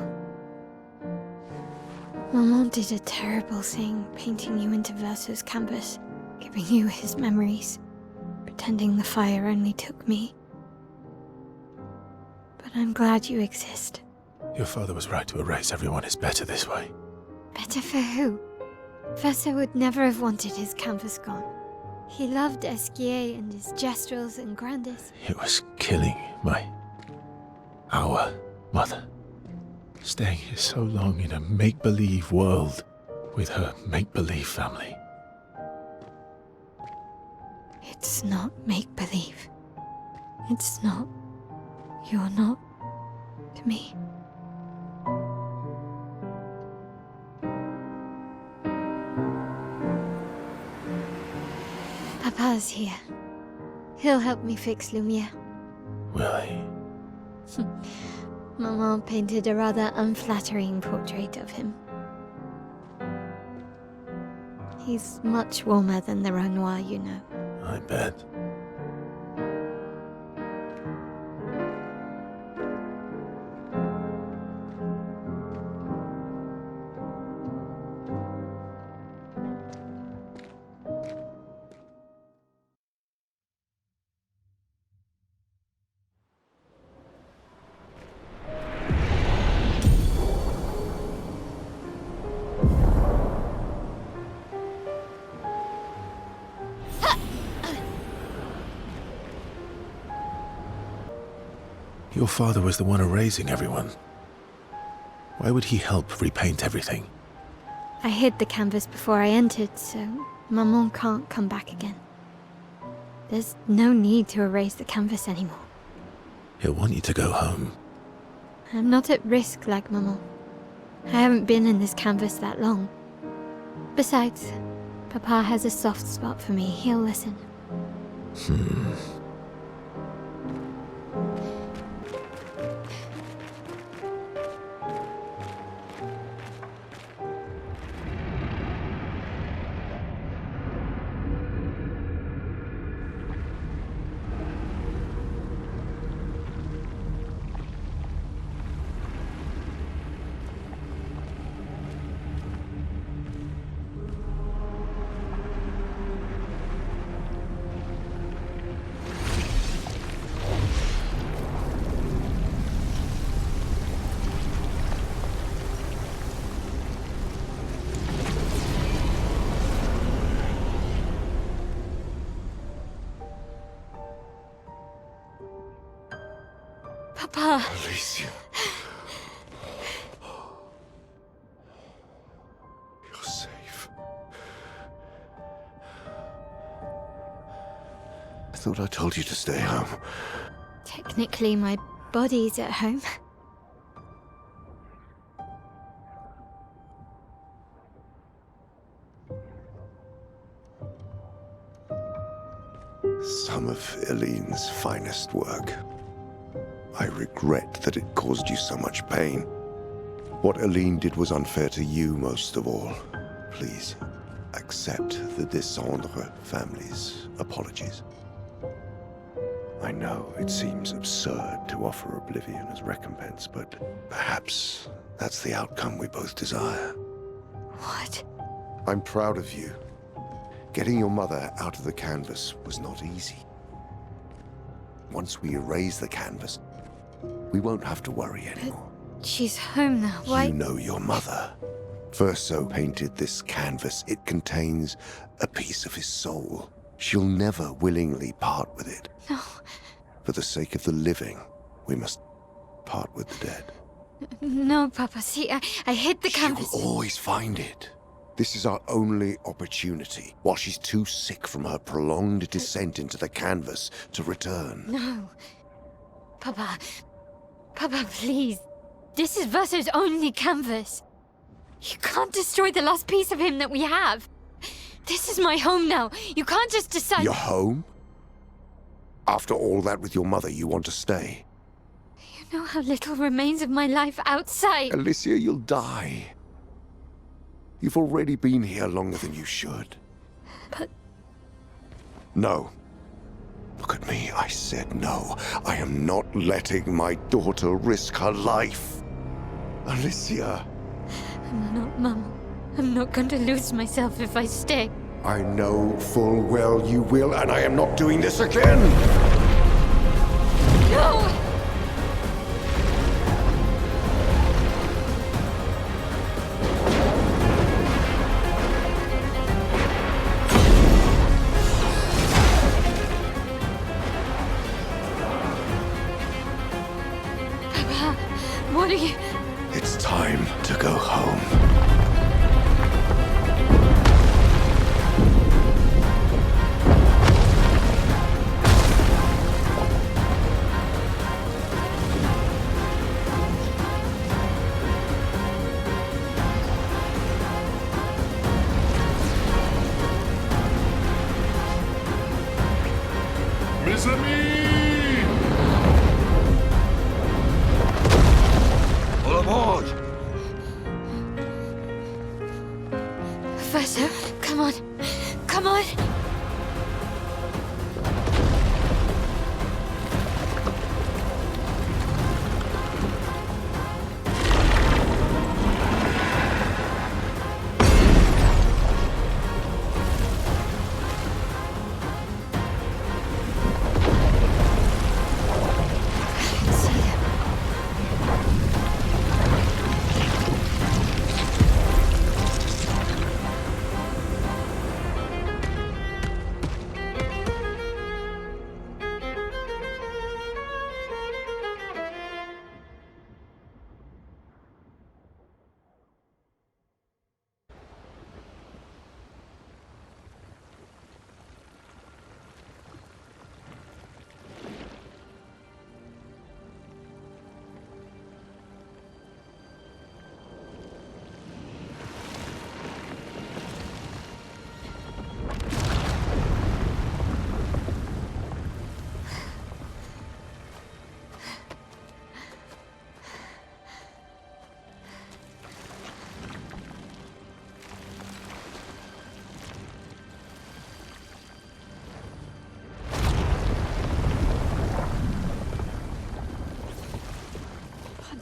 Maman did a terrible thing, painting you into Verso's canvas, giving you his memories, pretending the fire only took me. But I'm glad you exist. Your father was right to erase everyone. It's better this way. Better for who? Verso would never have wanted his canvas gone. He loved Esquies and his gestrals and grandes. It was killing our mother. Staying here so long in a make-believe world with her make-believe family. It's not make-believe. It's not. You're not to me. Papa's here. He'll help me fix Lumiere. Will he? Maman painted a rather unflattering portrait of him. He's much warmer than the Renoir, you know. I bet. Your father was the one erasing everyone. Why would he help repaint everything? I hid the canvas before I entered, so Maman can't come back again. There's no need to erase the canvas anymore. He'll want you to go home. I'm not at risk like Maman. I haven't been in this canvas that long. Besides, Papa has a soft spot for me. He'll listen. Papa! Alicia. You're safe. I thought I told you to stay home. Technically, my body's at home. Some of Eline's finest work. I regret that it caused you so much pain. What Eline did was unfair to you most of all. Please, accept the Descendre family's apologies. I know it seems absurd to offer oblivion as recompense, but perhaps that's the outcome we both desire. What? I'm proud of you. Getting your mother out of the canvas was not easy. Once we erase the canvas, we won't have to worry anymore. She's home now. Why? You know your mother. Verso painted this canvas. It contains a piece of his soul. She'll never willingly part with it. No. For the sake of the living, we must part with the dead. No, Papa. See, I hid the canvas. She will always find it. This is our only opportunity, while she's too sick from her prolonged descent into the canvas to return. No. Papa. Papa, please. This is Verso's only canvas. You can't destroy the last piece of him that we have. This is my home now. You can't just decide... Your home? After all that with your mother, you want to stay? You know how little remains of my life outside. Alicia, you'll die. You've already been here longer than you should. But... No. Look at me, I said no. I am not letting my daughter risk her life. Alicia. I'm not, Mum. I'm not going to lose myself if I stay. I know full well you will, and I am not doing this again! No! Papa, what are you... It's time to go home. Mes amis!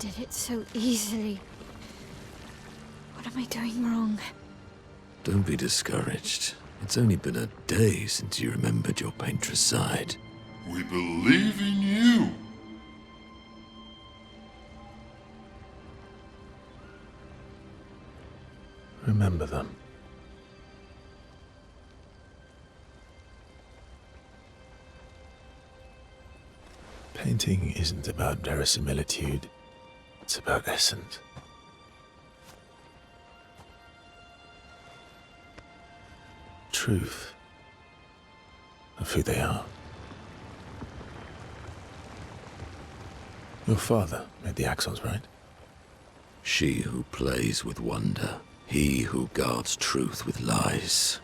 did it so easily. What am I doing wrong? Don't be discouraged. It's only been a day since you remembered your Paintress side. We believe in you. Remember them. Painting isn't about verisimilitude, it's about essence. Truth of who they are. Your father made the Axons, right? She who plays with wonder, he who guards truth with lies.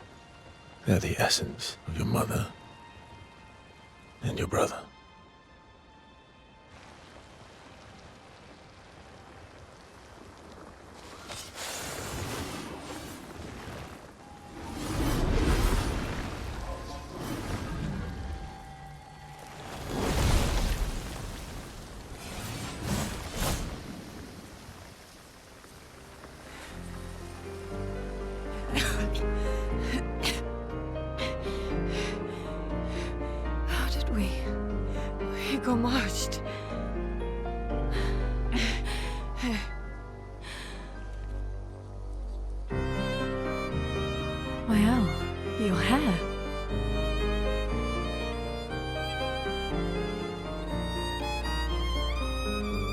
They're the essence of your mother and your brother. Gommage. Maelle, your hair.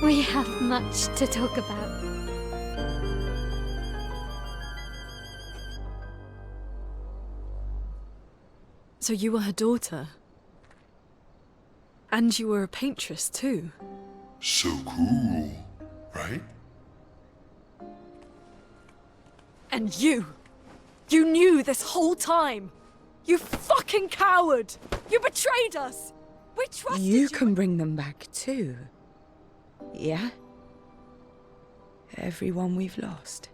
We have much to talk about. So you were her daughter? And you were a paintress too? So cool, right? And you knew this whole time! You fucking coward! You betrayed us! We trusted you! You can bring them back too. Yeah? Everyone we've lost.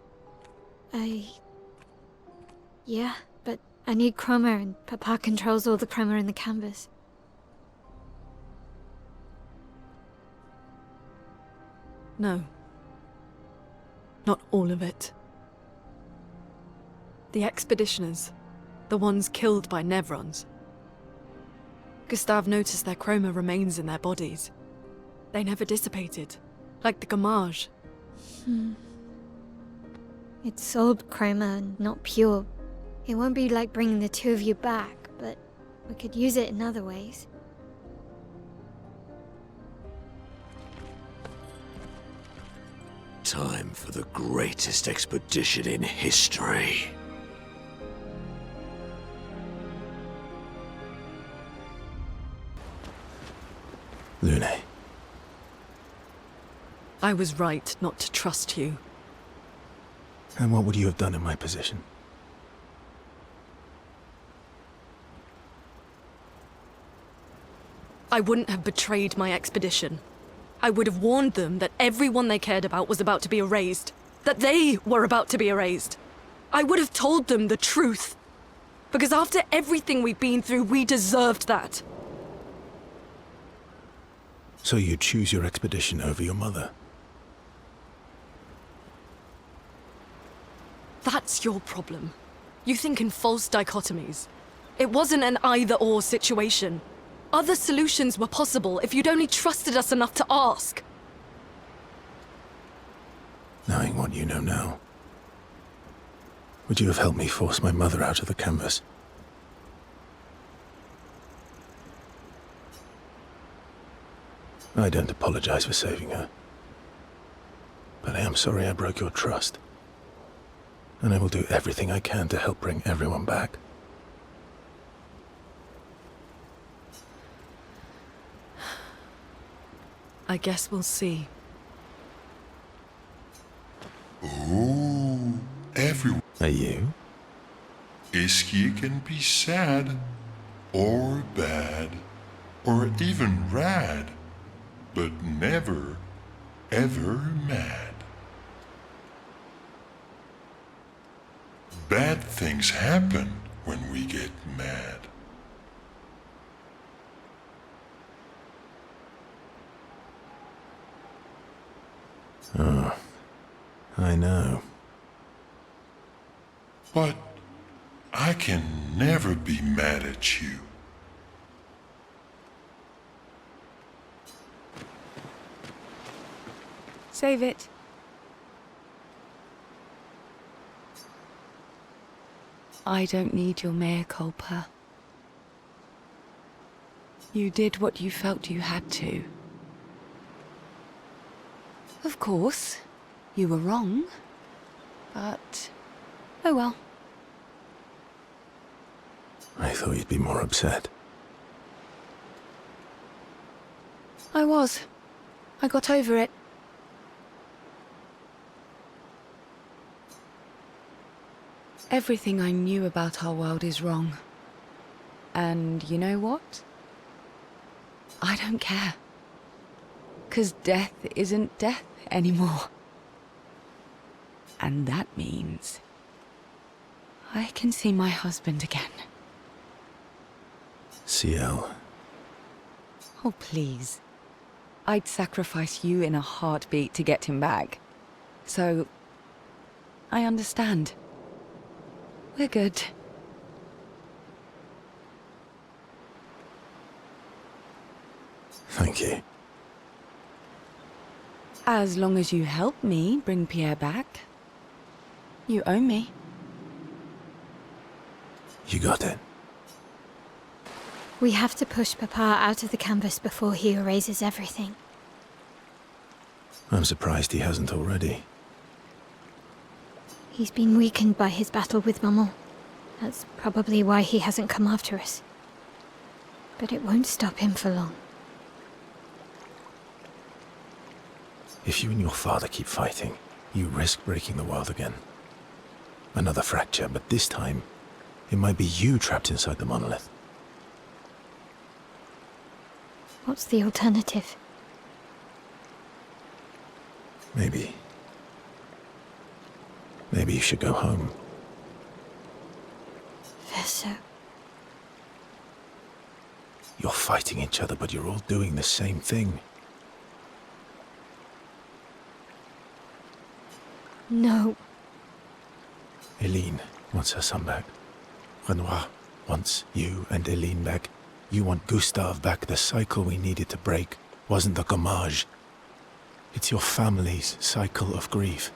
Yeah, but I need chroma and Papa controls all the chroma in the canvas. No. Not all of it. The expeditioners. The ones killed by Nevrons. Gustave noticed their chroma remains in their bodies. They never dissipated, like the Gommage. It's sold chroma and not pure. It won't be like bringing the two of you back, but we could use it in other ways. Time for the greatest expedition in history. Lune. I was right not to trust you. And what would you have done in my position? I wouldn't have betrayed my expedition. I would have warned them that everyone they cared about was about to be erased. That they were about to be erased. I would have told them the truth. Because after everything we've been through, we deserved that. So you choose your expedition over your mother? That's your problem. You think in false dichotomies. It wasn't an either-or situation. Other solutions were possible if you'd only trusted us enough to ask. Knowing what you know now, would you have helped me force my mother out of the canvas? I don't apologize for saving her, but I am sorry I broke your trust, and I will do everything I can to help bring everyone back. I guess we'll see. Oh, everyone. Are you? Esquie can be sad, or bad, or even rad, but never, ever mad. Bad things happen when we get mad. Oh, I know. But I can never be mad at you. Save it. I don't need your mea culpa. You did what you felt you had to. Of course, you were wrong, but oh well. I thought you'd be more upset. I was. I got over it. Everything I knew about our world is wrong. And you know what? I don't care. 'Cause death isn't death anymore. And that means I can see my husband again. Sciel. Oh, please. I'd sacrifice you in a heartbeat to get him back. So, I understand. We're good. Thank you. As long as you help me bring Pierre back. You owe me. You got it. We have to push Papa out of the canvas before he erases everything. I'm surprised he hasn't already. He's been weakened by his battle with Maman. That's probably why he hasn't come after us. But it won't stop him for long. If you and your father keep fighting, you risk breaking the world again. Another fracture, but this time, it might be you trapped inside the monolith. What's the alternative? Maybe you should go home. Verso. You're fighting each other, but you're all doing the same thing. No. Eileen wants her son back. Renoir wants you and Eileen back. You want Gustave back. The cycle we needed to break wasn't the Gommage. It's your family's cycle of grief.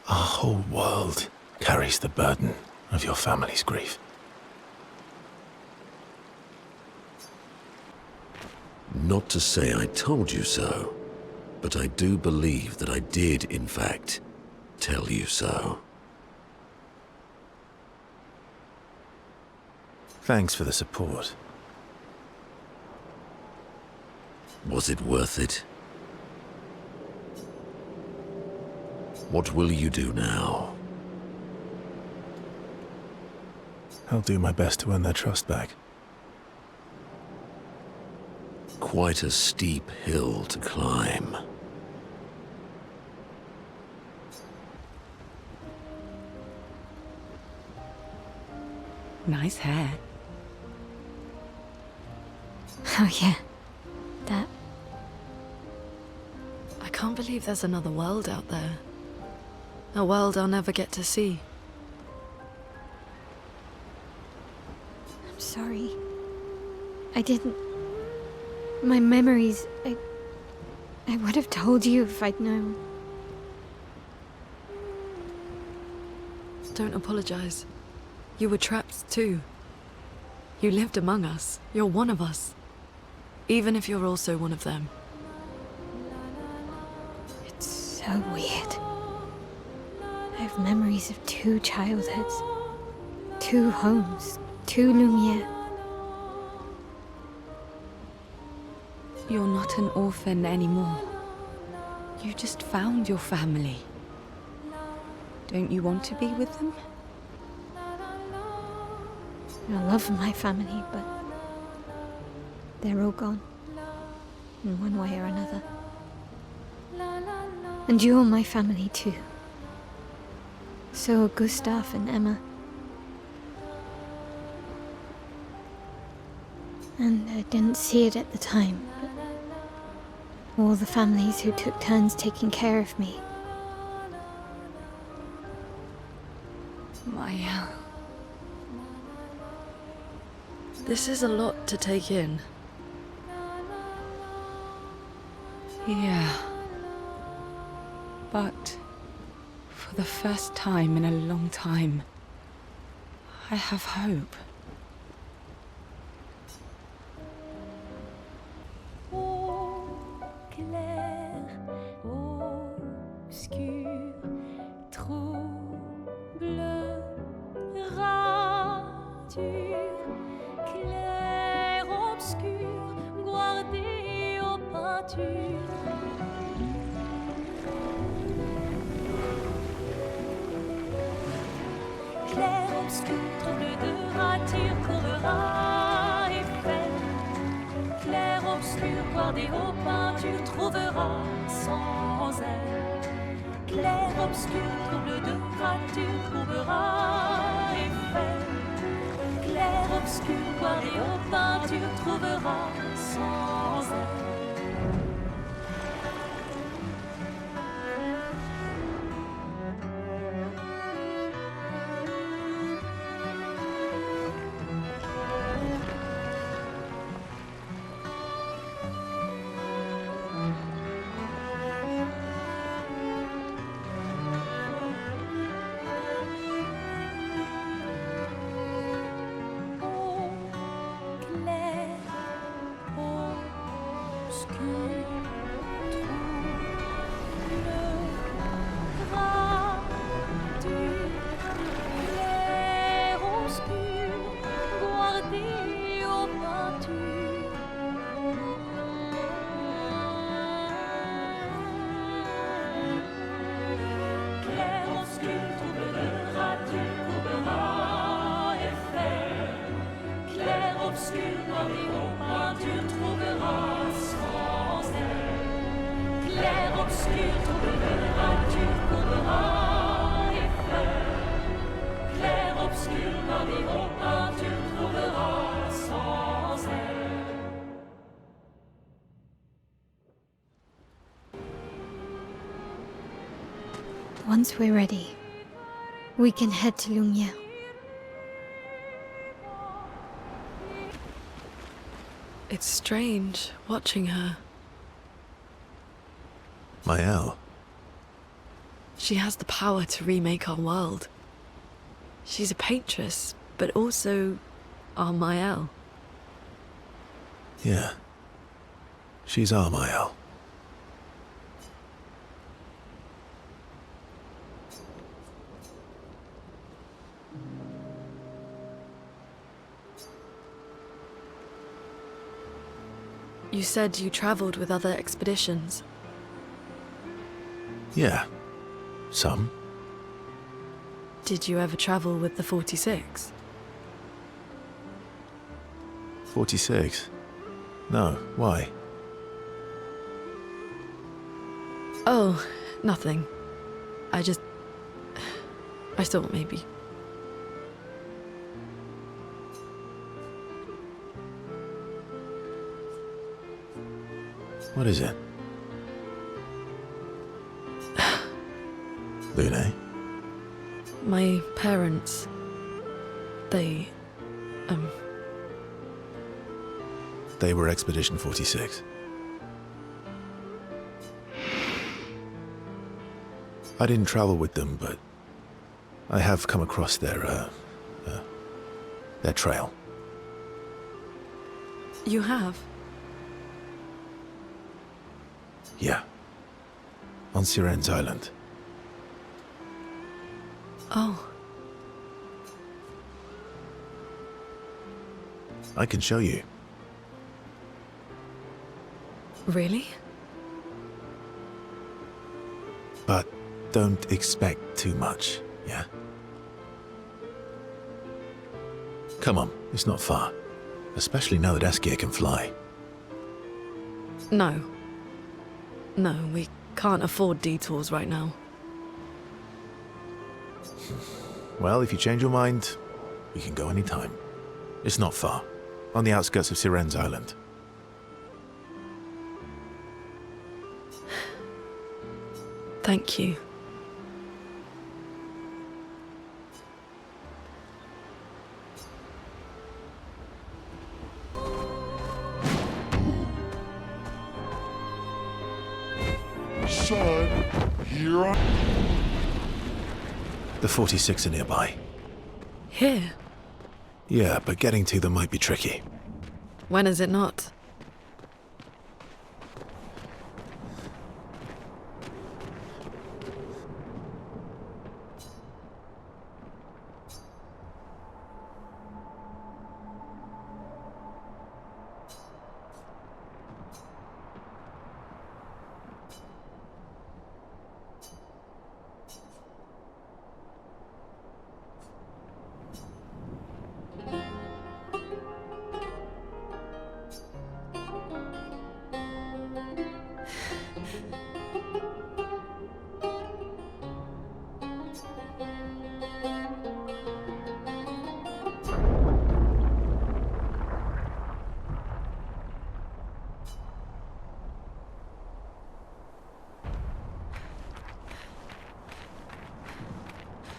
Our whole world carries the burden of your family's grief. Not to say I told you so, but I do believe that I did, in fact, tell you so. Thanks for the support. Was it worth it? What will you do now? I'll do my best to earn their trust back. Quite a steep hill to climb. Nice hair. Oh yeah, that. I can't believe there's another world out there. A world I'll never get to see. I'm sorry. I didn't. My memories, I would have told you if I'd known. Don't apologize. You were trapped too. You lived among us. You're one of us. Even if you're also one of them. It's so weird. I have memories of 2 childhoods, 2 homes, 2 Lumiere. You're not an orphan anymore. You just found your family. Don't you want to be with them? I love my family, but they're all gone. In one way or another. And you're my family too. So are Gustave and Emma. And I didn't see it at the time, but all the families who took turns taking care of me. Maelle. This is a lot to take in. Yeah. But for the first time in a long time, I have hope. Clair, obscur, trouble, rature, clair, obscur, guardé aux peintures. Clair, obscur, trouble de rature, couvrera et fait. Clair, obscur, guardé aux peintures, trouvera sans elle. Clair, obscur, trouble de rature, couvrera et fait. Clair, obscur, guardé aux peintures, trouvera sans elle. Once we're ready, we can head to Lumiere. It's strange watching her. Maelle. She has the power to remake our world. She's a paintress, but also our Maelle. Yeah. She's our Maelle. You said you traveled with other expeditions. Yeah. Some. Did you ever travel with the 46? 46? No, why? Oh, nothing. I thought maybe. What is it? Lune? My parents, they were Expedition 46. I didn't travel with them, but I have come across their trail. You have? Yeah. On Sirene's island. Oh. I can show you. Really? But don't expect too much, yeah? Come on, it's not far. Especially now that Esquies can fly. No. No, we can't afford detours right now. Well, if you change your mind, we can go anytime. It's not far. on the outskirts of Sirene's island. Thank you. Son, here I... The 46 are nearby. Here? Yeah, but getting to them might be tricky. When is it not?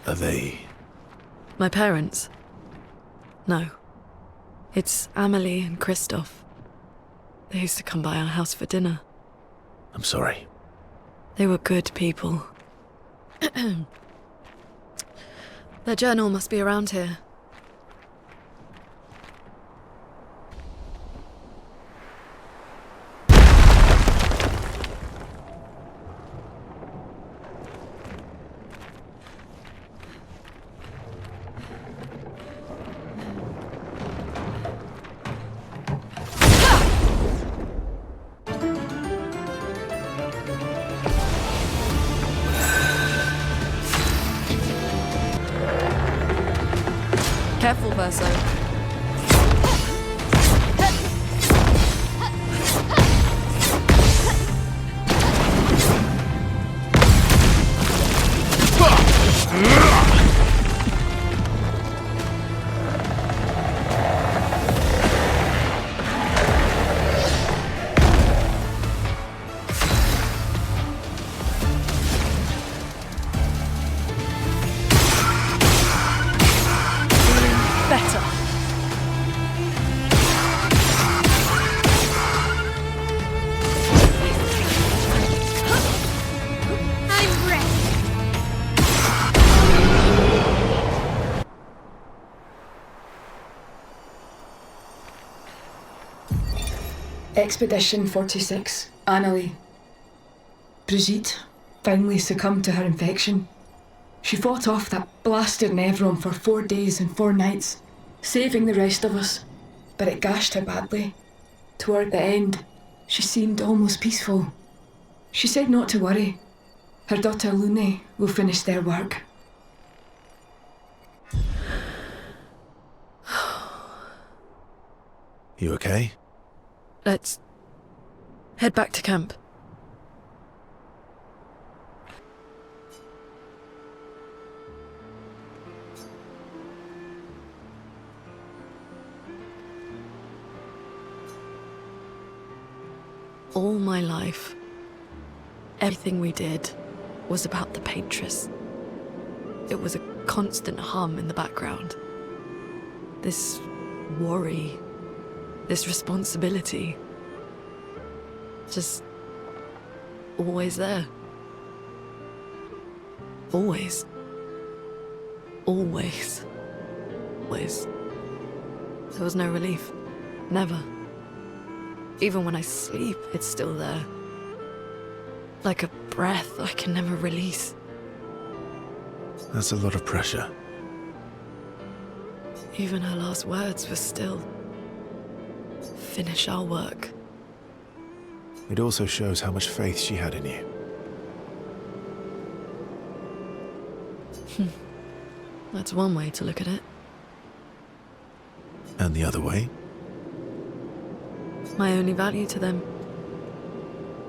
Are they... My parents? No. It's Amélie and Christophe. They used to come by our house for dinner. I'm sorry. They were good people. Their journal must be around here. Careful, Verso. Expedition 46, Annalie. Brigitte finally succumbed to her infection. She fought off that blasted Nevron for 4 days and 4 nights, saving the rest of us, but it gashed her badly. Toward the end, she seemed almost peaceful. She said not to worry. Her daughter Lune will finish their work. You okay? Let's head back to camp. All my life, everything we did was about the Paintress. It was a constant hum in the background. This worry, this responsibility, just always there. Always. Always. Always. There was no relief. Never. Even when I sleep, it's still there. Like a breath I can never release. That's a lot of pressure. Even her last words were still, finish our work. It also shows how much faith she had in you. That's one way to look at it. And the other way? My only value to them.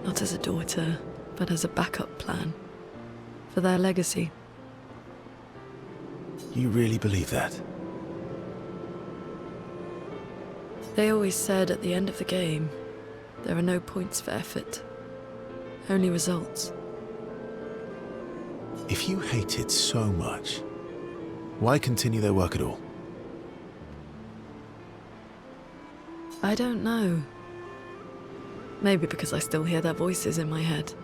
Not as a daughter, but as a backup plan. For their legacy. You really believe that? They always said at the end of the game, there are no points for effort, only results. If you hate it so much, why continue their work at all? I don't know. Maybe because I still hear their voices in my head,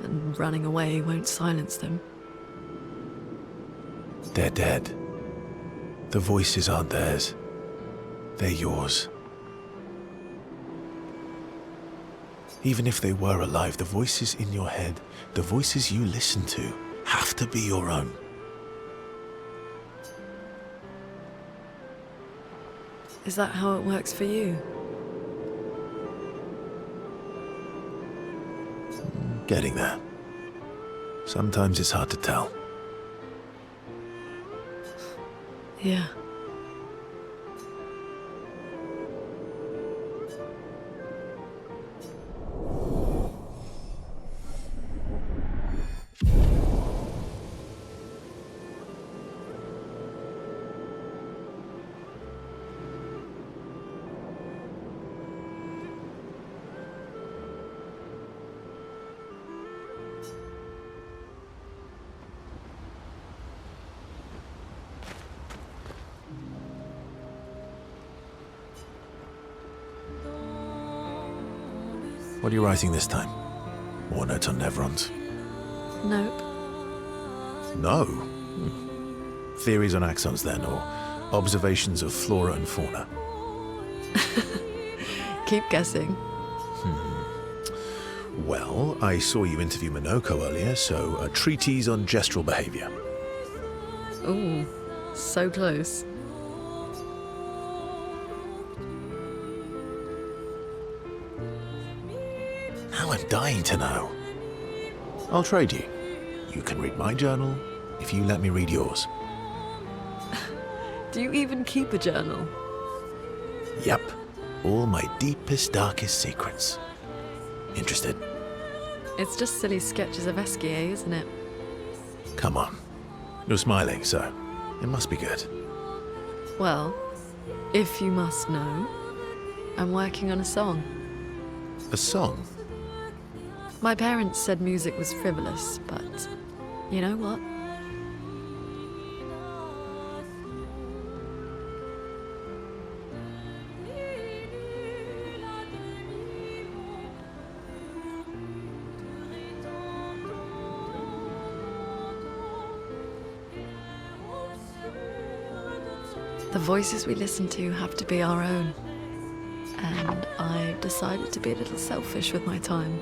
and running away won't silence them. They're dead. The voices aren't theirs. They're yours. Even if they were alive, the voices in your head, the voices you listen to, have to be your own. Is that how it works for you? Getting there. Sometimes it's hard to tell. Yeah. What are you writing this time? More notes on Nevrons? Nope. No? Theories on Axons then, or observations of flora and fauna? Keep guessing. Well, I saw you interview Monoco earlier, so a treatise on gestral behavior. Ooh, so close. Now I'm dying to know. I'll trade you. You can read my journal if you let me read yours. Do you even keep a journal? Yep. All my deepest, darkest secrets. Interested? It's just silly sketches of Esquie, isn't it? Come on. You're smiling, so it must be good. Well, if you must know, I'm working on a song. A song? My parents said music was frivolous, but you know what? The voices we listen to have to be our own. And I've decided to be a little selfish with my time.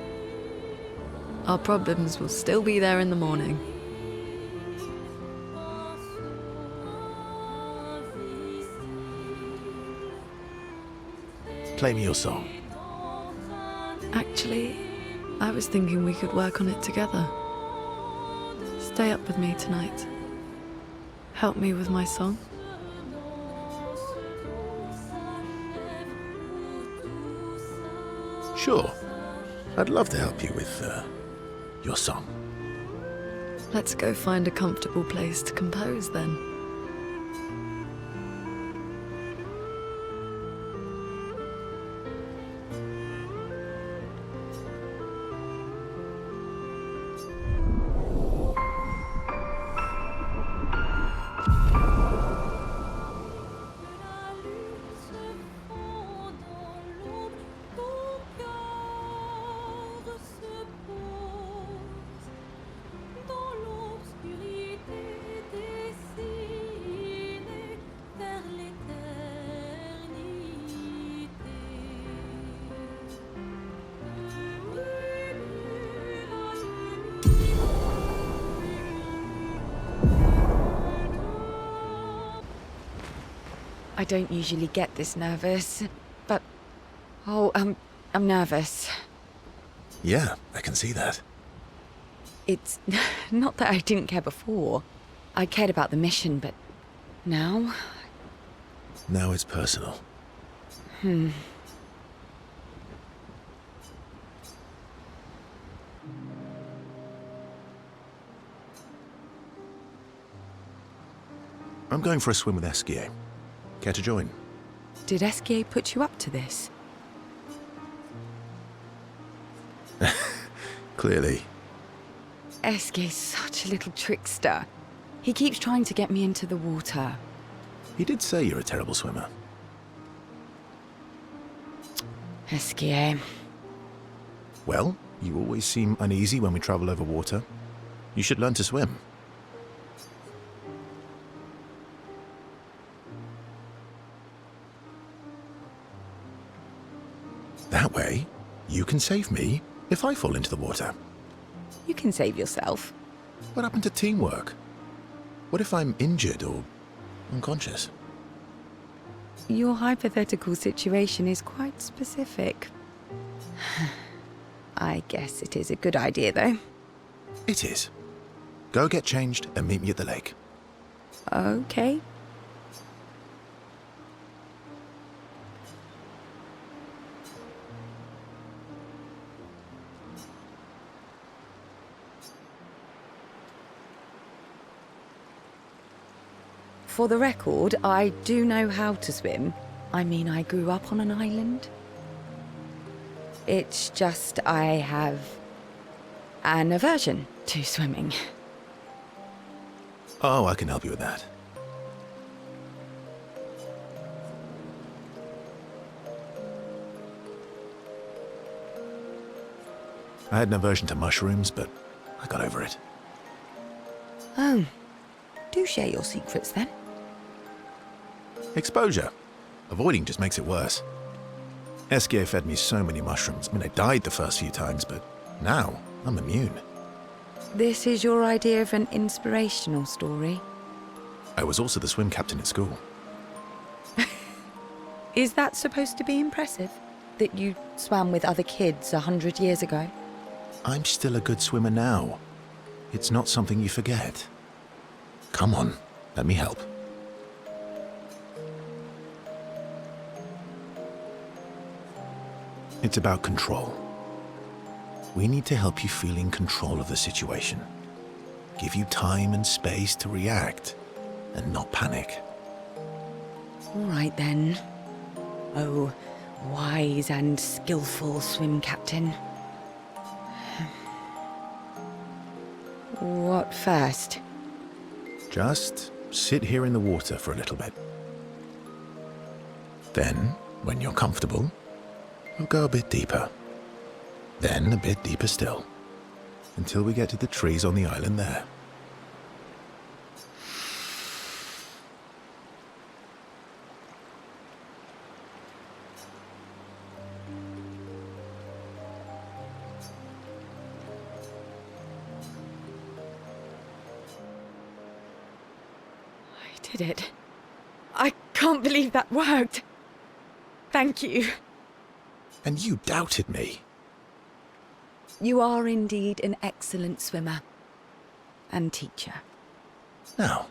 Our problems will still be there in the morning. Play me your song. Actually, I was thinking we could work on it together. Stay up with me tonight. Help me with my song. Sure. I'd love to help you with, your song. Let's go find a comfortable place to compose then. I don't usually get this nervous, but... oh, I'm nervous. Yeah, I can see that. It's not that I didn't care before. I cared about the mission, but now... Now it's personal. I'm going for a swim with Esquies. Care to join? Did Esquies put you up to this? Clearly. Esquies is such a little trickster. He keeps trying to get me into the water. He did say you're a terrible swimmer. Esquies. Well, you always seem uneasy when we travel over water. You should learn to swim. That way, you can save me if I fall into the water. You can save yourself. What happened to teamwork? What if I'm injured or unconscious? Your hypothetical situation is quite specific. I guess it is a good idea, though. It is. Go get changed and meet me at the lake. Okay. For the record, I do know how to swim. I mean, I grew up on an island. It's just I have an aversion to swimming. Oh, I can help you with that. I had an aversion to mushrooms, but I got over it. Oh, do share your secrets then. Exposure. Avoiding just makes it worse. Esquies fed me so many mushrooms. I mean, I died the first few times, but now I'm immune. This is your idea of an inspirational story? I was also the swim captain at school. Is that supposed to be impressive? That you swam with other kids 100 years ago? I'm still a good swimmer now. It's not something you forget. Come on, let me help. It's about control. We need to help you feel in control of the situation. Give you time and space to react, and not panic. All right then. Oh, wise and skillful swim captain. What first? Just sit here in the water for a little bit. Then, when you're comfortable, we'll go a bit deeper. Then a bit deeper still, until we get to the trees on the island there. I did it. I can't believe that worked. Thank you. And you doubted me. You are indeed an excellent swimmer. And teacher. Now,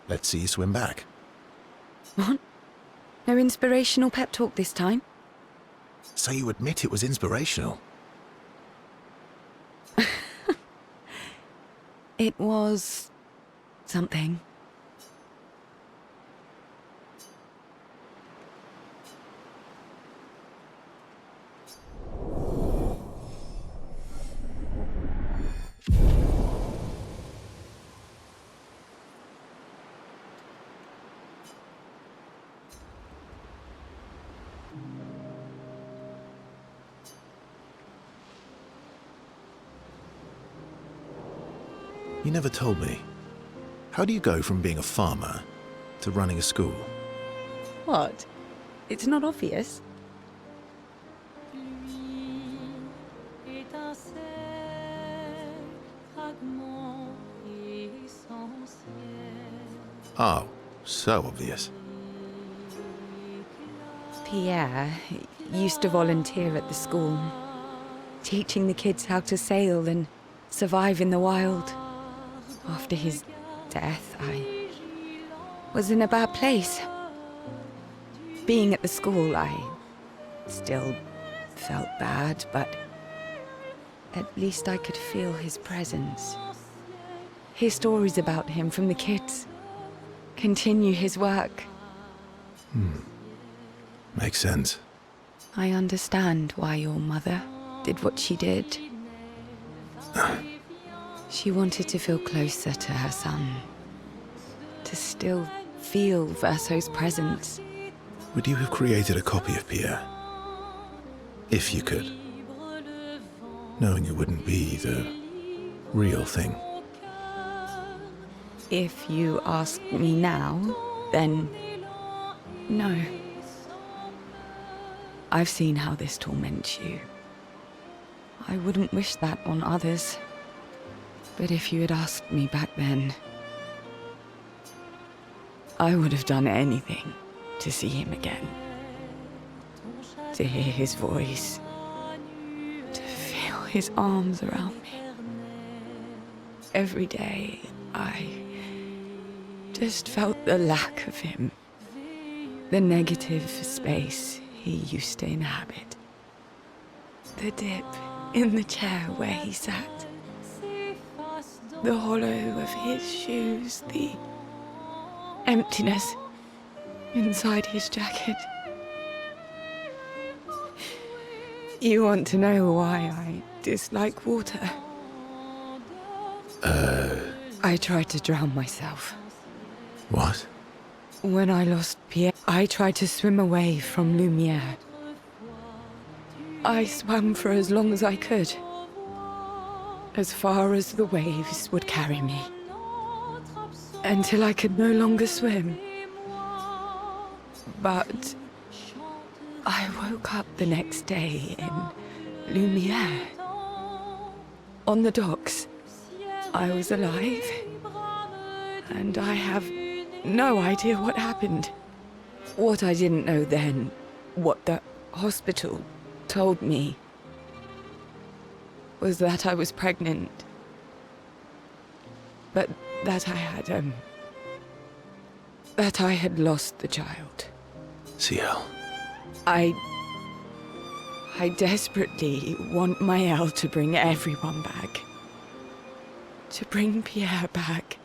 let's see you swim back. What? No inspirational pep talk this time? So you admit it was inspirational? It was something. You never told me. How do you go from being a farmer to running a school? What? It's not obvious. Oh, so obvious. Pierre used to volunteer at the school, teaching the kids how to sail and survive in the wild. After his death, I was in a bad place. Being at the school, I still felt bad, but at least I could feel his presence. Hear stories about him from the kids. Continue his work. Makes sense. I understand why your mother did what she did. She wanted to feel closer to her son. To still feel Verso's presence. Would you have created a copy of Pierre? If you could. Knowing it wouldn't be the real thing. If you ask me now, then no. I've seen how this torments you. I wouldn't wish that on others. But if you had asked me back then, I would have done anything to see him again. To hear his voice. To feel his arms around me. Every day, I just felt the lack of him. The negative space he used to inhabit. The dip in the chair where he sat. The hollow of his shoes, the emptiness inside his jacket. You want to know why I dislike water? I tried to drown myself. What? When I lost Pierre, I tried to swim away from Lumiere. I swam for as long as I could. As far as the waves would carry me. Until I could no longer swim. But I woke up the next day in Lumiere. On the docks. I was alive. And I have no idea what happened. What I didn't know then, what the hospital told me, was that I was pregnant. But that I had lost the child. Sciel. I desperately want Maelle to bring everyone back. To bring Pierre back.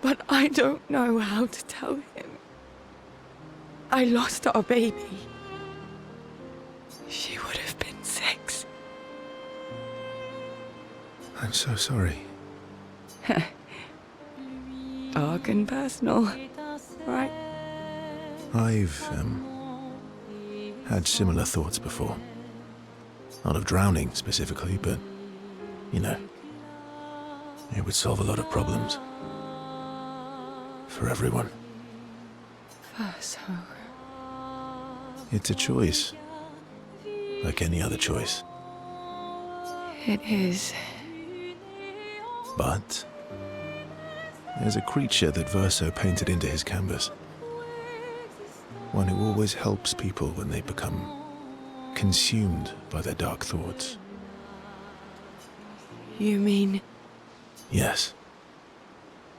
But I don't know how to tell him. I lost our baby. She would have been 6. I'm so sorry. Dark and personal, right? I've, had similar thoughts before. Not of drowning specifically, but, you know, it would solve a lot of problems. For everyone. Verso. It's a choice. Like any other choice. It is. But there's a creature that Verso painted into his canvas. One who always helps people when they become consumed by their dark thoughts. You mean? Yes.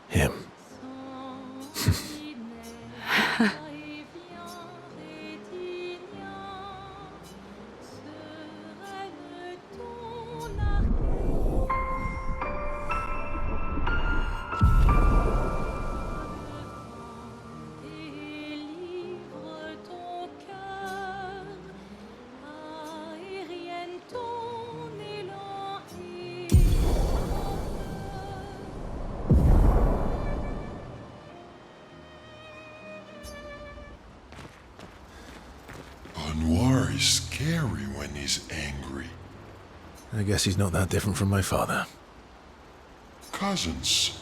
Him. Renoir is scary when he's angry. I guess he's not that different from my father. Cousins.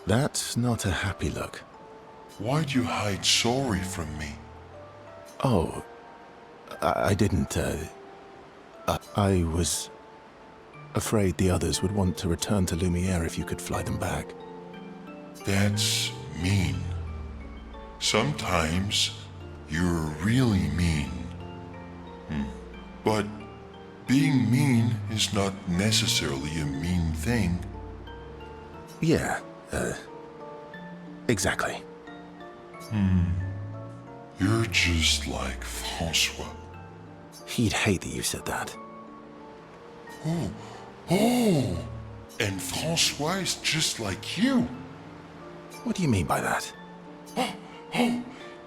That's not a happy look. Why'd you hide sorry from me? Oh, I didn't, I was afraid the others would want to return to Lumiere if you could fly them back. That's mean. Sometimes you're really mean. But being mean is not necessarily a mean thing. Yeah, exactly. You're just like Francois. He'd hate that you said that. Oh, and Francois is just like you. What do you mean by that?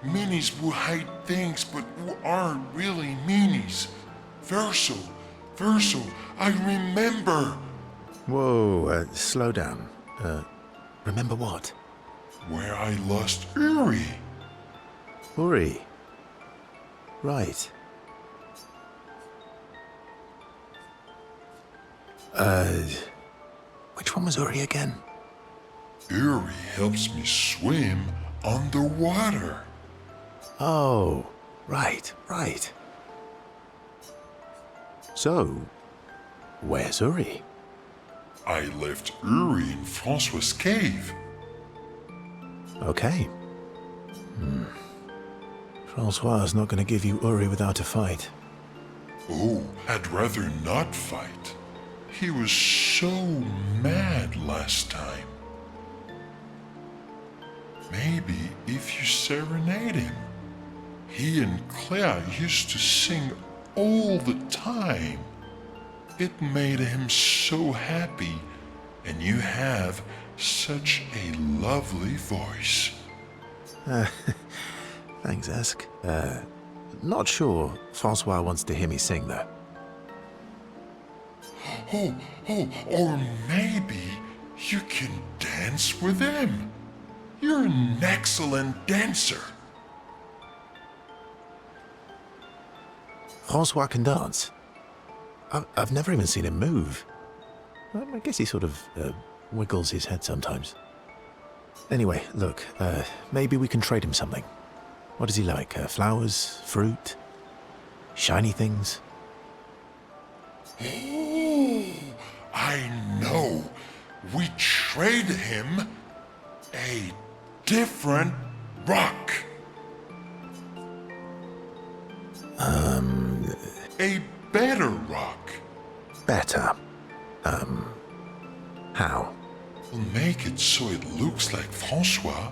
Minis who hide things but who aren't really minis. Verso, I remember. Whoa, slow down. Remember what? Where I lost Uri. Uri. Right. Which one was Uri again? Uri helps me swim underwater. Oh, right. So, where's Uri? I left Uri in Francois' cave. Okay. Francois is not going to give you Uri without a fight. Oh, I'd rather not fight. He was so mad last time. Maybe if you serenade him. He and Claire used to sing all the time. It made him so happy, and you have such a lovely voice. Thanks, Esk. Not sure Francois wants to hear me sing, though. Or maybe you can dance with him. You're an excellent dancer. Francois can dance. I've never even seen him move. I guess he sort of wiggles his head sometimes. Anyway, look, maybe we can trade him something. What does he like? Flowers? Fruit? Shiny things? Oh, I know. We trade him a different rock. A better rock. Better? How? We'll make it so it looks like Francois,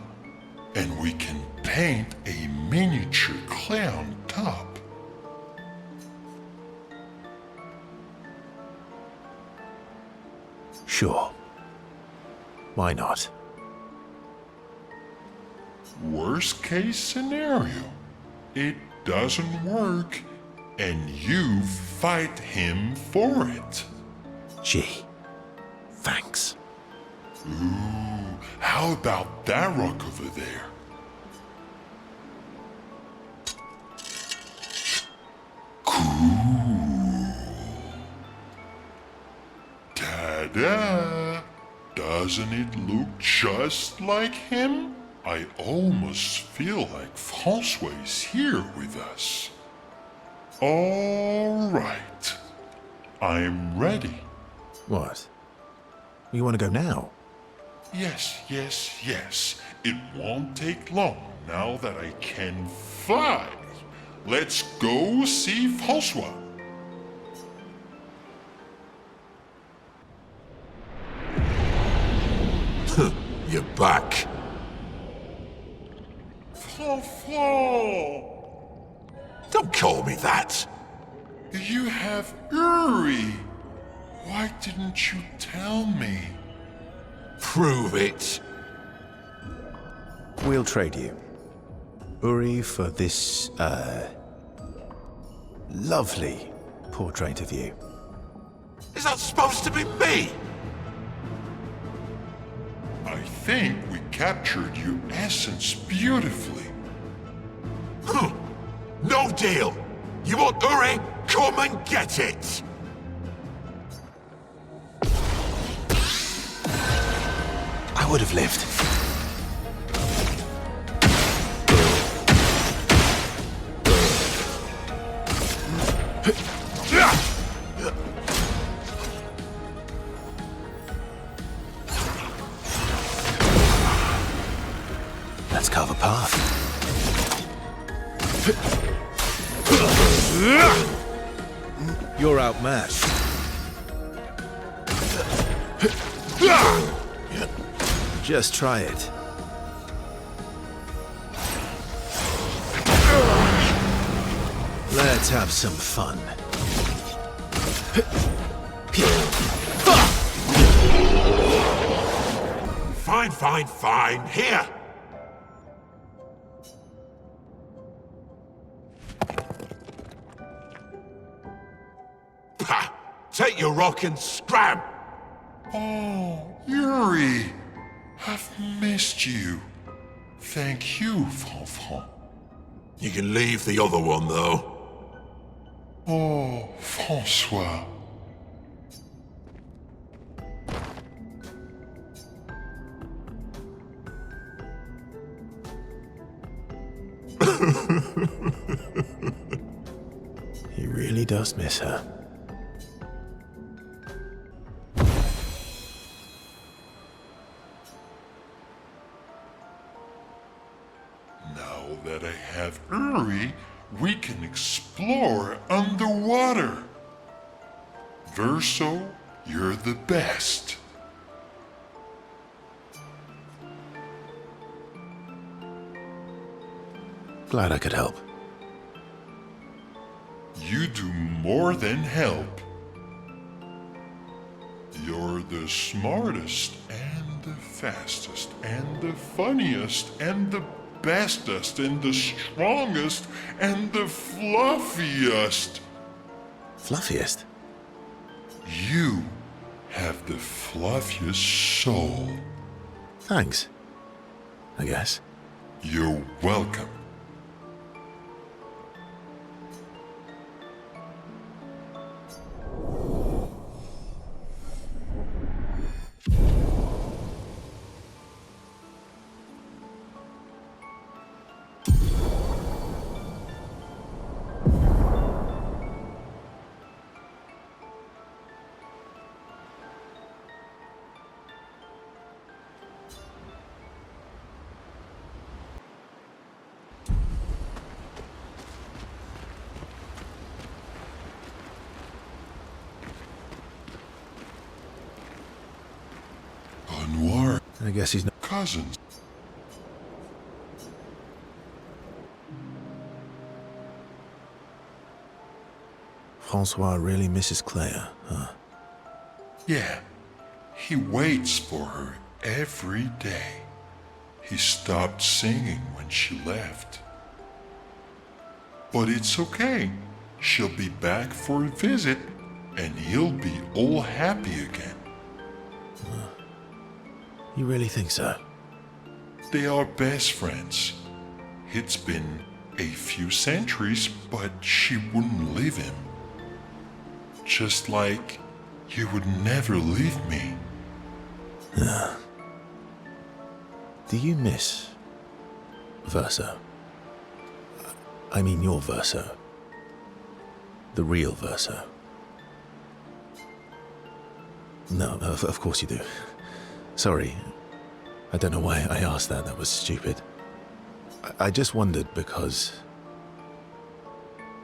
and we can paint a miniature Claire on top. Sure. Why not? Worst case scenario, it doesn't work, and you fight him for it. Gee, thanks. Ooh, how about that rock over there? Cool. Ta-da! Doesn't it look just like him? I almost feel like Francois is here with us. All right. I'm ready. What? You want to go now? Yes. It won't take long now that I can fly. Let's go see Francois. You're back. Francois! Don't call me that. You have Uri. Why didn't you tell me? Prove it. We'll trade you. Uri for this, lovely portrait of you. Is that supposed to be me? I think we captured your essence beautifully. No deal. You want Uri? Come and get it. I would have lived. Let's carve a path. You're outmatched. Just try it. Let's have some fun. Fine, fine, fine. Here! Pah! Take your rock and scram! Oh, Yuri! I've missed you. Thank you, Fanfan. You can leave the other one, though. Oh, François. He really does miss her. Now that I have Uri, we can explore underwater. Verso, you're the best. Glad I could help. You do more than help. You're the smartest and the fastest and the funniest and the bestest and the strongest and the fluffiest. Fluffiest? You have the fluffiest soul. Thanks. I guess. You're welcome. Renoir. I guess he's not cousins. Francois really misses Claire, huh? Yeah. He waits for her every day. He stopped singing when she left. But it's okay. She'll be back for a visit, and he'll be all happy again. You really think so? They are best friends. It's been a few centuries, but she wouldn't leave him. Just like you would never leave me. Do you miss Verso? I mean your Verso. The real Verso. No, of course you do. Sorry. I don't know why I asked that. That was stupid. I just wondered because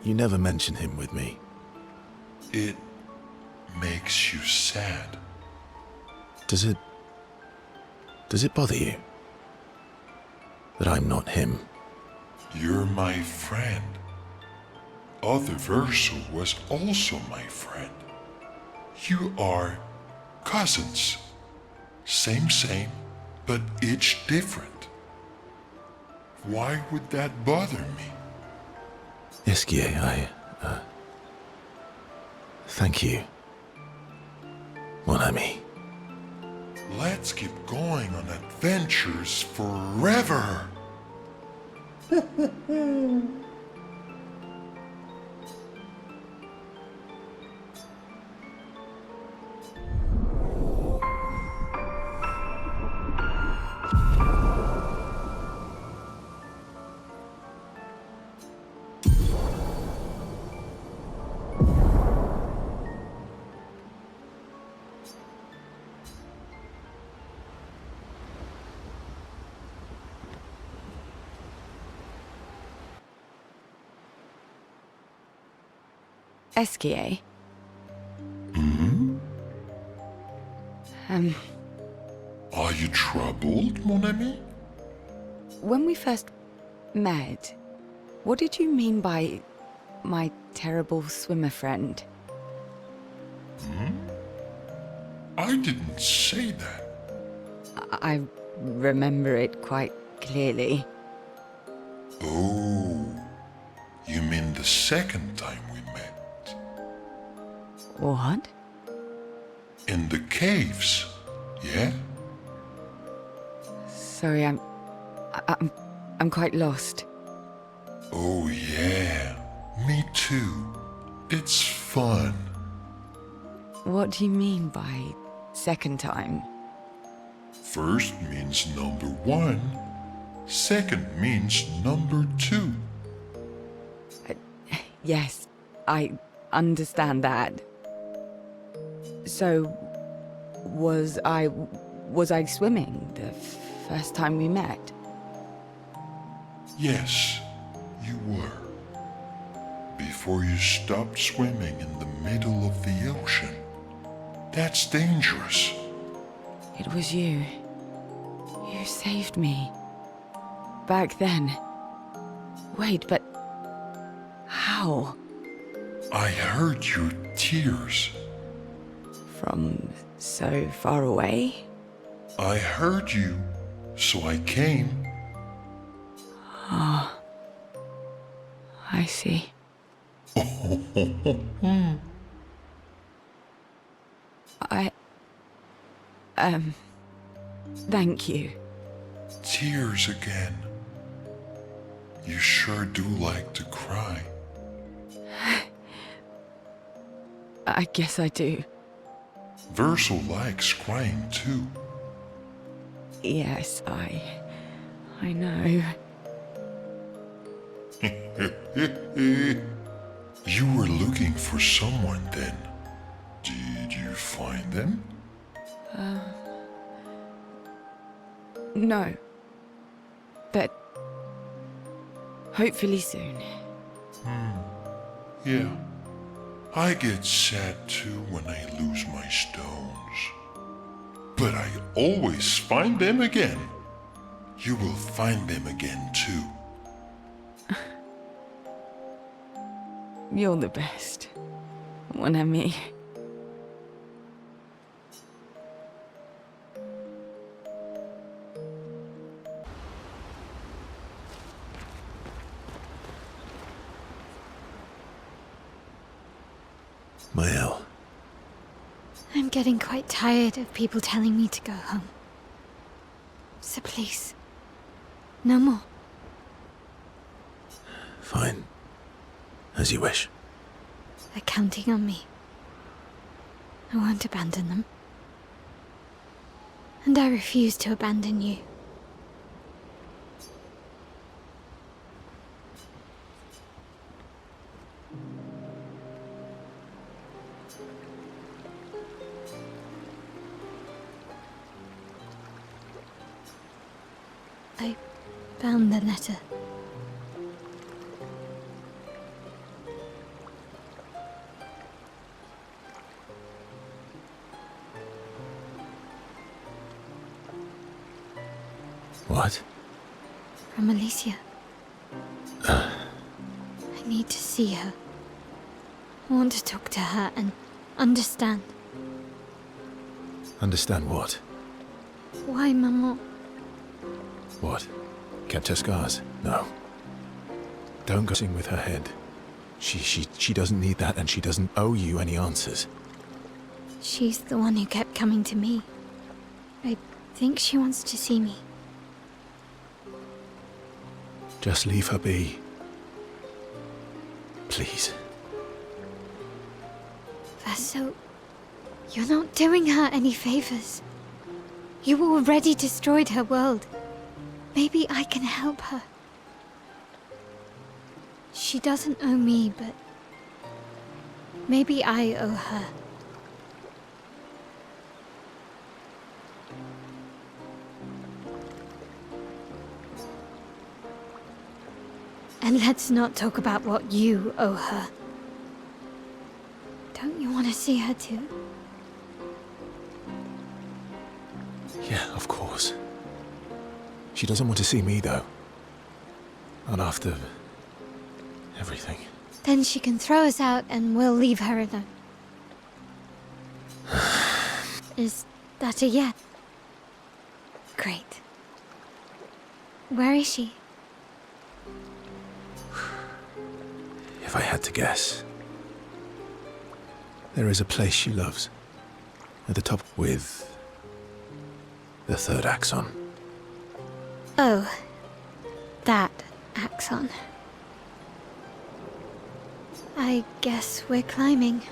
you never mention him with me. It makes you sad. Does it bother you that I'm not him? You're my friend. Other Verso was also my friend. You are cousins. Same, but each different. Why would that bother me? Esquie, thank you, mon ami. Let's keep going on adventures forever. Esquies. Are you troubled, mon ami? When we first met, what did you mean by my terrible swimmer friend. Hmm? I didn't say that. I remember it quite clearly. Oh, you mean the second time we met? What? In the caves, yeah? Sorry, I'm quite lost. Oh yeah, me too. It's fun. What do you mean by second time? First means number 1. Second means number 2. Yes, I understand that. So, was I swimming the first time we met? Yes, you were. Before you stopped swimming in the middle of the ocean. That's dangerous. It was you. You saved me. Back then. Wait, but how? I heard your tears. From so far away? I heard you, so I came. Ah, I see. Thank you. Tears again. You sure do like to cry. I guess I do. Verso likes crying too. Yes, I know. You were looking for someone then. Did you find them? No. But hopefully soon. Yeah. I get sad too when I lose my stones. But I always find them again. You will find them again too. You're the best. Mon ami. Maelle. I'm getting quite tired of people telling me to go home. So please, no more. Fine. As you wish. They're counting on me. I won't abandon them. And I refuse to abandon you. I found the letter. What? From Alicia. I need to see her. I want to talk to her and understand. Understand what? Why, Maman? What? Kept her scars? No. Don't go sing with her head. She doesn't need that, and she doesn't owe you any answers. She's the one who kept coming to me. I think she wants to see me. Just leave her be. Please. Verso, you're not doing her any favors. You already destroyed her world. Maybe I can help her. She doesn't owe me, but maybe I owe her. And let's not talk about what you owe her. Don't you want to see her too? Yeah, of course. She doesn't want to see me, though. Not after everything. Then she can throw us out and we'll leave her alone. Is that a yes? Great. Where is she? If I had to guess, there is a place she loves. At the top with the third Axon. Oh, that Axon. I guess we're climbing.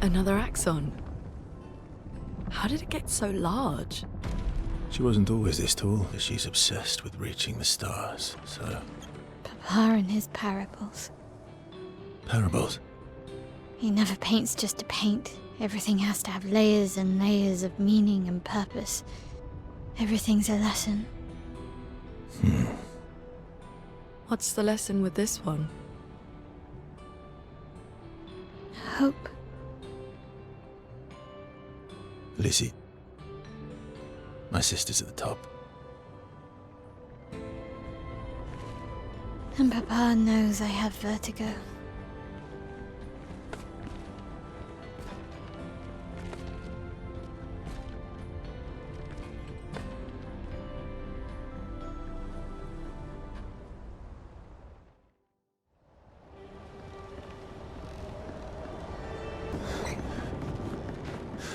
Another Axon. How did it get so large? She wasn't always this tall, but she's obsessed with reaching the stars, so... Papa and his parables. Parables? He never paints just to paint. Everything has to have layers and layers of meaning and purpose. Everything's a lesson. What's the lesson with this one? Hope. Lizzie. My sister's at the top. And Papa knows I have vertigo.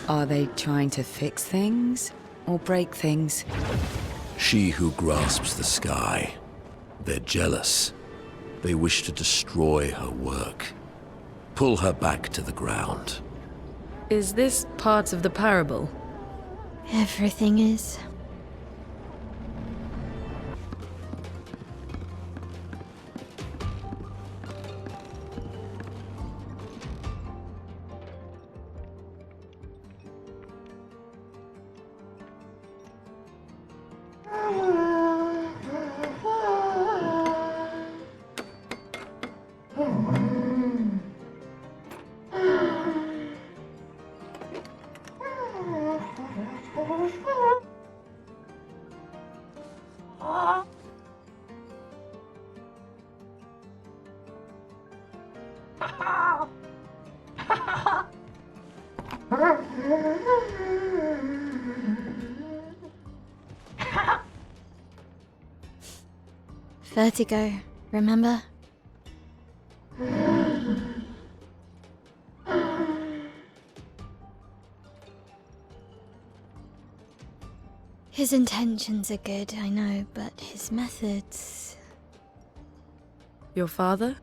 Are they trying to fix things or break things? She who grasps the sky. They're jealous. They wish to destroy her work. Pull her back to the ground. Is this part of the parable? Everything is. Vertigo, remember? His intentions are good, I know, but his methods... Your father?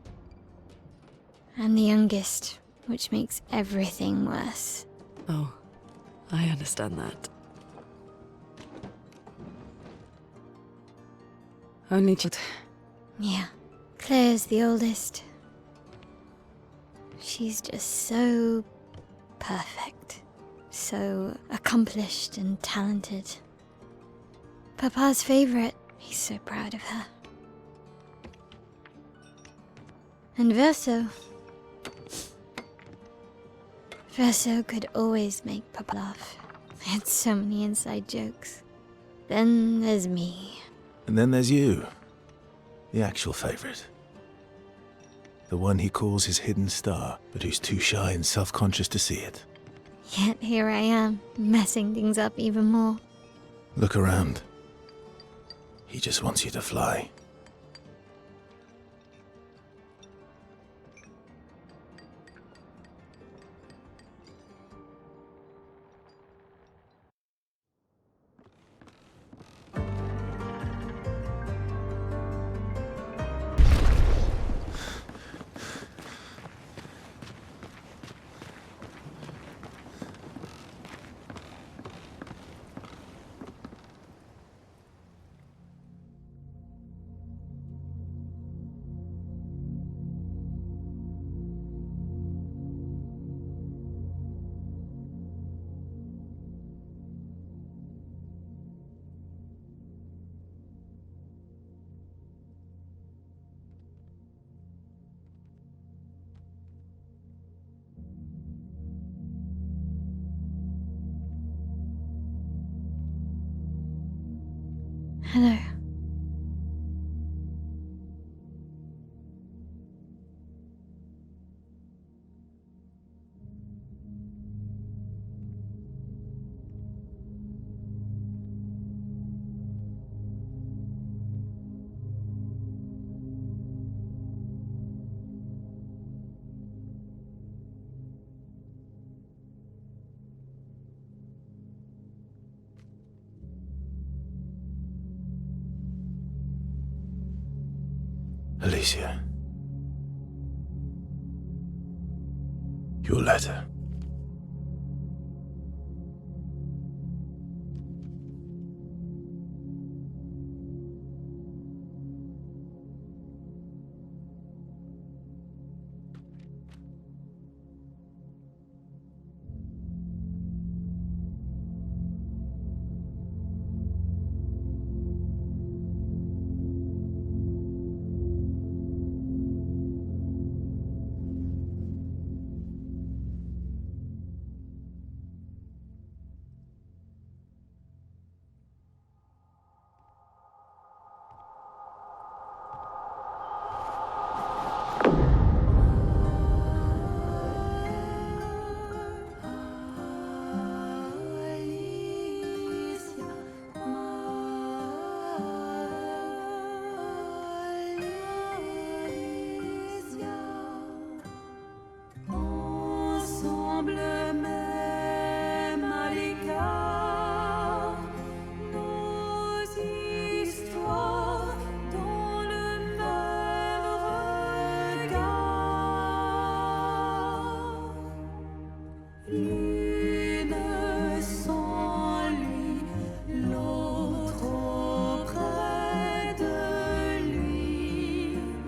I'm the youngest, which makes everything worse. Oh, I understand that. Only child. Yeah, Claire's the oldest. She's just so perfect, so accomplished and talented. Papa's favorite, he's so proud of her. And Verso. Verso could always make Papa laugh. I had so many inside jokes. Then there's me. And then there's you. The actual favorite. The one he calls his hidden star, but who's too shy and self-conscious to see it. Yet here I am, messing things up even more. Look around. He just wants you to fly. Hello. Alicia. Your letter.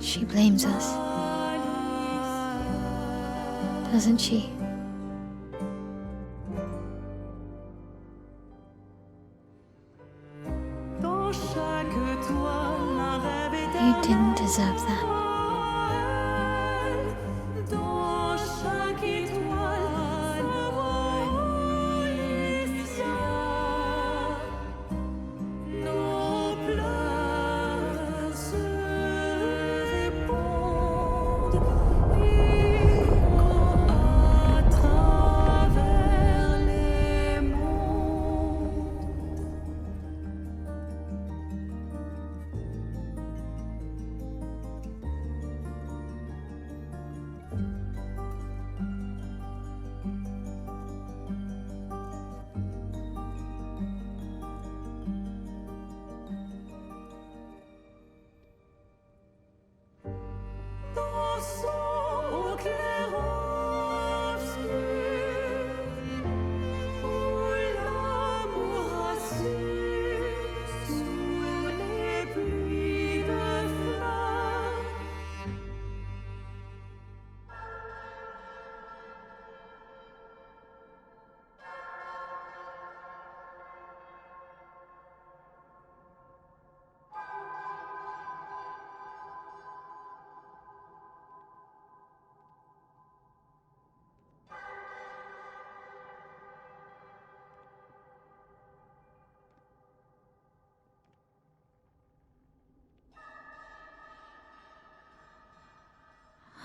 She blames us, doesn't she? You didn't deserve that.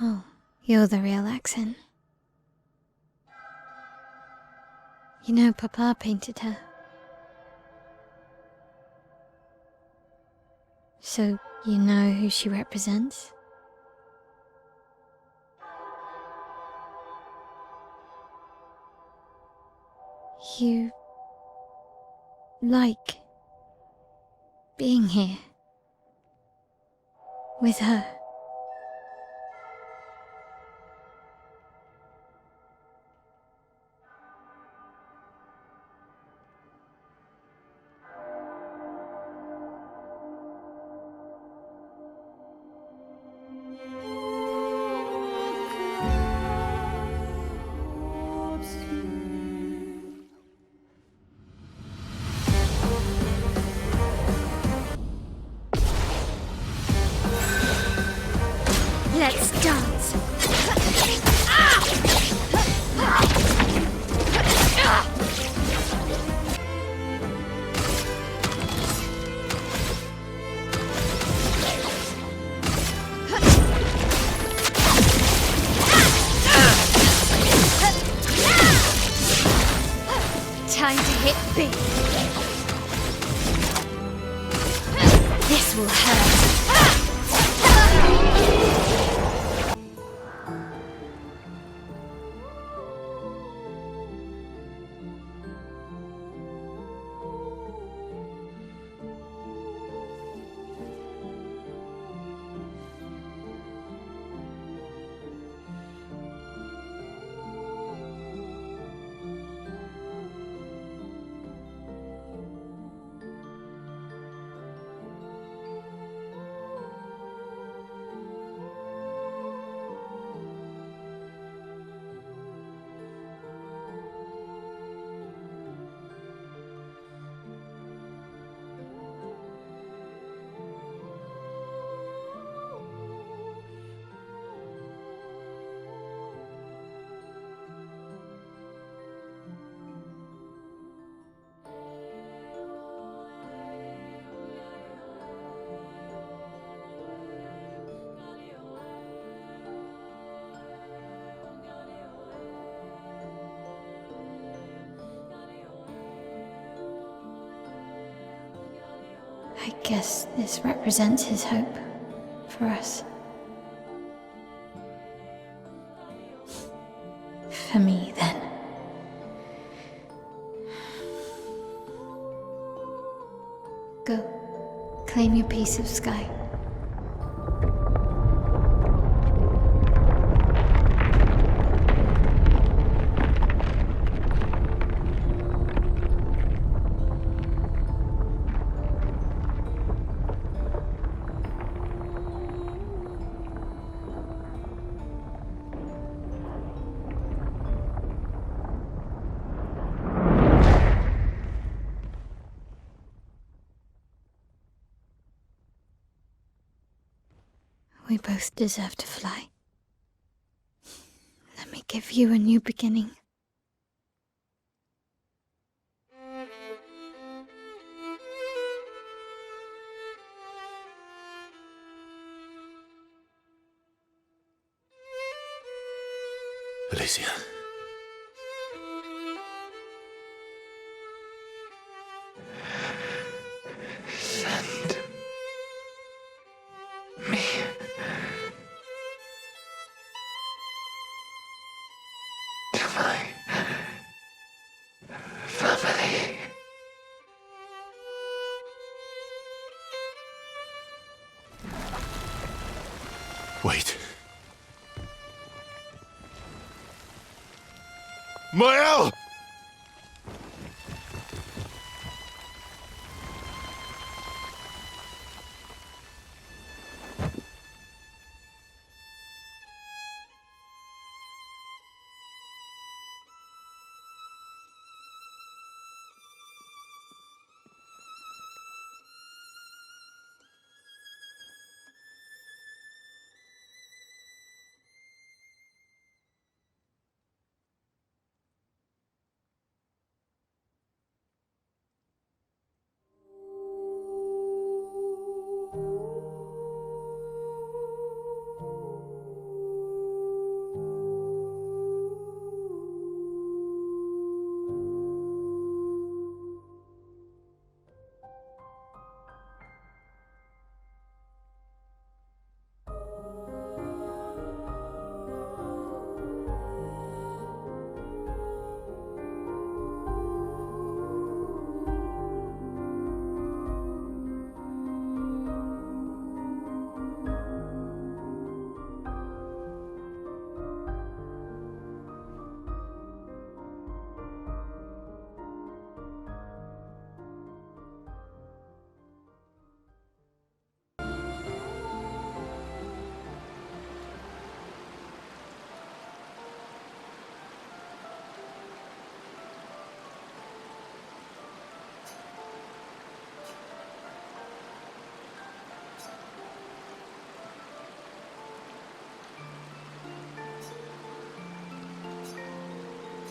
Oh, you're the real Axon. You know, Papa painted her. So, you know who she represents? You like being here with her. This will hurt. I guess this represents his hope for us. For me, then. Go, claim your piece of sky. We both deserve to fly. Let me give you a new beginning. Alicia. Send me to my family. Wait. Maelle!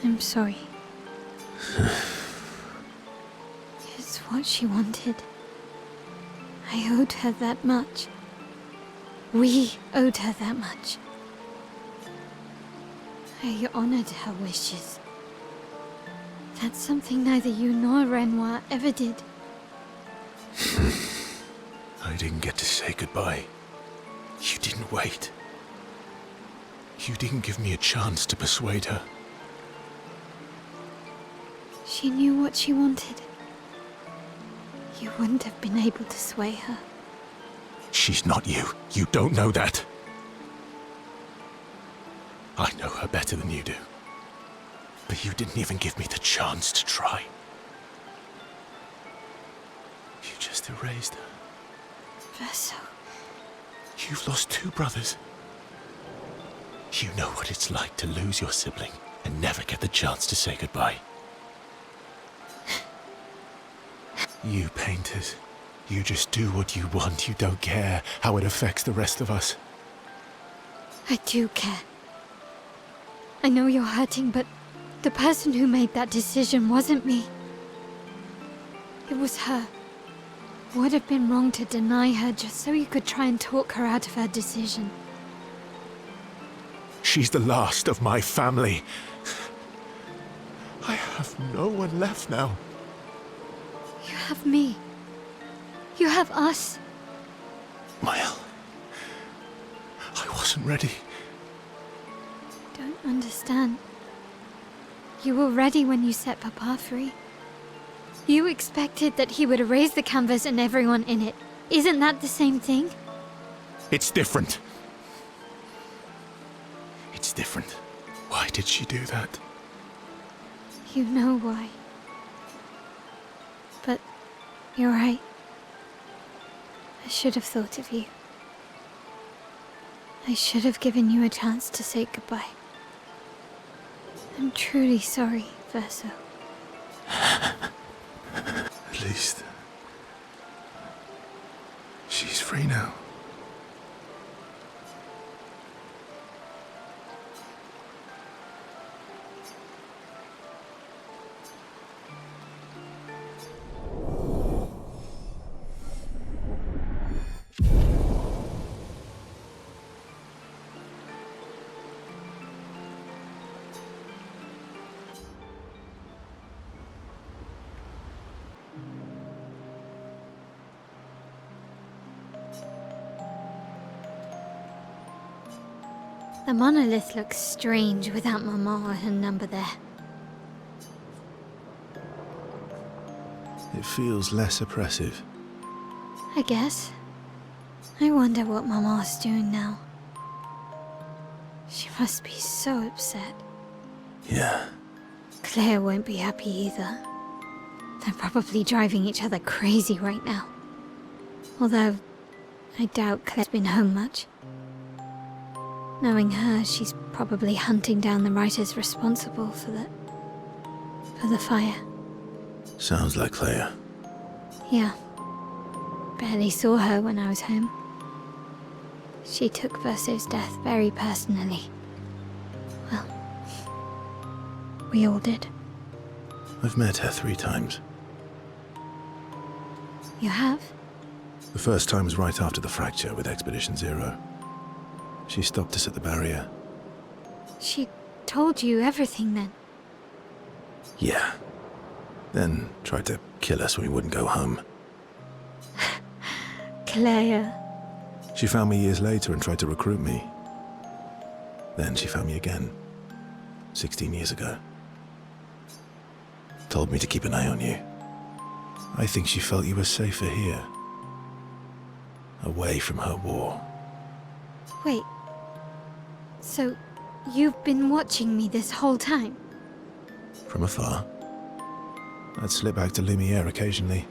I'm sorry. It's what she wanted. I owed her that much. We owed her that much. I honored her wishes. That's something neither you nor Renoir ever did. I didn't get to say goodbye. You didn't wait. You didn't give me a chance to persuade her. She knew what she wanted. You wouldn't have been able to sway her. She's not you. You don't know that. I know her better than you do. But you didn't even give me the chance to try. You just erased her. Verso. You've lost 2 brothers. You know what it's like to lose your sibling and never get the chance to say goodbye. You painters, you just do what you want. You don't care how it affects the rest of us. I do care. I know you're hurting, but the person who made that decision wasn't me. It was her. Would have been wrong to deny her just so you could try and talk her out of her decision. She's the last of my family. I have no one left now. You have me. You have us. Maelle, I wasn't ready. Don't understand. You were ready when you set Papa free. You expected that he would erase the canvas and everyone in it. Isn't that the same thing? It's different. It's different. Why did she do that? You know why. But you're right. I should have thought of you. I should have given you a chance to say goodbye. I'm truly sorry, Verso. At least she's free now. The monolith looks strange without Mama or her number there. It feels less oppressive. I guess. I wonder what Mama's doing now. She must be so upset. Yeah. Claire won't be happy either. They're probably driving each other crazy right now. Although, I doubt Claire's been home much. Knowing her, she's probably hunting down the writers responsible for the fire. Sounds like Claire. Yeah. Barely saw her when I was home. She took Verso's death very personally. Well, we all did. I've met her 3 times. You have? The first time was right after the fracture with Expedition Zero. She stopped us at the barrier. She told you everything then? Yeah. Then tried to kill us when we wouldn't go home. Claire. She found me years later and tried to recruit me. Then she found me again, 16 years ago. Told me to keep an eye on you. I think she felt you were safer here. Away from her war. Wait. So, you've been watching me this whole time? From afar. I'd slip back to Lumiere occasionally.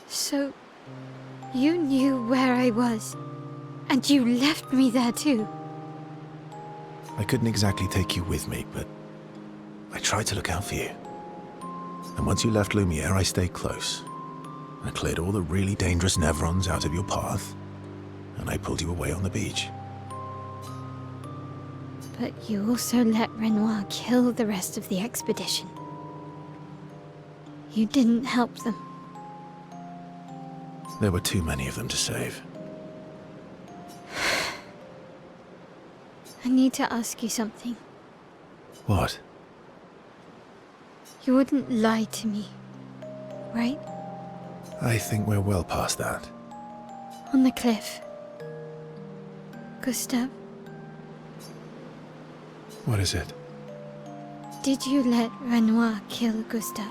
So, you knew where I was, and you left me there too? I couldn't exactly take you with me, but I tried to look out for you. And once you left Lumiere, I stayed close. I cleared all the really dangerous Nevrons out of your path, and I pulled you away on the beach. But you also let Renoir kill the rest of the expedition. You didn't help them. There were too many of them to save. I need to ask you something. What? You wouldn't lie to me, right? I think we're well past that. On the cliff. Gustave, What is it? did you let Renoir kill Gustave?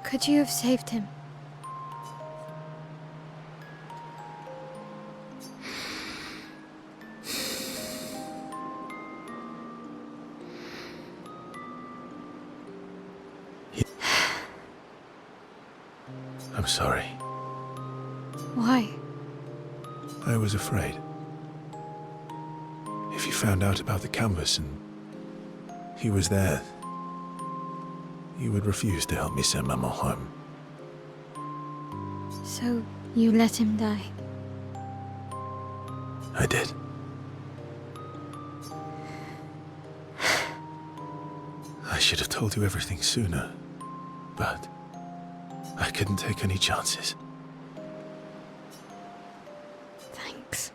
Could you have saved him? I'm sorry. Why? I was afraid. If you found out about the canvas and he was there, you would refuse to help me send Maman home. So you let him die? I did. I should have told you everything sooner, but I couldn't take any chances. Thanks.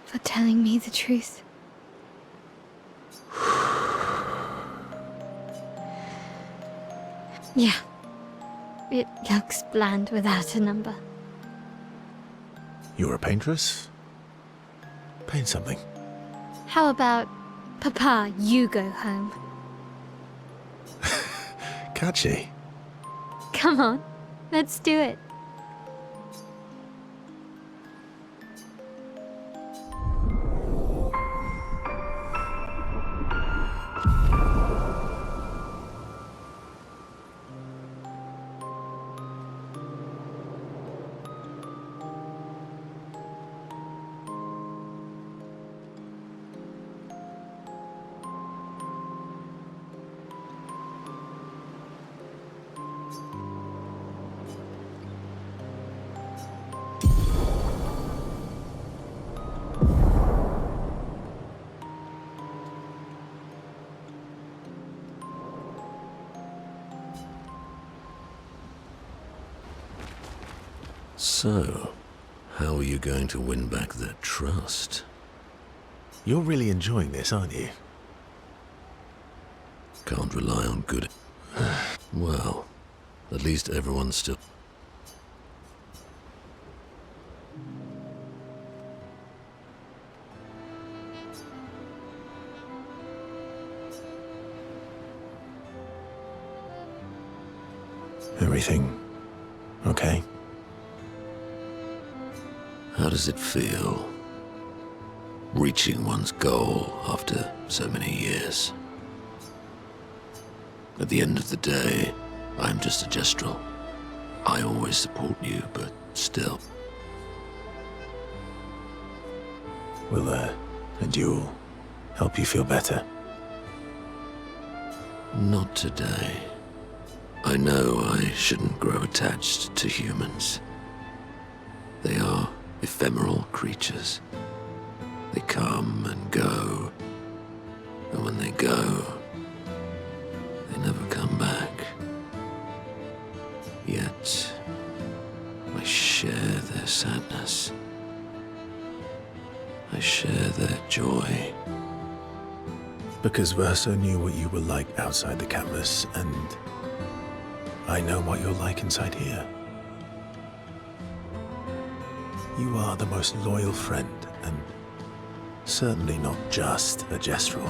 For telling me the truth. Yeah. It looks bland without a number. You're a paintress? Paint something. How about, Papa, you go home? Catchy. Come on, let's do it. So, how are you going to win back their trust? You're really enjoying this, aren't you? Can't rely on good... Well, at least everyone's still... Everything okay? How does it feel? Reaching one's goal after so many years. At the end of the day, I'm just a Gestral. I always support you, but still. Will a duel help you feel better? Not today. I know I shouldn't grow attached to humans. They are ephemeral creatures. They come and go, and when they go, they never come back. Yet, I share their sadness. I share their joy. Because Verso knew what you were like outside the canvas, and I know what you're like inside here. You are the most loyal friend, and certainly not just a Gestral.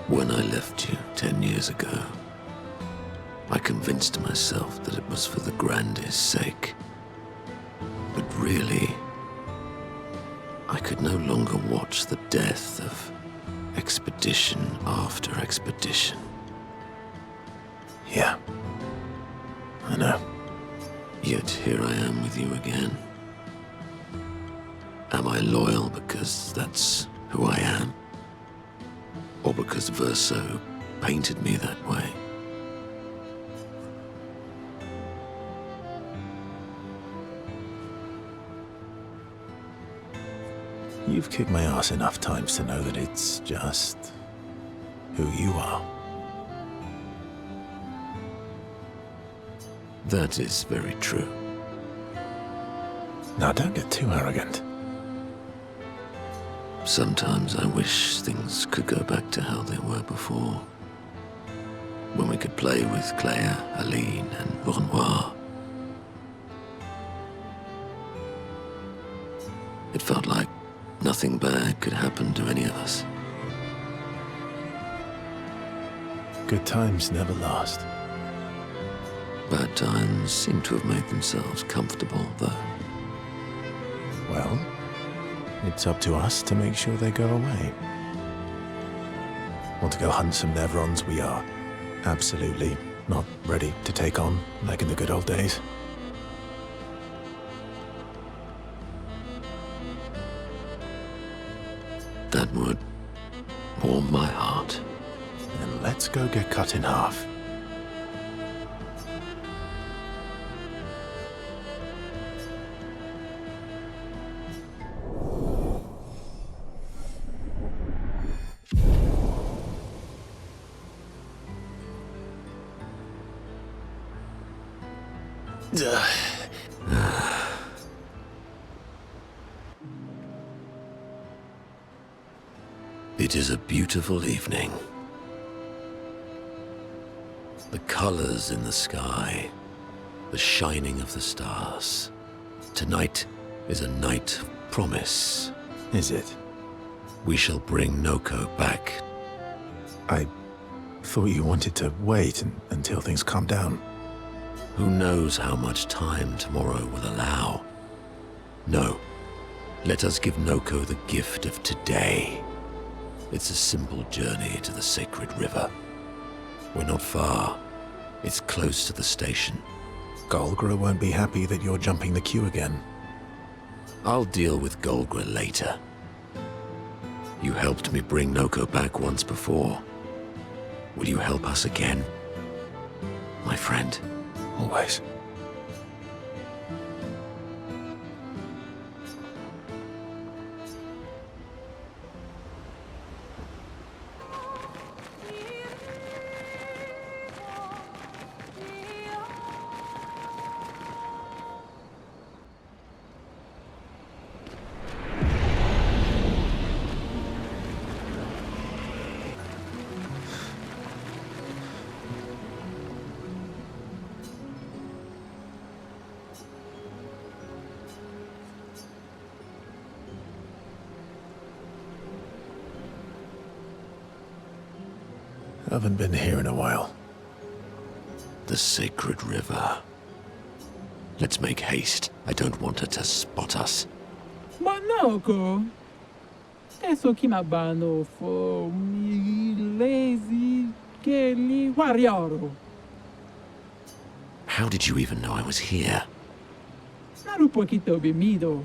When I left you 10 years ago, I convinced myself that it was for the grandest sake. But really, I could no longer watch the death of expedition after expedition. Yeah, I know. Yet here I am with you again. Am I loyal because that's who I am? Or because Verso painted me that way? You've kicked my ass enough times to know that it's just who you are. That is very true. Now don't get too arrogant. Sometimes I wish things could go back to how they were before. When we could play with Claire, Aline, and Renoir. It felt like nothing bad could happen to any of us. Good times never last. Bad times seem to have made themselves comfortable, though. Well, it's up to us to make sure they go away. Want to go hunt some Nevrons? We are. Absolutely not ready to take on like in the good old days. That would warm my heart. Then let's go get cut in half. It is a beautiful evening. The colors in the sky, the shining of the stars. Tonight is a night of promise. Is it? We shall bring Monoco back. I thought you wanted to wait until things calm down. Who knows how much time tomorrow will allow? No. Let us give Monoco the gift of today. It's a simple journey to the sacred river. We're not far. It's close to the station. Golgra won't be happy that you're jumping the queue again. I'll deal with Golgra later. You helped me bring Monoco back once before. Will you help us again? My friend? Always. Haven't been here in a while. The sacred river. Let's make haste. I don't want her to spot us. Monoco! Adesso chi mi bano fo mi lazy kelly warrior. How did you even know I was here? Naru poquito bimido.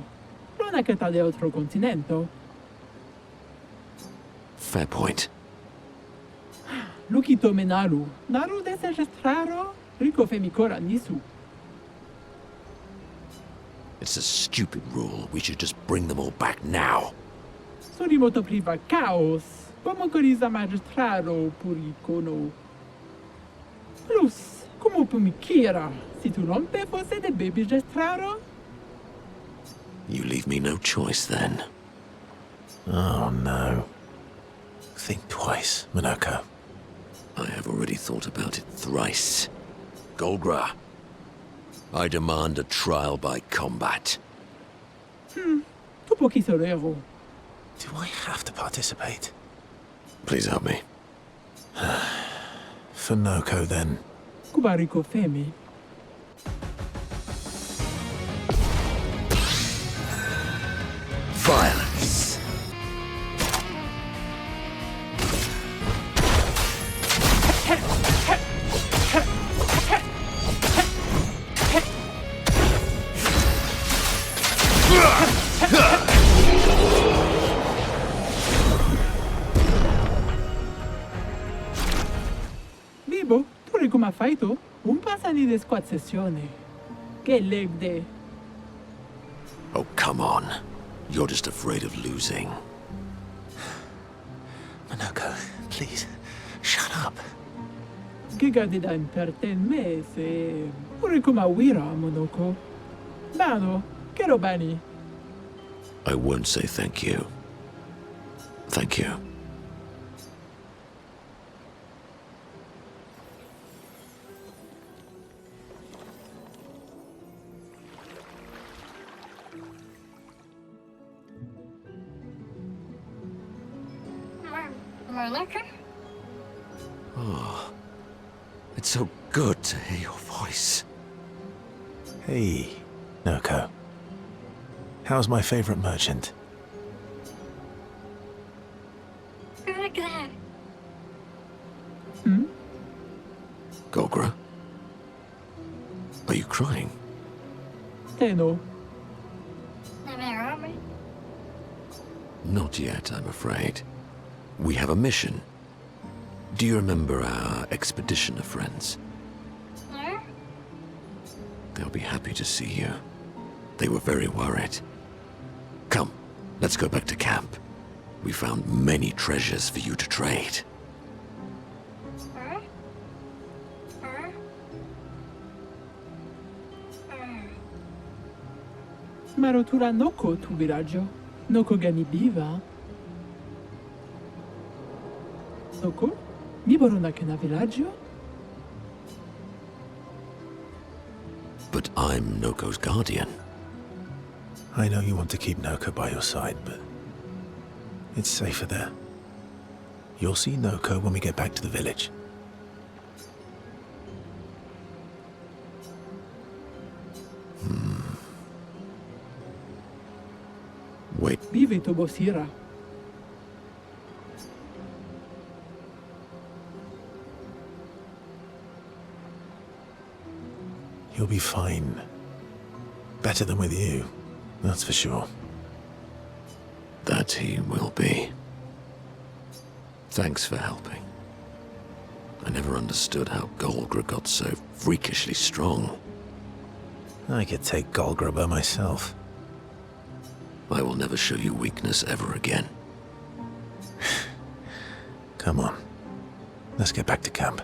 Non è che sta de otro continente. Fair point. Lukito menaru. Naru dese gestraro. Rico femicora nisu. It's a stupid rule. We should just bring them all back now. Sorimoto priva caos. Como coriza magistraro puricono. Plus, como pumikira. Si tu rompe fosse de baby gestraro? You leave me no choice then. Oh no. Think twice, Monoco. I have already thought about it thrice. Golgra, I demand a trial by combat. Tu pochi sorero. Do I have to participate? Please help me. For Monoco, then. Kubarico femi. Violence. Bibo, tu re come fai tu? Un passani de squad sessione. Che legde. Oh, come on. You're just afraid of losing. Monoco, please, shut up. Che gade da imperten me se... Pure come wira, Monoco. Bano, che robani. I won't say thank you. Thank you. Monoco? Oh, it's so good to hear your voice. Hey, Monoco. How's my favorite merchant? Clair. Gogra? Are you crying? No. Not yet, I'm afraid. We have a mission. Do you remember our expeditioner friends? No? They'll be happy to see you. They were very worried. Come, let's go back to camp. We found many treasures for you to trade. Marotura Noko tu villaggio. Noko gani biva. Noko? Mi borona che na villaggio? But I'm Noko's guardian. I know you want to keep Noko by your side, but it's safer there. You'll see Noko when we get back to the village. Wait. Vive Tobosira. He'll be fine. Better than with you, that's for sure. That he will be. Thanks for helping. I never understood how Golgra got so freakishly strong. I could take Golgra by myself. I will never show you weakness ever again. Come on. Let's get back to camp.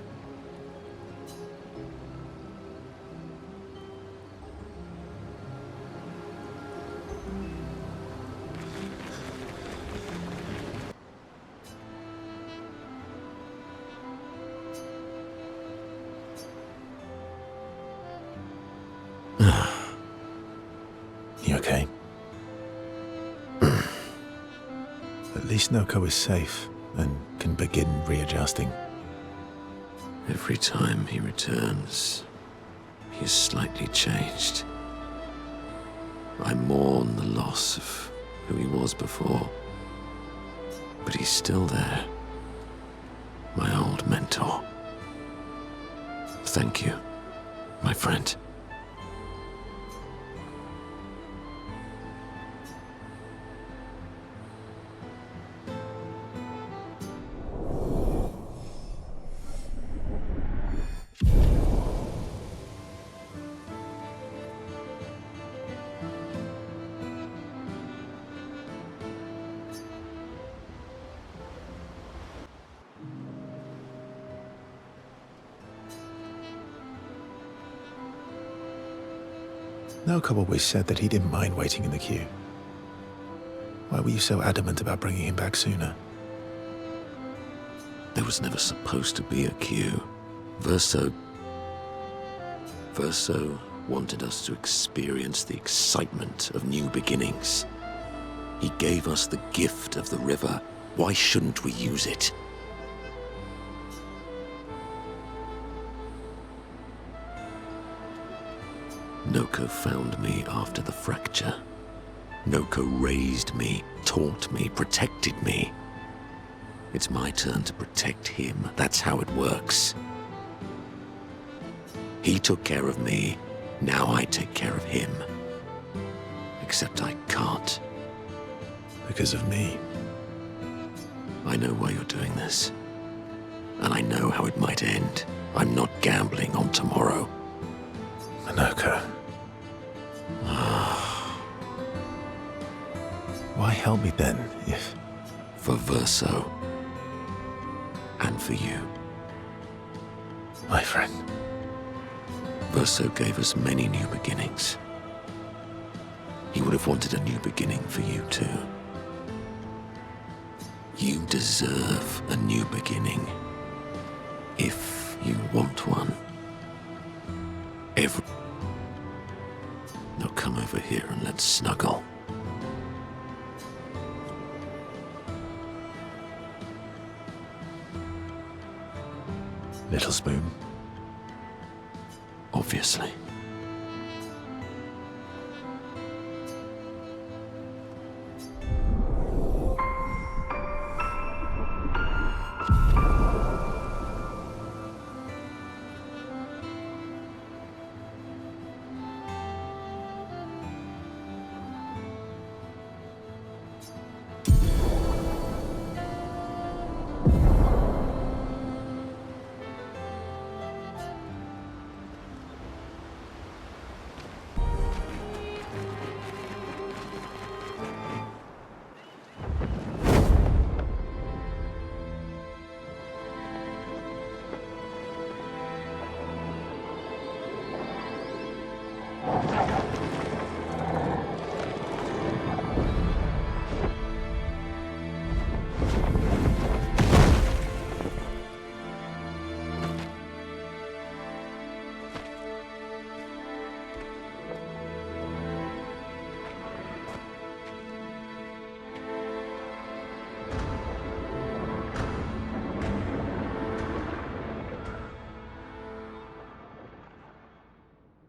You okay? At least Noko is safe and can begin readjusting. Every time he returns, he is slightly changed. I mourn the loss of who he was before, but he's still there. My old mentor. Thank you, my friend. Noko always said that he didn't mind waiting in the queue. Why were you so adamant about bringing him back sooner? There was never supposed to be a queue. Verso wanted us to experience the excitement of new beginnings. He gave us the gift of the river. Why shouldn't we use it? Noko found me after the fracture. Noko raised me, taught me, protected me. It's my turn to protect him. That's how it works. He took care of me. Now I take care of him. Except I can't. Because of me. I know why you're doing this. And I know how it might end. I'm not gambling on tomorrow. Monoco. Why help me then, if... For Verso. And for you. My friend. Verso gave us many new beginnings. He would have wanted a new beginning for you too. You deserve a new beginning. If you want one. Now come over here and let's snuggle. Little spoon? Obviously.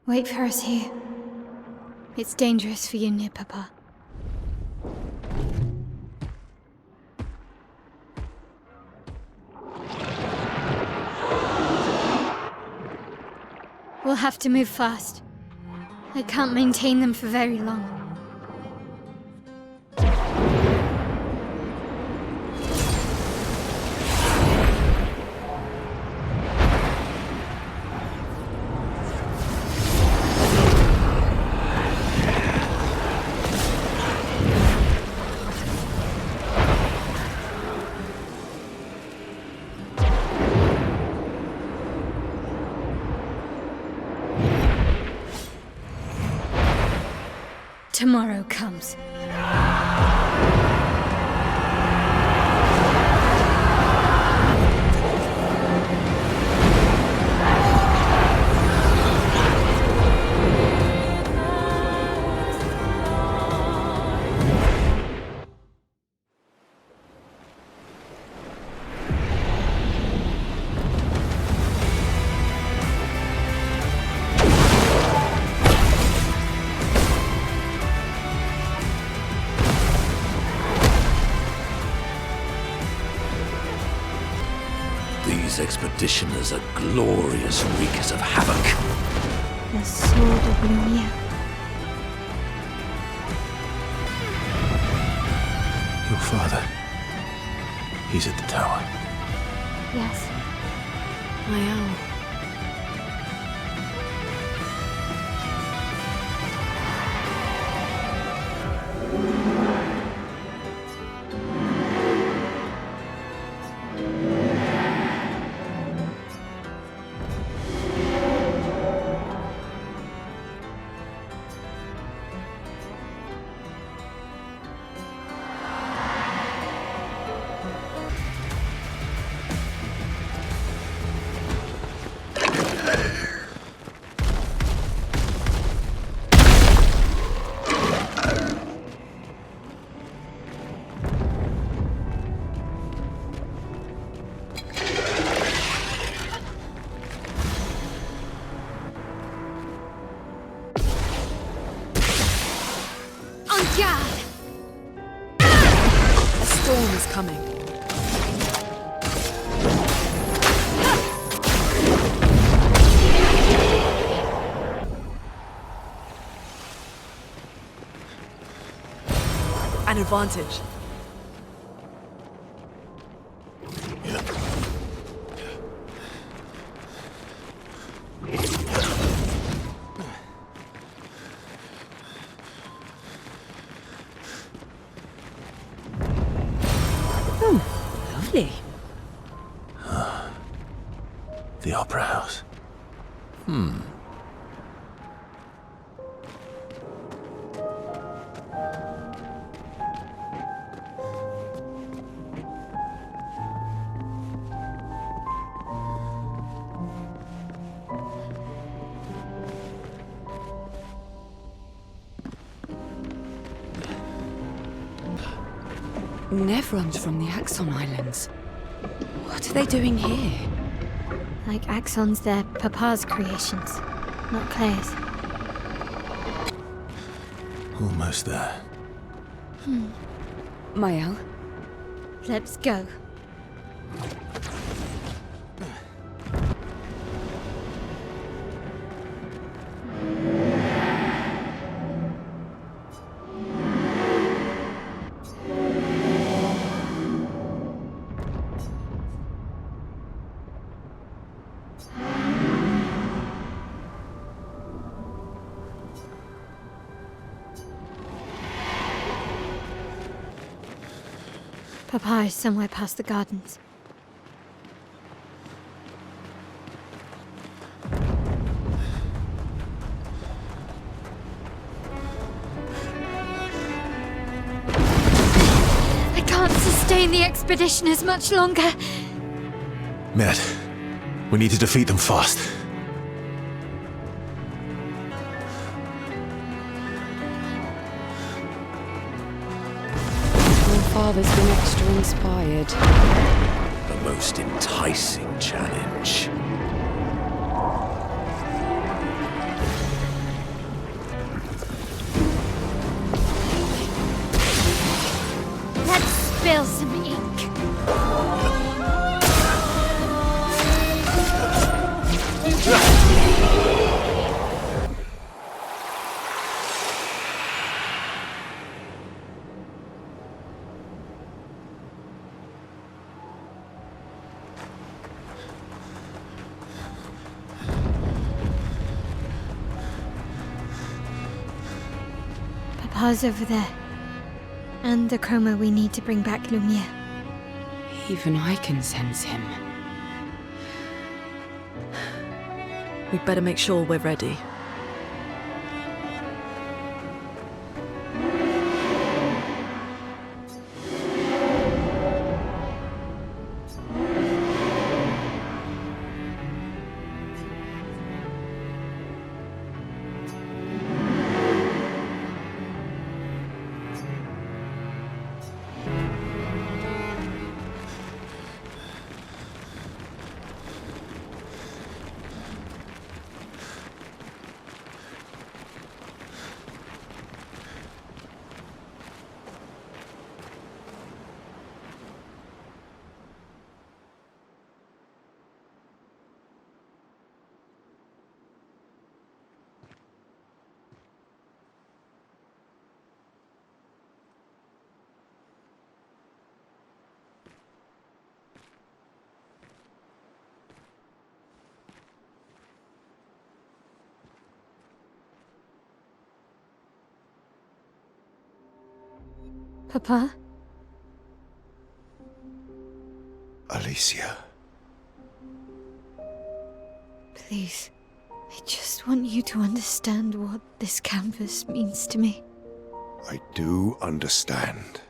Wait for us here. It's dangerous for you near Papa. We'll have to move fast. I can't maintain them for very long. Tomorrow comes. Expeditioners are glorious wreakers of havoc. The sword of Lumiere. Your father. He's at the tower. Yes. Maelle. Coming. An advantage. The Opera House. Nevrons from the Axon Islands. What are they doing here? Like Axon's their Papa's creations, not Claire's. Almost there. Maelle? Let's go. Papa is somewhere past the gardens. I can't sustain the expedition as much longer. Matt, we need to defeat them fast. Father's been extra inspired. The most enticing challenge. Let's spill some ink. Papa's over there. And the chroma we need to bring back Lumiere. Even I can sense him. We'd better make sure we're ready. Papa? Alicia. Please, I just want you to understand what this canvas means to me. I do understand.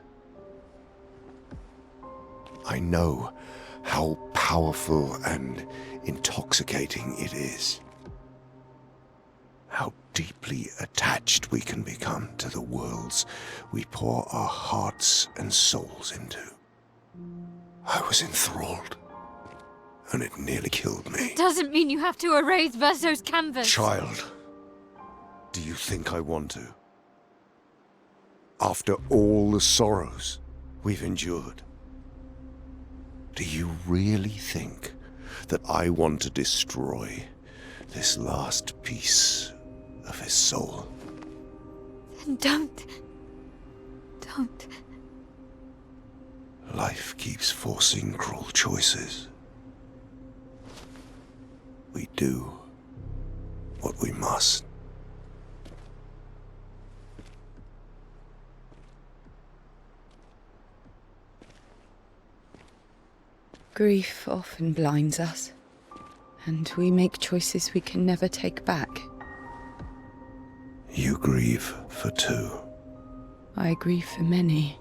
I know how powerful and intoxicating it is. How deeply attached we can become to the worlds we pour our hearts and souls into. I was enthralled, and it nearly killed me. It doesn't mean you have to erase Verso's canvas. Child, do you think I want to? After all the sorrows we've endured, do you really think that I want to destroy this last piece of his soul? Then don't. Life keeps forcing cruel choices. We do what we must. Grief often blinds us, and we make choices we can never take back. You grieve for two. I grieve for many.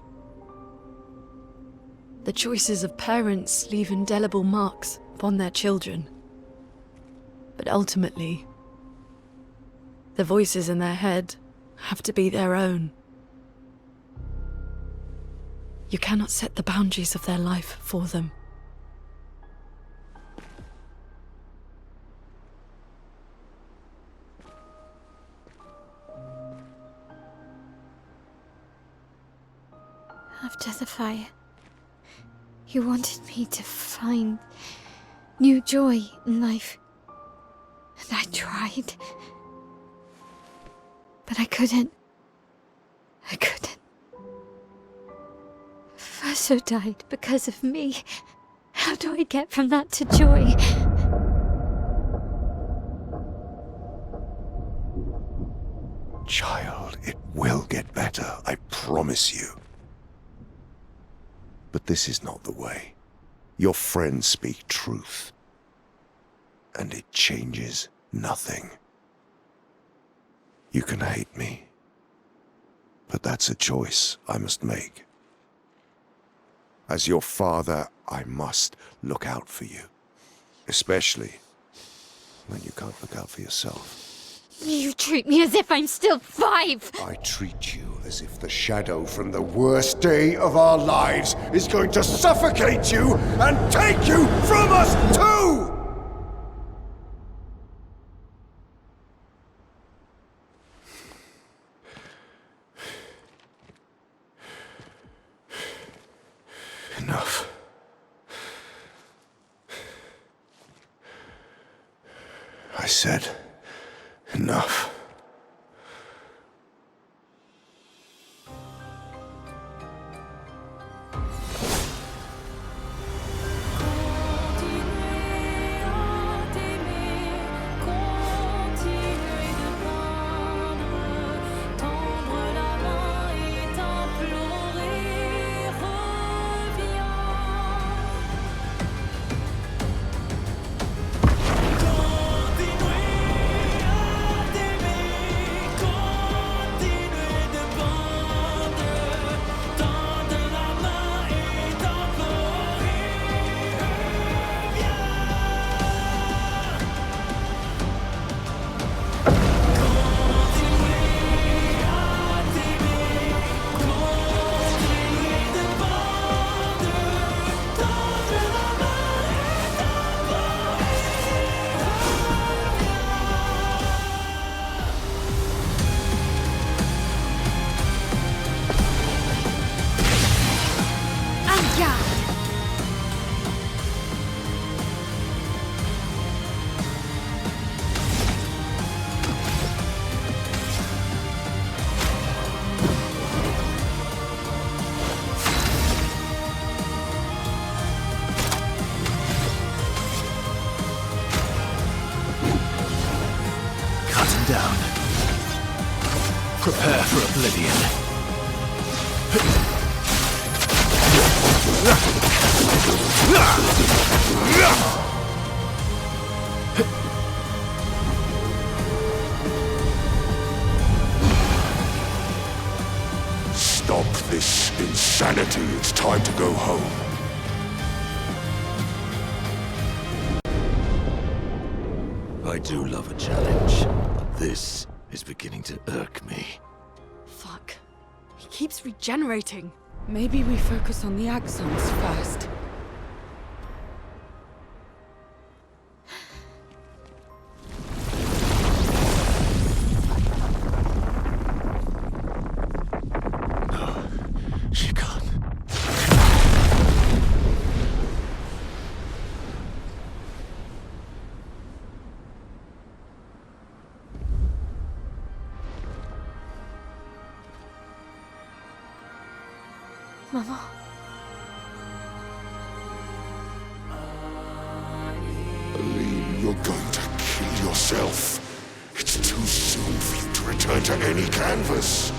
The choices of parents leave indelible marks upon their children. But ultimately, the voices in their head have to be their own. You cannot set the boundaries of their life for them. After the fire, you wanted me to find new joy in life. And I tried. But I couldn't. I couldn't. Verso died because of me. How do I get from that to joy? Child, it will get better, I promise you. But this is not the way. Your friends speak truth. And it changes nothing. You can hate me. But that's a choice I must make. As your father, I must look out for you. Especially when you can't look out for yourself. You treat me as if I'm still 5! I treat you as if the shadow from the worst day of our lives is going to suffocate you and take you from us too! Enough. I said enough. Prepare for oblivion. Stop this insanity. It's time to go home. I do love a challenge, but this is beginning to irk me. Fuck. He keeps regenerating. Maybe we focus on the Axons first. She can't. Mama. Aline, you're going to kill yourself. It's too soon for you to return to any canvas.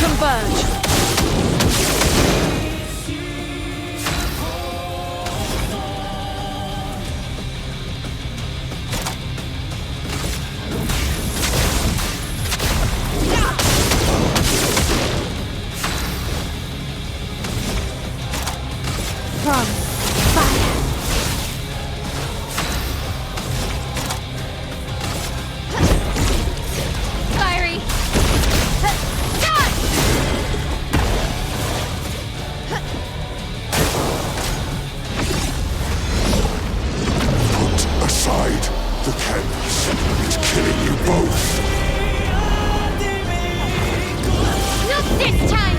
Converge! From fire. Fiery. Put aside the canvas. It's killing you both. Not this time!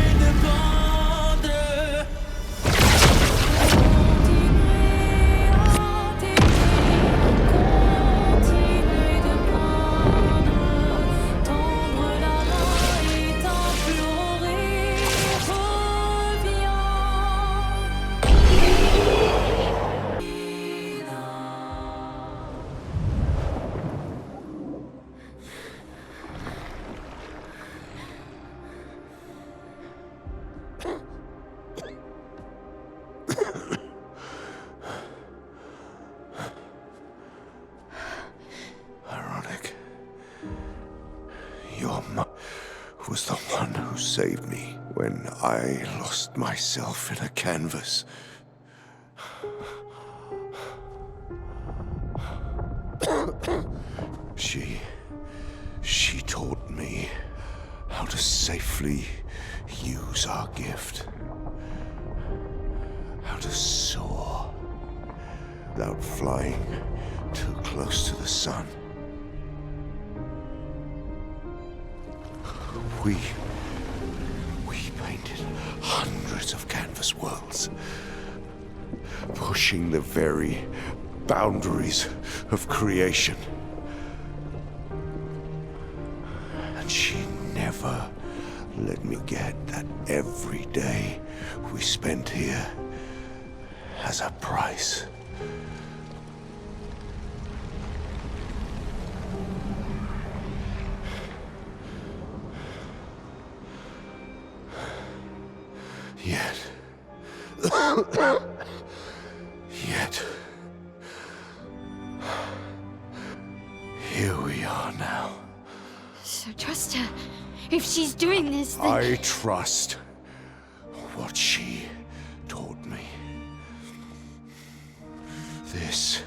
Ironic. Your mother was the one who saved me when I lost myself in a canvas. She taught me how to safely use our gift. How to soar without flying too close to the sun. We painted hundreds of canvas worlds, pushing the very boundaries of creation. And she never let me get that every day we spent here has a price. Yet, here we are now. So trust her. If she's doing this, then... I trust what she taught me. This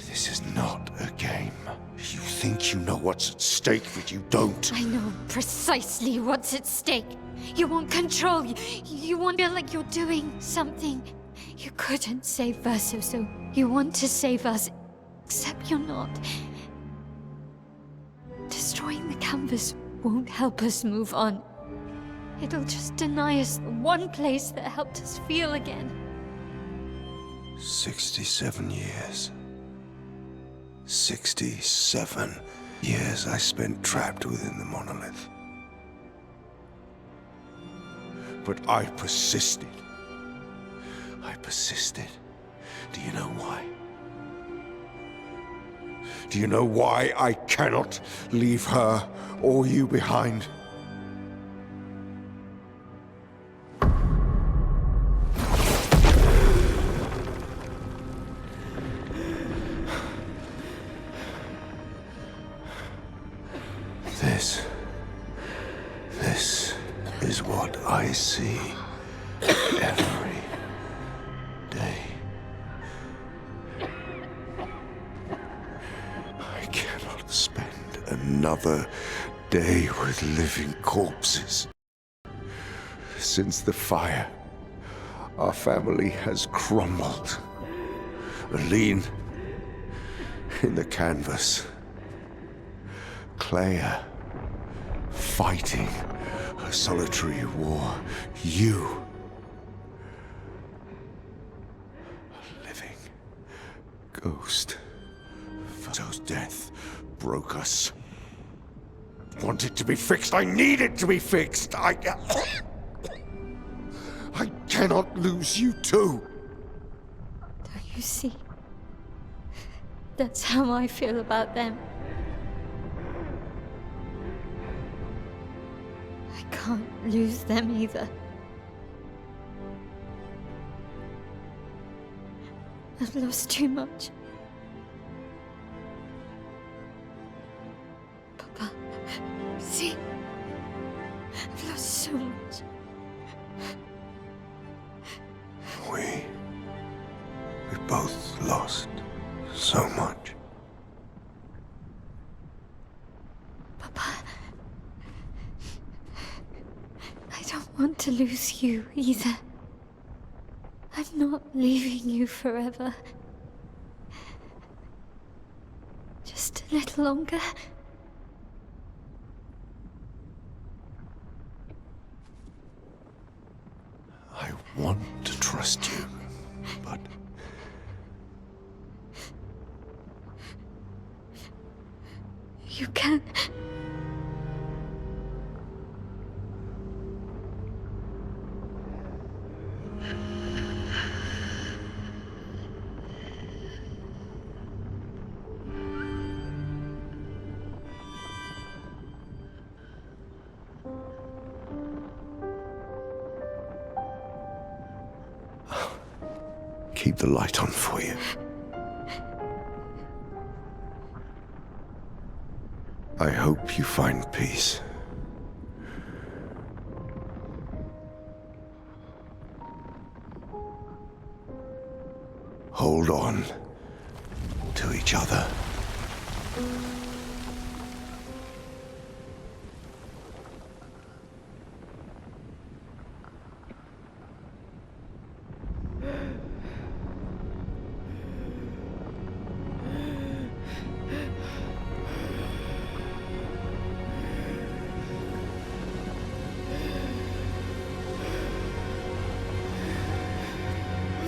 is not a game. You think you know what's at stake, but you don't. I know precisely what's at stake. You want control. You want to feel like you're doing something. You couldn't save Verso, so you want to save us. Except you're not. Destroying the canvas won't help us move on. It'll just deny us the one place that helped us feel again. 67 years. 67 years I spent trapped within the monolith. But I persisted. Do you know why? Do you know why I cannot leave her or you behind? This is what I see every day. I cannot spend another day with living corpses. Since the fire, our family has crumbled. Lune in the canvas. Clair fighting a solitary war. You, a living ghost. Verso's death broke us. Want it to be fixed. I need it to be fixed. I cannot lose you too. Don't you see? That's how I feel about them. I can't lose them either. I've lost too much. Papa, see? I've lost so much. We both lost so much. Papa, I don't want to lose you either. I'm not leaving you forever. Just a little longer. I want to trust you, but... You can. Keep the light on for you. I hope you find peace. Hold on to each other.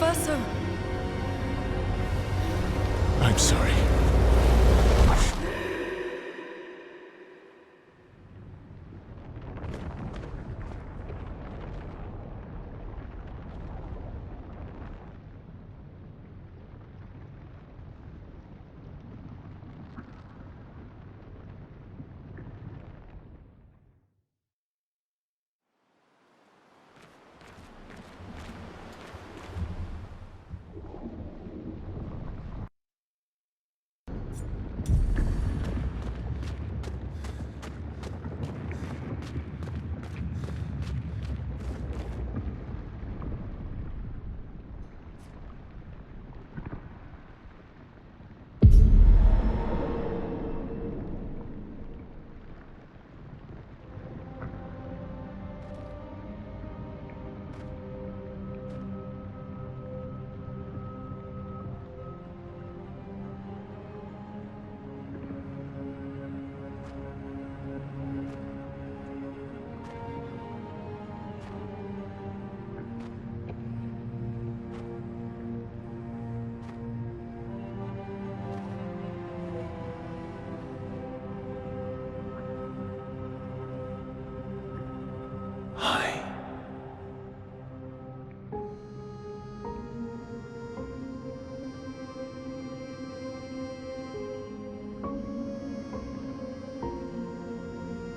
Verso! I'm sorry.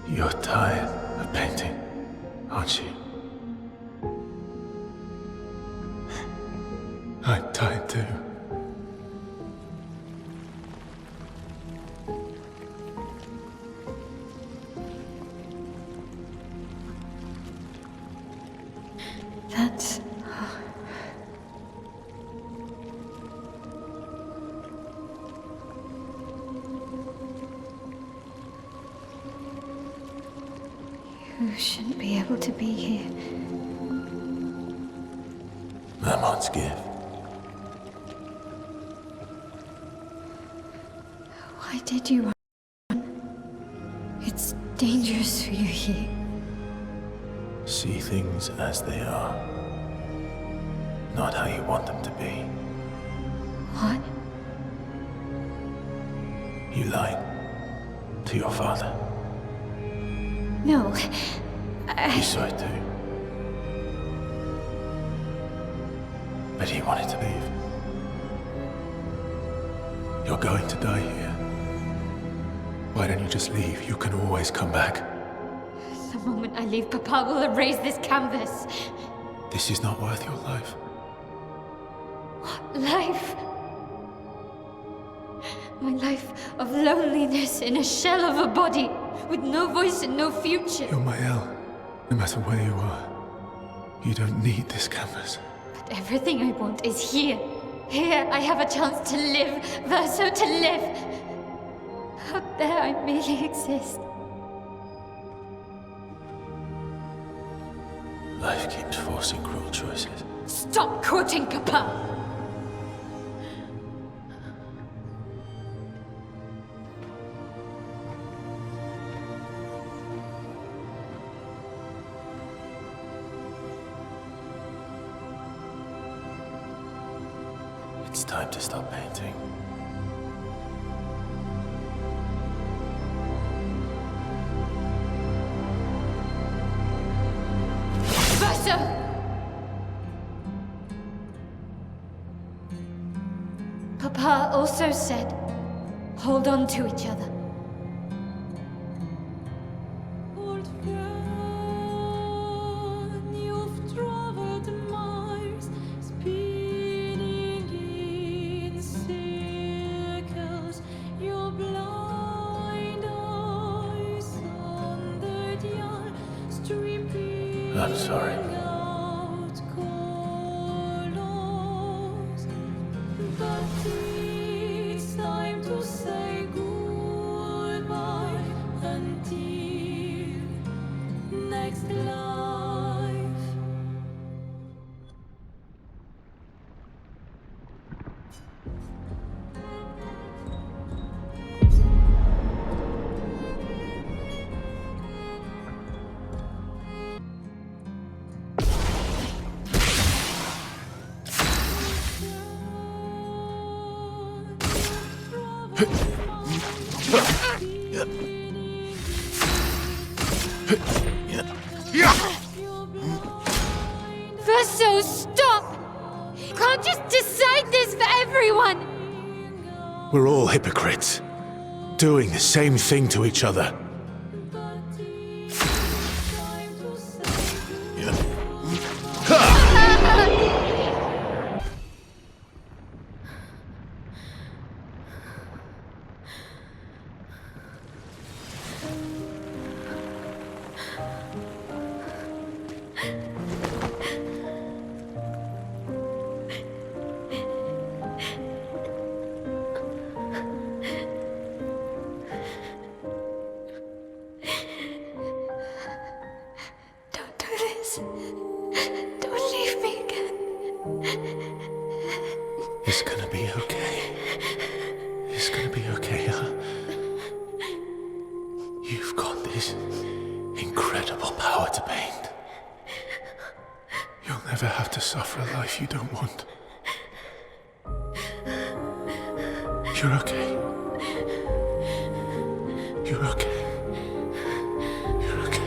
You're tired of painting, aren't you? I'm tired too. That's... You shouldn't be able to be here. Mermon's gift. Why did you run? It's dangerous for you here. See things as they are, not how you want them to be. What? You lied to your father. No. You saw it too. But he wanted to leave. You're going to die here. Why don't you just leave? You can always come back. The moment I leave, Papa will erase this canvas. This is not worth your life. What life? My life of loneliness in a shell of a body, with no voice and no future. You're Maelle. No matter where you are, you don't need this canvas. But everything I want is here. Here I have a chance to live, Verso, to live. Out there I merely exist. Life keeps forcing cruel choices. Stop quoting Papa! It's time to stop painting. Verso! Papa also said, hold on to each other. Old friend, you've traveled miles, spinning in circles. Your blind eyes on the dial, stripping I'm sorry. out colors. But it's time to say goodbye until next life. Verso, stop! You can't just decide this for everyone! We're all hypocrites, doing the same thing to each other. Don't do this. Don't leave me again. It's gonna be okay. It's gonna be okay, huh? You've got this incredible power to paint. You'll never have to suffer a life you don't want. You're okay. You're okay. You're okay.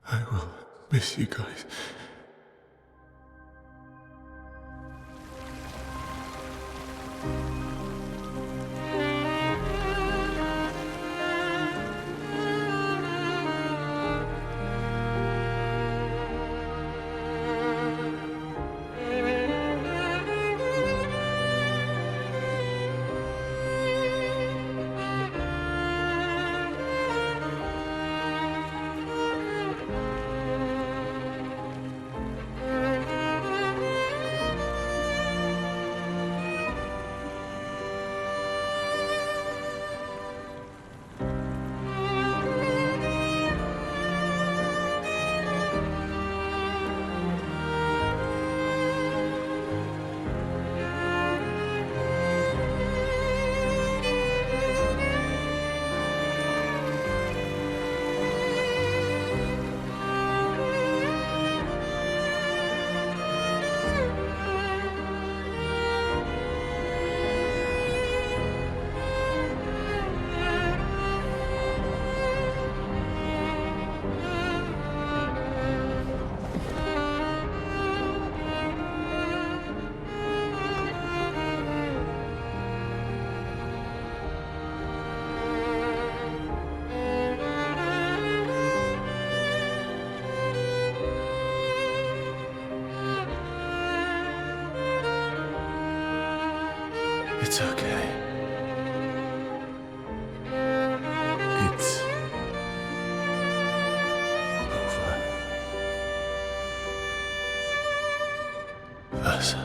I will miss you guys. It's okay. It's over. Verso.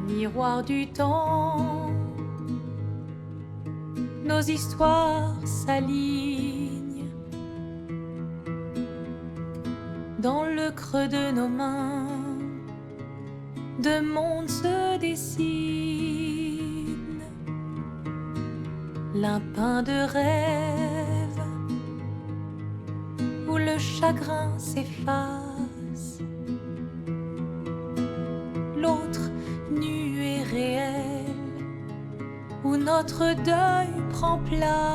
Miroir du temps, nos histoires s'alignent. Dans le creux de nos mains, deux mondes se dessinent. L'un peint de rêve, où le chagrin s'efface. L'autre nu et réel, où notre deuil prend place.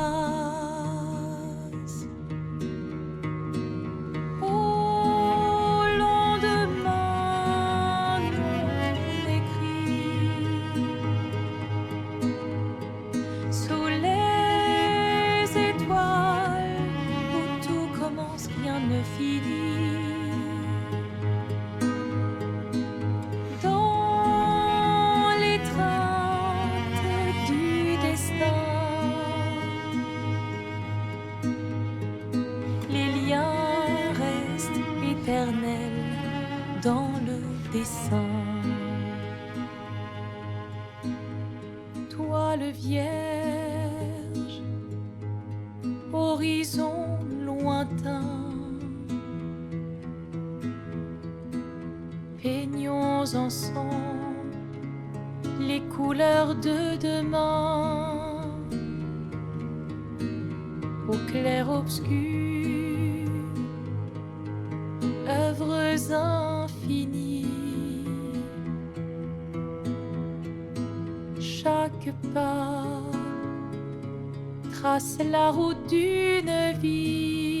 Au lendemain non écrit, sous les étoiles, où tout commence, rien ne finit. Dans le dessin, toile vierge, horizon lointain, peignons ensemble les couleurs de demain, au clair obscur. Œuvres infinies, chaque pas trace la route d'une vie.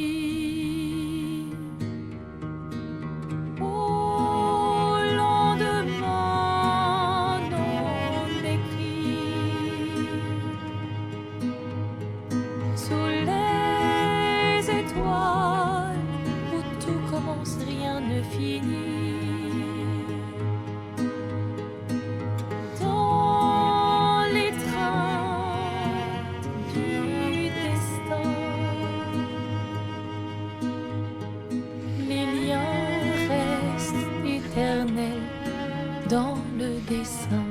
Au lendemain non écrit, sous les étoiles, où tout commence, rien ne finit. Dans l'étreinte du destin, les liens restent éternels dans le dessin.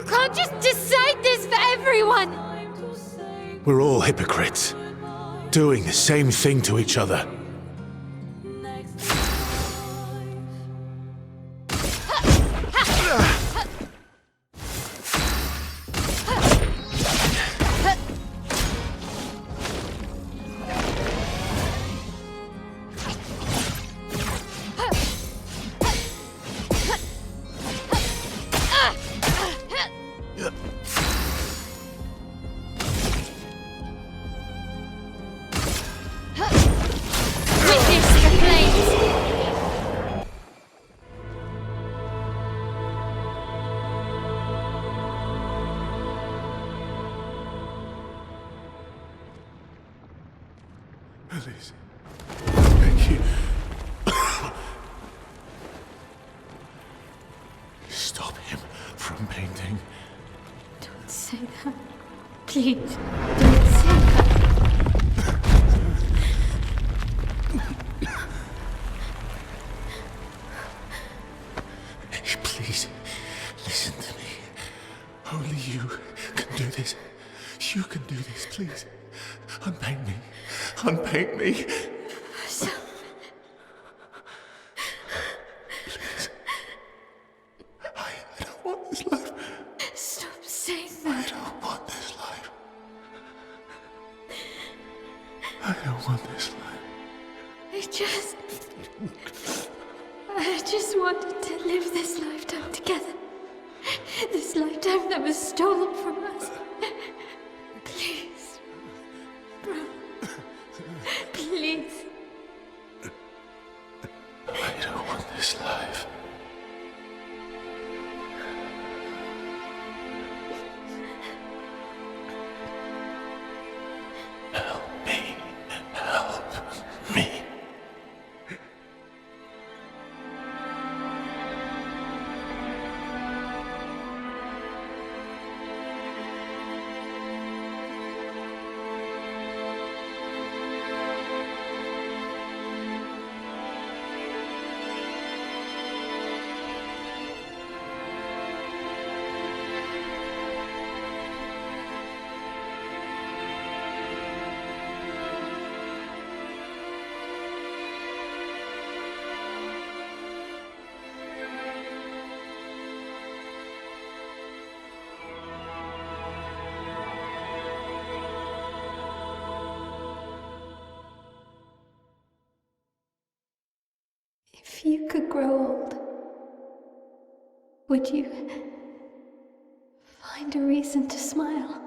can't just decide this for everyone! We're all hypocrites, doing the same thing to each other. Please. Thank you. Stop him from painting. Don't say that. Please, don't say that. Please, listen to me. Only you can do this. You can do this, please. Unpaint me. Unpaint me. So... Please. I don't want this life. Stop saying that. I don't want this life. I don't want this life. I just wanted to live this lifetime together. This lifetime that was stolen from us. Please. Bro. Please. I don't want this life. Help me. Help me. If you could grow old, would you find a reason to smile?